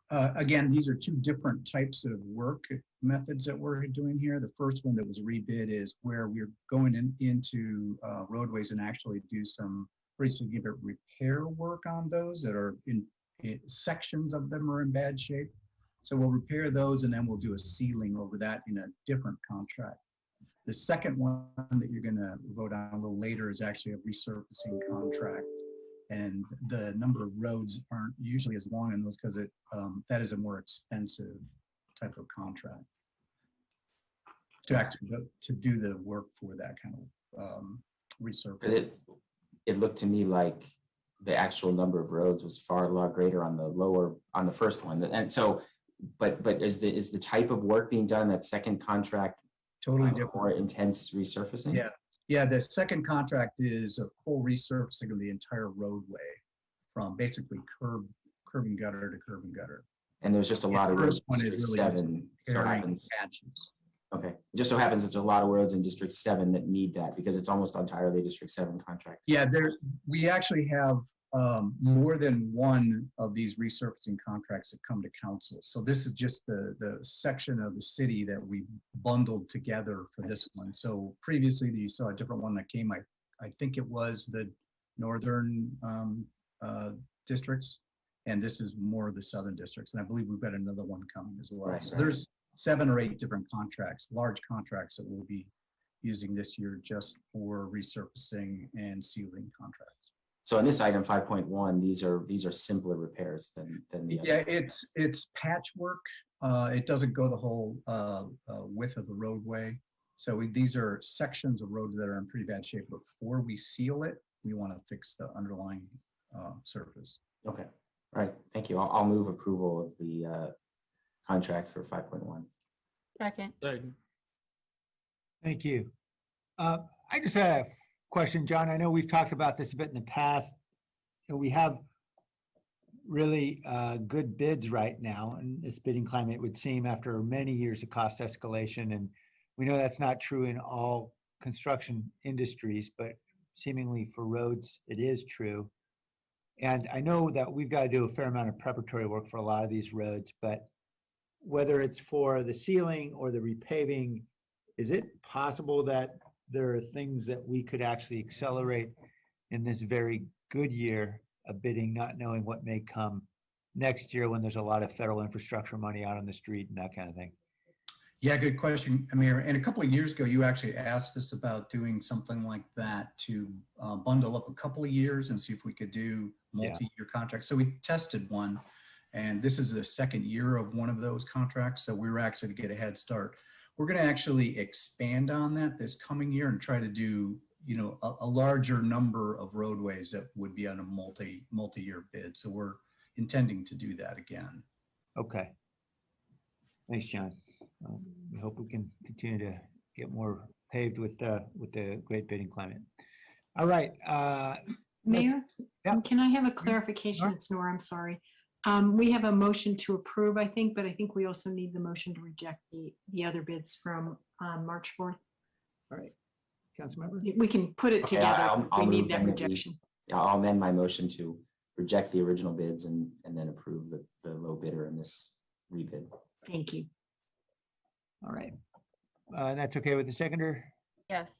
S15: Again, these are two different types of work methods that we're doing here. The first one that was rebid is where we're going into roadways and actually do some pretty significant repair work on those that are in sections of them are in bad shape. So we'll repair those and then we'll do a sealing over that in a different contract. The second one that you're going to vote on a little later is actually a resurfacing contract. And the number of roads aren't usually as long in those because that is a more expensive type of contract to actually to do the work for that kind of resurfacing.
S8: It looked to me like the actual number of roads was far greater on the first one, and so but is the type of work being done in that second contract
S15: totally different,
S8: more intense resurfacing?
S15: Yeah, the second contract is a full resurfacing of the entire roadway from basically curb and gutter to curb and gutter.
S8: And there's just a lot of roads in District
S15: really
S8: 7. So happens.
S15: Patches.
S8: Okay. It just so happens it's a lot of roads in District 7 that need that because it's almost entirely District 7 contract.
S15: Yeah, we actually have more than one of these resurfacing contracts that come to council. So this is just the section of the city that we bundled together for this one. So previously you saw a different one that came, I think it was the northern districts, and this is more of the southern districts. And I believe we've got another one coming as well.
S8: Right,
S15: so there's 7 or 8 different contracts, large contracts that we'll be using this year just for resurfacing and sealing contracts.
S8: So in this item 5.1, these are simpler repairs than the other.
S15: Yeah, it's patchwork. It doesn't go the whole width of the roadway. So these are sections of roads that are in pretty bad shape. Before we seal it, we want to fix the underlying surface.
S8: Okay. All right. Thank you. I'll move approval of the contract for 5.1.
S3: Second.
S1: Thank you. I just had a question, John. I know we've talked about this a bit in the past. We have really good bids right now in this bidding climate, it would seem, after many years of cost escalation. And we know that's not true in all construction industries, but seemingly for roads, it is true. And I know that we've got to do a fair amount of preparatory work for a lot of these roads, but whether it's for the sealing or the repaving, is it possible that there are things that we could actually accelerate in this very good year of bidding, not knowing what may come next year when there's a lot of federal infrastructure money out on the street and that kind of thing?
S15: Yeah, good question, Mayor. And a couple of years ago, you actually asked us about doing something like that to bundle up a couple of years and see if we could do multi-year contracts. So we tested one, and this is the second year of one of those contracts. So we were actually to get a head start. We're going to actually expand on that this coming year and try to do, you know, a larger number of roadways that would be on a multi-year bid. So we're intending to do that again.
S1: Okay. Thanks, John. We hope we can continue to get more paved with the great bidding climate. All right.
S20: Mayor, can I have a clarification? It's Nora, I'm sorry. We have a motion to approve, I think, but I think we also need the motion to reject the other bids from March 4th.
S1: All right. Councilmember?
S20: We can put it
S8: Okay,
S20: together.
S8: I'll
S20: We
S8: move
S20: need that
S8: then that we-
S20: rejection.
S8: I'll amend my motion to reject the original bids and then approve the low bidder in this rebid.
S20: Thank you.
S1: All right. That's okay with the seconder?
S16: Yes.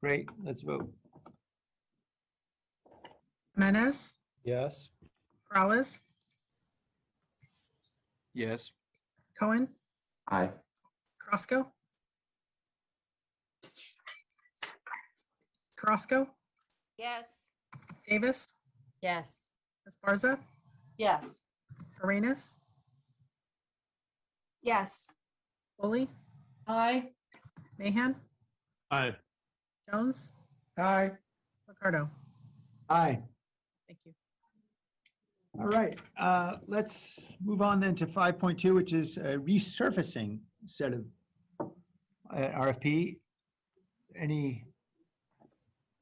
S1: Great. Let's vote.
S2: Jimenez,
S1: Yes.
S2: Morales,
S7: Yes.
S2: Cohen,
S8: Aye.
S2: Crosco. Crosco,
S6: Yes.
S2: Davis,
S16: Yes.
S2: Esparza,
S4: Yes.
S2: Arenas,
S4: Yes.
S2: Foley,
S10: Aye.
S2: Mahan,
S11: Aye.
S2: Jones,
S1: Aye.
S2: Ricardo.
S1: Aye.
S2: Thank you.
S1: All right. Let's move on then to 5.2, which is a resurfacing set of RFP. Any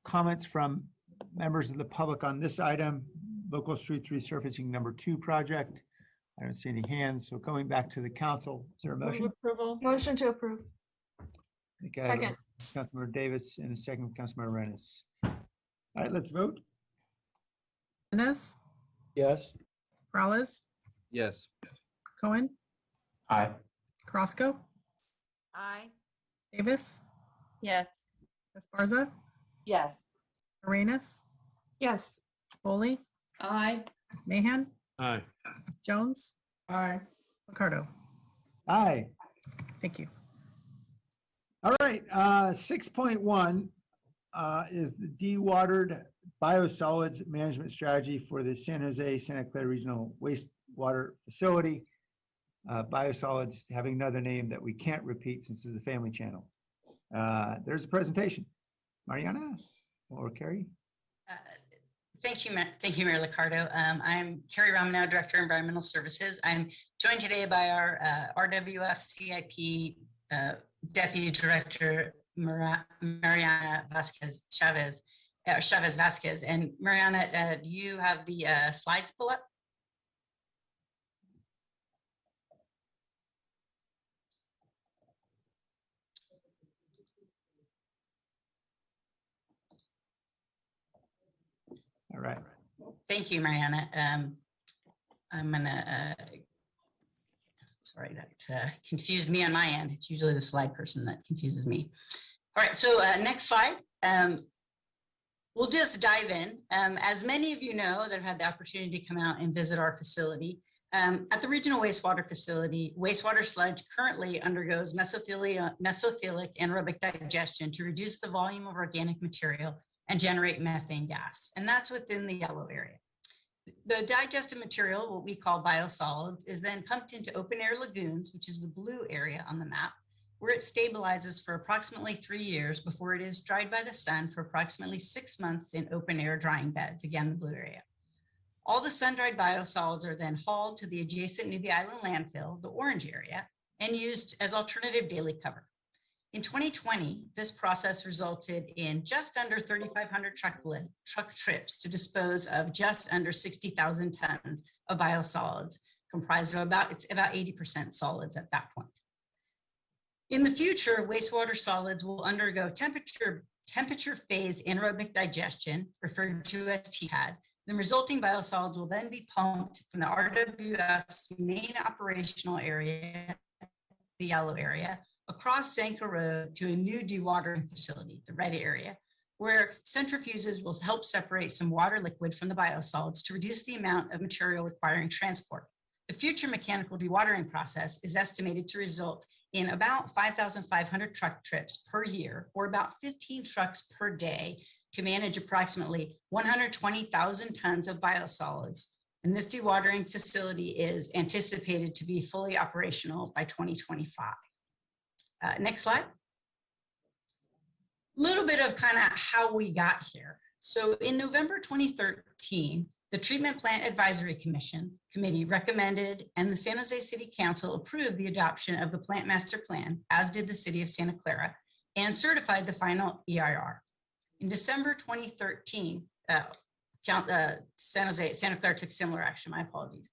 S1: comments from members of the public on this item? Local streets resurfacing #2 project. I don't see any hands. So going back to the council, is there a motion?
S4: Approval. Motion to approve.
S1: Okay, I have a
S4: Second.
S1: Councilmember Davis and a second, Councilmember Arenas. All right, let's vote.
S2: Jimenez,
S1: Yes.
S2: Morales,
S7: Yes.
S2: Cohen,
S8: Aye.
S2: Crosco,
S6: Aye.
S2: Davis,
S16: Yes.
S2: Esparza,
S4: Yes.
S2: Arenas,
S4: Yes.
S2: Foley,
S10: Aye.
S2: Mahan,
S11: Aye.
S2: Jones,
S1: Aye.
S2: Ricardo.
S1: Aye.
S2: Thank you.
S1: All right, 6.1 is the dewatered biosolids management strategy for the San Jose Santa Clara Regional Wastewater Facility. Biosolids having another name that we can't repeat since this is a family channel. There's a presentation. Mariana or Carrie?
S5: Thank you, Mayor Liccardo. I'm Carrie Romano, Director of Environmental Services. I'm joined today by our RWF CIP Deputy Director Mariana Chavez Vasquez. And Mariana, do you have the slides pull up?
S1: All right.
S5: Thank you, Mariana. I'm gonna, sorry, that confused me on my end. It's usually the slide person that confuses me. All right, so next slide. We'll just dive in. As many of you know that have had the opportunity to come out and visit our facility, at the regional wastewater facility, wastewater sludge currently undergoes mesothelic anaerobic digestion to reduce the volume of organic material and generate methane gas. And that's within the yellow area. The digested material, what we call biosolids, is then pumped into open air lagoons, which is the blue area on the map, where it stabilizes for approximately 3 years before it is dried by the sun for approximately 6 months in open air drying beds, again, the blue area. All the sun-dried biosolids are then hauled to the adjacent Newbie Island landfill, the orange area, and used as alternative daily cover. In 2020, this process resulted in just under 3,500 truck trips to dispose of just under 60,000 tons of biosolids, comprised of it's about 80% solids at that point. In the future, wastewater solids will undergo temperature-phased anaerobic digestion, referred to as TPAD. The resulting biosolids will then be pumped from the RWF's main operational area, the yellow area, across Sanka Road to a new dewatering facility, the red area, where centrifuges will help separate some water liquid from the biosolids to reduce the amount of material requiring transport. The future mechanical dewatering process is estimated to result in about 5,500 truck trips per year, or about 15 trucks per day, to manage approximately 120,000 tons of biosolids. And this dewatering facility is anticipated to be fully operational by 2025. Next slide. Little bit of kind of how we got here. So in November 2013, the Treatment Plant Advisory Committee recommended, and the San Jose City Council approved the adoption of the Plant Master Plan, as did the City of Santa Clara, and certified the final EIR. In December 2013, Santa Clara took similar action. My apologies.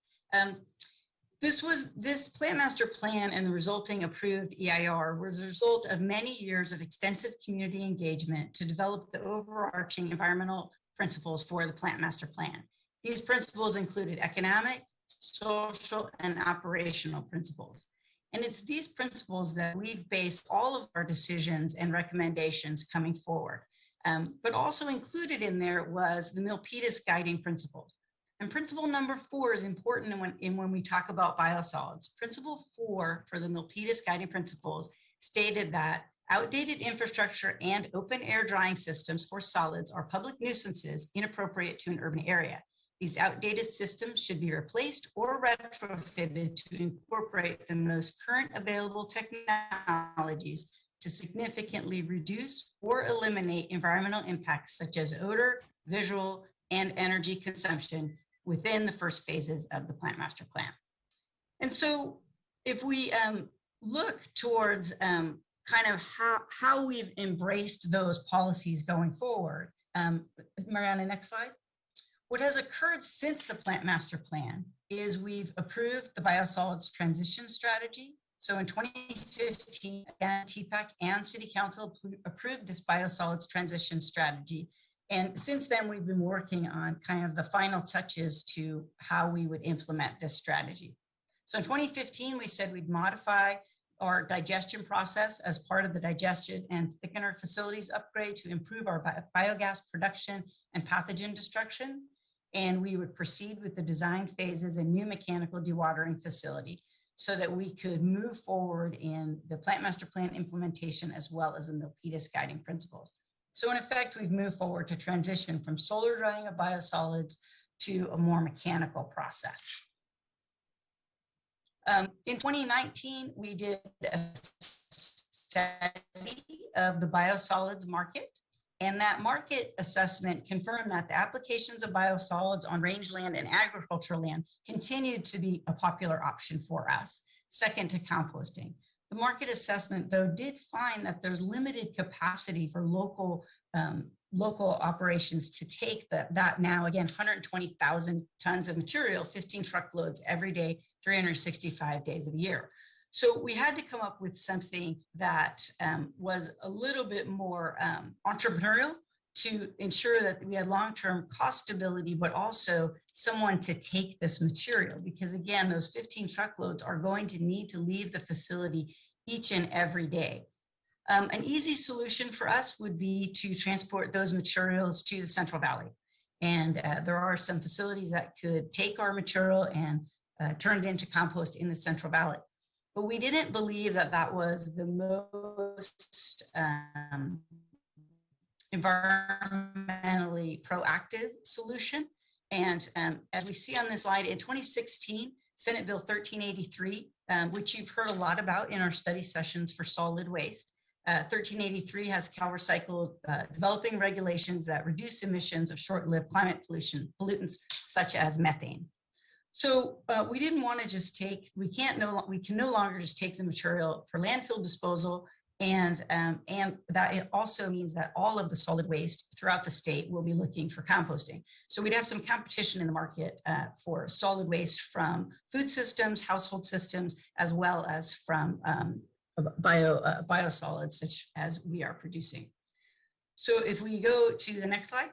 S5: This Plant Master Plan and the resulting approved EIR was a result of many years of extensive community engagement to develop the overarching environmental principles for the Plant Master Plan. These principles included economic, social, and operational principles. And it's these principles that we've based all of our decisions and recommendations coming forward. But also included in there was the Milpitas guiding principles. And principle number 4 is important when we talk about biosolids. Principle 4 for the Milpitas guiding principles stated that outdated infrastructure and open air drying systems for solids are public nuisances inappropriate to an urban area. These outdated systems should be replaced or retrofitted to incorporate the most current available technologies to significantly reduce or eliminate environmental impacts such as odor, visual, and energy consumption within the first phases of the Plant Master Plan. And so if we look towards kind of how we've embraced those policies going forward, Mariana, next slide. What has occurred since the Plant Master Plan is we've approved the biosolids transition strategy. So in 2015, again, TPAC and City Council approved this biosolids transition strategy. And since then, we've been working on kind of the final touches to how we would implement this strategy. So in 2015, we said we'd modify our digestion process as part of the digestion and thickener facilities upgrade to improve our biogas production and pathogen destruction. And we would proceed with the design phases and new mechanical dewatering facility so that we could move forward in the Plant Master Plan implementation as well as the Milpitas guiding principles. So in effect, we've moved forward to transition from solar drying of biosolids to a more mechanical process. In 2019, we did a study of the biosolids market, and that market assessment confirmed that the applications of biosolids on rangeland and agricultural land continued to be a popular option for us, second to composting. The market assessment, though, did find that there's limited capacity for local operations to take that now, again, 120,000 tons of material, 15 truckloads every day, 365 days of the year. So we had to come up with something that was a little bit more entrepreneurial to ensure that we had long-term cost stability, but also someone to take this material. Because again, those 15 truckloads are going to need to leave the facility each and every day. An easy solution for us would be to transport those materials to the Central Valley. And there are some facilities that could take our material and turn it into compost in the Central Valley. But we didn't believe that that was the most environmentally proactive solution. And as we see on this slide, in 2016, Senate Bill 1383, which you've heard a lot about in our study sessions for solid waste, 1383 has CalRecycle developing regulations that reduce emissions of short-lived climate pollutants such as methane. So we didn't want to just take, we can no longer just take the material for landfill disposal And that it also means that all of the solid waste throughout the state will be looking for composting. So we'd have some competition in the market for solid waste from food systems, household systems, as well as from biosolids such as we are producing. So if we go to the next slide.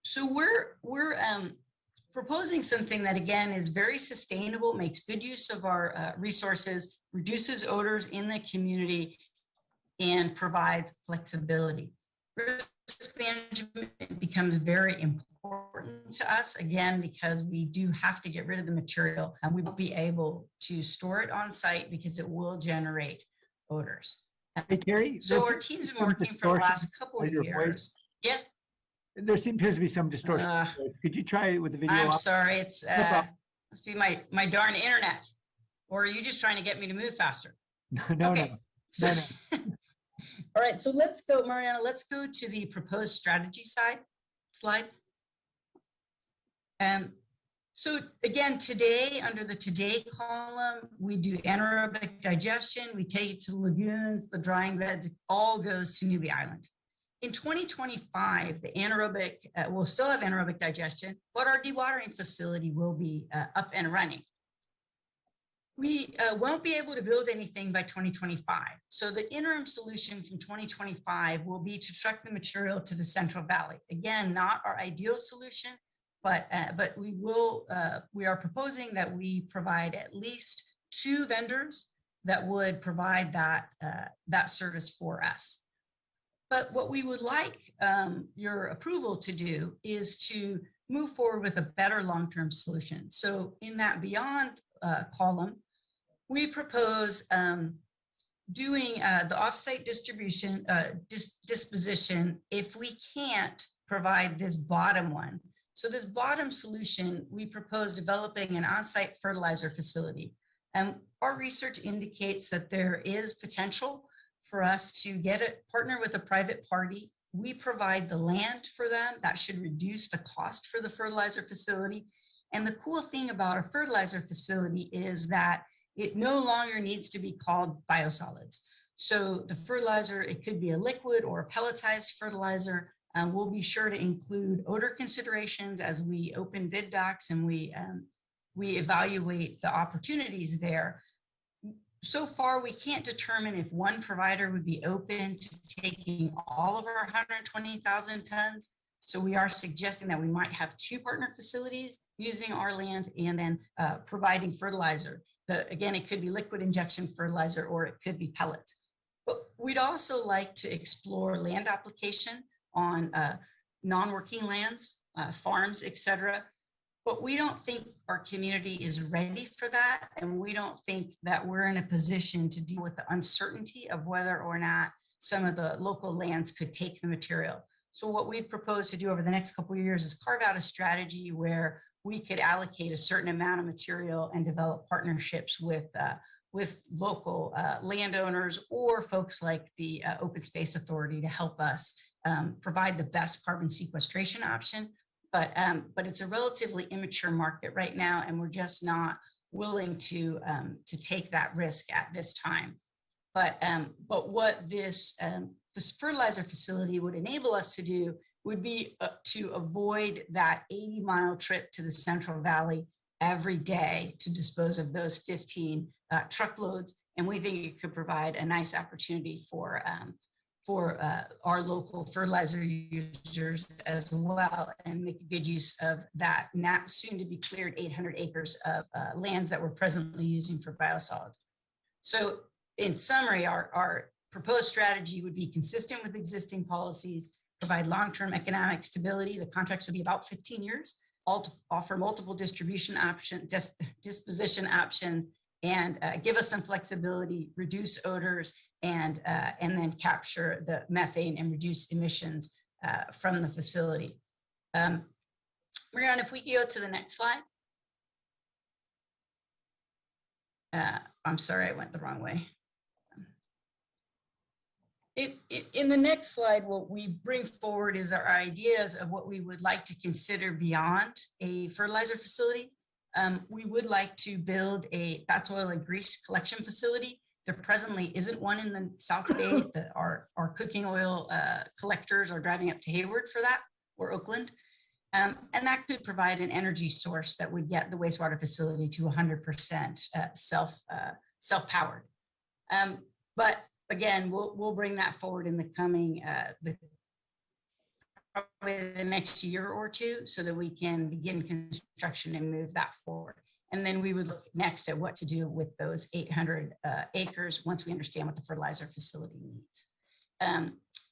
S5: So we're proposing something that, again, is very sustainable, makes good use of our resources, reduces odors in the community, and provides flexibility. Risk management becomes very important to us, again, because we do have to get rid of the material, and we won't be able to store it on site because it will generate odors.
S1: Hey, Carrie.
S5: So our team's been working for the last couple of years. Yes.
S1: There appears to be some distortion. Could you try it with the video?
S5: I'm
S1: off?
S5: sorry, it's must be my darn internet. Or are you just trying to get me to move faster?
S1: No,
S5: okay.
S1: no.
S5: All right, so let's go, Mariana, let's go to the proposed strategy slide. So again, today, under the today column, we do anaerobic digestion, we take it to the lagoons, the drying beds, it all goes to Newbie Island. In 2025, the anaerobic, we'll still have anaerobic digestion, but our dewatering facility will be up and running. We won't be able to build anything by 2025. So the interim solution from 2025 will be to truck the material to the Central Valley. Again, not our ideal solution, but we are proposing that we provide at least 2 vendors that would provide that service for us. But what we would like your approval to do is to move forward with a better long-term solution. So in that beyond column, we propose doing the offsite distribution disposition if we can't provide this bottom one. So this bottom solution, we propose developing an on-site fertilizer facility. And our research indicates that there is potential for us to partner with a private party. We provide the land for them. That should reduce the cost for the fertilizer facility. And the cool thing about a fertilizer facility is that it no longer needs to be called biosolids. So the fertilizer, it could be a liquid or a pelletized fertilizer. We'll be sure to include odor considerations as we open bid docs and we evaluate the opportunities there. So far, we can't determine if one provider would be open to taking all of our 120,000 tons. So we are suggesting that we might have 2 partner facilities using our land and then providing fertilizer. Again, it could be liquid injection fertilizer or it could be pellets. But we'd also like to explore land application on non-working lands, farms, etc. But we don't think our community is ready for that. And we don't think that we're in a position to deal with the uncertainty of whether or not some of the local lands could take the material. So what we propose to do over the next couple of years is carve out a strategy where we could allocate a certain amount of material and develop partnerships with local landowners or folks like the Open Space Authority to help us provide the best carbon sequestration option. But it's a relatively immature market right now, and we're just not willing to take that risk at this time. But what this fertilizer facility would enable us to do would be to avoid that 80-mile trip to the Central Valley every day to dispose of those 15 truckloads. And we think it could provide a nice opportunity for our local fertilizer users as well, and make good use of that now soon to be cleared 800 acres of lands that we're presently using for biosolids. So in summary, our proposed strategy would be consistent with existing policies, provide long-term economic stability. The contracts would be about 15 years, offer multiple distribution options, disposition options, and give us some flexibility, reduce odors, and then capture the methane and reduce emissions from the facility. Mariana, if we go to the next slide. I'm sorry, I went the wrong way. In the next slide, what we bring forward is our ideas of what we would like to consider beyond a fertilizer facility. We would like to build a fat oil and grease collection facility. There presently isn't one in the South Bay. Our cooking oil collectors are driving up to Hayward for that, or Oakland. And that could provide an energy source that would get the wastewater facility to 100% self-powered. But again, we'll bring that forward in the coming, probably the next year or two, so that we can begin construction and move that forward. And then we would look next at what to do with those 800 acres once we understand what the fertilizer facility needs.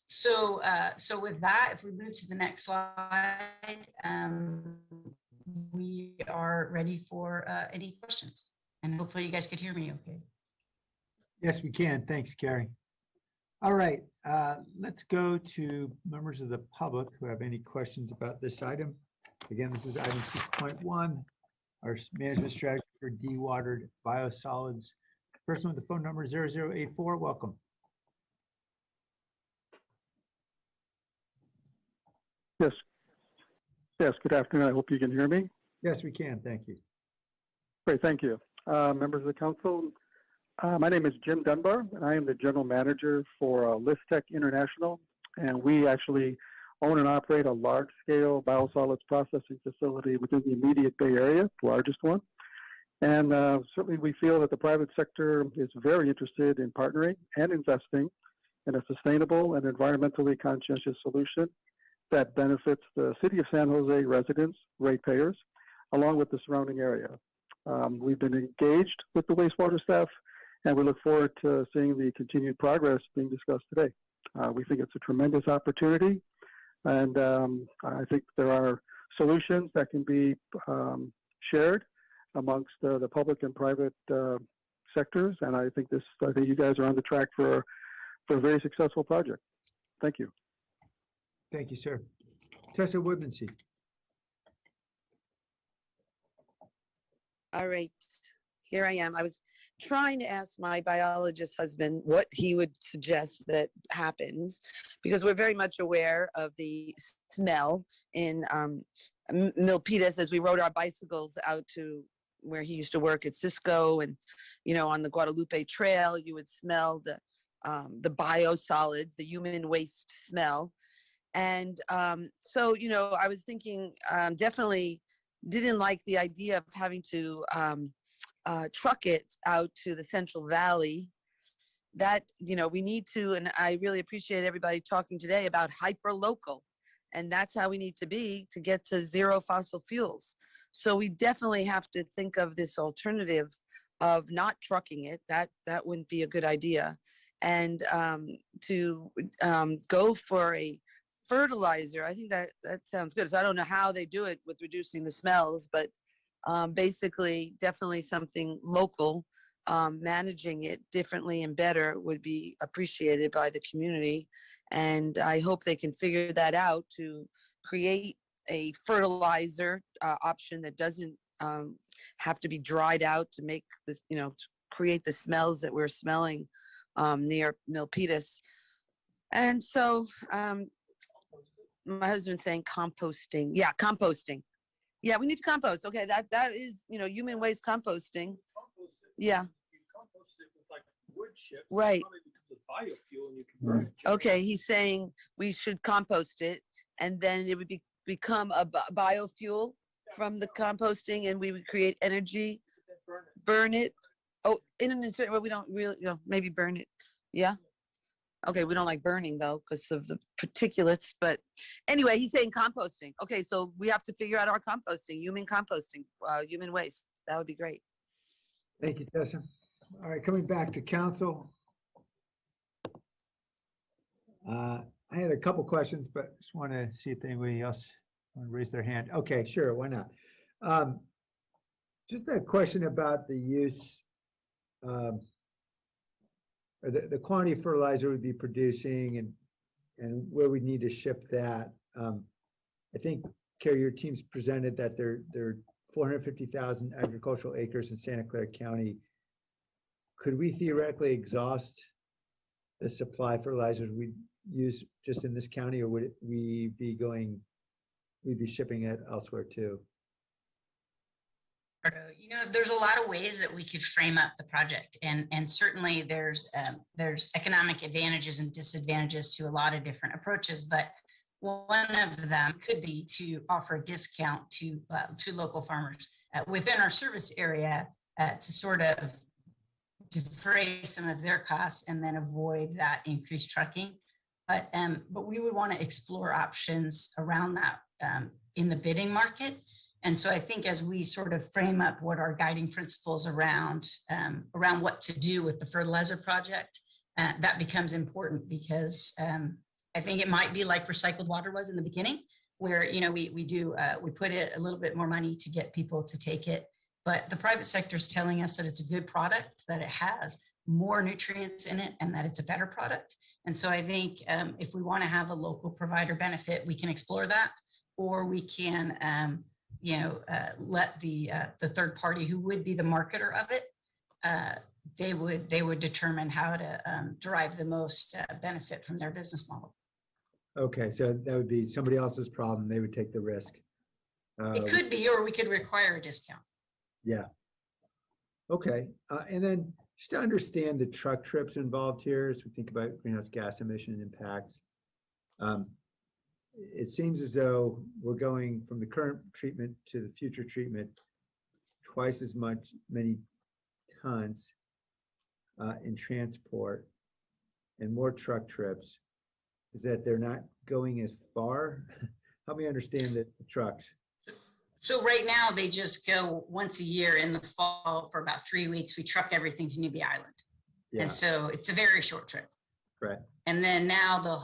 S5: So with that, if we move to the next slide, we are ready for any questions. And hopefully you guys could hear me okay.
S1: Yes, we can. Thanks, Carrie. All right, let's go to members of the public who have any questions about this item. Again, this is item 6.1, our management strategy for dewatered biosolids. Person with the phone number 0084, welcome.
S12: Yes. Yes, good afternoon. I hope you can hear me.
S1: Yes, we can. Thank you.
S12: Great, thank you. Members of the council, my name is Jim Dunbar, and I am the general manager for Listec International, and we actually own and operate a large-scale biosolids processing facility within the immediate Bay Area, the largest one. And certainly we feel that the private sector is very interested in partnering and investing in a sustainable and environmentally conscientious solution that benefits the City of San Jose residents, ratepayers, along with the surrounding area. We've been engaged with the wastewater staff, and we look forward to seeing the continued progress being discussed today. We think it's a tremendous opportunity, and I think there are solutions that can be shared amongst the public and private sectors, and I think you guys are on the track for a very successful project. Thank you.
S1: Thank you, sir. Tessa Woodmansee.
S22: All right, here I am. I was trying to ask my biologist husband what he would suggest that happens, because we're very much aware of the smell in Milpitas as we rode our bicycles out to where he used to work at Cisco, and on the Guadalupe Trail, you would smell the biosolids, the human waste smell. And so, I was thinking, definitely didn't like the idea of having to truck it out to the Central Valley. That, we need to, and I really appreciate everybody talking today about hyper-local. And that's how we need to be to get to zero fossil fuels. So we definitely have to think of this alternative of not trucking it. That wouldn't be a good idea. And to go for a fertilizer, I think that sounds good. So I don't know how they do it with reducing the smells, but basically definitely something local, managing it differently and better would be appreciated by the community. And I hope they can figure that out to create a fertilizer option that doesn't have to be dried out to make this, to create the smells that we're smelling near Milpitas. And so my husband's saying composting. Yeah, composting. Yeah, we need to compost. Okay, that is, human waste composting. Yeah.
S21: You compost it with like wood chips.
S22: Right.
S21: It becomes a biofuel and you can burn it.
S22: Okay, he's saying we should compost it, and then it would become a biofuel from the composting, and we would create energy. Burn it. Oh, in an insert, well, we don't really, maybe burn it. Yeah. Okay, we don't like burning though because of the particulates, but anyway, he's saying composting. Okay, so we have to figure out our composting, human waste. That would be great.
S1: Thank you, Tessa. All right, coming back to council. I had a couple questions, but just want to see if anybody else want to raise their hand. Okay, sure, why not? Just a question about the use, or the quantity of fertilizer we'd be producing and where we need to ship that. I think, Carrie, your team's presented that there are 450,000 agricultural acres in Santa Clara County. Could we theoretically exhaust the supply fertilizers we use just in this county, or would we'd be shipping it elsewhere too?
S5: There's a lot of ways that we could frame up the project, and certainly there's economic advantages and disadvantages to a lot of different approaches. But one of them could be to offer a discount to local farmers within our service area to sort of defray some of their costs and then avoid that increased trucking. But we would want to explore options around that in the bidding market. And so I think as we sort of frame up what our guiding principles around what to do with the fertilizer project, that becomes important, because I think it might be like recycled water was in the beginning, where we put it a little bit more money to get people to take it, but the private sector is telling us that it's a good product, that it has more nutrients in it, and that it's a better product. And so I think if we want to have a local provider benefit, we can explore that, or we can let the third party who would be the marketer of it, they would determine how to derive the most benefit from their business model.
S1: Okay, so that would be somebody else's problem. They would take the risk.
S5: It could be, or we could require a discount.
S1: Yeah. Okay, and then just to understand the truck trips involved here, as we think about greenhouse gas emission impacts, it seems as though we're going from the current treatment to the future treatment twice as many tons in transport and more truck trips. Is that they're not going as far? Help me understand the trucks.
S5: So right now they just go once a year in the fall for about 3 weeks. We truck everything to Newbie Island.
S1: Yeah.
S5: And so it's a very short trip.
S1: Right.
S5: And then now the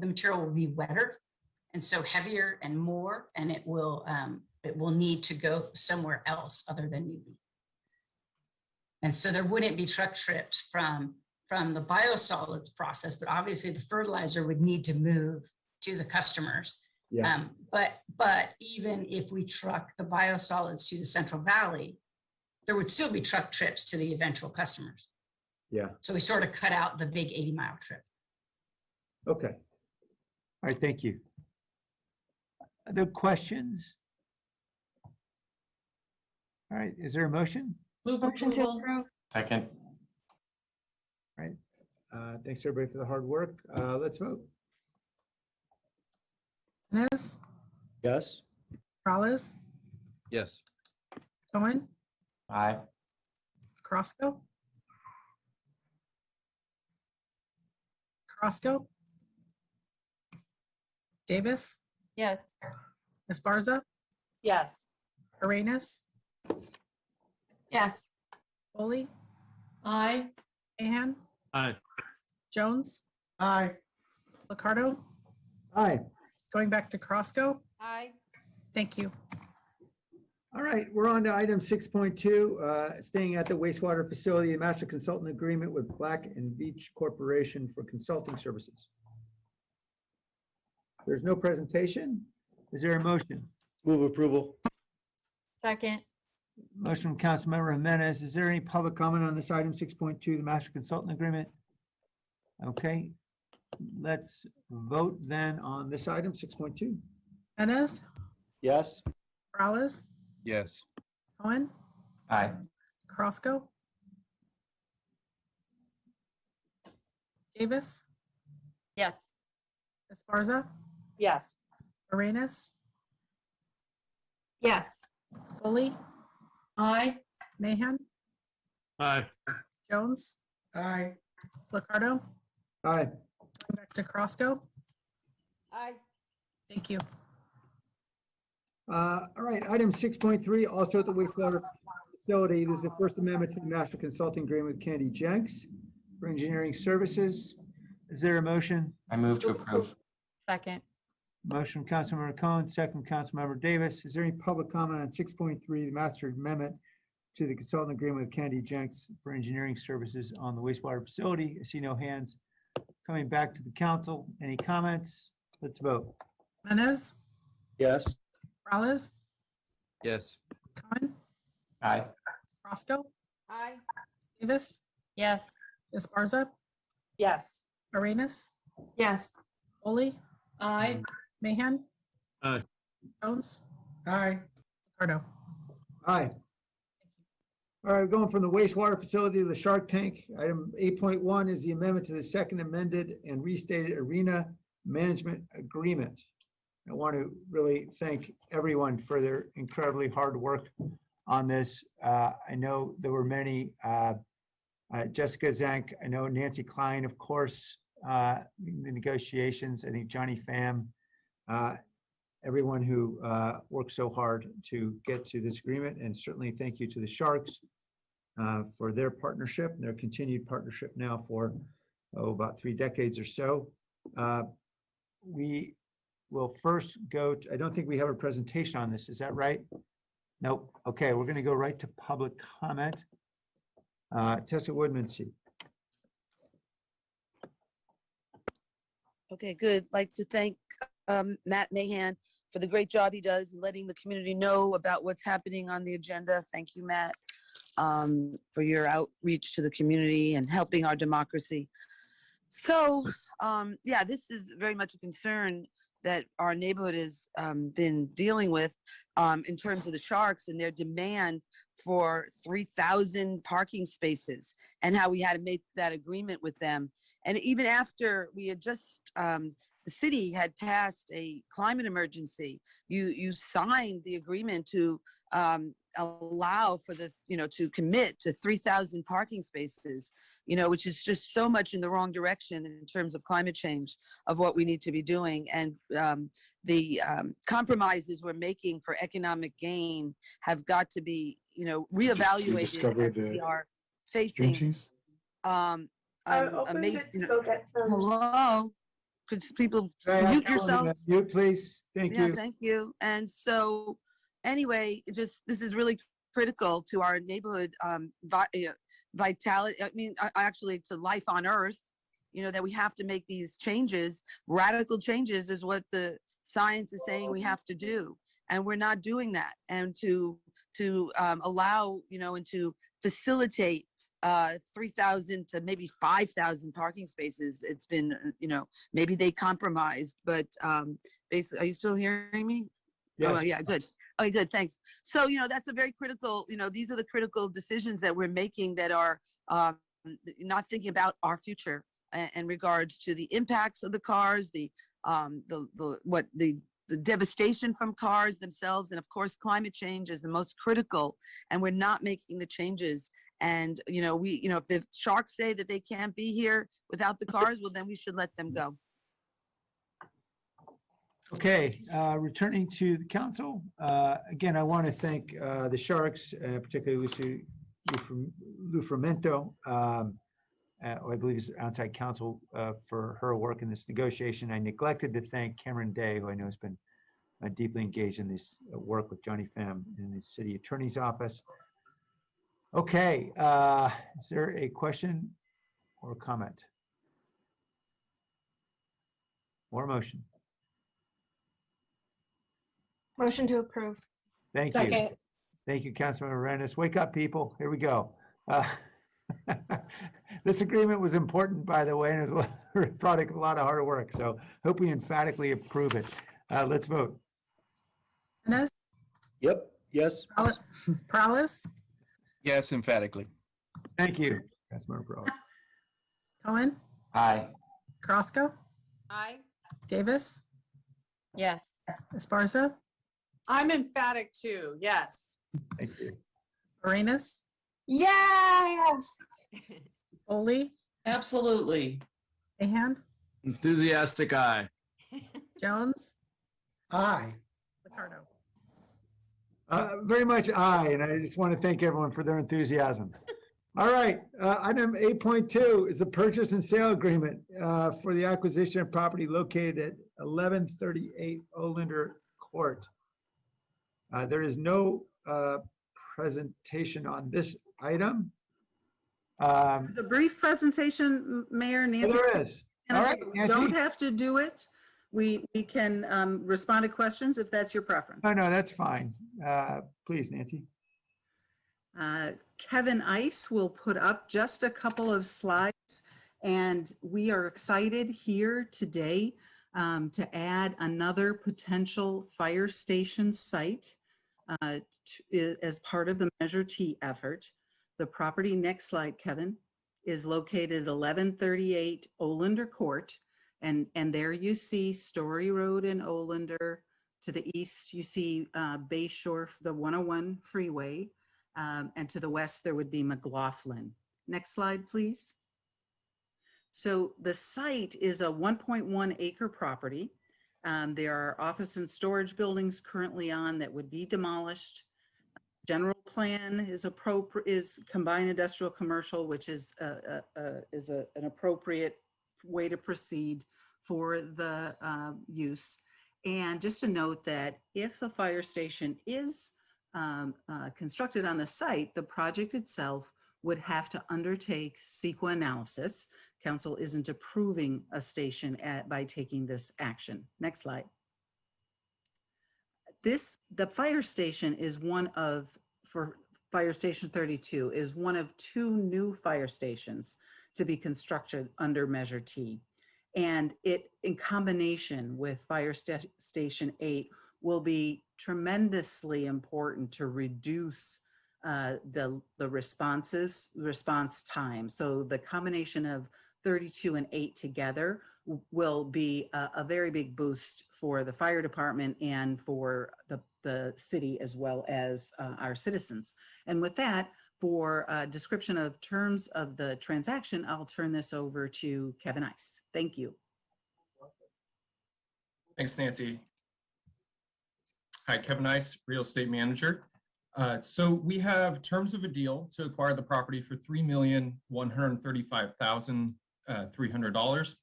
S5: material will be wetter, and so heavier and more, and it will need to go somewhere else other than Newbie. And so there wouldn't be truck trips from the biosolids process, but obviously the fertilizer would need to move to the customers.
S1: Yeah.
S5: But even if we truck the biosolids to the Central Valley, there would still be truck trips to the eventual customers.
S1: Yeah.
S5: So we sort of cut out the big 80-mile trip.
S1: Okay. All right, thank you. Other questions? All right, is there a motion?
S10: Move approval.
S8: Second.
S1: All right. Thanks everybody for the hard work. Let's vote.
S2: Inez,
S1: Yes.
S2: Morales,
S7: Yes.
S2: Cohen,
S8: Aye.
S2: Crosco, Davis,
S16: Yes.
S2: Esparza,
S18: Yes.
S2: Arenas,
S4: Yes.
S2: Foley,
S10: Aye.
S2: Mahan,
S11: Aye.
S2: Jones,
S1: Aye.
S2: Ricardo.
S1: Aye.
S2: Going back to Crosco.
S6: Aye.
S2: Thank you.
S1: All right, we're on to item 6.2, staying at the wastewater facility, a master consultant agreement with Black and Beach Corporation for consulting services. There's no presentation. Is there a motion?
S9: Move approval.
S16: Second.
S1: Motion from Councilmember Jimenez. Is there any public comment on this item 6.2, the master consultant agreement? Okay, let's vote then on this item 6.2.
S2: Inez,
S9: Yes.
S2: Morales,
S7: Yes.
S2: Cohen,
S8: Aye.
S2: Crosco, Davis,
S16: Yes.
S2: Esparza,
S18: Yes.
S2: Arenas,
S4: Yes.
S2: Foley,
S10: Aye.
S2: Mahan,
S11: Aye.
S2: Jones,
S9: Aye.
S2: Ricardo.
S1: Aye.
S2: Going back to Crosco.
S6: Aye.
S2: Thank you.
S1: All right, item 6.3, also at the wastewater facility. This is the First Amendment to the Master Consulting Agreement with Candy Jenks for engineering services. Is there a motion?
S8: I move to approve.
S16: Second.
S1: Motion from Councilmember Cohen, second from Councilmember Davis. Is there any public comment on 6.3, the Master Amendment to the Consulting Agreement with Candy Jenks for engineering services on the wastewater facility? I see no hands. Coming back to the council, any comments? Let's vote.
S2: Inez,
S9: Yes.
S2: Morales,
S7: Yes.
S2: Cohen,
S8: Aye.
S2: Crosco,
S6: Aye.
S2: Davis,
S16: Yes.
S2: Esparza,
S18: Yes.
S2: Arenas,
S4: Yes.
S2: Foley,
S10: Aye.
S2: Mahan,
S11: Aye.
S2: Jones,
S9: Aye.
S2: Ricardo.
S1: Aye. All right, going from the wastewater facility to the shark tank. Item 8.1 is the amendment to the second amended and restated arena management agreement. I want to really thank everyone for their incredibly hard work on this. I know there were many, Jessica Zank, I know Nancy Klein, of course, the negotiations, I think Johnny Pham, everyone who worked so hard to get to this agreement, and certainly thank you to the Sharks for their partnership, their continued partnership now for about 3 decades or so. We will first go to, I don't think we have a presentation on this, is that right? Nope. Okay, we're going to go right to public comment. Tessa Woodmansee.
S22: Okay, good. Like to thank Matt Mahan for the great job he does in letting the community know about what's happening on the agenda. Thank you, Matt, for your outreach to the community and helping our democracy. So, yeah, this is very much a concern that our neighborhood has been dealing with in terms of the Sharks and their demand for 3,000 parking spaces and how we had to make that agreement with them. And even after we had just, the city had passed a climate emergency, you signed the agreement to allow for the, to commit to 3,000 parking spaces, which is just so much in the wrong direction in terms of climate change of what we need to be doing. And the compromises we're making for economic gain have got to be, reevaluated as we are facing hello, could people mute yourselves?
S1: Mute, please. Thank you.
S22: Thank you. And so anyway, this is really critical to our neighborhood vitality. I mean, actually to life on Earth, that we have to make these changes. Radical changes is what the science is saying we have to do. And we're not doing that. And to allow, and to facilitate 3,000 to maybe 5,000 parking spaces. It's been, maybe they compromised, but basically, are you still hearing me?
S1: Yes.
S22: Oh, yeah, good. Okay, good, thanks. So, that's a very critical, these are the critical decisions that we're making that are not thinking about our future in regards to the impacts of the cars, the devastation from cars themselves, and of course, climate change is the most critical, and we're not making the changes. And, if the Sharks say that they can't be here without the cars, well, then we should let them go.
S1: Okay, returning to the council. Again, I want to thank the Sharks, particularly Lucy Luframento, who I believe is outside counsel, for her work in this negotiation. I neglected to thank Cameron Day, who I know has been deeply engaged in this work with Johnny Pham in the city attorney's office. Okay, is there a question or a comment? Or a motion?
S4: Motion to approve.
S1: Thank you. Thank you, Councilmember Arenas. Wake up, people. Here we go. This agreement was important, by the way, and it was a product of a lot of hard work. So hope we emphatically approve it. Let's vote.
S9: Yep. Yes.
S2: Prowess?
S7: Yes, emphatically.
S1: Thank you, Councilmember Prowess.
S2: Cohen?
S8: Aye.
S2: Crosco?
S6: Aye.
S2: Davis?
S16: Yes.
S2: Esparza?
S18: I'm emphatic too, yes.
S1: Thank you.
S2: Arenas?
S18: Yes.
S2: Oli?
S10: Absolutely.
S2: Mahan?
S11: Enthusiastic aye.
S2: Jones?
S1: Aye.
S2: Ricardo?
S1: Very much aye, and I just want to thank everyone for their enthusiasm. All right, item 8.2 is a purchase and sale agreement for the acquisition of property located at 1138 Olinder Court. There is no presentation on this item.
S13: There's a brief presentation, Mayor Nancy.
S1: There is.
S13: And
S1: All right,
S13: we don't have to do it. We can respond to questions if that's your preference.
S1: No, that's fine. Please, Nancy.
S13: Kevin Ice will put up just a couple of slides, and we are excited here today to add another potential fire station site as part of the Measure T effort. The property, next slide, Kevin, is located 1138 Olander Court. And there you see Story Road in Olander. To the east, you see Bay Shore, the 101 freeway. And to the west, there would be McLaughlin. Next slide, please. So the site is a 1.1 acre property. There are office and storage buildings currently on that would be demolished. General plan is combined industrial commercial, which is an appropriate way to proceed for the use. And just to note that if a fire station is constructed on the site, the project itself would have to undertake CEQA analysis. Council isn't approving a station by taking this action. Next slide. The fire station is for Fire Station 32 is one of 2 new fire stations to be constructed under Measure T. And it, in combination with Fire Station 8, will be tremendously important to reduce the response time. So the combination of 32 and 8 together will be a very big boost for the fire department and for the city as well as our citizens. And with that, for a description of terms of the transaction, I'll turn this over to Kevin Ice. Thank you.
S14: Thanks, Nancy. Hi, Kevin Ice, Real Estate Manager. So we have terms of a deal to acquire the property for $3,135,300.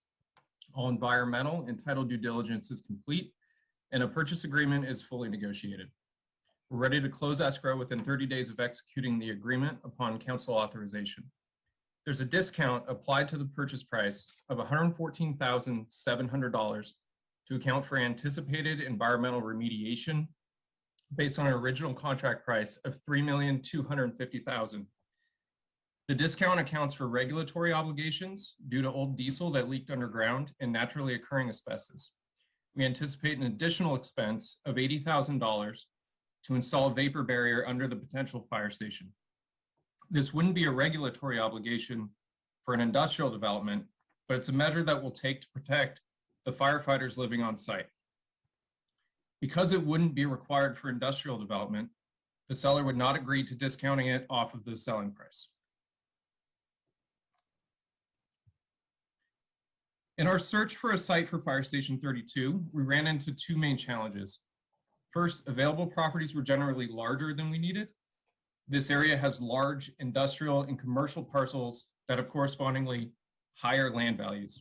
S14: All environmental and title due diligence is complete, and a purchase agreement is fully negotiated. We're ready to close escrow within 30 days of executing the agreement upon council authorization. There's a discount applied to the purchase price of $114,700 to account for anticipated environmental remediation based on an original contract price of $3,250,000. The discount accounts for regulatory obligations due to old diesel that leaked underground and naturally occurring asbestos. We anticipate an additional expense of $80,000 to install a vapor barrier under the potential fire station. This wouldn't be a regulatory obligation for an industrial development, but it's a measure that we'll take to protect the firefighters living on site. Because it wouldn't be required for industrial development, the seller would not agree to discounting it off of the selling price. In our search for a site for Fire Station 32, we ran into 2 main challenges. First, available properties were generally larger than we needed. This area has large industrial and commercial parcels that have correspondingly higher land values.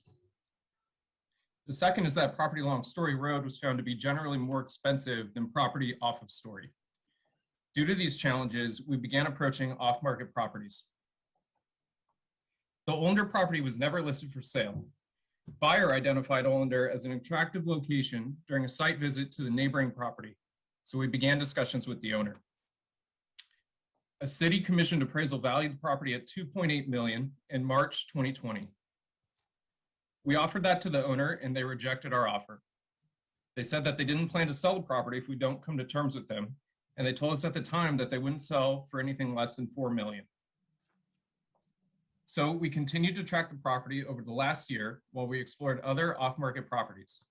S14: The second is that property along Story Road was found to be generally more expensive than property off of Story. Due to these challenges, we began approaching off-market properties. The Olander property was never listed for sale. Buyer identified Olander as an attractive location during a site visit to the neighboring property, so we began discussions with the owner. A city commissioned appraisal valued the property at $2.8 million in March 2020. We offered that to the owner and they rejected our offer. They said that they didn't plan to sell the property if we don't come to terms with them, and they told us at the time that they wouldn't sell for anything less than $4 million. So we continued to track the property over the last year while we explored other off-market properties.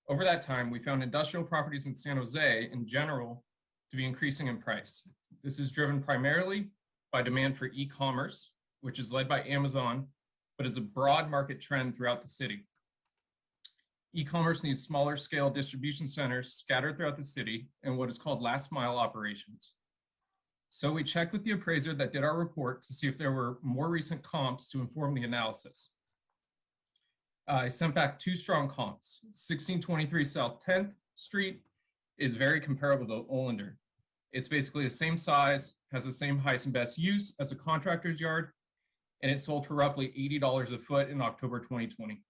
S14: Over that time, we found industrial properties in San Jose in general to be increasing in price. This is driven primarily by demand for e-commerce, which is led by Amazon, but is a broad market trend throughout the city. E-commerce needs smaller scale distribution centers scattered throughout the city and what is called last mile operations. So we checked with the appraiser that did our report to see if there were more recent comps to inform the analysis. I sent back 2 strong comps. 1623 South 10th Street is very comparable to Olander. It's basically the same size, has the same highest and best use as a contractor's yard, and it sold for roughly $80 a foot in October 2020,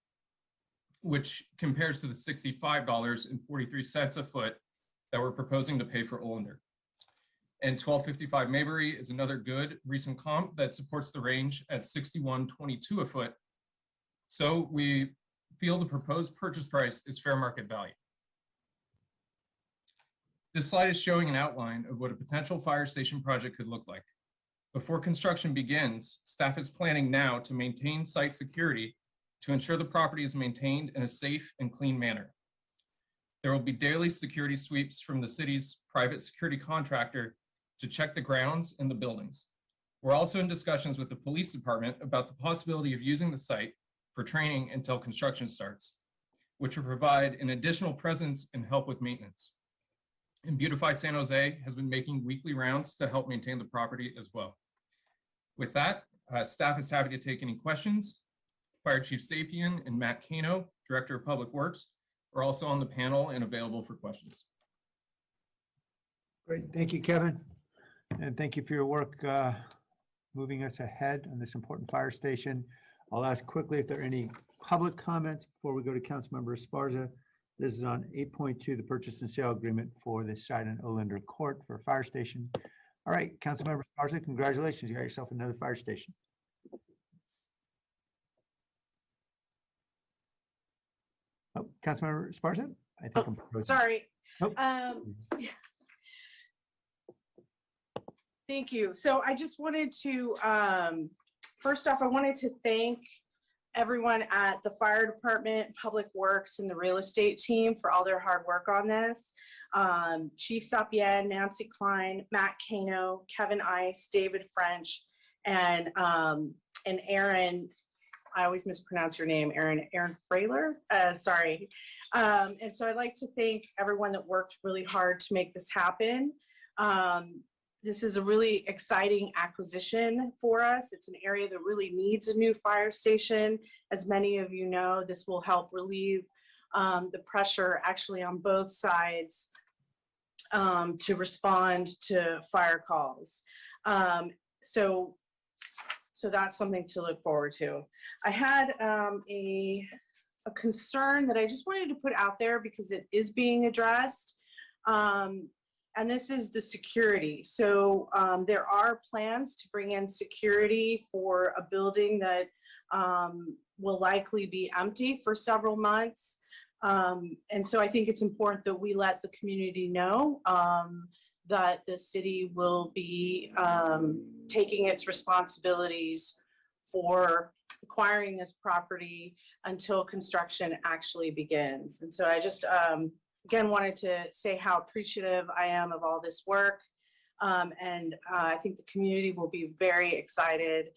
S14: which compares to the $65.43 a foot that we're proposing to pay for Olander. And 1255 Maybury is another good recent comp that supports the range at $61.22 a foot. So we feel the proposed purchase price is fair market value. This slide is showing an outline of what a potential fire station project could look like. Before construction begins, staff is planning now to maintain site security to ensure the property is maintained in a safe and clean manner. There will be daily security sweeps from the city's private security contractor to check the grounds and the buildings. We're also in discussions with the police department about the possibility of using the site for training until construction starts, which will provide an additional presence and help with maintenance. And Beautify San Jose has been making weekly rounds to help maintain the property as well. With that, staff is happy to take any questions. Fire Chief Sapien and Matt Kano, Director of Public Works, are also on the panel and available for questions.
S1: Great. Thank you, Kevin. And thank you for your work moving us ahead on this important fire station. I'll ask quickly if there are any public comments before we go to Councilmember Esparza. This is on 8.2, the purchase and sale agreement for the site in Olander Court for a fire station. All right, Councilmember Esparza, congratulations. You got yourself another fire station. Oh, Councilmember Esparza? I think I'm frozen.
S18: Sorry.
S1: Nope.
S18: Thank you. So I just wanted to, first off, I wanted to thank everyone at the fire department, Public Works, and the real estate team for all their hard work on this. Chief Sapien, Nancy Klein, Matt Kano, Kevin Ice, David French, and Aaron, I always mispronounce your name, Aaron Frailer, sorry. And so I'd like to thank everyone that worked really hard to make this happen. This is a really exciting acquisition for us. It's an area that really needs a new fire station. As many of you know, this will help relieve the pressure actually on both sides to respond to fire calls. So that's something to look forward to. I had a concern that I just wanted to put out there because it is being addressed. And this is the security. So there are plans to bring in security for a building that will likely be empty for several months. And so I think it's important that we let the community know that the city will be taking its responsibilities for acquiring this property until construction actually begins. And so I just, again, wanted to say how appreciative I am of all this work. And I think the community will be very excited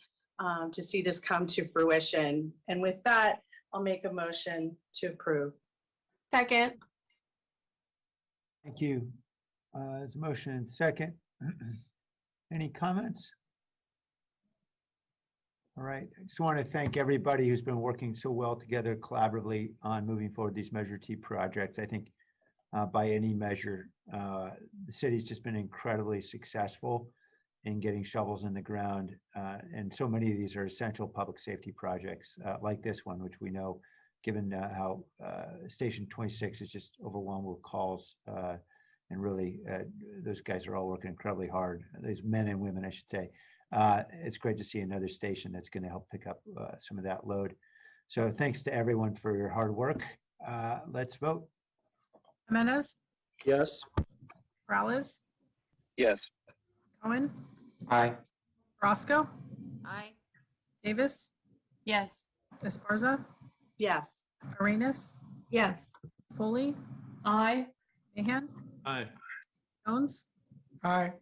S18: to see this come to fruition. And with that, I'll make a motion to approve.
S4: Second.
S1: Thank you. There's a motion and second. Any comments? All right. I just want to thank everybody who's been working so well together collaboratively on moving forward these Measure T projects. I think by any measure, the city's just been incredibly successful in getting shovels in the ground. And so many of these are essential public safety projects like this one, which we know, given how Station 26 is just overwhelmed with calls. And really, those guys are all working incredibly hard. These men and women, I should say. It's great to see another station that's going to help pick up some of that load. So thanks to everyone for your hard work. Let's vote.
S2: Jimenez,
S9: Yes.
S2: Morales,
S17: Yes.
S2: Cohen,
S8: Aye.
S2: Roscoe,
S6: Aye.
S2: Davis,
S16: Yes.
S2: Esparza,
S18: Yes.
S2: Arenas,
S4: Yes.
S2: Foley,
S10: Aye.
S2: Mahan,
S11: Aye.
S2: Jones,
S1: Aye.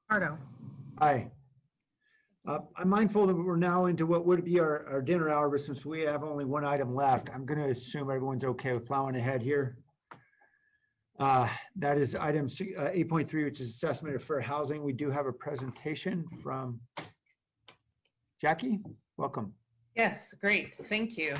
S2: Pardo.
S1: Aye. I'm mindful that we're now into what would be our dinner hour, but since we have only one item left, I'm going to assume everyone's okay with plowing ahead here. That is item 8.3, which is assessment of fair housing. We do have a presentation from Jackie. Welcome.
S19: Yes, great. Thank you.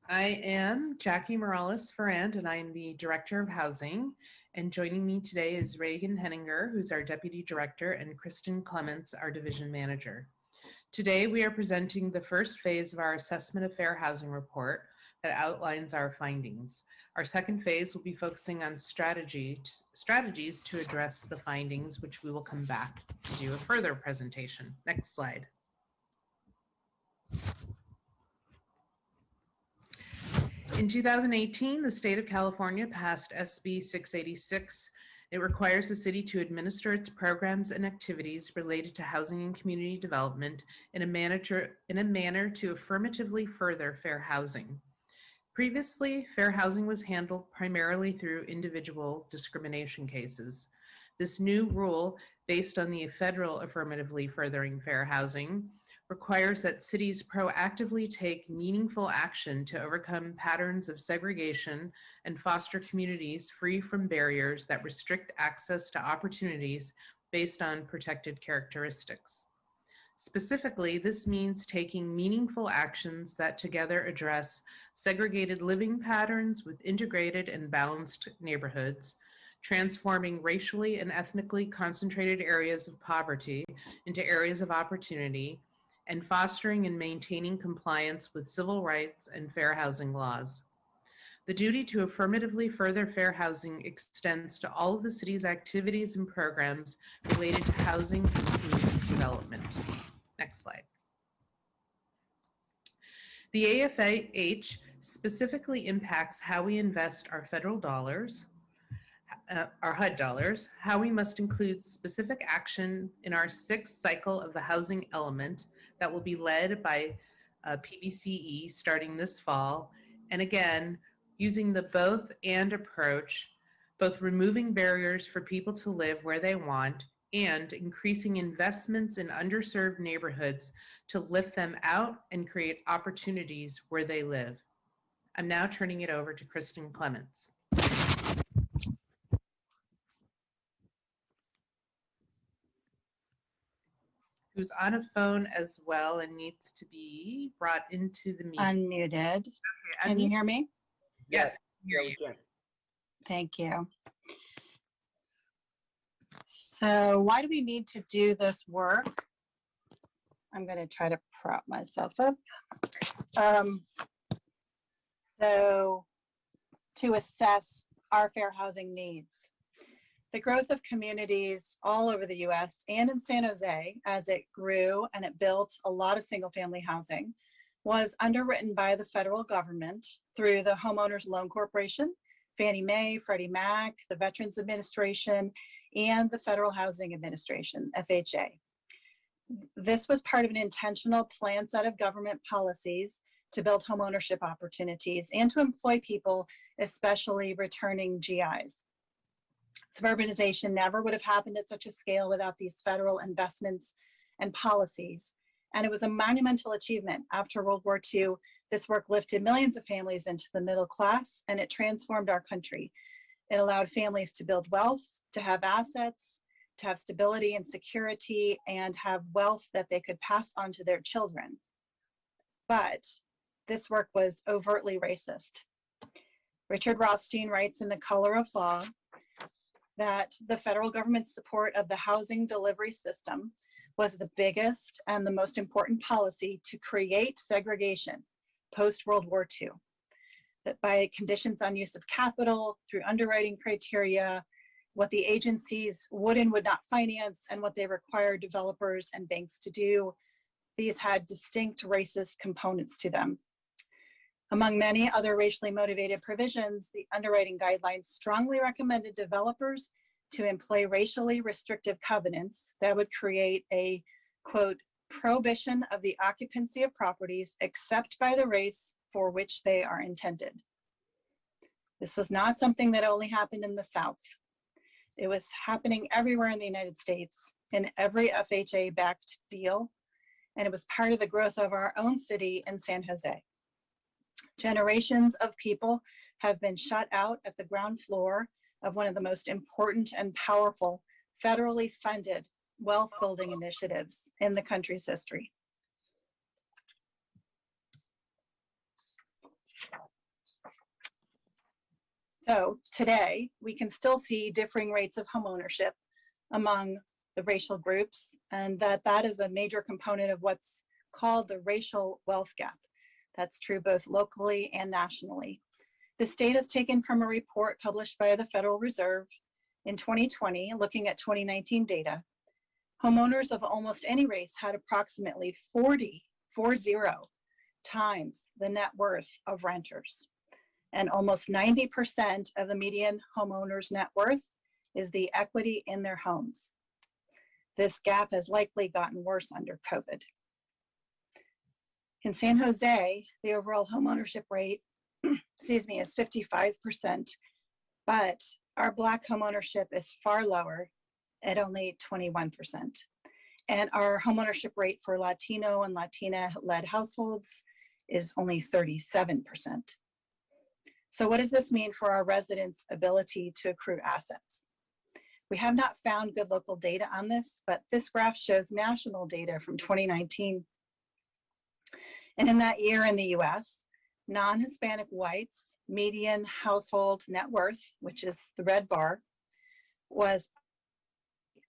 S19: I am Jackie Morales-Ferrand, and I am the Director of Housing. And joining me today is Reagan Henninger, who's our Deputy Director, and Kristen Clements, our Division Manager. Today, we are presenting the first phase of our Assessment of Fair Housing report that outlines our findings. Our second phase will be focusing on strategies to address the findings, which we will come back to do a further presentation. Next slide. In 2018, the state of California passed SB 686 It requires the city to administer its programs and activities related to housing and community development in a manner to affirmatively further fair housing. Previously, fair housing was handled primarily through individual discrimination cases. This new rule, based on the federal affirmatively furthering fair housing, requires that cities proactively take meaningful action to overcome patterns of segregation and foster communities free from barriers that restrict access to opportunities based on protected characteristics. Specifically, this means taking meaningful actions that together address segregated living patterns with integrated and balanced neighborhoods, transforming racially and ethnically concentrated areas of poverty into areas of opportunity, and fostering and maintaining compliance with civil rights and fair housing laws. The duty to affirmatively further fair housing extends to all of the city's activities and programs related to housing and community development. Next slide. The AFH specifically impacts how we invest our federal dollars, our HUD dollars, how we must include specific action in our 6th cycle of the housing element that will be led by PBCE starting this fall, and again, using the both and approach, both removing barriers for people to live where they want and increasing investments in underserved neighborhoods to lift them out and create opportunities where they live. I'm now turning it over to Kristen Clements. Who's on a phone as well and needs to be brought into the meeting.
S3: Unmuted.
S19: Okay,
S3: Can you hear me?
S19: Yes, hear you.
S3: Thank you. So why do we need to do this work? I'm going to try to prop myself up. So to assess our fair housing needs. The growth of communities all over the US and in San Jose, as it grew and it built a lot of single family housing, was underwritten by the federal government through the Homeowners Loan Corporation, Fannie Mae, Freddie Mac, the Veterans Administration, and the Federal Housing Administration, FHA. This was part of an intentional planned set of government policies to build homeownership opportunities and to employ people, especially returning GIs. Suburbanization never would have happened at such a scale without these federal investments and policies. And it was a monumental achievement. After World War II, this work lifted millions of families into the middle class, and it transformed our country. It allowed families to build wealth, to have assets, to have stability and security, and have wealth that they could pass on to their children. But this work was overtly racist. Richard Rothstein writes in The Color of Law that the federal government's support of the housing delivery system was the biggest and the most important policy to create segregation post-World War II. That by conditions on use of capital, through underwriting criteria, what the agencies would and would not finance, and what they required developers and banks to do, these had distinct racist components to them. Among many other racially motivated provisions, the underwriting guidelines strongly recommended developers to employ racially restrictive covenants that would create a, quote, prohibition of the occupancy of properties except by the race for which they are intended. This was not something that only happened in the South. It was happening everywhere in the United States, in every FHA-backed deal, and it was part of the growth of our own city in San Jose. Generations of people have been shut out at the ground floor of one of the most important and powerful federally funded wealth building initiatives in the country's history. So today, we can still see differing rates of homeownership among the racial groups, and that is a major component of what's called the racial wealth gap. That's true both locally and nationally. This data is taken from a report published by the Federal Reserve in 2020, looking at 2019 data. Homeowners of almost any race had approximately 40 times the net worth of renters. And almost 90% of the median homeowner's net worth is the equity in their homes. This gap has likely gotten worse under COVID. In San Jose, the overall homeownership rate, excuse me, is 55%, but our Black homeownership is far lower at only 21%. And our homeownership rate for Latino and Latina-led households is only 37%. So what does this mean for our residents' ability to accrue assets? We have not found good local data on this, but this graph shows national data from 2019. And in that year in the US, non-Hispanic whites' median household net worth, which is the red bar, was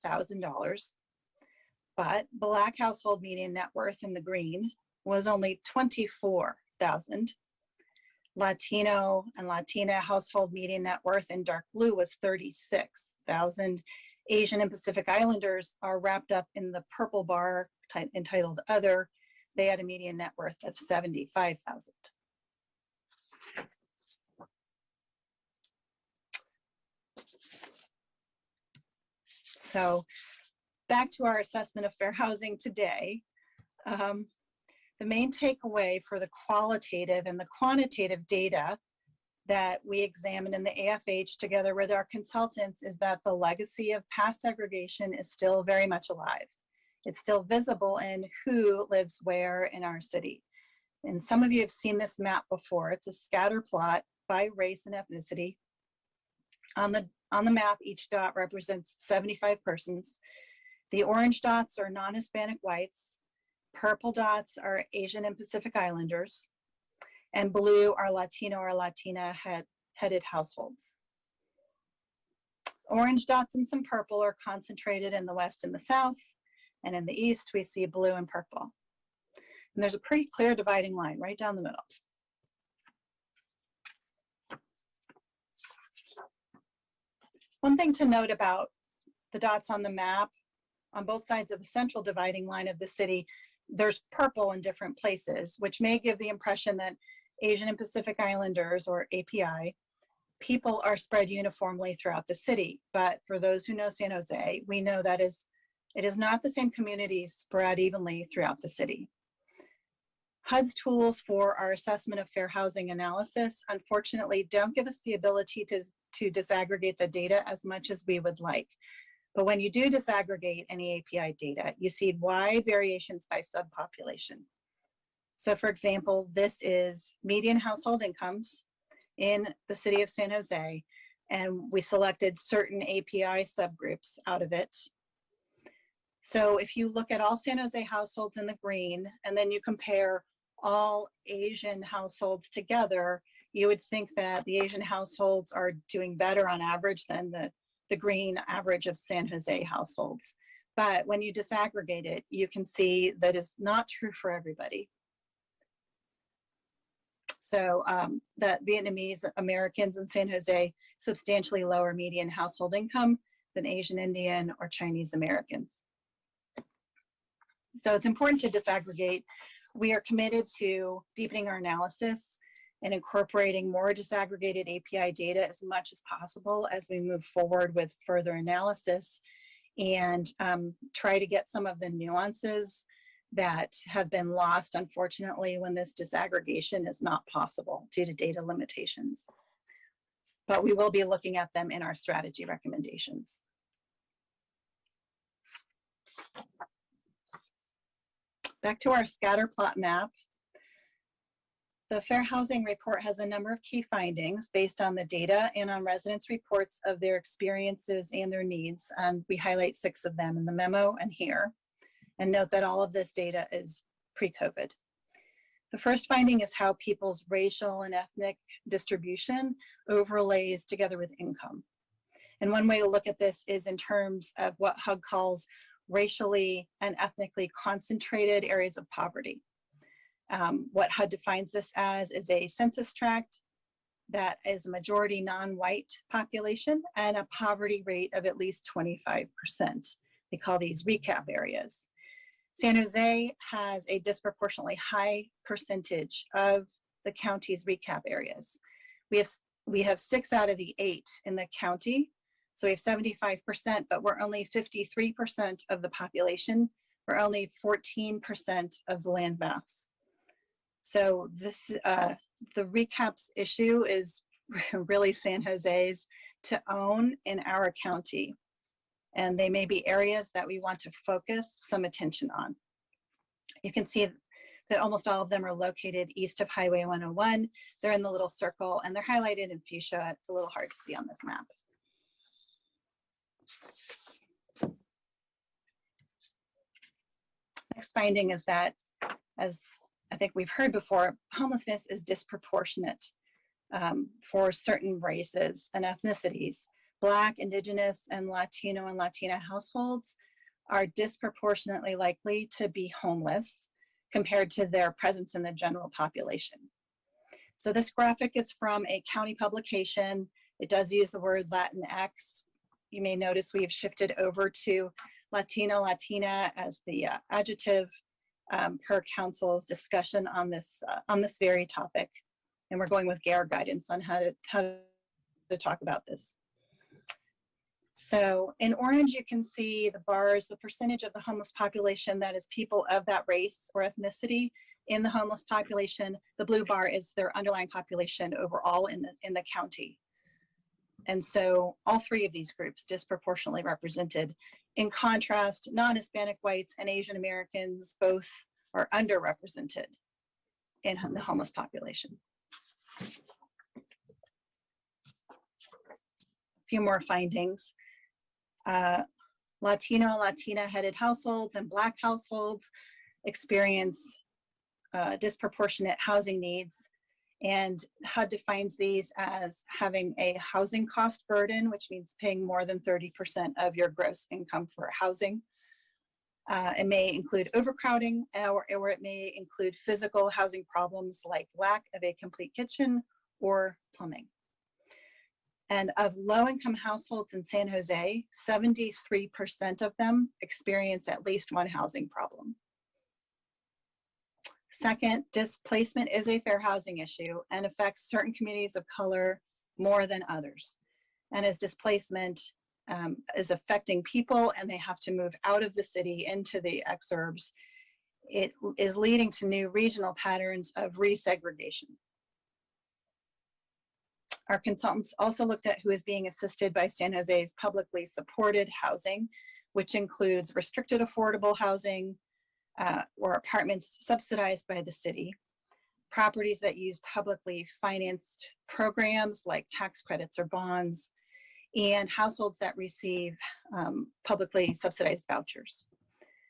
S3: $1,000. But Black household median net worth in the green was only $24,000. Latino and Latina household median net worth in dark blue was $36,000. Asian and Pacific Islanders are wrapped up in the purple bar entitled Other. They had a median net worth of $75,000. So back to our assessment of fair housing today. The main takeaway for the qualitative and the quantitative data that we examined in the AFH together with our consultants is that the legacy of past segregation is still very much alive. It's still visible in who lives where in our city. And some of you have seen this map before. It's a scatter plot by race and ethnicity. On the map, each dot represents 75 persons. The orange dots are non-Hispanic whites. Purple dots are Asian and Pacific Islanders. And blue are Latino or Latina headed households. Orange dots and some purple are concentrated in the West and the South. And in the East, we see blue and purple. And there's a pretty clear dividing line right down the middle. One thing to note about the dots on the map, on both sides of the central dividing line of the city, there's purple in different places, which may give the impression that Asian and Pacific Islanders, or API, people are spread uniformly throughout the city. But for those who know San Jose, we know that it is not the same communities spread evenly throughout the city. HUD's tools for our assessment of fair housing analysis, unfortunately, don't give us the ability to disaggregate the data as much as we would like. But when you do disaggregate any API data, you see wide variations by subpopulation. So for example, this is median household incomes in the city of San Jose, and we selected certain API subgroups out of it. So if you look at all San Jose households in the green, and then you compare all Asian households together, you would think that the Asian households are doing better on average than the green average of San Jose households. But when you disaggregate it, you can see that is not true for everybody. So that Vietnamese Americans in San Jose substantially lower median household income than Asian Indian or Chinese Americans. So it's important to disaggregate. We are committed to deepening our analysis and incorporating more disaggregated API data as much as possible as we move forward with further analysis, and try to get some of the nuances that have been lost, unfortunately, when this disaggregation is not possible due to data limitations. But we will be looking at them in our strategy recommendations. Back to our scatter plot map. The Fair Housing Report has a number of key findings based on the data and on residents' reports of their experiences and their needs. And we highlight 6 of them in the memo and here. And note that all of this data is pre-COVID. The first finding is how people's racial and ethnic distribution overlays together with income. And one way to look at this is in terms of what HUD calls racially and ethnically concentrated areas of poverty. What HUD defines this as is a census tract that is a majority non-white population and a poverty rate of at least 25%. They call these recap areas. San Jose has a disproportionately high percentage of the county's recap areas. We have 6 out of the 8 in the county So we have 75%, but we're only 53% of the population. We're only 14% of the land mass. So this, the recaps issue is really San Jose's to own in our county. And they may be areas that we want to focus some attention on. You can see that almost all of them are located east of Highway 101. They're in the little circle and they're highlighted in fuchsia. It's a little hard to see on this map. Next finding is that, as I think we've heard before, homelessness is disproportionate for certain races and ethnicities. Black, Indigenous, and Latino and Latina households are disproportionately likely to be homeless compared to their presence in the general population. So this graphic is from a county publication. It does use the word Latinx. You may notice we have shifted over to Latino, Latina as the adjective per council's discussion on this very topic. And we're going with GARE guidance on how to talk about this. So in orange, you can see the bars, the percentage of the homeless population that is people of that race or ethnicity in the homeless population. The blue bar is their underlying population overall in the county. And so all three of these groups disproportionately represented. In contrast, non-Hispanic whites and Asian Americans both are underrepresented in the homeless population. A few more findings. Latino, Latina headed households and Black households experience disproportionate housing needs, and HUD defines these as having a housing cost burden, which means paying more than 30% of your gross income for housing. It may include overcrowding, or it may include physical housing problems like lack of a complete kitchen or plumbing. And of low-income households in San Jose, 73% of them experience at least one housing problem. Second, displacement is a fair housing issue and affects certain communities of color more than others. And as displacement is affecting people and they have to move out of the city into the exurbs, it is leading to new regional patterns of resegregation. Our consultants also looked at who is being assisted by San Jose's publicly supported housing, which includes restricted affordable housing or apartments subsidized by the city, properties that use publicly financed programs like tax credits or bonds, and households that receive publicly subsidized vouchers.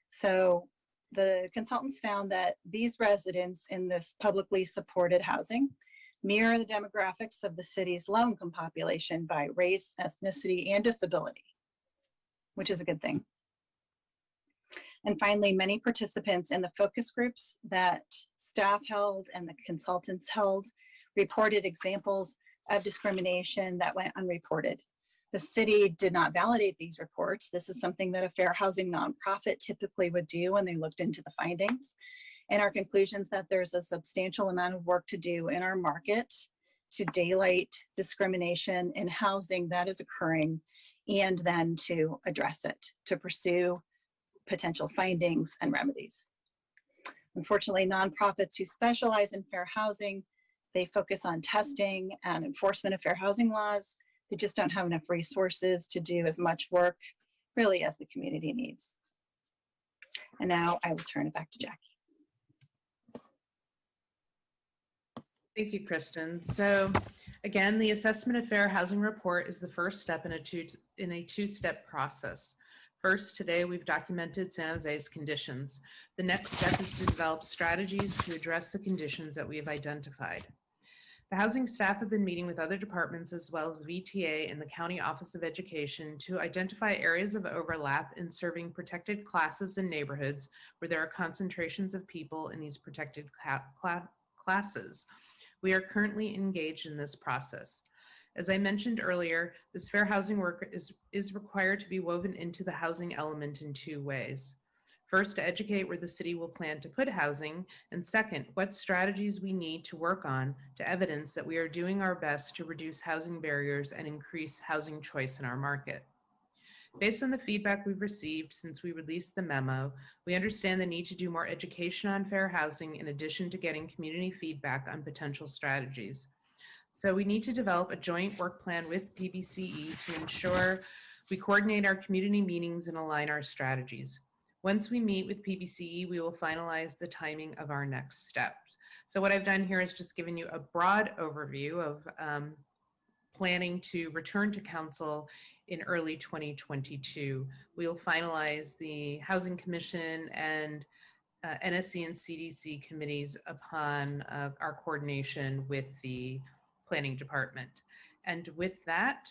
S3: So the consultants found that these residents in this publicly supported housing mirror the demographics of the city's low-income population by race, ethnicity, and disability, which is a good thing. And finally, many participants in the focus groups that staff held and the consultants held reported examples of discrimination that went unreported. The city did not validate these reports. This is something that a fair housing nonprofit typically would do when they looked into the findings. And our conclusions that there's a substantial amount of work to do in our market to daylight discrimination in housing that is occurring, and then to address it, to pursue potential findings and remedies. Unfortunately, nonprofits who specialize in fair housing, they focus on testing and enforcement of fair housing laws. They just don't have enough resources to do as much work really as the community needs. And now I will turn it back to Jackie.
S19: Thank you, Kristen. So again, the Assessment of Fair Housing Report is the first step in a two-step process. First, today we've documented San Jose's conditions. The next step is to develop strategies to address the conditions that we have identified. The housing staff have been meeting with other departments as well as VTA and the County Office of Education to identify areas of overlap in serving protected classes and neighborhoods where there are concentrations of people in these protected classes. We are currently engaged in this process. As I mentioned earlier, this fair housing work is required to be woven into the housing element in two ways. First, to educate where the city will plan to put housing, and second, what strategies we need to work on to evidence that we are doing our best to reduce housing barriers and increase housing choice in our market. Based on the feedback we've received since we released the memo, we understand the need to do more education on fair housing in addition to getting community feedback on potential strategies. So we need to develop a joint work plan with PBCE to ensure we coordinate our community meetings and align our strategies. Once we meet with PBCE, we will finalize the timing of our next steps. So what I've done here is just given you a broad overview of planning to return to council in early 2022. We'll finalize the Housing Commission and NSC and CDC committees upon our coordination with the Planning Department. And with that,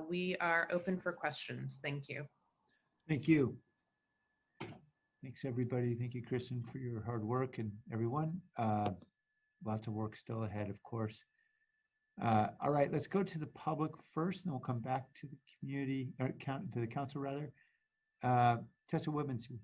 S19: we are open for questions. Thank you.
S1: Thank you. Thanks, everybody. Thank you, Kristen, for your hard work, and everyone. Lots of work still ahead, of course. All right, let's go to the public first, and then we'll come back to the community, or to the council, rather. Tessa Woodmansee.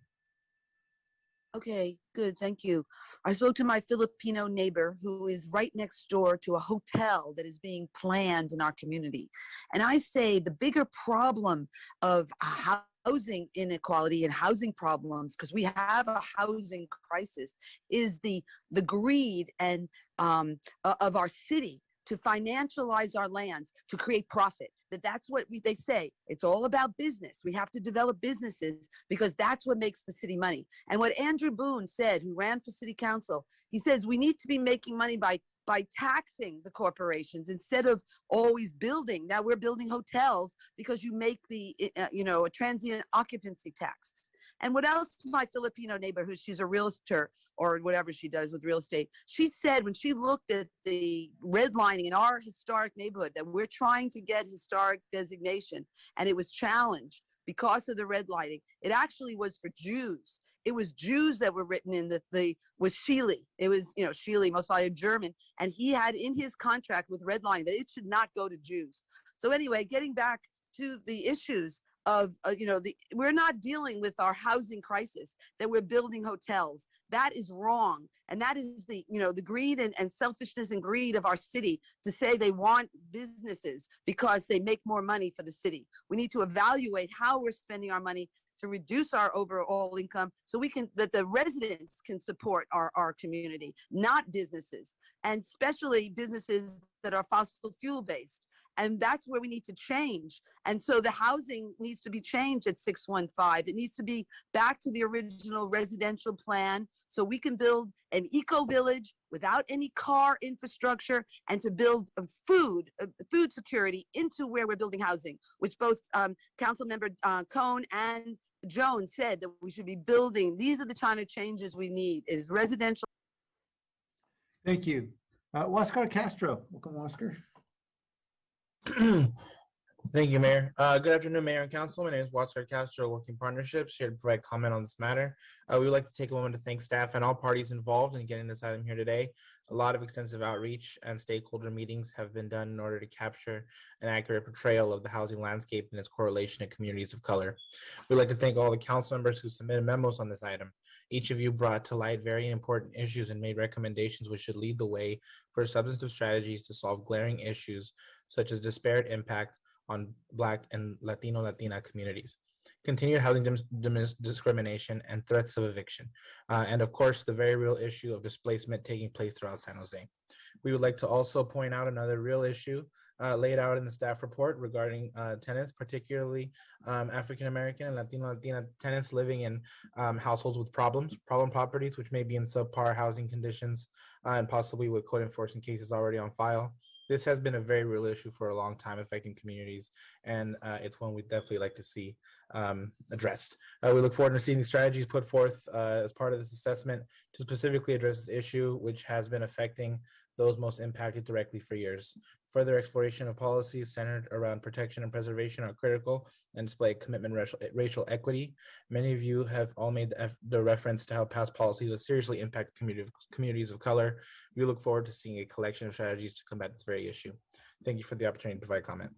S22: Okay, good, thank you. I spoke to my Filipino neighbor who is right next door to a hotel that is being planned in our community. And I say the bigger problem of housing inequality and housing problems, because we have a housing crisis, is the greed and of our city to financialize our lands, to create profit. That's what they say. It's all about business. We have to develop businesses because that's what makes the city money. And what Andrew Boone said, who ran for city council, he says we need to be making money by taxing the corporations instead of always building. Now we're building hotels because you make the, a transient occupancy tax. And what else my Filipino neighbor, she's a realtor or whatever she does with real estate, she said when she looked at the redlining in our historic neighborhood that we're trying to get historic designation, and it was challenged because of the redlining, it actually was for Jews. It was Jews that were written in with Sheely. It was, Sheely, most probably a German, and he had in his contract with redlining that it should not go to Jews. So anyway, getting back to the issues of, we're not dealing with our housing crisis, that we're building hotels. That is wrong. And that is the greed and selfishness and greed of our city to say they want businesses because they make more money for the city. We need to evaluate how we're spending our money to reduce our overall income so that the residents can support our community, not businesses, and especially businesses that are fossil fuel based. And that's where we need to change. And so the housing needs to be changed at 615. It needs to be back to the original residential plan so we can build an eco village without any car infrastructure, and to build food security into where we're building housing, which both Councilmember Cohn and Jones said that we should be building. These are the kind of changes we need, is residential.
S1: Thank you. Oscar Castro. Welcome, Oscar.
S15: Thank you, Mayor. Good afternoon, Mayor and Council. My name is José Castro, Working Partnerships, here to provide comment on this matter. We would like to take a moment to thank staff and all parties involved in getting this item here today. A lot of extensive outreach and stakeholder meetings have been done in order to capture an accurate portrayal of the housing landscape and its correlation to communities of color. We'd like to thank all the council members who submitted memos on this item. Each of you brought to light very important issues and made recommendations which should lead the way for substantive strategies to solve glaring issues such as disparate impact on Black and Latina communities, continued housing discrimination, and threats of eviction, and of course, the very real issue of displacement taking place throughout San Jose. We would like to also point out another real issue laid out in the staff report regarding tenants, particularly African-American and Latina tenants living in households with problem properties, which may be in subpar housing conditions and possibly with code enforcement cases already on file. This has been a very real issue for a long time affecting communities, and it's one we'd definitely like to see addressed. We look forward to seeing the strategies put forth as part of this assessment to specifically address this issue, which has been affecting those most impacted directly for years. Further exploration of policies centered around protection and preservation are critical and display a commitment to racial equity. Many of you have all made the reference to how past policies have seriously impacted communities of color. We look forward to seeing a collection of strategies to combat this very issue. Thank you for the opportunity to provide comment.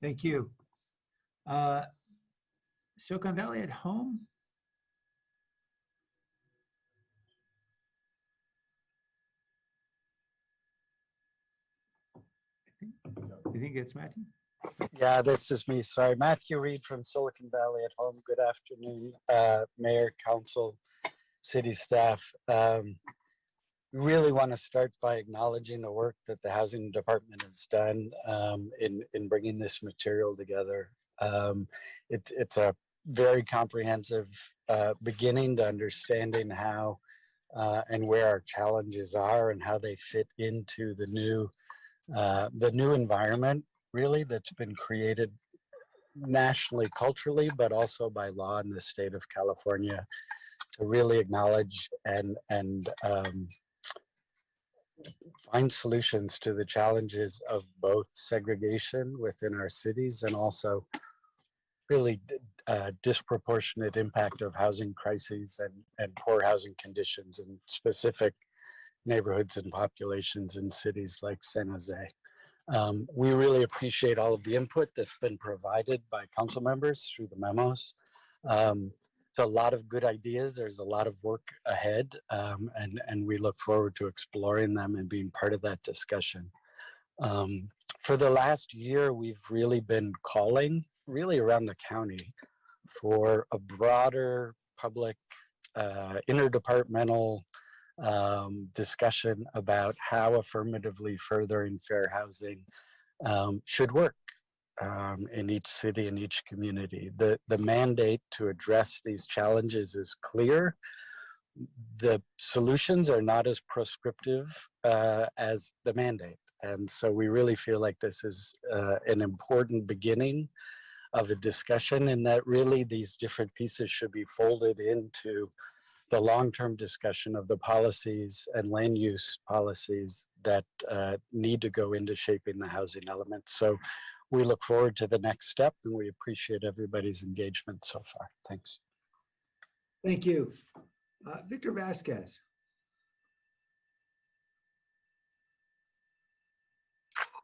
S1: Thank you. Silicon Valley at home? You think it's Matthew?
S17: Yeah, this is me. Sorry. Matthew Reed from Silicon Valley at home. Good afternoon, Mayor, Council, City staff. Really want to start by acknowledging the work that the Housing Department has done in bringing this material together. It's a very comprehensive beginning to understanding how and where our challenges are and how they fit into the new environment, really, that's been created nationally, culturally, but also by law in the state of California, to really acknowledge and find solutions to the challenges of both segregation within our cities and also really disproportionate impact of housing crises and poor housing conditions in specific neighborhoods and populations in cities like San Jose. We really appreciate all of the input that's been provided by council members through the memos. It's a lot of good ideas. There's a lot of work ahead, and we look forward to exploring them and being part of that discussion. For the last year, we've really been calling, really around the county, for a broader public interdepartmental discussion about how affirmatively furthering fair housing should work in each city and each community. The mandate to address these challenges is clear. The solutions are not as prescriptive as the mandate. And so we really feel like this is an important beginning of a discussion, and that really these different pieces should be folded into the long-term discussion of the policies and land use policies that need to go into shaping the housing element. So we look forward to the next step, and we appreciate everybody's engagement so far. Thanks.
S1: Thank you. Victor Vasquez.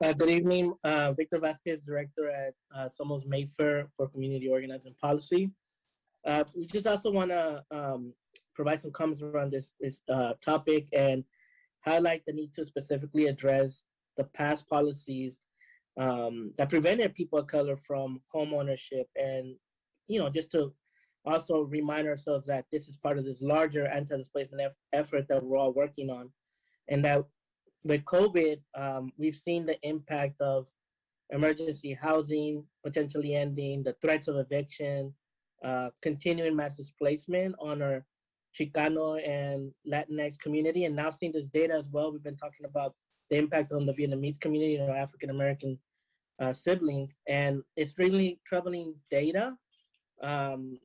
S20: Good evening, Victor Vasquez, Director at Somos Mayfair for Community Organizing Policy. We just also want to provide some comments around this topic and highlight the need to specifically address the past policies that prevented people of color from home ownership, and just to also remind ourselves that this is part of this larger anti-displacement effort that we're all working on, and that with COVID, we've seen the impact of emergency housing potentially ending, the threats of eviction, continuing mass displacement on our Chicano and Latinx community, and now seeing this data as well. We've been talking about the impact on the Vietnamese community and our African American siblings, and it's really troubling data. And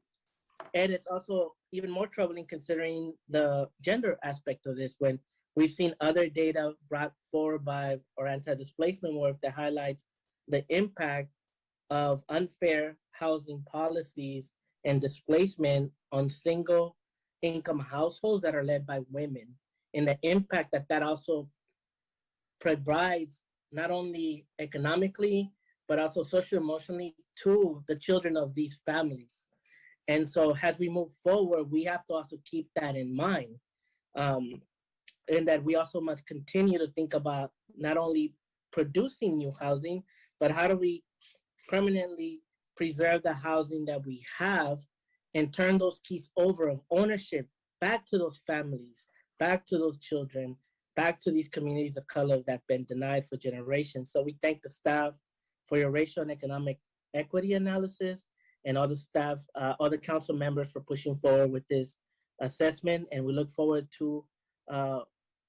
S20: it's also even more troubling considering the gender aspect of this, when we've seen other data brought forward by our anti-displacement work that highlights the impact of unfair housing policies and displacement on single income households that are led by women, and the impact that that also provides not only economically, but also socio-emotionally to the children of these families. And so as we move forward, we have to also keep that in mind. And that we also must continue to think about not only producing new housing, but how do we permanently preserve the housing that we have and turn those keys over of ownership back to those families, back to those children, back to these communities of color that have been denied for generations. So we thank the staff for your racial and economic equity analysis, and all the staff, all the council members for pushing forward with this assessment. And we look forward to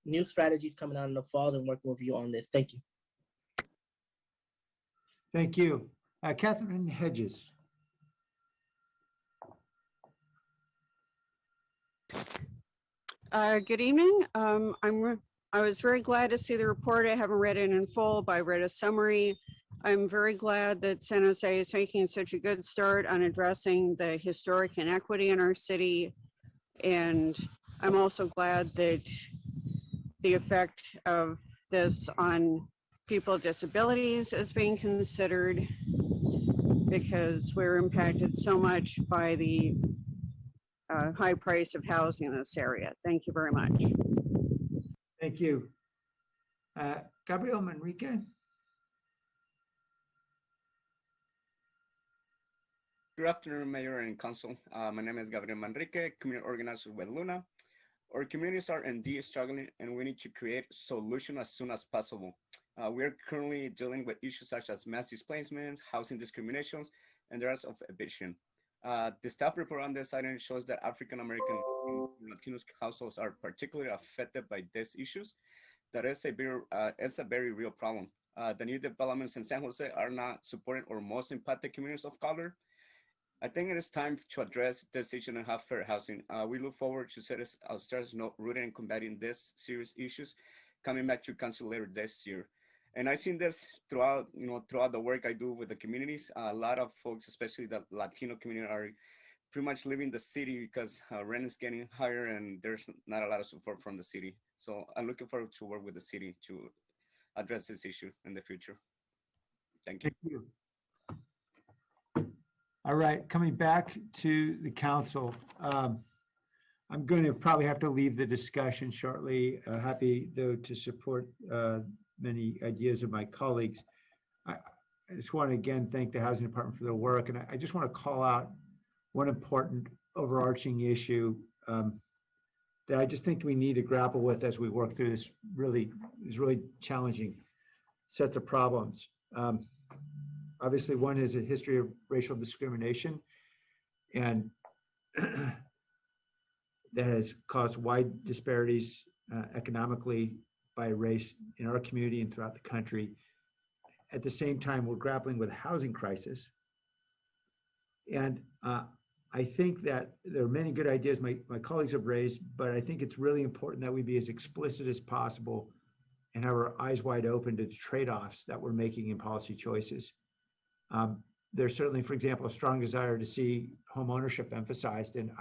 S20: new strategies coming out in the fall and working with you on this. Thank you.
S1: Thank you. Catherine Hedges.
S23: Good evening. I was very glad to see the report. I haven't read it in full, but I read a summary. I'm very glad that San Jose is making such a good start on addressing the historic inequity in our city. And I'm also glad that the effect of this on people with disabilities is being considered, because we're impacted so much by the high price of housing in this area. Thank you very much.
S1: Thank you. Gabriel Manrique.
S5: Good afternoon, Mayor and Council. My name is Gabriel Manrique, community organizer with Luna. Our communities are indeed struggling and we need to create solutions as soon as possible. We are currently dealing with issues such as mass displacements, housing discriminations, and the rest of eviction. The staff report on this item shows that African American and Latino households are particularly affected by these issues. That is a very real problem. The new developments in San Jose are not supporting our most impacted communities of color. I think it is time to address this issue and have fair housing. We look forward to set our stars not rooted in combating these serious issues coming back to council later this year. And I've seen this throughout the work I do with the communities. A lot of folks, especially the Latino community, are pretty much leaving the city because rent is getting higher and there's not a lot of support from the city. So I'm looking forward to work with the city to address this issue in the future. Thank you.
S1: Thank you. All right, coming back to the council. I'm going to probably have to leave the discussion shortly. Happy though to support many ideas of my colleagues. I just want to again thank the Housing Department for their work, and I just want to call out one important overarching issue that I just think we need to grapple with as we work through these really challenging sets of problems. Obviously, one is a history of racial discrimination, and that has caused wide disparities economically by race in our community and throughout the country. At the same time, we're grappling with a housing crisis. And I think that there are many good ideas my colleagues have raised, but I think it's really important that we be as explicit as possible and have our eyes wide open to the trade-offs that we're making in policy choices. There's certainly, for example, a strong desire to see home ownership emphasized, and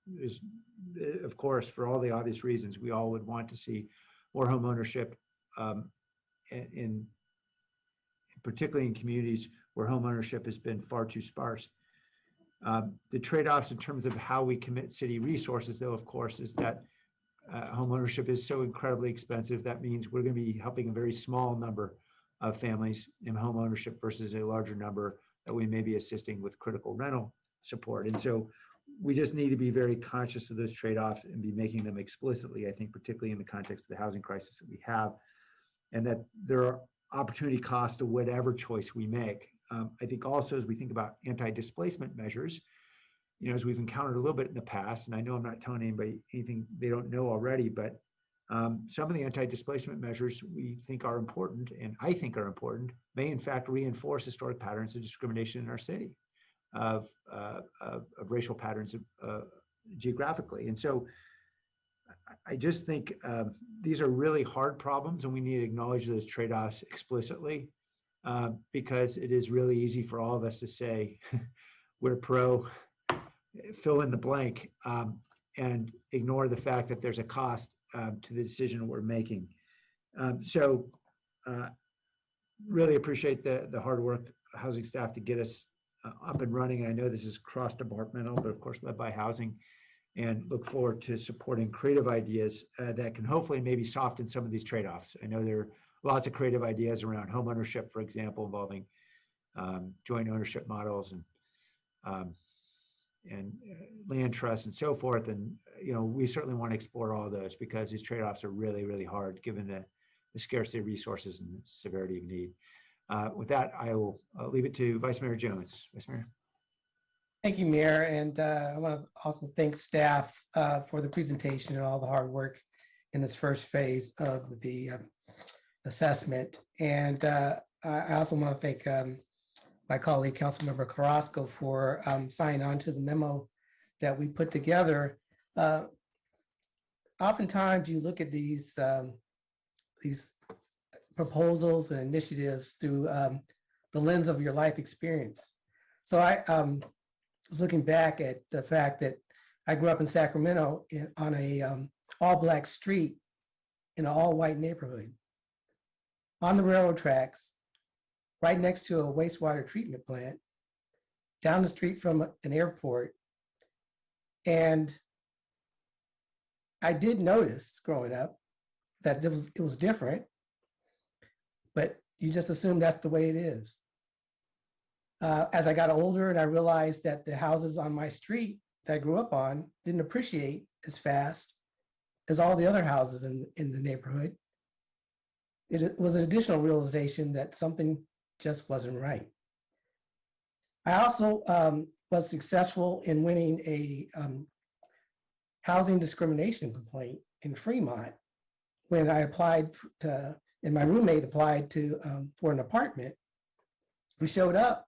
S1: there's, of course, for all the obvious reasons, we all would want to see more home ownership, particularly in communities where home ownership has been far too sparse. The trade-offs in terms of how we commit city resources, though, of course, is that home ownership is so incredibly expensive. That means we're going to be helping a very small number of families in home ownership versus a larger number that we may be assisting with critical rental support. And so we just need to be very conscious of those trade-offs and be making them explicitly, I think, particularly in the context of the housing crisis that we have, and that there are opportunity costs to whatever choice we make. I think also as we think about anti-displacement measures, as we've encountered a little bit in the past, and I know I'm not telling anybody anything they don't know already, but some of the anti-displacement measures we think are important, and I think are important, may in fact reinforce historic patterns of discrimination in our city, of racial patterns geographically. And so I just think these are really hard problems, and we need to acknowledge those trade-offs explicitly, because it is really easy for all of us to say we're pro fill in the blank and ignore the fact that there's a cost to the decision we're making. So really appreciate the hard work housing staff to get us up and running. I know this is cross-departmental, but of course led by housing, and look forward to supporting creative ideas that can hopefully maybe soften some of these trade-offs. I know there are lots of creative ideas around home ownership, for example, involving joint ownership models and land trusts and so forth. And we certainly want to explore all those because these trade-offs are really, really hard given the scarcity of resources and the severity of need. With that, I will leave it to Vice Mayor Jones. Vice Mayor.
S12: Thank you, Mayor. And I want to also thank staff for the presentation and all the hard work in this first phase of the assessment. And I also want to thank my colleague, Councilmember Carrasco, for signing on to the memo that we put together. Oftentimes, you look at these proposals and initiatives through the lens of your life experience. So I was looking back at the fact that I grew up in Sacramento on a all-black street in an all-white neighborhood, on the railroad tracks, right next to a wastewater treatment plant, down the street from an airport. And I did notice growing up that it was different, but you just assume that's the way it is. As I got older and I realized that the houses on my street that I grew up on didn't appreciate as fast as all the other houses in the neighborhood, it was an additional realization that something just wasn't right. I also was successful in winning a housing discrimination complaint in Fremont when I applied to, and my roommate applied to for an apartment. We showed up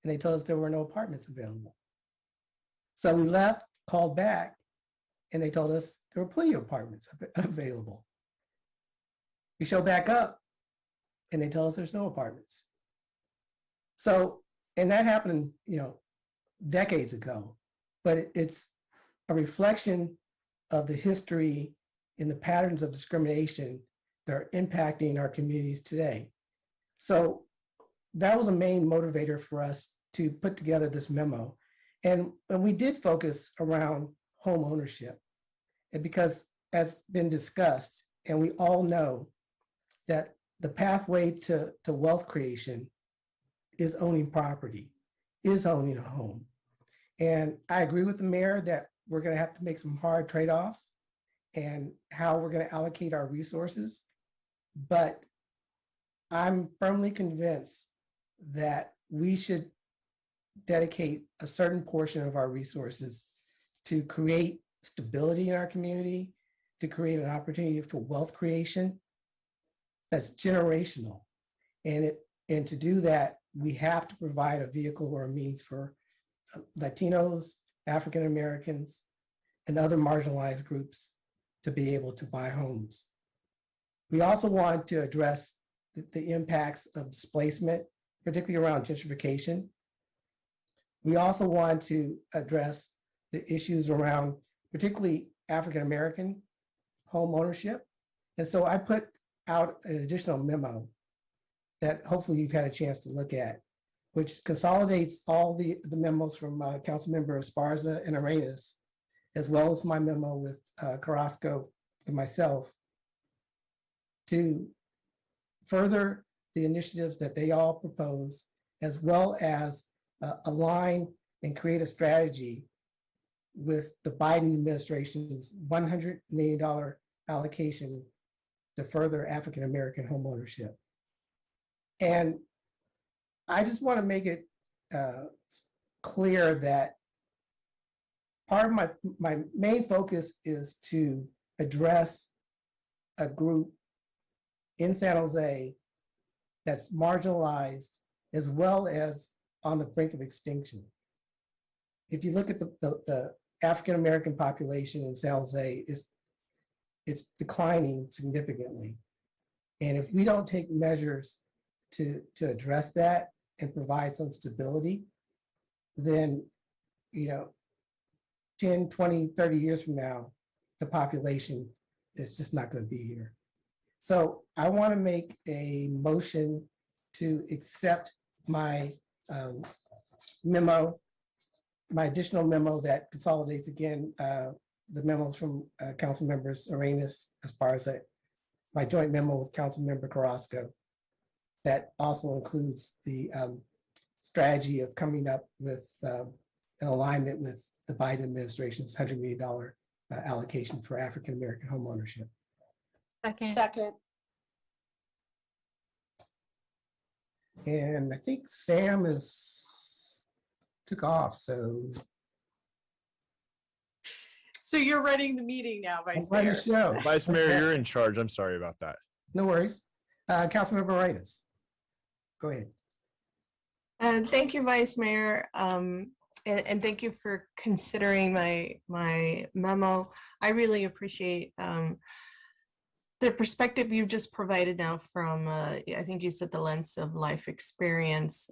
S12: and they told us there were no apartments available. So we left, called back, and they told us there were plenty of apartments available. We showed back up and they told us there's no apartments. So, and that happened, decades ago, but it's a reflection of the history and the patterns of discrimination that are impacting our communities today. So that was a main motivator for us to put together this memo. And we did focus around home ownership. And because as been discussed, and we all know that the pathway to wealth creation is owning property, is owning a home. And I agree with the mayor that we're going to have to make some hard trade-offs and how we're going to allocate our resources. But I'm firmly convinced that we should dedicate a certain portion of our resources to create stability in our community, to create an opportunity for wealth creation that's generational. And to do that, we have to provide a vehicle or a means for Latinos, African Americans, and other marginalized groups to be able to buy homes. We also want to address the impacts of displacement, particularly around gentrification. We also want to address the issues around particularly African American home ownership. And so I put out an additional memo that hopefully you've had a chance to look at, which consolidates all the memos from Councilmember Esparza and Arenas, as well as my memo with Carrasco and myself, to further the initiatives that they all propose, as well as align and create a strategy with the Biden administration's $100 million allocation to further African American home ownership. And I just want to make it clear that part of my main focus is to address a group in San Jose that's marginalized as well as on the brink of extinction. If you look at the African American population in San Jose, it's declining significantly. And if we don't take measures to address that and provide some stability, then 10, 20, 30 years from now, the population is just not going to be here. So I want to make a motion to accept my memo, my additional memo that consolidates again the memos from Council Members Arenas, as far as my joint memo with Council Member Carrasco, that also includes the strategy of coming up with an alignment with the Biden administration's $100 million allocation for African American home ownership.
S4: Second.
S12: And I think Sam took off, so
S18: you're running the meeting now,
S12: I'm
S18: Vice
S12: running
S18: Mayor.
S12: the show.
S7: Vice Mayor, you're in charge. I'm sorry about that.
S12: No worries. Councilmember Arenas, go ahead.
S4: Thank you, Vice Mayor. And thank you for considering my memo. I really appreciate the perspective you just provided now from, I think you said the lens of life experience,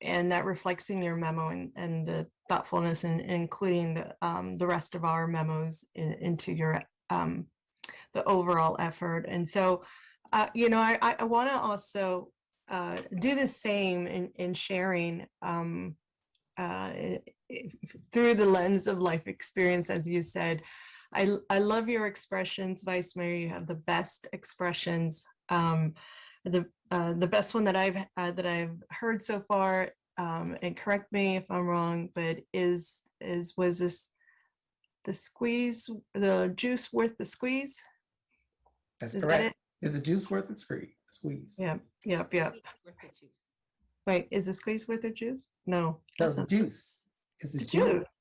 S4: and that reflects in your memo and the thoughtfulness and including the rest of our memos into your the overall effort. And so, I want to also do the same in sharing through the lens of life experience, as you said. I love your expressions, Vice Mayor. You have the best expressions. the best one that I've heard so far, and correct me if I'm wrong, but was this the juice worth the squeeze?
S12: That's
S4: Is that
S12: correct.
S4: it?
S12: Is the juice worth the squeeze?
S4: Yep. Wait, is the squeeze worth the juice? No.
S12: No,
S4: that's
S12: the
S4: not-
S12: juice. Is the
S4: The
S12: juice?
S4: juice.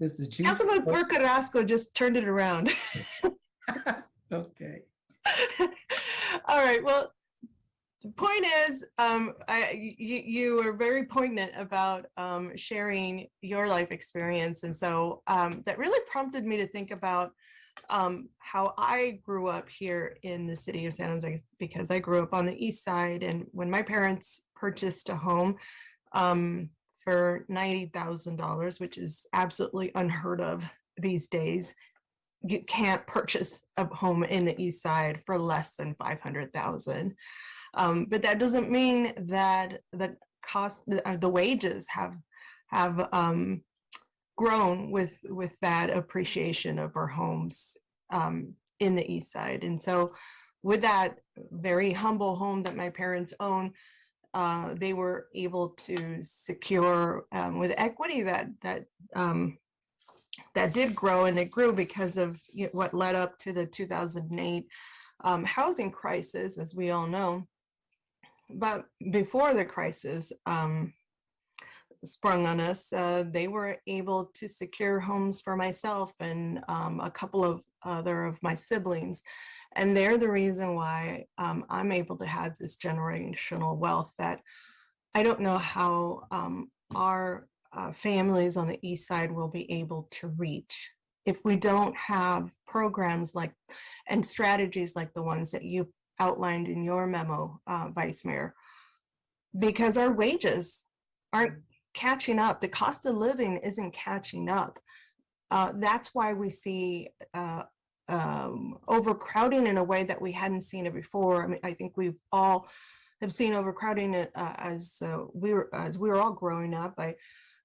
S12: Is the juice?
S4: Councilman Carrasco just turned it around.
S12: Okay.
S4: All right. Well, the point is, you were very poignant about sharing your life experience, and so that really prompted me to think about how I grew up here in the city of San Jose, because I grew up on the east side, and when my parents purchased a home for $90,000, which is absolutely unheard of these days. You can't purchase a home in the east side for less than $500,000. But that doesn't mean that the cost, the wages have grown with that appreciation of our homes in the east side. And so with that very humble home that my parents own, they were able to secure with equity that did grow, and it grew because of what led up to the 2008 housing crisis, as we all know. But before the crisis sprung on us, they were able to secure homes for myself and a couple of other of my siblings. And they're the reason why I'm able to have this generational wealth that I don't know how our families on the east side will be able to reach if we don't have programs like and strategies like the ones that you outlined in your memo, Vice Mayor, because our wages aren't catching up. The cost of living isn't catching up. That's why we see overcrowding in a way that we hadn't seen it before. I mean, I think we've all have seen overcrowding as we were all growing up.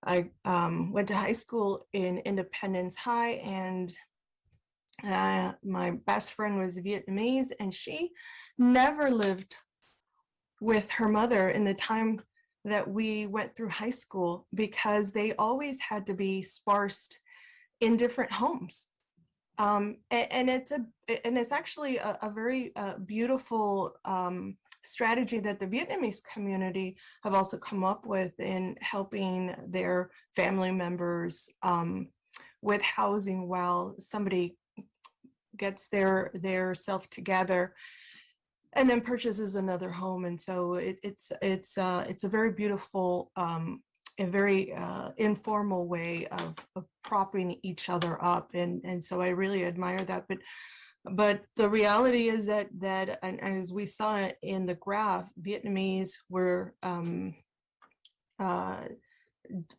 S4: I went to high school in Independence High, and my best friend was Vietnamese, and she never lived with her mother in the time that we went through high school, because they always had to be sparsed in different homes. And it's actually a very beautiful strategy that the Vietnamese community have also come up with in helping their family members with housing while somebody gets their self together and then purchases another home. And so it's a very beautiful, a very informal way of propping each other up. And so I really admire that. But the reality is that and as we saw in the graph, Vietnamese were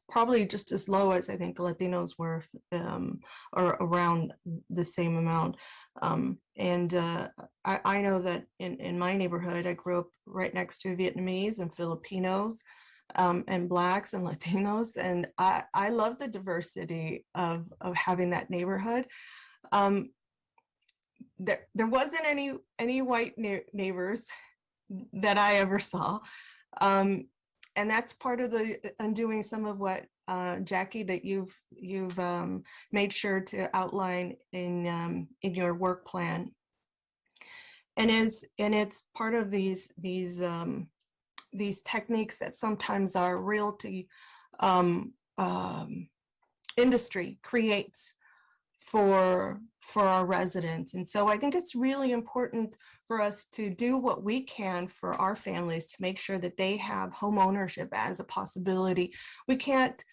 S4: probably just as low as I think Latinos were, or around the same amount. I know that in my neighborhood, I grew up right next to Vietnamese and Filipinos, and Blacks and Latinos, and I love the diversity of having that neighborhood. There wasn't any white neighbors that I ever saw, and that's part of the undoing some of what Jackie, that you've made sure to outline in your work plan, and it's part of these techniques that sometimes our realty industry creates for our residents. And so I think it's really important for us to do what we can for our families to make sure that they have home ownership as a possibility. We can't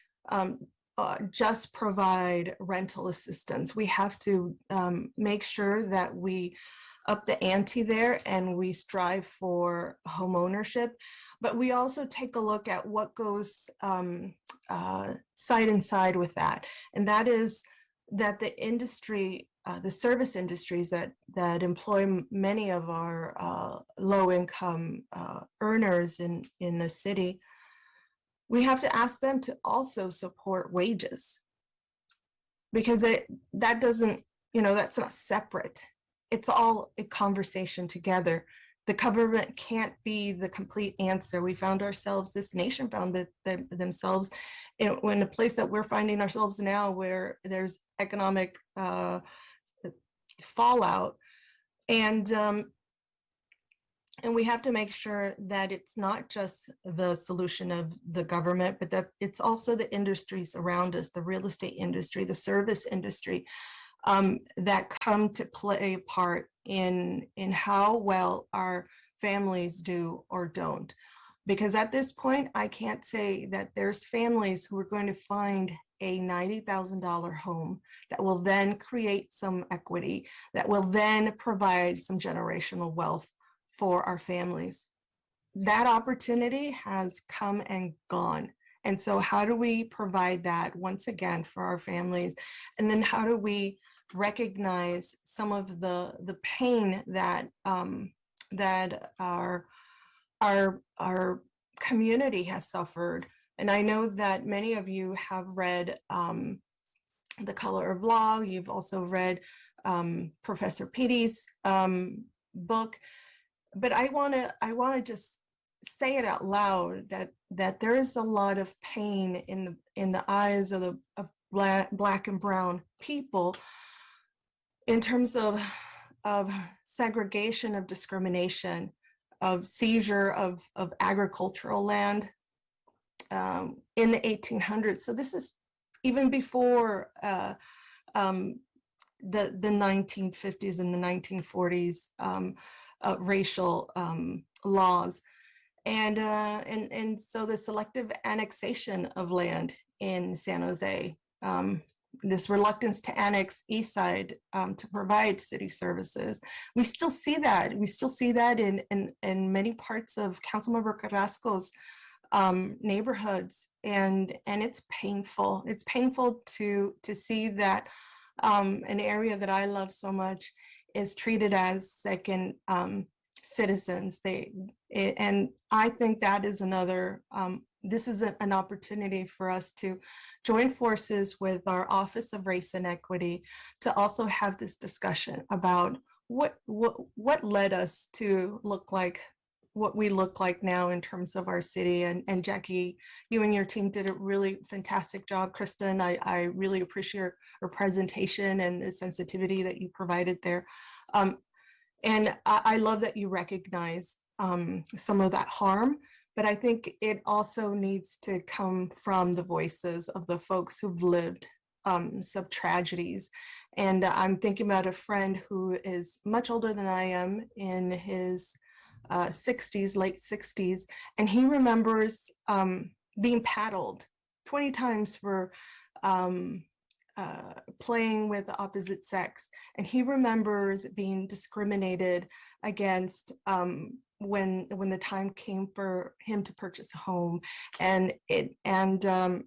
S4: just provide rental assistance. We have to make sure that we up the ante there and we strive for home ownership. But we also take a look at what goes side and side with that. And that is that the industry, the service industries that employ many of our low-income earners in the city, we have to ask them to also support wages, because that doesn't, that's not separate. It's all a conversation together the government can't be the complete answer. We found ourselves, this nation found themselves in a place that we're finding ourselves now, where there's economic fallout. And we have to make sure that it's not just the solution of the government, but that it's also the industries around us, the real estate industry, the service industry, that come to play a part in how well our families do or don't. Because at this point, I can't say that there's families who are going to find a $90,000 home that will then create some equity, that will then provide some generational wealth for our families. That opportunity has come and gone. And so how do we provide that once again for our families? And then how do we recognize some of the pain that that our community has suffered? And I know that many of you have read The Color of Law. You've also read Professor Petty's book. But I want to just say it out loud that there is a lot of pain in the eyes of Black and brown people in terms of segregation, of discrimination, of seizure of agricultural land in the 1800s. So this is even before the 1950s and the 1940s. Racial laws, and so the selective annexation of land in San Jose, this reluctance to annex East Side to provide city services. We still see that. We still see that in many parts of Councilmember Carrasco's neighborhoods, and it's painful. It's painful to see that an area that I love so much is treated as second citizens. And I think that is another, this is an opportunity for us to join forces with our Office of Race and Equity to also have this discussion about what led us to look like what we look like now in terms of our city. And Jackie, you and your team did a really fantastic job. Kristen, I really appreciate your presentation and the sensitivity that you provided there. And I love that you recognize some of that harm, but I think it also needs to come from the voices of the folks who've lived some tragedies. And I'm thinking about a friend who is much older than I am, in his 60s, late 60s, and he remembers being paddled 20 times for playing with the opposite sex. And he remembers being discriminated against when the time came for him to purchase a home. And I'm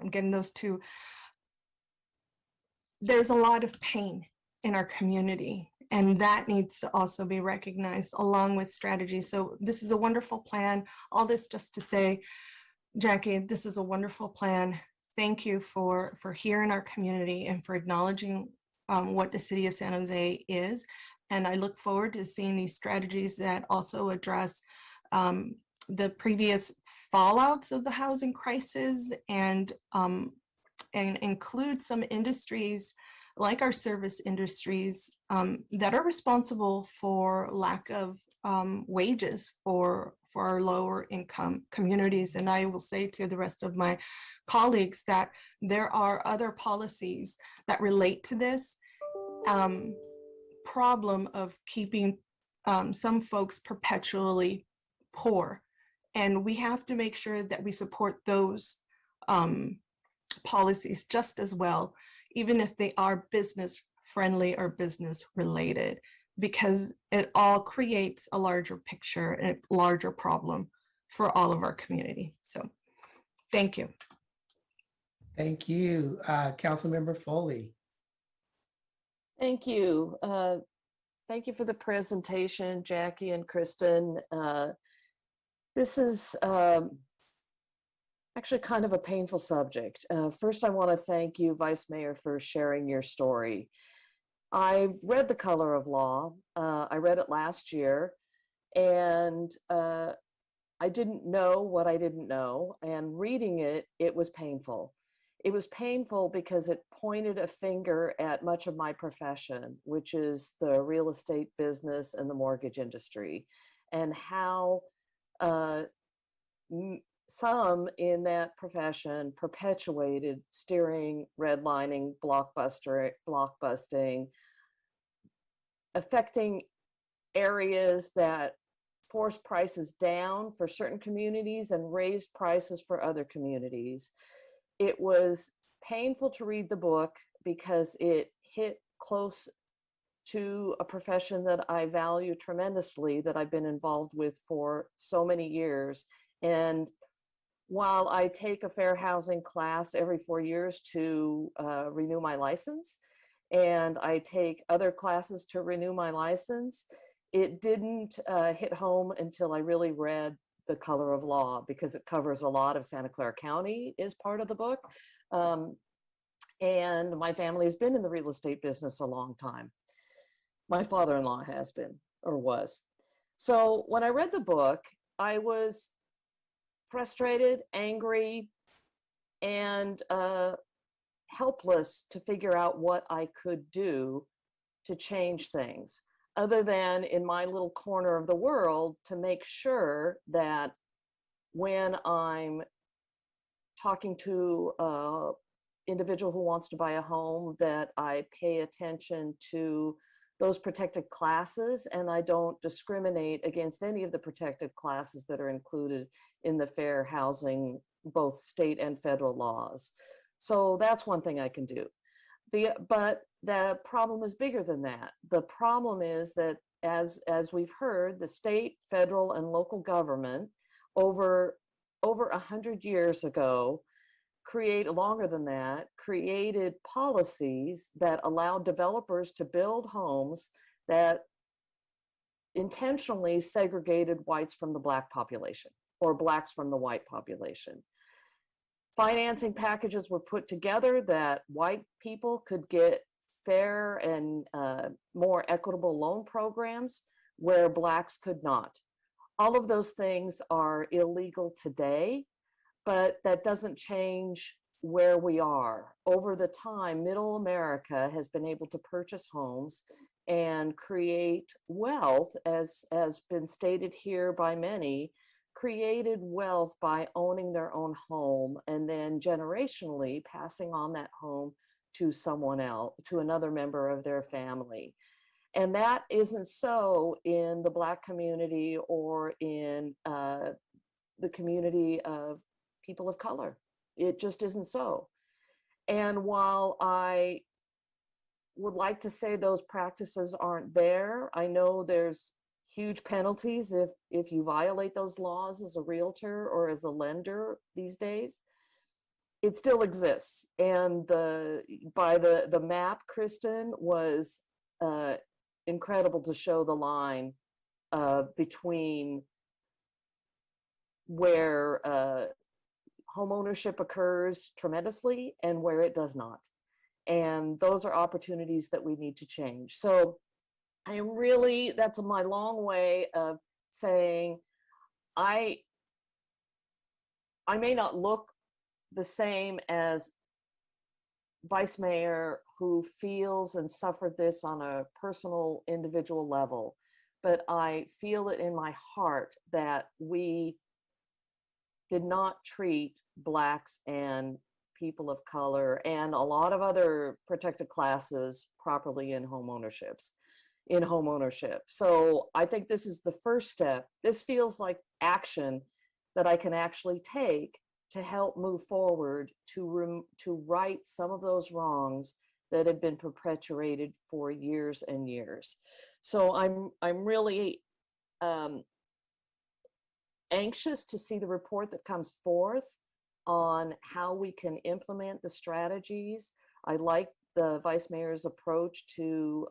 S4: getting those two. There's a lot of pain in our community, and that needs to also be recognized along with strategy. So this is a wonderful plan. All this just to say, Jackie, this is a wonderful plan. Thank you for hearing our community and for acknowledging what the city of San Jose is. And I look forward to seeing these strategies that also address the previous fallouts of the housing crisis, and include some industries like our service industries that are responsible for lack of wages for our lower income communities. And I will say to the rest of my colleagues that there are other policies that relate to this problem of keeping some folks perpetually poor. And we have to make sure that we support those policies just as well, even if they are business friendly or business related, because it all creates a larger picture and a larger problem for all of our community. So thank you.
S12: Thank you. Councilmember Foley.
S13: Thank you. Thank you for the presentation, Jackie and Kristen. This is actually kind of a painful subject. First, I want to thank you, Vice Mayor, for sharing your story. I've read The Color of Law. I read it last year, and I didn't know what I didn't know. And reading it, it was painful. It was painful because it pointed a finger at much of my profession, which is the real estate business and the mortgage industry, and how some in that profession perpetuated steering, redlining, blockbusting, affecting areas that forced prices down for certain communities and raised prices for other communities. It was painful to read the book because it hit close to a profession that I value tremendously, that I've been involved with for so many years. And while I take a fair housing class every 4 years to renew my license, and I take other classes to renew my license, it didn't hit home until I really read The Color of Law, because it covers a lot of Santa Clara County is part of the book. And my family has been in the real estate business a long time. My father-in-law has been, or was. So when I read the book, I was frustrated, angry, and helpless to figure out what I could do to change things, other than in my little corner of the world to make sure that when I'm talking to an individual who wants to buy a home, that I pay attention to those protected classes, and I don't discriminate against any of the protected classes that are included in the fair housing, both state and federal laws. So that's one thing I can do. But the problem is bigger than that. The problem is that, as we've heard, the state, federal, and local government over 100 years ago, longer than that, created policies that allowed developers to build homes that intentionally segregated whites from the Black population, or Blacks from the white population. Financing packages were put together that white people could get fair and more equitable loan programs where Blacks could not. All of those things are illegal today, but that doesn't change where we are. Over the time, Middle America has been able to purchase homes and create wealth, as been stated here by many, created wealth by owning their own home and then generationally passing on that home to someone else, to another member of their family. And that isn't so in the Black community or in the community of people of color. It just isn't so. And while I would like to say those practices aren't there, I know there's huge penalties if you violate those laws as a realtor or as a lender these days. It still exists. And the map, Kristen, was incredible to show the line between where homeownership occurs tremendously and where it does not. And those are opportunities that we need to change. So I am really, that's my long way of saying, I may not look the same as Vice Mayor who feels and suffered this on a personal, individual level, but I feel it in my heart that we did not treat Blacks and people of color and a lot of other protected classes properly in homeownership. So I think this is the first step. This feels like action that I can actually take to help move forward to right some of those wrongs that have been perpetuated for years and years. So I'm really anxious to see the report that comes forth on how we can implement the strategies. I like the Vice Mayor's approach to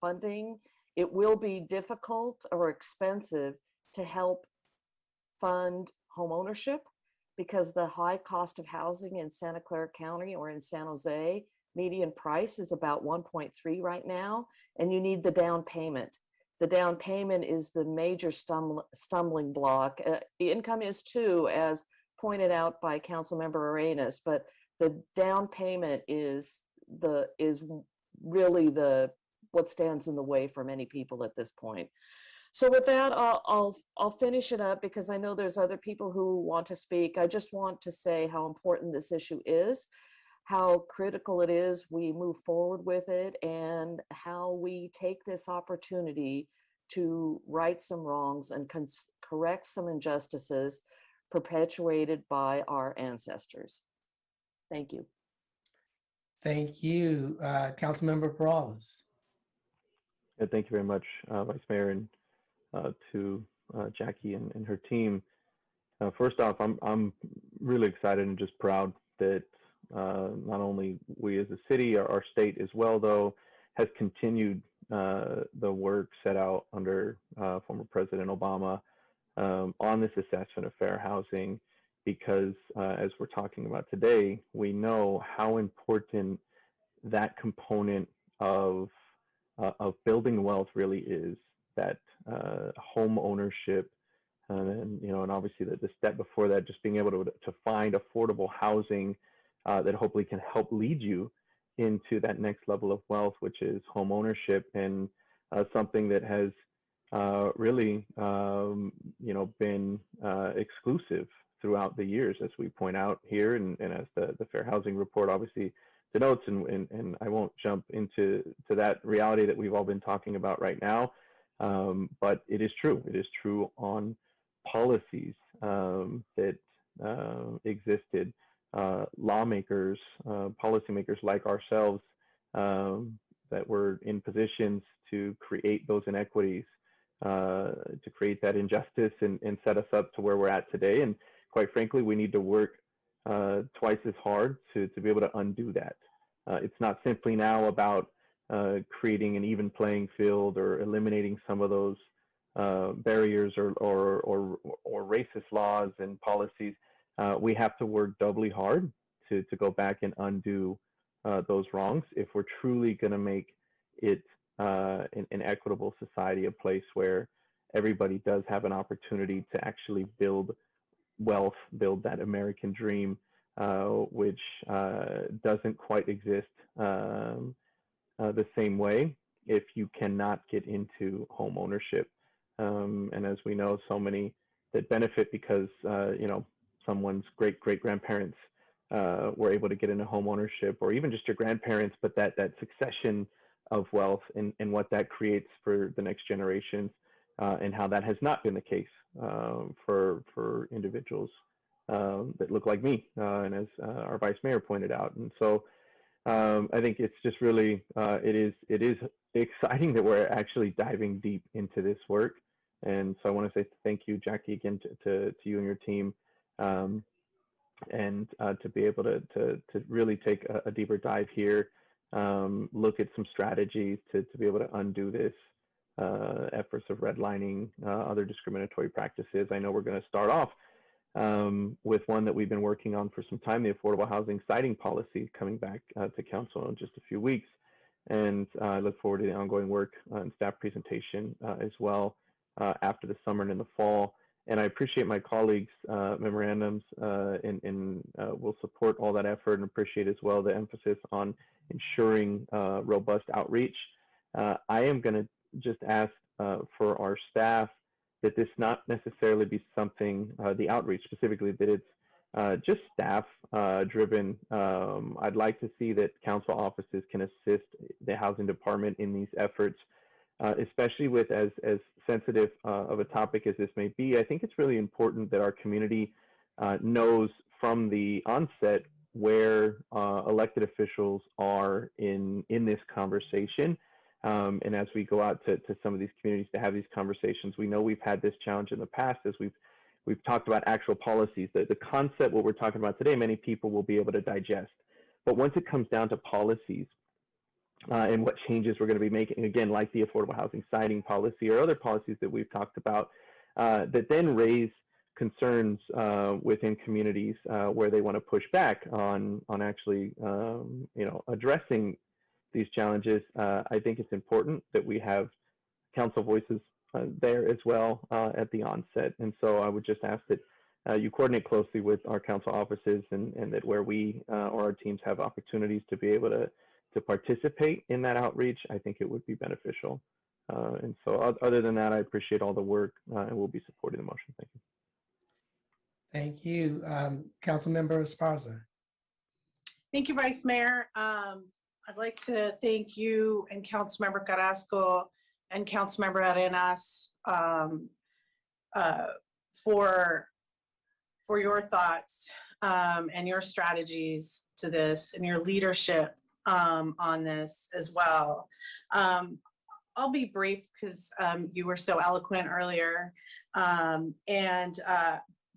S13: funding. It will be difficult or expensive to help fund homeownership because the high cost of housing in Santa Clara County or in San Jose median price is about 1.3 right now, and you need the down payment. The down payment is the major stumbling block. The income is too, as pointed out by Councilmember Arenas, but the down payment is really what stands in the way for many people at this point. So with that, I'll finish it up because I know there's other people who want to speak. I just want to say how important this issue is, how critical it is we move forward with it, and how we take this opportunity to right some wrongs and correct some injustices perpetuated by our ancestors. Thank you.
S12: Thank you, Councilmember Perales.
S9: Yeah, thank you very much, Vice Mayor, and to Jackie and her team. First off, I'm really excited and just proud that not only we as a city, our state as well, though, has continued the work set out under former President Obama on this assessment of fair housing, because as we're talking about today, we know how important that component of building wealth really is, that home ownership, and and obviously the step before that, just being able to find affordable housing that hopefully can help lead you into that next level of wealth, which is home ownership, and something that has really been exclusive throughout the years, as we point out here, and as the Fair Housing Report obviously denotes, and I won't jump into that reality that we've all been talking about right now, but it is true. It is true on policies that existed. Lawmakers, policymakers like ourselves that were in positions to create those inequities, to create that injustice and set us up to where we're at today. And quite frankly, we need to work twice as hard to be able to undo that. It's not simply now about creating an even playing field or eliminating some of those barriers or racist laws and policies. We have to work doubly hard to go back and undo those wrongs if we're truly going to make it an equitable society, a place where everybody does have an opportunity to actually build wealth, build that American dream, which doesn't quite exist the same way if you cannot get into home ownership. And as we know, so many that benefit because someone's great-great-grandparents were able to get into home ownership, or even just your grandparents, but that succession of wealth and what that creates for the next generations, and how that has not been the case for individuals that look like me, and as our Vice Mayor pointed out. And so I think it's just really, it is exciting that we're actually diving deep into this work. And so I want to say thank you, Jackie, again, to you and your team, and to be able to really take a deeper dive here, look at some strategies to be able to undo this, efforts of redlining, other discriminatory practices. I know we're going to start off with one that we've been working on for some time, the Affordable Housing Siting Policy, coming back to Council in just a few weeks. And I look forward to the ongoing work and staff presentation as well after the summer and in the fall. And I appreciate my colleagues' memorandums, and will support all that effort, and appreciate as well the emphasis on ensuring robust outreach. I am going to just ask for our staff that this not necessarily be something, the outreach specifically, that it's just staff driven. I'd like to see that council offices can assist the housing department in these efforts, especially with as sensitive of a topic as this may be. I think it's really important that our community knows from the onset where elected officials are in this conversation. And as we go out to some of these communities to have these conversations, we know we've had this challenge in the past as we've talked about actual policies. The concept, what we're talking about today, many people will be able to digest. But once it comes down to policies, and what changes we're going to be making, again, like the Affordable Housing Siting Policy or other policies that we've talked about, that then raise concerns within communities where they want to push back on actually addressing these challenges, I think it's important that we have council voices there as well at the onset. And so I would just ask that you coordinate closely with our council offices, and that where we or our teams have opportunities to be able to participate in that outreach, I think it would be beneficial. And so other than that, I appreciate all the work and we'll be supporting the motion. Thank you.
S12: Thank you. Councilmember Esparza.
S18: Thank you, Vice Mayor. I'd like to thank you and Councilmember Carrasco and Councilmember Arenas for your thoughts and your strategies to this, and your leadership on this as well. I'll be brief because you were so eloquent earlier.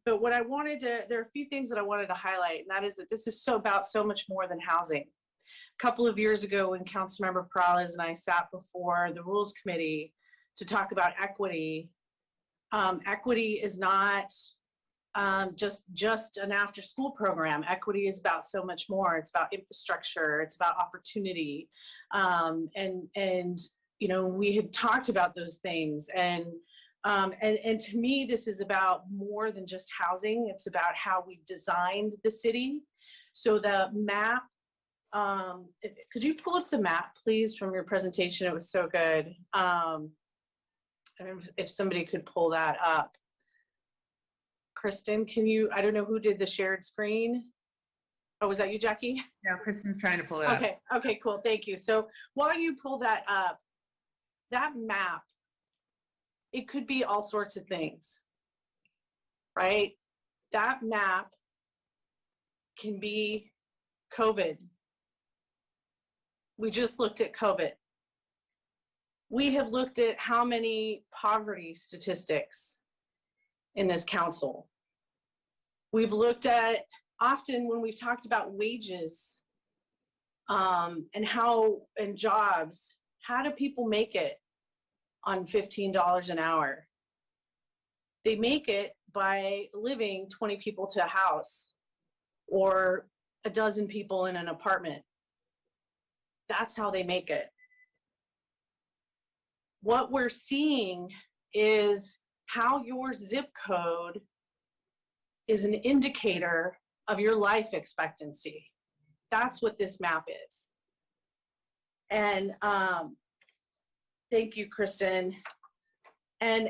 S18: But what I wanted to, there are a few things that I wanted to highlight, and that is that this is about so much more than housing. A couple of years ago, when Councilmember Peralez and I sat before the Rules Committee to talk about equity, equity is not just an after-school program. Equity is about so much more. It's about infrastructure. It's about opportunity. And you know, we had talked about those things. And to me, this is about more than just housing. It's about how we designed the city. So the map, could you pull up the map, please, from your presentation? It was so good. If somebody could pull that up. Kristen, can you, I don't know who did the shared screen. Oh, was that you, Jackie?
S19: No, Kristen's trying to pull it up.
S18: Okay, cool, thank you. So while you pull that up, that map, it could be all sorts of things, right? That map can be COVID. We just looked at COVID. We have looked at how many poverty statistics in this council. We've looked at, often when we've talked about wages and jobs, how do people make it on $15 an hour? They make it by living 20 people to a house or a dozen people in an apartment. That's how they make it. What we're seeing is how your zip code is an indicator of your life expectancy. That's what this map is. And thank you, Kristen. And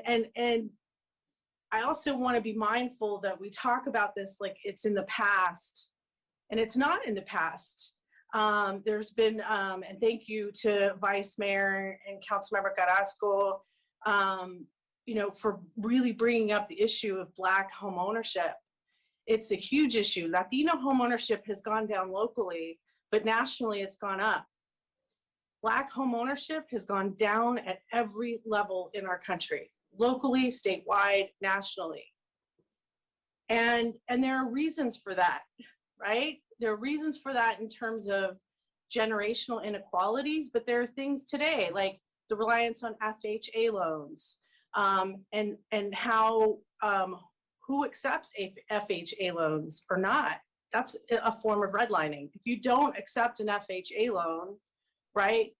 S18: I also want to be mindful that we talk about this like it's in the past, and it's not in the past. There's been, and thank you to Vice Mayor and Councilmember Carrasco, you know, for really bringing up the issue of Black home ownership. It's a huge issue. Latino home ownership has gone down locally, but nationally it's gone up. Black home ownership has gone down at every level in our country, locally, statewide, nationally. And there are reasons for that, right? There are reasons for that in terms of generational inequalities, but there are things today like the reliance on FHA loans and how who accepts FHA loans or not. That's a form of redlining. If you don't accept an FHA loan, right,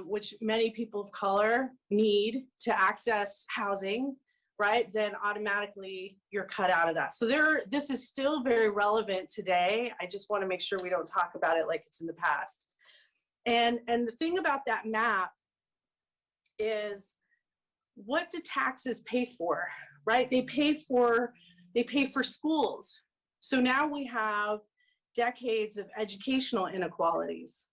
S18: which many people of color need to access housing, right, then automatically you're cut out of that. So this is still very relevant today. I just want to make sure we don't talk about it like it's in the past. And the thing about that map is, what do taxes pay for, right? They pay for schools. So now we have decades of educational inequalities.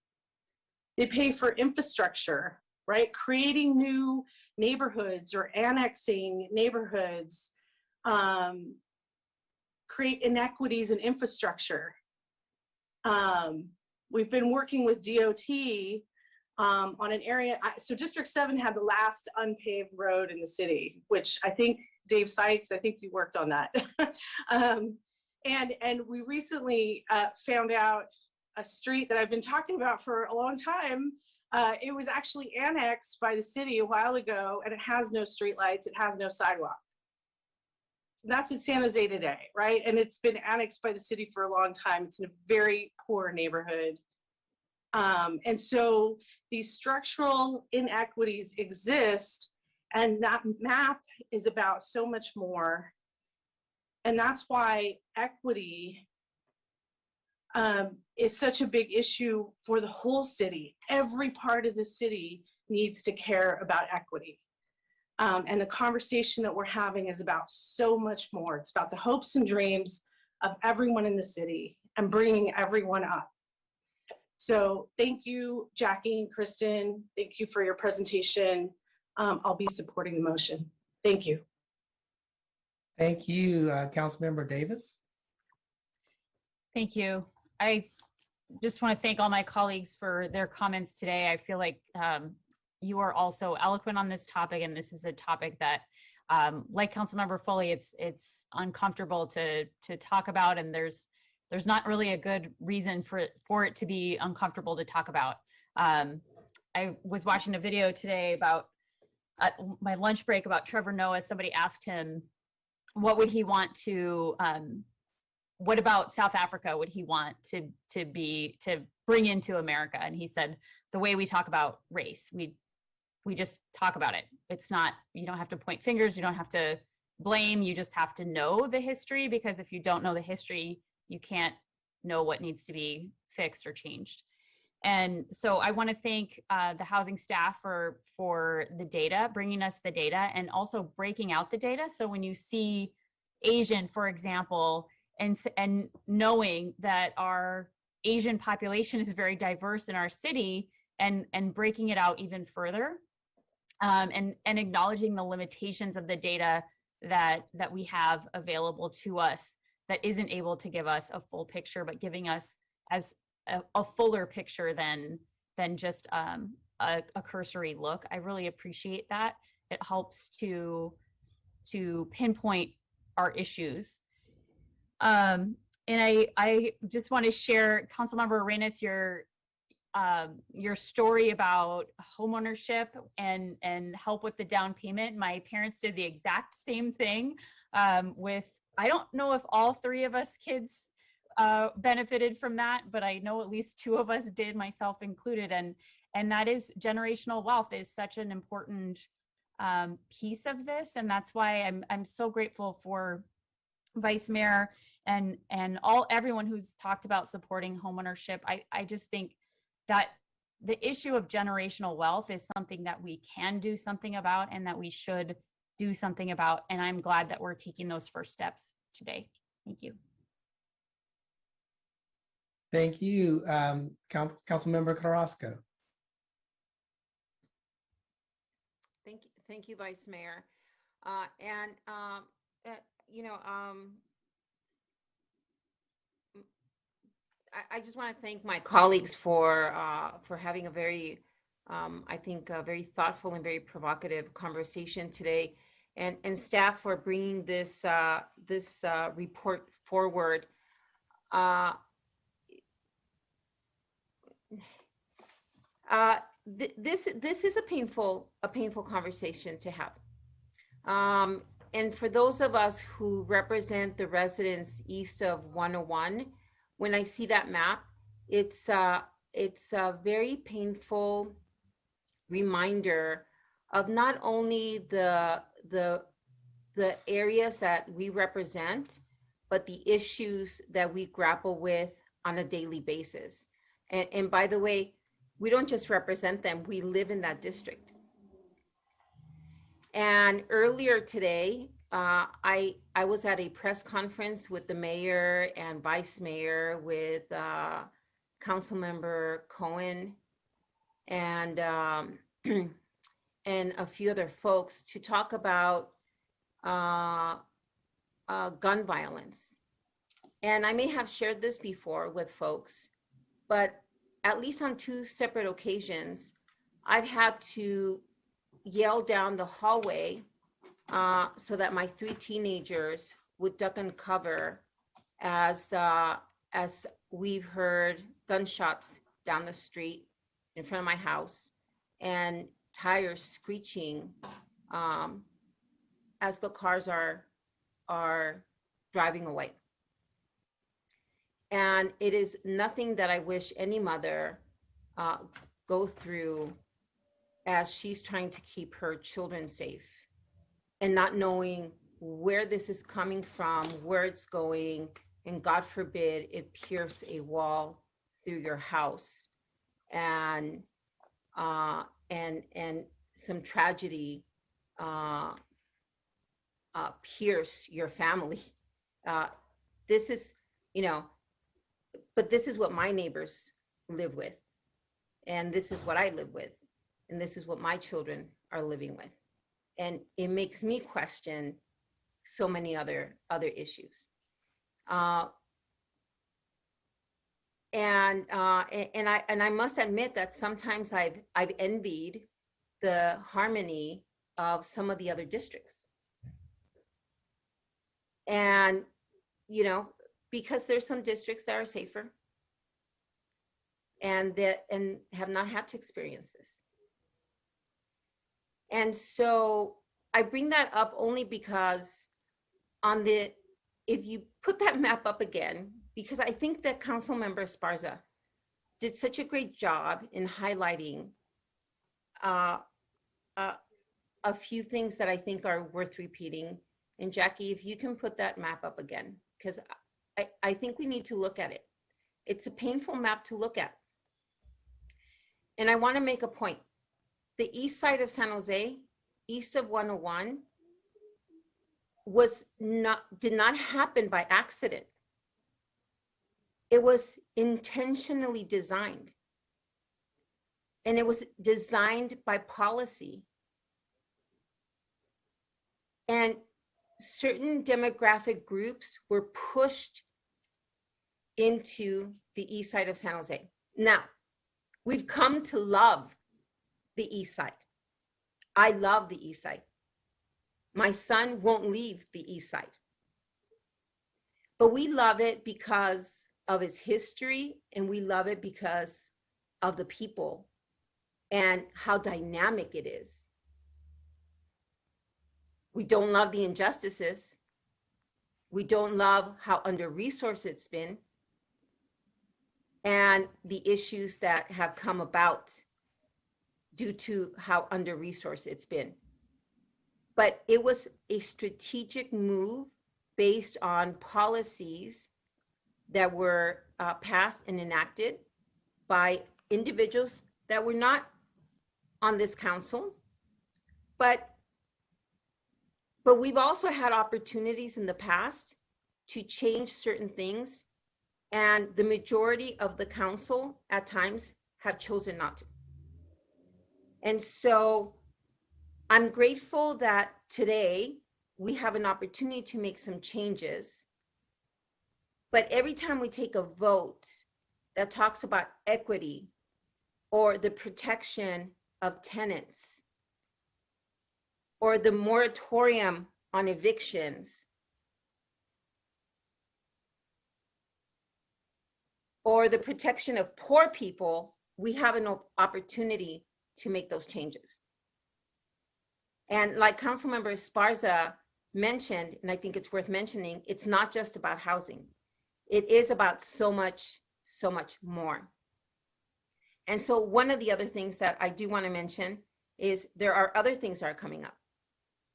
S18: They pay for infrastructure, right? Creating new neighborhoods or annexing neighborhoods, create inequities in infrastructure. We've been working with DOT on an area, so District 7 had the last unpaved road in the city, which I think, Dave Sykes, I think you worked on that. And we recently found out a street that I've been talking about for a long time. It was actually annexed by the city a while ago, and it has no streetlights, it has no sidewalk. that's in San Jose today, right? And it's been annexed by the city for a long time. It's in a very poor neighborhood. And so these structural inequities exist, and that map is about so much more. And that's why equity is such a big issue for the whole city. Every part of the city needs to care about equity. And the conversation that we're having is about so much more. It's about the hopes and dreams of everyone in the city and bringing everyone up. So thank you, Jackie and Kristen. Thank you for your presentation. I'll be supporting the motion. Thank you.
S12: Thank you, Councilmember Davis.
S8: Thank you. I just want to thank all my colleagues for their comments today. I feel like you are also eloquent on this topic, and this is a topic that, like Councilmember Foley, it's uncomfortable to talk about, and there's not really a good reason for it to be uncomfortable to talk about. I was watching a video today about my lunch break about Trevor Noah. Somebody asked him, what would he want to, what about South Africa would he want to bring into America? And he said, the way we talk about race, we just talk about it. It's not, you don't have to point fingers, you don't have to blame, you just have to know the history, because if you don't know the history, you can't know what needs to be fixed or changed. And so I want to thank the housing staff for the data, bringing us the data, and also breaking out the data. So when you see Asian, for example, and knowing that our Asian population is very diverse in our city, and breaking it out even further, and acknowledging the limitations of the data that we have available to us, that isn't able to give us a full picture, but giving us as a fuller picture than just a cursory look. I really appreciate that. It helps to pinpoint our issues. And I just want to share, Councilmember Arenas, your story about homeownership and help with the down payment. My parents did the exact same thing with, I don't know if all three of us kids benefited from that, but I know at least two of us did, myself included. And that is, generational wealth is such an important piece of this. And that's why I'm so grateful for Vice Mayor and everyone who's talked about supporting homeownership. I just think that the issue of generational wealth is something that we can do something about, and that we should do something about. And I'm glad that we're taking those first steps today. Thank you.
S12: Thank you, Councilmember Carrasco.
S6: Thank you, Vice Mayor. I just want to thank my colleagues for having a very, I think, a very thoughtful and very provocative conversation today, and staff for bringing this report forward. This is a painful conversation to have. And for those of us who represent the residents east of 101, when I see that map, it's a very painful reminder of not only the areas that we represent, but the issues that we grapple with on a daily basis. And by the way, we don't just represent them, we live in that district. And earlier today, I was at a press conference with the mayor and vice mayor, with Councilmember Cohen and and a few other folks to talk about gun violence. And I may have shared this before with folks, but at least on two separate occasions, I've had to yell down the hallway so that my three teenagers would duck and cover as we've heard gunshots down the street in front of my house and tires screeching as the cars are are driving away. And it is nothing that I wish any mother go through as she's trying to keep her children safe and not knowing where this is coming from, where it's going, and God forbid it pierce a wall through your house and some tragedy pierce your family. This is, but this is what my neighbors live with. And this is what I live with. And this is what my children are living with. And it makes me question so many other issues. And I must admit that sometimes I've envied the harmony of some of the other districts. And, because there's some districts that are safer and have not had to experience this. And so I bring that up only because if you put that map up again, because I think that Councilmember Esparza did such a great job in highlighting a few things that I think are worth repeating. And Jackie, if you can put that map up again, because I think we need to look at it. It's a painful map to look at. And I want to make a point. The east side of San Jose, east of 101, did not happen by accident. It was intentionally designed. And it was designed by policy. And certain demographic groups were pushed into the east side of San Jose. Now, we've come to love the east side. I love the east side. My son won't leave the east side. But we love it because of its history, and we love it because of the people and how dynamic it is. We don't love the injustices. We don't love how under-resourced it's been and the issues that have come about due to how under-resourced it's been. But it was a strategic move based on policies that were passed and enacted by individuals that were not on this council, but we've also had opportunities in the past to change certain things, and the majority of the council at times have chosen not to. And so I'm grateful that today we have an opportunity to make some changes. But every time we take a vote that talks about equity or the protection of tenants or the moratorium on evictions or the protection of poor people, we have an opportunity to make those changes. And like Councilmember Esparza mentioned, and I think it's worth mentioning, it's not just about housing. It is about so much more. And so one of the other things that I do want to mention is there are other things that are coming up.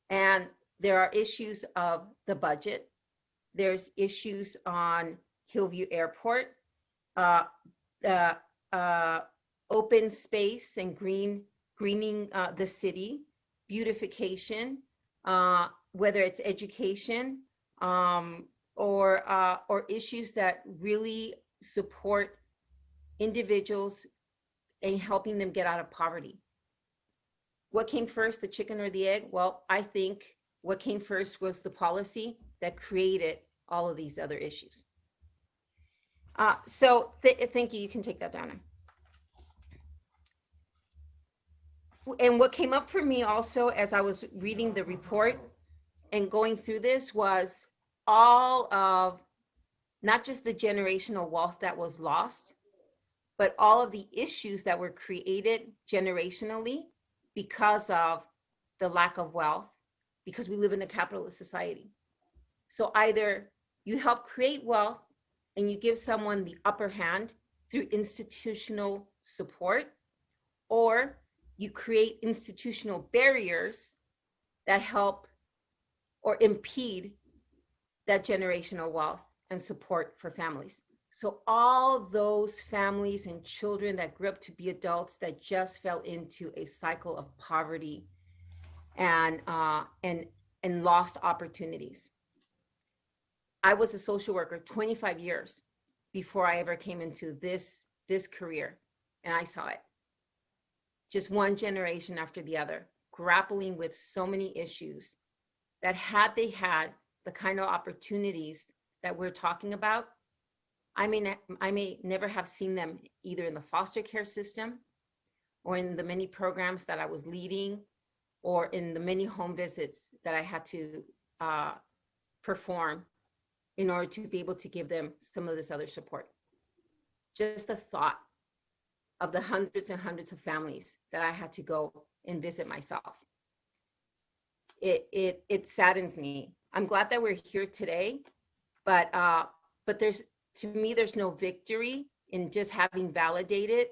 S6: And there are issues of the budget. There's issues on Hillview Airport, open space and greening the city, beautification, whether it's education, or issues that really support individuals and helping them get out of poverty. What came first, the chicken or the egg? Well, I think what came first was the policy that created all of these other issues. So thank you. You can take that down. And what came up for me also as I was reading the report and going through this was all of not just the generational wealth that was lost, but all of the issues that were created generationally because of the lack of wealth, because we live in a capitalist society. So either you help create wealth and you give someone the upper hand through institutional support, or you create institutional barriers that help or impede that generational wealth and support for families. So all those families and children that grew up to be adults that just fell into a cycle of poverty and lost opportunities. I was a social worker 25 years before I ever came into this career, and I saw it. Just one generation after the other, grappling with so many issues that had they had the kind of opportunities that we're talking about, I may never have seen them either in the foster care system or in the many programs that I was leading or in the many home visits that I had to perform in order to be able to give them some of this other support. Just the thought of the hundreds and hundreds of families that I had to go and visit myself. It saddens me. I'm glad that we're here today, but to me, there's no victory in just having validated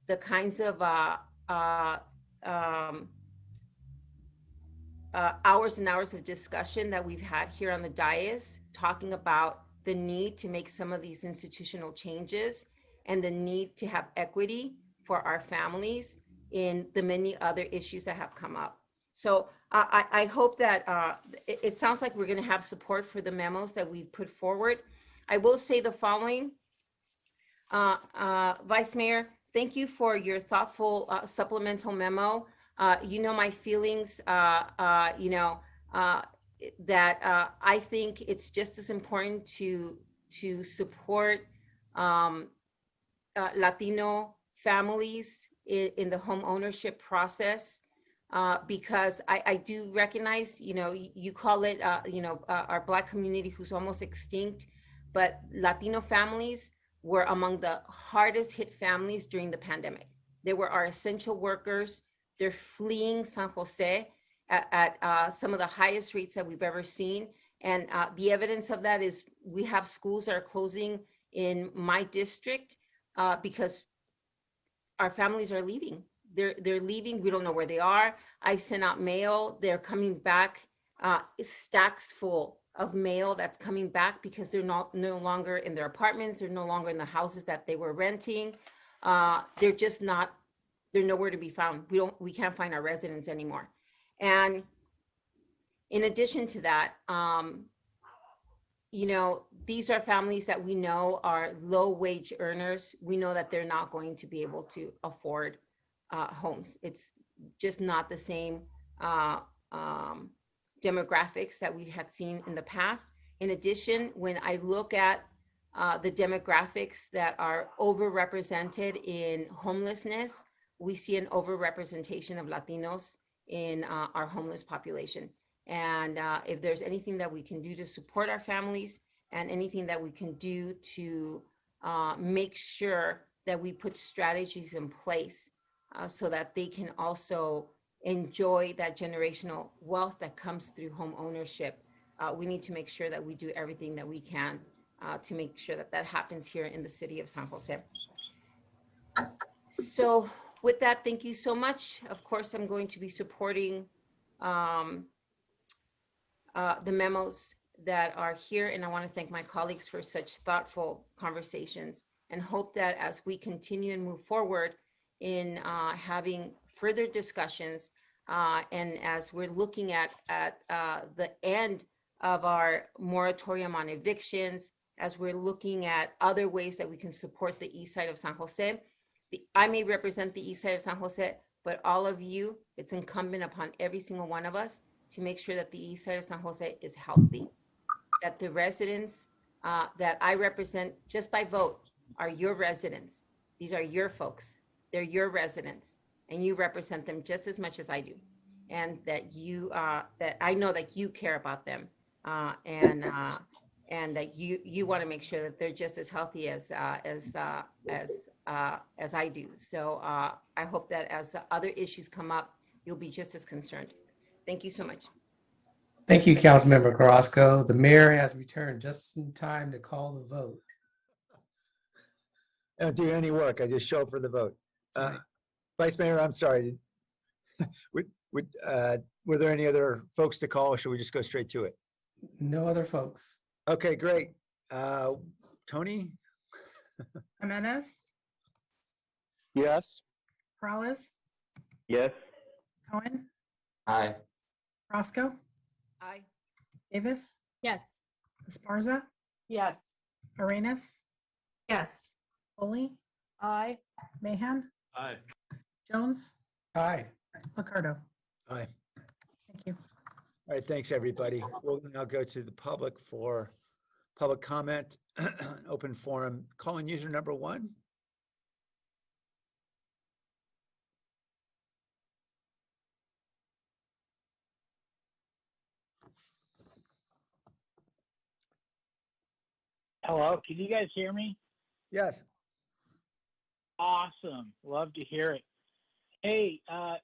S6: the kinds of hours and hours of discussion that we've had here on the dais, talking about the need to make some of these institutional changes and the need to have equity for our families in the many other issues that have come up. So I hope that it sounds like we're going to have support for the memos that we put forward. I will say the following, Vice Mayor, thank you for your thoughtful supplemental memo. You know my feelings, that I think it's just as important to support Latino families in the home ownership process, because I do recognize, you call it, our Black community who's almost extinct, but Latino families were among the hardest hit families during the pandemic. They were our essential workers. They're fleeing San Jose at some of the highest rates that we've ever seen. And the evidence of that is we have schools that are closing in my district because our families are leaving. They're leaving. We don't know where they are. I sent out mail. They're coming back, stacks full of mail that's coming back because they're no longer in their apartments. They're no longer in the houses that they were renting. They're just not, they're nowhere to be found. We can't find our residents anymore. And in addition to that, these are families that we know are low wage earners. We know that they're not going to be able to afford homes. It's just not the same demographics that we had seen in the past. In addition, when I look at the demographics that are overrepresented in homelessness, we see an overrepresentation of Latinos in our homeless population. And if there's anything that we can do to support our families and anything that we can do to make sure that we put strategies in place so that they can also enjoy that generational wealth that comes through home ownership, we need to make sure that we do everything that we can to make sure that that happens here in the city of San Jose. So with that, thank you so much. Of course, I'm going to be supporting the memos that are here, and I want to thank my colleagues for such thoughtful conversations, and hope that as we continue and move forward in having further discussions, and as we're looking at the end of our moratorium on evictions, as we're looking at other ways that we can support the east side of San Jose. I may represent the east side of San Jose, but all of you, it's incumbent upon every single one of us to make sure that the east side of San Jose is healthy, that the residents that I represent just by vote are your residents. These are your folks. They're your residents, and you represent them just as much as I do, and that you that I know that you care about them, and that you want to make sure that they're just as healthy as I do. So I hope that as other issues come up, you'll be just as concerned. Thank you so much.
S12: Thank you, Councilmember Carrasco. The mayor has returned just in time to call the vote.
S1: I don't do any work. I just show up for the vote. Vice Mayor, I'm sorry. Were there any other folks to call, or should we just go straight to it?
S12: No other folks.
S1: Okay, great. Tony?
S2: Jimenez,
S17: Yes.
S2: Perales,
S9: Yes.
S2: Cohen,
S9: Aye.
S2: Roscoe,
S6: Aye.
S2: Davis,
S8: Yes.
S2: Esparza,
S4: Yes.
S2: Arenas,
S4: Yes.
S2: Foley,
S8: Aye.
S2: Mahan,
S11: Aye.
S2: Jones,
S12: Aye.
S2: Ricardo.
S1: Aye.
S2: Thank you.
S1: All right, thanks, everybody. We'll now go to the public for public comment, open forum. Calling user number 1.
S14: Hello, can you guys hear me?
S1: Yes.
S14: Awesome. Love to hear it. Hey, a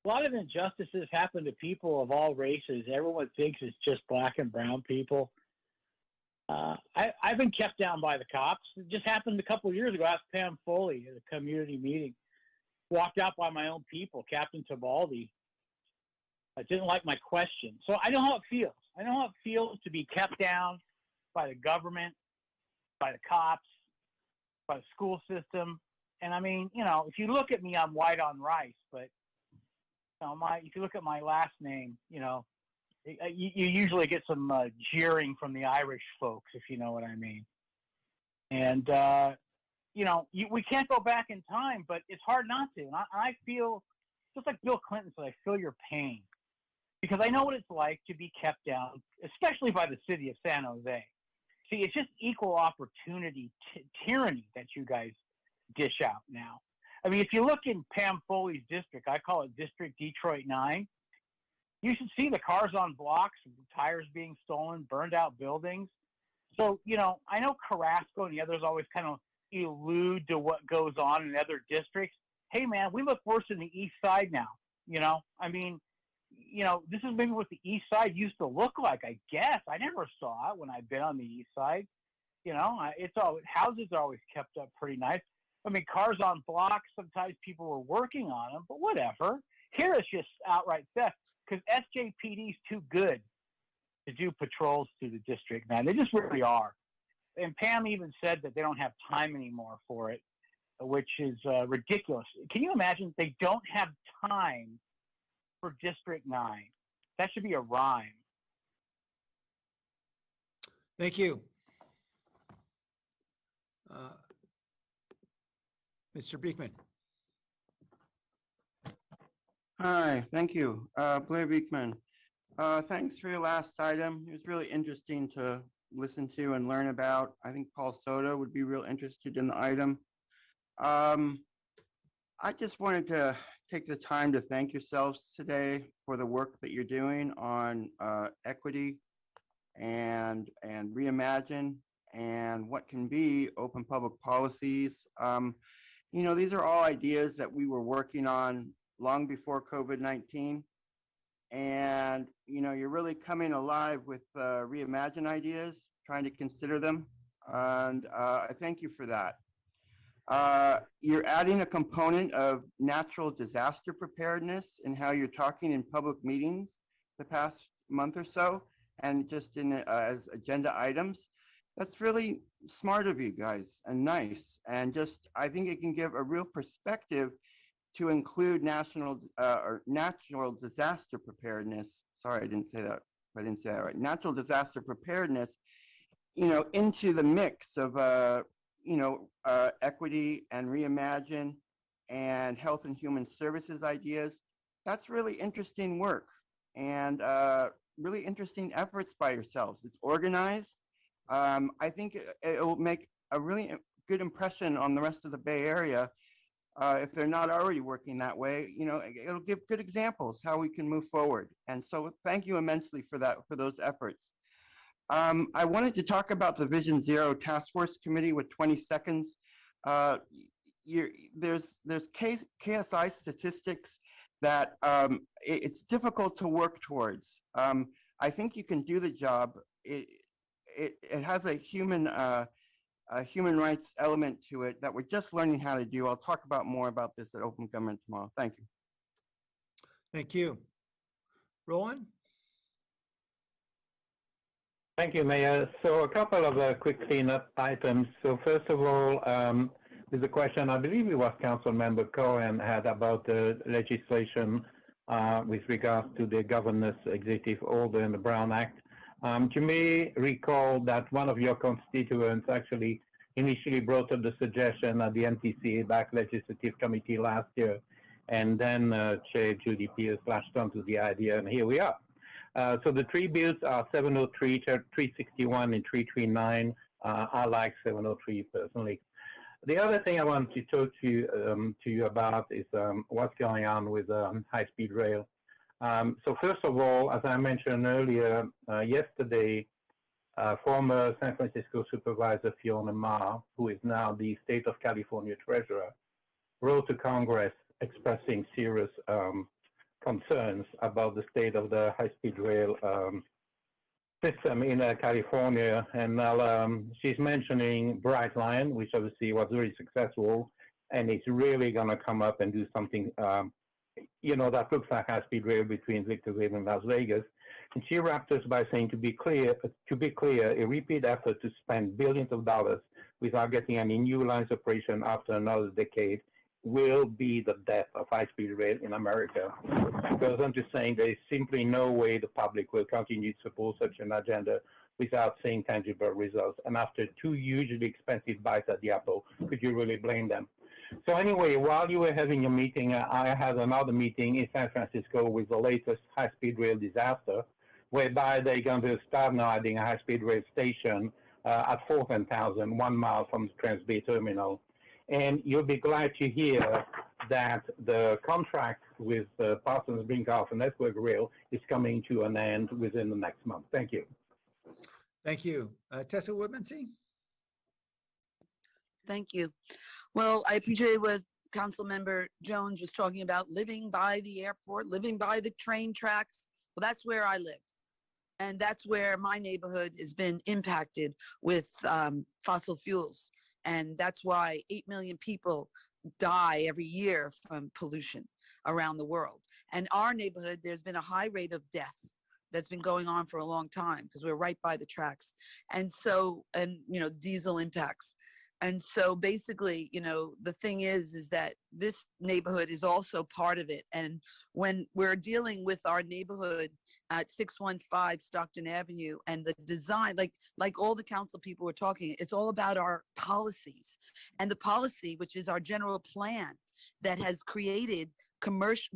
S14: lot of injustices happen to people of all races. Everyone thinks it's just black and brown people. I've been kept down by the cops. It just happened a couple of years ago. I asked Pam Foley at a community meeting. Walked out by my own people, Captain Tibaldi. I didn't like my question. So I know how it feels. I know how it feels to be kept down by the government, by the cops, by the school system. And I mean, if you look at me, I'm white on rice, but if you look at my last name, you usually get some jeering from the Irish folks, if you know what I mean. And, we can't go back in time, but it's hard not to. And I feel, just like Bill Clinton said, I feel your pain. Because I know what it's like to be kept down, especially by the city of San Jose. See, it's just equal opportunity tyranny that you guys dish out now. I mean, if you look in Pam Foley's district, I call it District Detroit 9, you should see the cars on blocks, tires being stolen, burned out buildings. So, I know Carrasco and the others always kind of allude to what goes on in other districts. Hey, man, we look worse in the East Side now. I mean, this is maybe what the East Side used to look like, I guess. I never saw it when I've been on the East Side. Houses are always kept up pretty nice. I mean, cars on blocks, sometimes people were working on them, but whatever. Here it's just outright theft because SJPD is too good to do patrols through the District 9. They just really are. And Pam even said that they don't have time anymore for it, which is ridiculous. Can you imagine they don't have time for District 9? That should be a rhyme.
S1: Thank you. Mr. Beekman.
S16: Hi, thank you. Blair Beekman. Thanks for your last item. It was really interesting to listen to and learn about. I think Paul Soto would be real interested in the item. I just wanted to take the time to thank yourselves today for the work that you're doing on equity and reimagine and what can be open public policies. These are all ideas that we were working on long before COVID-19. And, you're really coming alive with reimagine ideas, trying to consider them. And I thank you for that. You're adding a component of natural disaster preparedness in how you're talking in public meetings the past month or so, and just as agenda items. That's really smart of you guys and nice. And I think it can give a real perspective to include national or natural disaster preparedness. Sorry, I didn't say that right. Natural disaster preparedness, into the mix of, equity and reimagine and health and human services ideas. That's really interesting work and really interesting efforts by yourselves. It's organized. I think it will make a really good impression on the rest of the Bay Area if they're not already working that way. It'll give good examples how we can move forward. And so thank you immensely for those efforts. I wanted to talk about the Vision Zero Task Force Committee with 20 seconds. There's KSI statistics that it's difficult to work towards. I think you can do the job. It has a human rights element to it that we're just learning how to do. I'll talk about more about this at Open Government tomorrow. Thank you.
S1: Thank you. Roland?
S3: Thank you, Mayor. So a couple of quick cleanup items. So first of all, there's a question, I believe it was Councilmember Cohen had about the legislation with regards to the governor's executive order and the Brown Act. You may recall that one of your constituents actually initially brought up the suggestion at the NTCA back legislative committee last year, and then Chair Judy Pierce latched onto the idea, and here we are. So the three bills are 703, 361, and 339. I like 703 personally. The other thing I want to talk to you about is what's going on with high-speed rail. So first of all, as I mentioned earlier, yesterday, former San Francisco Supervisor Fiona Ma, who is now the State of California Treasurer, wrote to Congress expressing serious concerns about the state of the high-speed rail system in California. And she's mentioning Bright Line, which obviously was very successful, and it's really going to come up and do something, that looks like high-speed rail between Victorville and Las Vegas. And she wrapped us by saying, to be clear, a repeat effort to spend billions of dollars without getting any new lines of operation after another decade will be the death of high-speed rail in America. Because I'm just saying there is simply no way the public will continue to support such an agenda without seeing tangible results. And after two hugely expensive bites at the apple, could you really blame them? So anyway, while you were having a meeting, I had another meeting in San Francisco with the latest high-speed rail disaster, whereby they're going to start now adding a high-speed rail station at 4th and 1000, 1 mile from the Trans Bay Terminal. And you'll be glad to hear that the contract with Parsons Brinckerhoff and Network Rail is coming to an end within the next month. Thank you.
S1: Thank you. Tessa Woodmansee?
S22: Thank you. Well, I appreciate what Councilmember Jones was talking about, living by the airport, living by the train tracks. Well, that's where I live. And that's where my neighborhood has been impacted with fossil fuels. And that's why 8 million people die every year from pollution around the world. And our neighborhood, there's been a high rate of death that's been going on for a long time because we're right by the tracks. And so, diesel impacts. And so basically, the thing is that this neighborhood is also part of it. And when we're dealing with our neighborhood at 615 Stockton Avenue and the design, like all the council people were talking, it's all about our policies. And the policy, which is our general plan that has created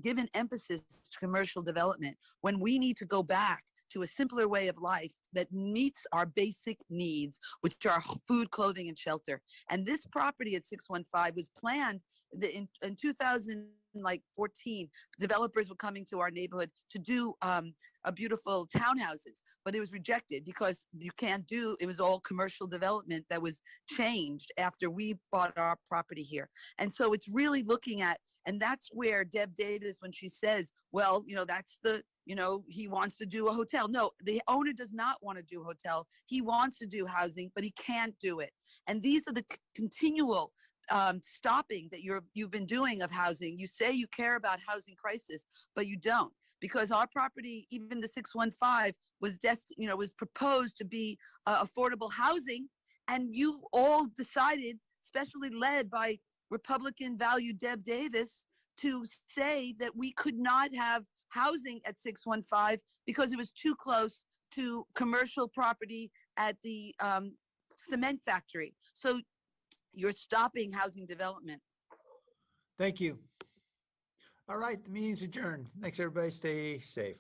S22: given emphasis to commercial development, when we need to go back to a simpler way of life that meets our basic needs, which are food, clothing, and shelter. And this property at 615 was planned in 2014. Developers were coming to our neighborhood to do a beautiful townhouses, but it was rejected because you can't do, it was all commercial development that was changed after we bought our property here. And so it's really looking at, and that's where Deb Davis, when she says, well, that's the, he wants to do a hotel. No, the owner does not want to do a hotel. He wants to do housing, but he can't do it. And these are the continual stopping that you've been doing of housing. You say you care about housing crisis, but you don't, because our property, even the 615, was was proposed to be affordable housing, and you all decided, especially led by Republican value Deb Davis, to say that we could not have housing at 615 because it was too close to commercial property at the cement factory. So you're stopping housing development.
S1: Thank you. All right, the meeting's adjourned. Thanks, everybody. Stay safe.